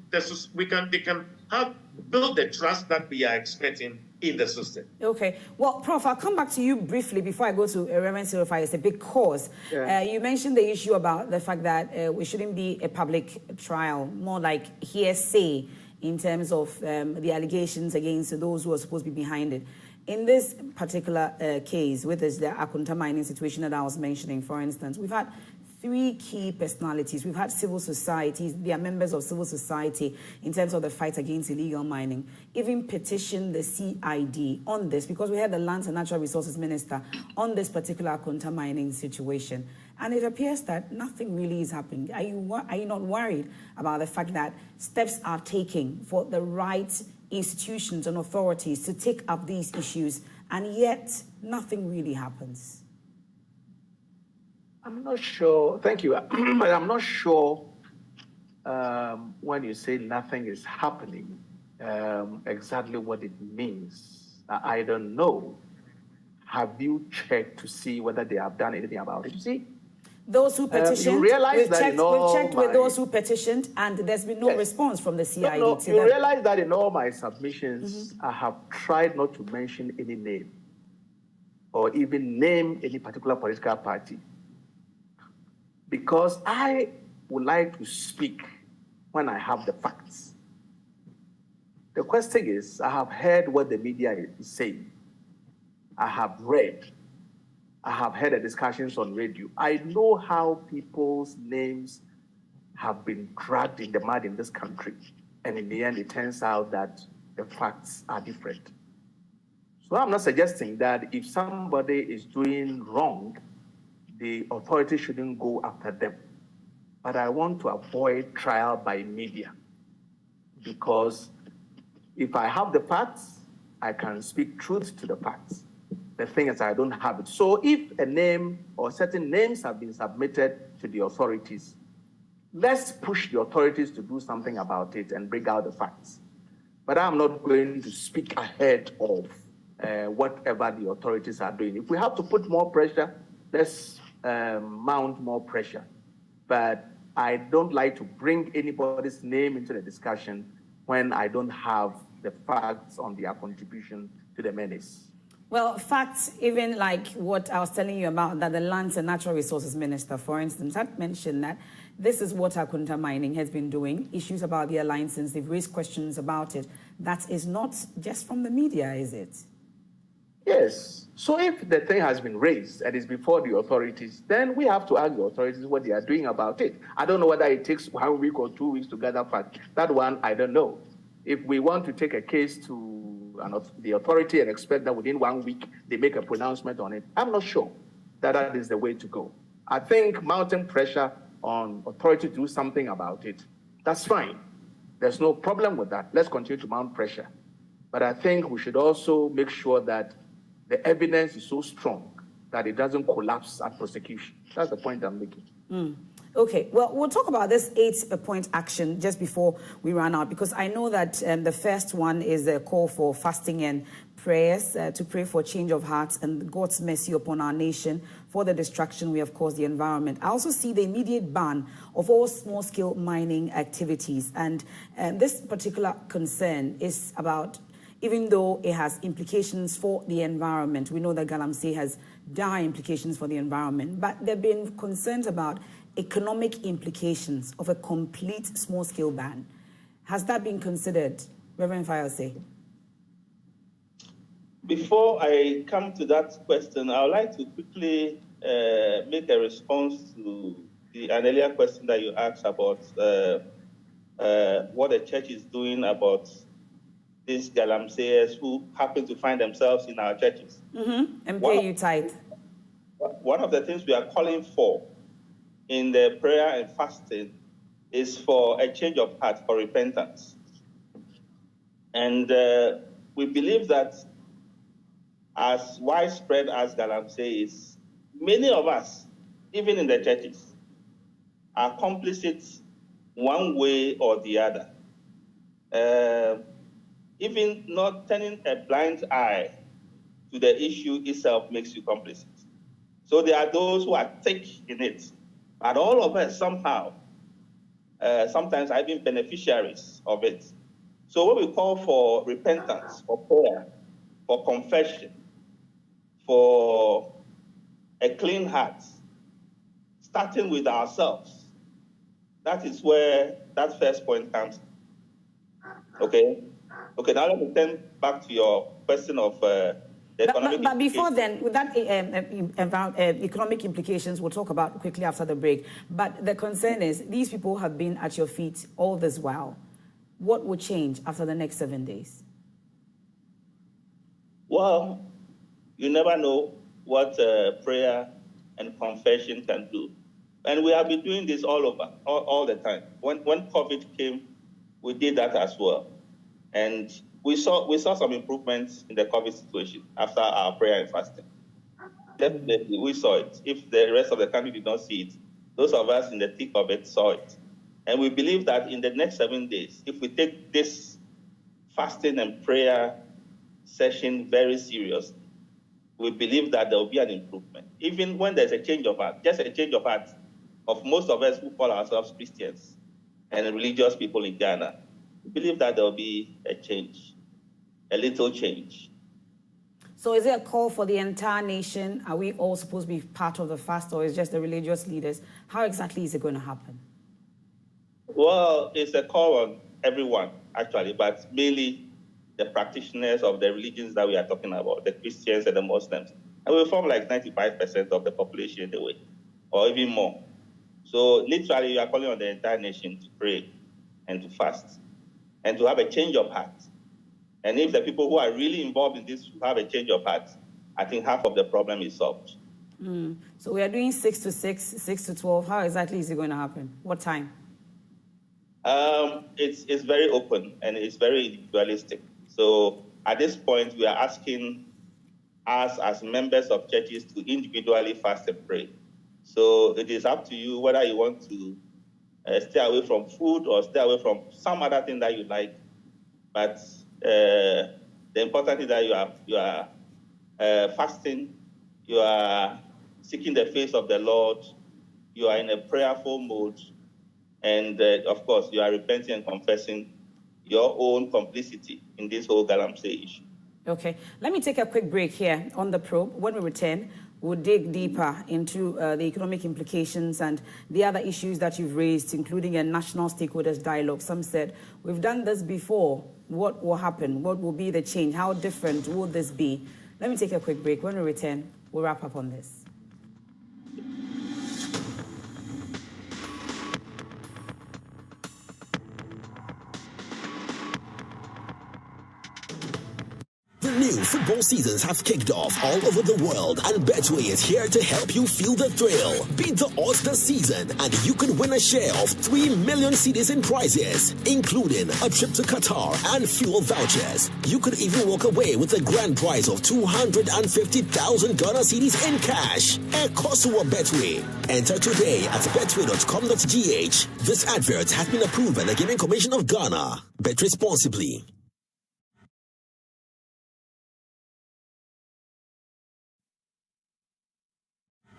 build the trust that we are expecting in the system. Okay. Well, Prof, I'll come back to you briefly before I go to Reverend Silverfire, because you mentioned the issue about the fact that it shouldn't be a public trial, more like hearsay in terms of the allegations against those who are supposed to be behind it. In this particular case, with this, the Akunta mining situation that I was mentioning, for instance, we've had 3 key personalities. We've had civil societies, they are members of civil society in terms of the fight against illegal mining, even petitioned the CID on this, because we had the Lands and Natural Resources Minister on this particular Akunta mining situation. And it appears that nothing really is happening. Are you not worried about the fact that steps are taken for the right institutions and authorities to take up these issues, and yet nothing really happens? I'm not sure. Thank you. I'm not sure when you say nothing is happening, exactly what it means. I don't know. Have you checked to see whether they have done anything about it? You see, those who petitioned, we've checked with those who petitioned, and there's been no response from the CID. You realize that in all my submissions, I have tried not to mention any name or even name any particular political party, because I would like to speak when I have the facts. The question is, I have heard what the media is saying. I have read. I have heard the discussions on radio. I know how people's names have been dragged in the mud in this country. And in the end, it turns out that the facts are different. So I'm not suggesting that if somebody is doing wrong, the authorities shouldn't go after them. But I want to avoid trial by media, because if I have the facts, I can speak truth to the facts. The thing is, I don't have it. So if a name or certain names have been submitted to the authorities, let's push the authorities to do something about it and bring out the facts. But I'm not going to speak ahead of whatever the authorities are doing. If we have to put more pressure, let's mount more pressure. But I don't like to bring anybody's name into the discussion when I don't have the facts on their contribution to the menace. Well, facts, even like what I was telling you about, that the Lands and Natural Resources Minister, for instance, had mentioned that this is what Akunta Mining has been doing, issues about their license, they've raised questions about it. That is not just from the media, is it? Yes. So if the thing has been raised and is before the authorities, then we have to ask the authorities what they are doing about it. I don't know whether it takes 1 week or 2 weeks to gather facts. That one, I don't know. If we want to take a case to the authority and expect that within 1 week they make a pronouncement on it, I'm not sure that that is the way to go. I think mounting pressure on authority to do something about it, that's fine. There's no problem with that. Let's continue to mount pressure. But I think we should also make sure that the evidence is so strong that it doesn't collapse at prosecution. That's the point I'm making. Okay, well, we'll talk about this 8-point action just before we run out, because I know that the first one is a call for fasting and prayers to pray for change of hearts and God's mercy upon our nation for the destruction we have caused the environment. I also see the immediate ban of all small-scale mining activities, and this particular concern is about, even though it has implications for the environment, we know that Galamsey has dire implications for the environment, but there have been concerns about economic implications of a complete small-scale ban. Has that been considered, Reverend Fayose? Before I come to that question, I would like to quickly make a response to an earlier question that you asked about what the church is doing about these Galamseyers who happen to find themselves in our churches. And pay you tithe. One of the things we are calling for in the prayer and fasting is for a change of heart, for repentance. And we believe that as widespread as Galamsey is, many of us, even in the churches, are complicit one way or the other. Even not turning a blind eye to the issue itself makes you complicit. So there are those who are thick in it. But all of us somehow, sometimes are even beneficiaries of it. So what we call for repentance, for prayer, for confession, for a clean heart, starting with ourselves, that is where that first point comes. Okay, now let me turn back to your question of the economic But before then, with that economic implications, we'll talk about quickly after the break. But the concern is, these people have been at your feet all this while. What will change after the next 7 days? Well, you never know what prayer and confession can do. And we have been doing this all over, all the time. When COVID came, we did that as well. And we saw some improvements in the COVID situation after our prayer and fasting. Definitely, we saw it. If the rest of the country did not see it, those of us in the thick of it saw it. And we believe that in the next 7 days, if we take this fasting and prayer session very seriously, we believe that there will be an improvement. Even when there's a change of heart, just a change of heart of most of us who call ourselves Christians and religious people in Ghana, we believe that there will be a change, a little change. So is it a call for the entire nation? Are we all supposed to be part of the fast, or is it just the religious leaders? How exactly is it going to happen? Well, it's a call on everyone, actually, but mainly the practitioners of the religions that we are talking about, the Christians and the Muslims. And we form like 95% of the population in the way, or even more. So literally, you are calling on the entire nation to pray and to fast and to have a change of heart. And if the people who are really involved in this have a change of heart, I think half of the problem is solved. So we are doing 6 to 6, 6 to 12. How exactly is it going to happen? What time? It's very open and it's very individualistic. So at this point, we are asking us as members of churches to individually fast and pray. So it is up to you whether you want to stay away from food or stay away from some other thing that you like. But the important is that you are fasting, you are seeking the face of the Lord, you are in a prayerful mode, and of course, you are repenting and confessing your own complicity in this whole Galamsey issue. Okay, let me take a quick break here on the probe. When we return, we'll dig deeper into the economic implications and the other issues that you've raised, including a national stakeholders dialogue. Some said, we've done this before. What will happen? What will be the change? How different will this be? Let me take a quick break. When we return, we'll wrap up on this. The new football seasons have kicked off all over the world, and Betway is here to help you feel the thrill. Beat the odds this season, and you could win a share of 3 million cedis in prizes, including a trip to Qatar and fuel vouchers. You could even walk away with a grand prize of 250,000 Ghana cedis in cash. Ekosua Betway. Enter today at betway.com.gh. This advert has been approved by the Gaming Commission of Ghana. Bet responsibly.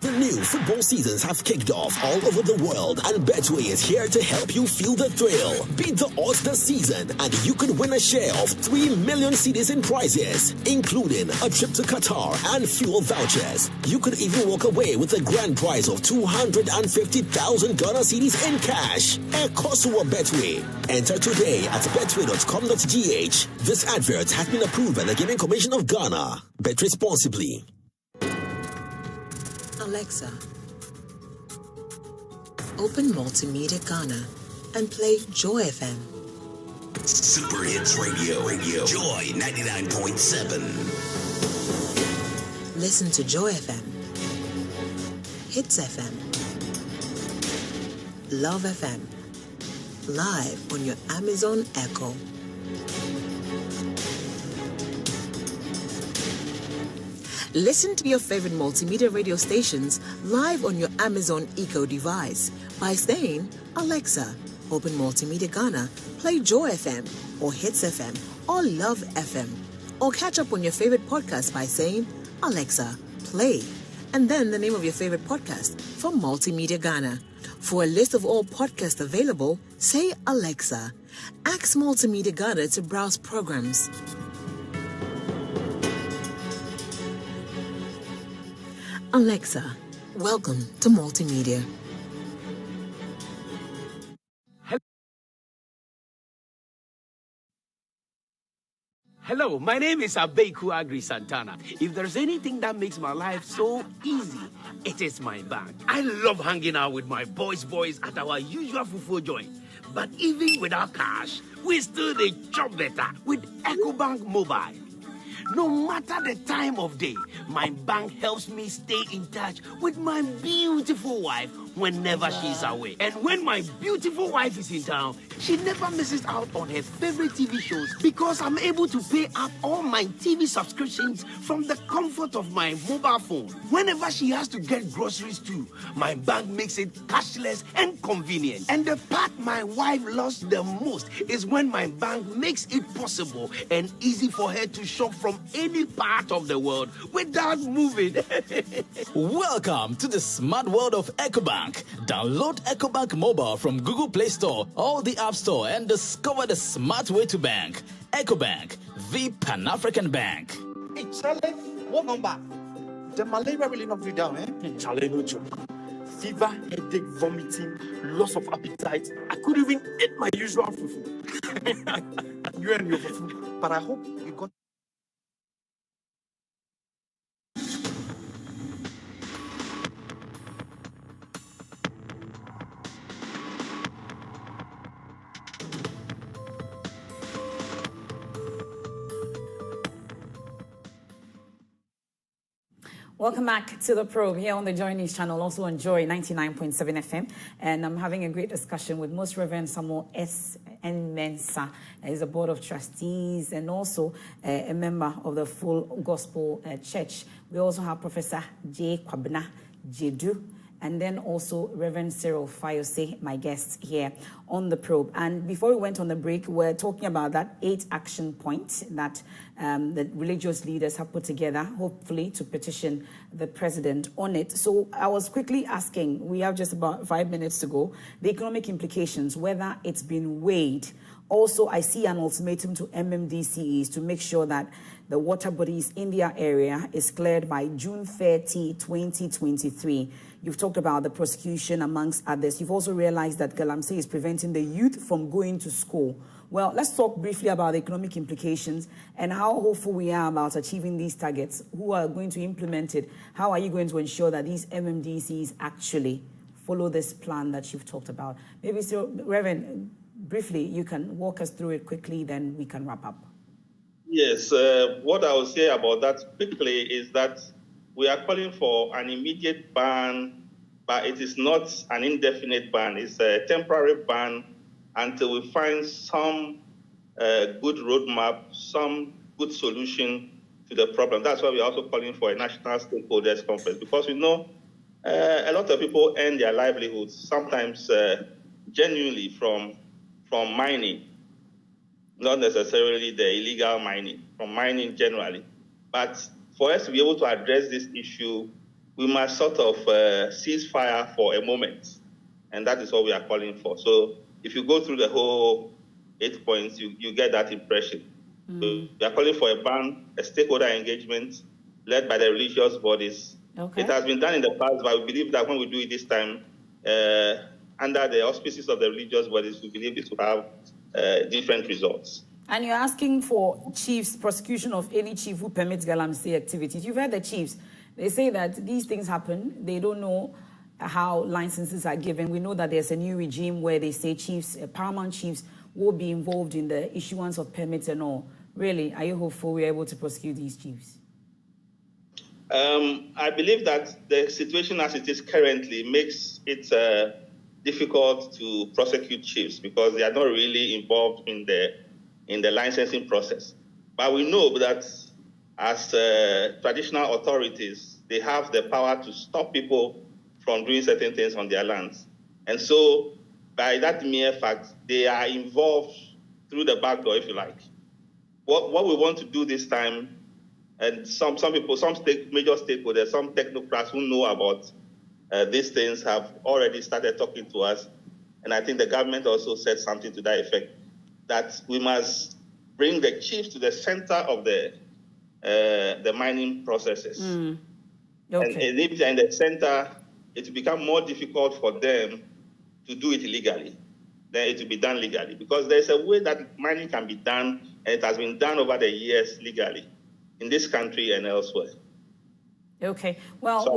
The new football seasons have kicked off all over the world, and Betway is here to help you feel the thrill. Beat the odds this season, and you could win a share of 3 million cedis in prizes, including a trip to Qatar and fuel vouchers. You could even walk away with a grand prize of 250,000 Ghana cedis in cash. Ekosua Betway. Enter today at betway.com.gh. This advert has been approved by the Gaming Commission of Ghana. Bet responsibly. Alexa, open Multimedia Ghana and play Joy FM. Super Hits Radio. Joy 99.7. Listen to Joy FM, Hits FM, Love FM, live on your Amazon Echo. Listen to your favorite multimedia radio stations live on your Amazon Echo device by saying, Alexa, open Multimedia Ghana, play Joy FM or Hits FM or Love FM. Or catch up on your favorite podcast by saying, Alexa, play and then the name of your favorite podcast from Multimedia Ghana. For a list of all podcasts available, say Alexa. Ask Multimedia Ghana to browse programs. Alexa, welcome to Multimedia. Hello, my name is Opoku Ware Santana. If there's anything that makes my life so easy, it is my bank. I love hanging out with my boys at our usual fufu joint. But even without cash, we still dey chop better with EcoBank Mobile. No matter the time of day, my bank helps me stay in touch with my beautiful wife whenever she's away. And when my beautiful wife is in town, she never misses out on her favorite TV shows because I'm able to pay up all my TV subscriptions from the comfort of my mobile phone. Whenever she has to get groceries too, my bank makes it cashless and convenient. And the part my wife loves the most is when my bank makes it possible and easy for her to shop from any part of the world without moving. Welcome to the smart world of EcoBank. Download EcoBank Mobile from Google Play Store or the App Store and discover the smart way to bank. EcoBank, the Pan-African bank. Hey, Charlie, what number? The malaria really knocked you down, eh? Charlie, no joke. Fever, headache, vomiting, loss of appetite. I couldn't even eat my usual fufu. You and your fufu. But I hope you got... Welcome back to The Probe here on the Joy News channel, also on Joy 99.7 FM. And I'm having a great discussion with Most Reverend Samuel S. N. Mensah. He's a board of trustees and also a member of the Full Gospel Church. We also have Professor J. Kwabena Jedu, and then also Reverend Cyril Fayose, my guest here on The Probe. And before we went on the break, we're talking about that 8 action points that the religious leaders have put together, hopefully to petition the president on it. So I was quickly asking, we have just about 5 minutes to go, the economic implications, whether it's been weighed. Also, I see an ultimatum to MMDCEs to make sure that the water bodies in their area is cleared by June 30, 2023. You've talked about the prosecution amongst others. You've also realized that Galamsey is preventing the youth from going to school. Well, let's talk briefly about the economic implications and how hopeful we are about achieving these targets. Who are going to implement it? How are you going to ensure that these MMDCs actually follow this plan that you've talked about? Maybe, so, Reverend, briefly, you can walk us through it quickly, then we can wrap up. Yes, what I will say about that quickly is that we are calling for an immediate ban, but it is not an indefinite ban. It's a temporary ban until we find some good roadmap, some good solution to the problem. That's why we're also calling for a national stakeholders conference, because we know a lot of people earn their livelihoods, sometimes genuinely from mining, not necessarily the illegal mining, from mining generally. But for us to be able to address this issue, we must sort of cease fire for a moment. And that is what we are calling for. So if you go through the whole 8 points, you get that impression. So we are calling for a ban, a stakeholder engagement led by the religious bodies. Okay. It has been done in the past, but we believe that when we do it this time, under the auspices of the religious bodies, we believe it will have different results. And you're asking for chiefs, prosecution of any chief who permits Galamsey activities. You've heard the chiefs. They say that these things happen. They don't know how licenses are given. We know that there's a new regime where they say chiefs, paramount chiefs, will be involved in the issuance of permits and all. Really, are you hopeful we're able to prosecute these chiefs? I believe that the situation as it is currently makes it difficult to prosecute chiefs because they are not really involved in the licensing process. But we know that as traditional authorities, they have the power to stop people from doing certain things on their lands. And so by that mere fact, they are involved through the back door, if you like. What we want to do this time And some people, major stakeholders, some technocrats who know about these things have already started talking to us. And I think the government also said something to that effect, that we must bring the chiefs to the center of the mining processes. Okay. And if they're in the center, it will become more difficult for them to do it illegally. Then it will be done legally, because there's a way that mining can be done, and it has been done over the years legally in this country and elsewhere. Okay, well,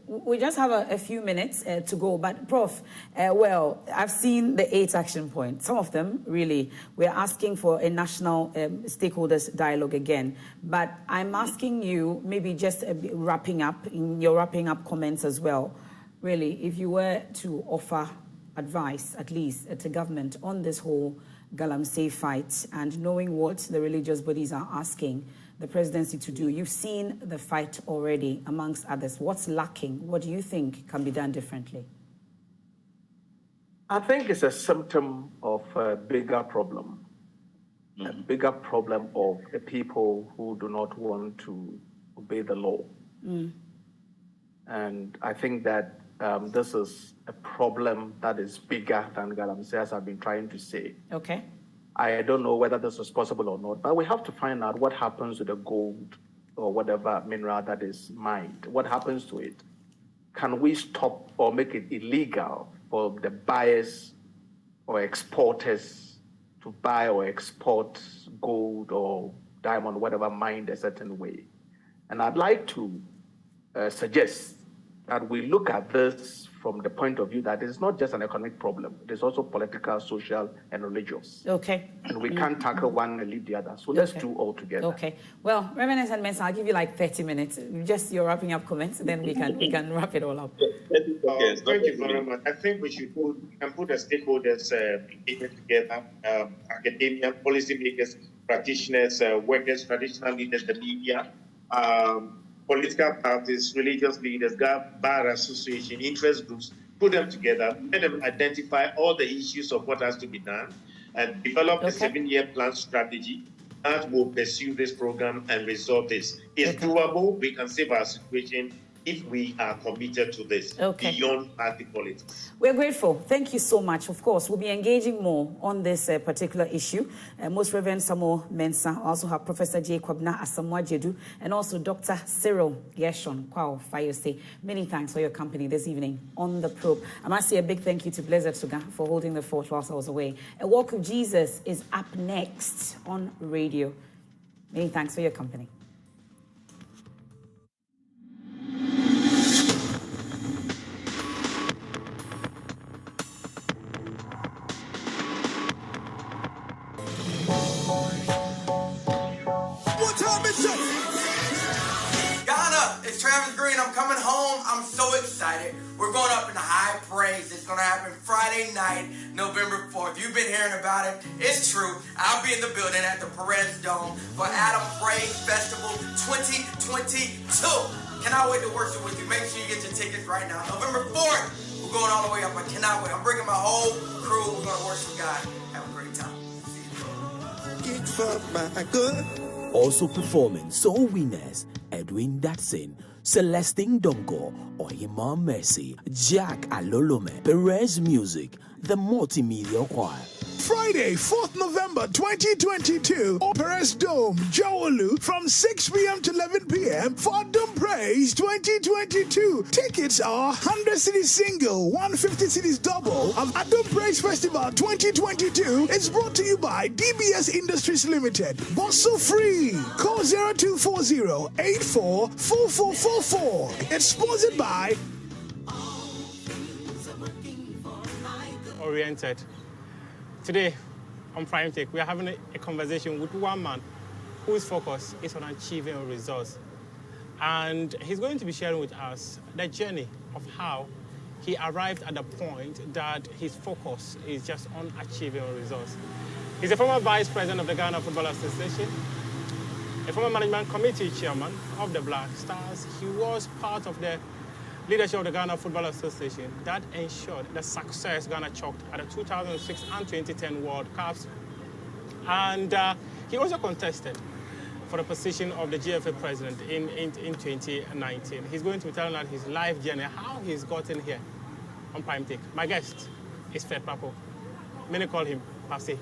we just have a few minutes to go, but Prof, well, I've seen the 8 action points. Some of them, really, we're asking for a national stakeholders dialogue again, but I'm asking you, maybe just wrapping up, in your wrapping up comments as well, really, if you were to offer advice, at least, to government on this whole Galamsey fight, and knowing what the religious bodies are asking the presidency to do. You've seen the fight already, amongst others. What's lacking? What do you think can be done differently? I think it's a symptom of a bigger problem. A bigger problem of the people who do not want to obey the law. And I think that this is a problem that is bigger than Galamsey, as I've been trying to say. Okay. I don't know whether this is possible or not, but we have to find out what happens to the gold or whatever mineral that is mined. What happens to it? Can we stop or make it illegal for the buyers or exporters to buy or export gold or diamond, whatever, mined a certain way? And I'd like to suggest that we look at this from the point of view that it's not just an economic problem, it is also political, social, and religious. Okay. And we can't tackle one and leave the other. So let's do all together. Okay. Well, Reverend and Mensah, I'll give you like 30 minutes. Just your wrapping up comments, then we can wrap it all up. Thank you very much. I think we should put the stakeholders together, academia, policymakers, practitioners, workers, traditional leaders, the media, political parties, religious leaders, bar association, interest groups, put them together, let them identify all the issues of what has to be done, and develop a 7-year plan strategy that will pursue this program and resolve this. It's doable. We can save our situation if we are committed to this beyond party politics. We're grateful. Thank you so much. Of course, we'll be engaging more on this particular issue. Most Reverend Samuel Mensah, also have Professor J. Kwabna Asamoah Jedu, and also Dr. Cyril Gershon Kwao Fayose. Many thanks for your company this evening on The Probe. I must say a big thank you to Blizzard Suga for holding the fort whilst I was away. A Walk of Jesus is up next on radio. Many thanks for your company. I'm coming home. I'm so excited. We're going up in high praise. It's going to happen Friday night, November 4th. You've been hearing about it. It's true. I'll be in the building at the Perez Dome for Adam Praise Festival 2022. Cannot wait to worship with you. Make sure you get your tickets right now. November 4th, we're going all the way up. I cannot wait. I'm bringing my whole crew. We're going to worship God. Have a great time. Also performing Soul Winners, Edwin Datson, Celestine Dongo, Oyema Mercy, Jack Alolome, Perez Music, the Multimedia Choir. Friday, 4th November 2022, Perez Dome, Jowolu, from 6 p.m. to 11 p.m. for Adam Praise 2022. Tickets are 100 cedis single, 150 cedis double. Of Adam Praise Festival 2022 is brought to you by DBS Industries Limited. Bosso free. Call 0240-844444. It's sponsored by Oriented. Today, on Prime Take, we are having a conversation with one man whose focus is on achieving results. And he's going to be sharing with us the journey of how he arrived at the point that his focus is just on achieving results. He's a former vice president of the Ghana Football Association, a former management committee chairman of the Black Stars. He was part of the leadership of the Ghana Football Association that ensured the success Ghana chalked at the 2006 and 2010 World Cups. And he also contested for the position of the GFA president in 2019. He's going to be telling us his life journey, how he's gotten here on Prime Take. My guest is Fred Papo. Many call him Papsi.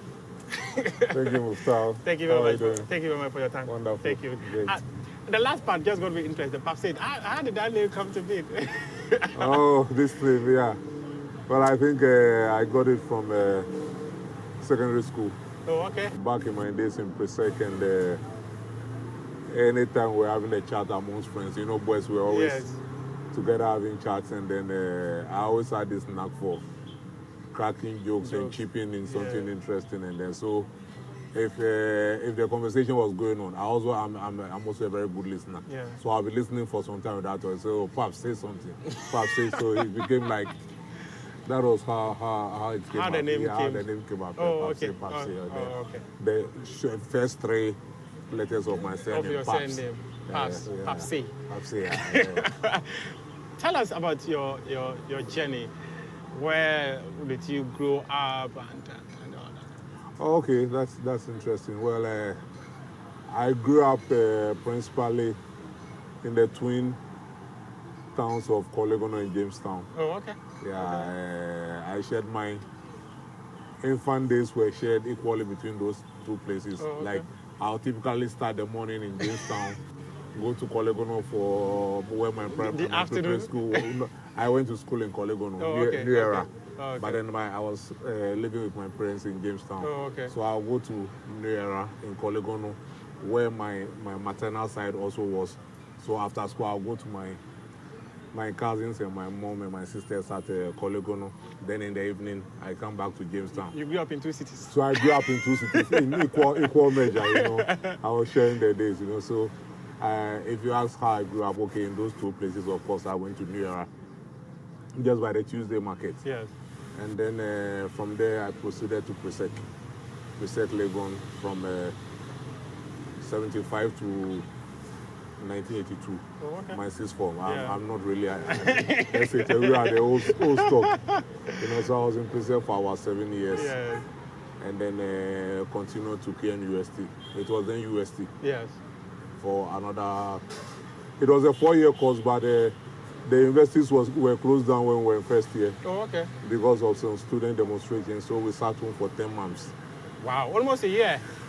Thank you, Mustafa. Thank you very much. Thank you very much for your time. Wonderful. Thank you. The last part just got me interested. Papsi, how did that name come to be? Oh, this thing, yeah. Well, I think I got it from secondary school. Oh, okay. Back in my days in pre-sec, and anytime we're having a chat amongst friends, you know, boys were always together having chats, and then I always had this knack for cracking jokes and chipping in something interesting, and then so if the conversation was going on, I'm also a very good listener. Yeah. So I'll be listening for some time without I say, oh, Pop, say something. Pop, say so. It became like that was how it came how up. the name came. How the name came up. Oh, Pop, okay. say, Pop, say, okay. The first three letters of my surname. Of your Paps. surname. Paps. Papsi. Papsi, yeah. Tell us about your journey. Where did you grow up and all that? Oh, okay, that's interesting. Well, I grew up principally in the twin towns of Colegono and Jamestown. Oh, okay. Yeah, I shared my infant days were shared equally between those two places. Oh, okay. Like, I'll typically start the morning in Jamestown, go to Colegono for where my primary school. I went to school in Colegono, New Era. Oh, okay. But then I was living with my parents in Jamestown. Oh, okay. So I'll go to New Era in Colegono, where my maternal side also was. So after school, I'll go to my cousins and my mom and my sisters at Colegono. Then in the evening, I come back to Jamestown. You grew up in two cities. So I grew up in two cities in equal measure, you know. I was sharing the days, you know. So if you ask how I grew up, okay, in those two places, of course, I went to New Era just by the Tuesday market. Yes. And then from there, I proceeded to Presec Legon from 75 to 1982. Oh, okay. My sixth form. Yeah. I'm not really. We are the old stock. You know, so I was in Presec for about 7 years. Yes. And then continued to KNUST. It was then UST. Yes. For another. It was a 4-year course, but the universities were closed down when we were in first year. Oh, okay. Because of some student demonstrations, so we sat home for 10 months. Wow, almost a year.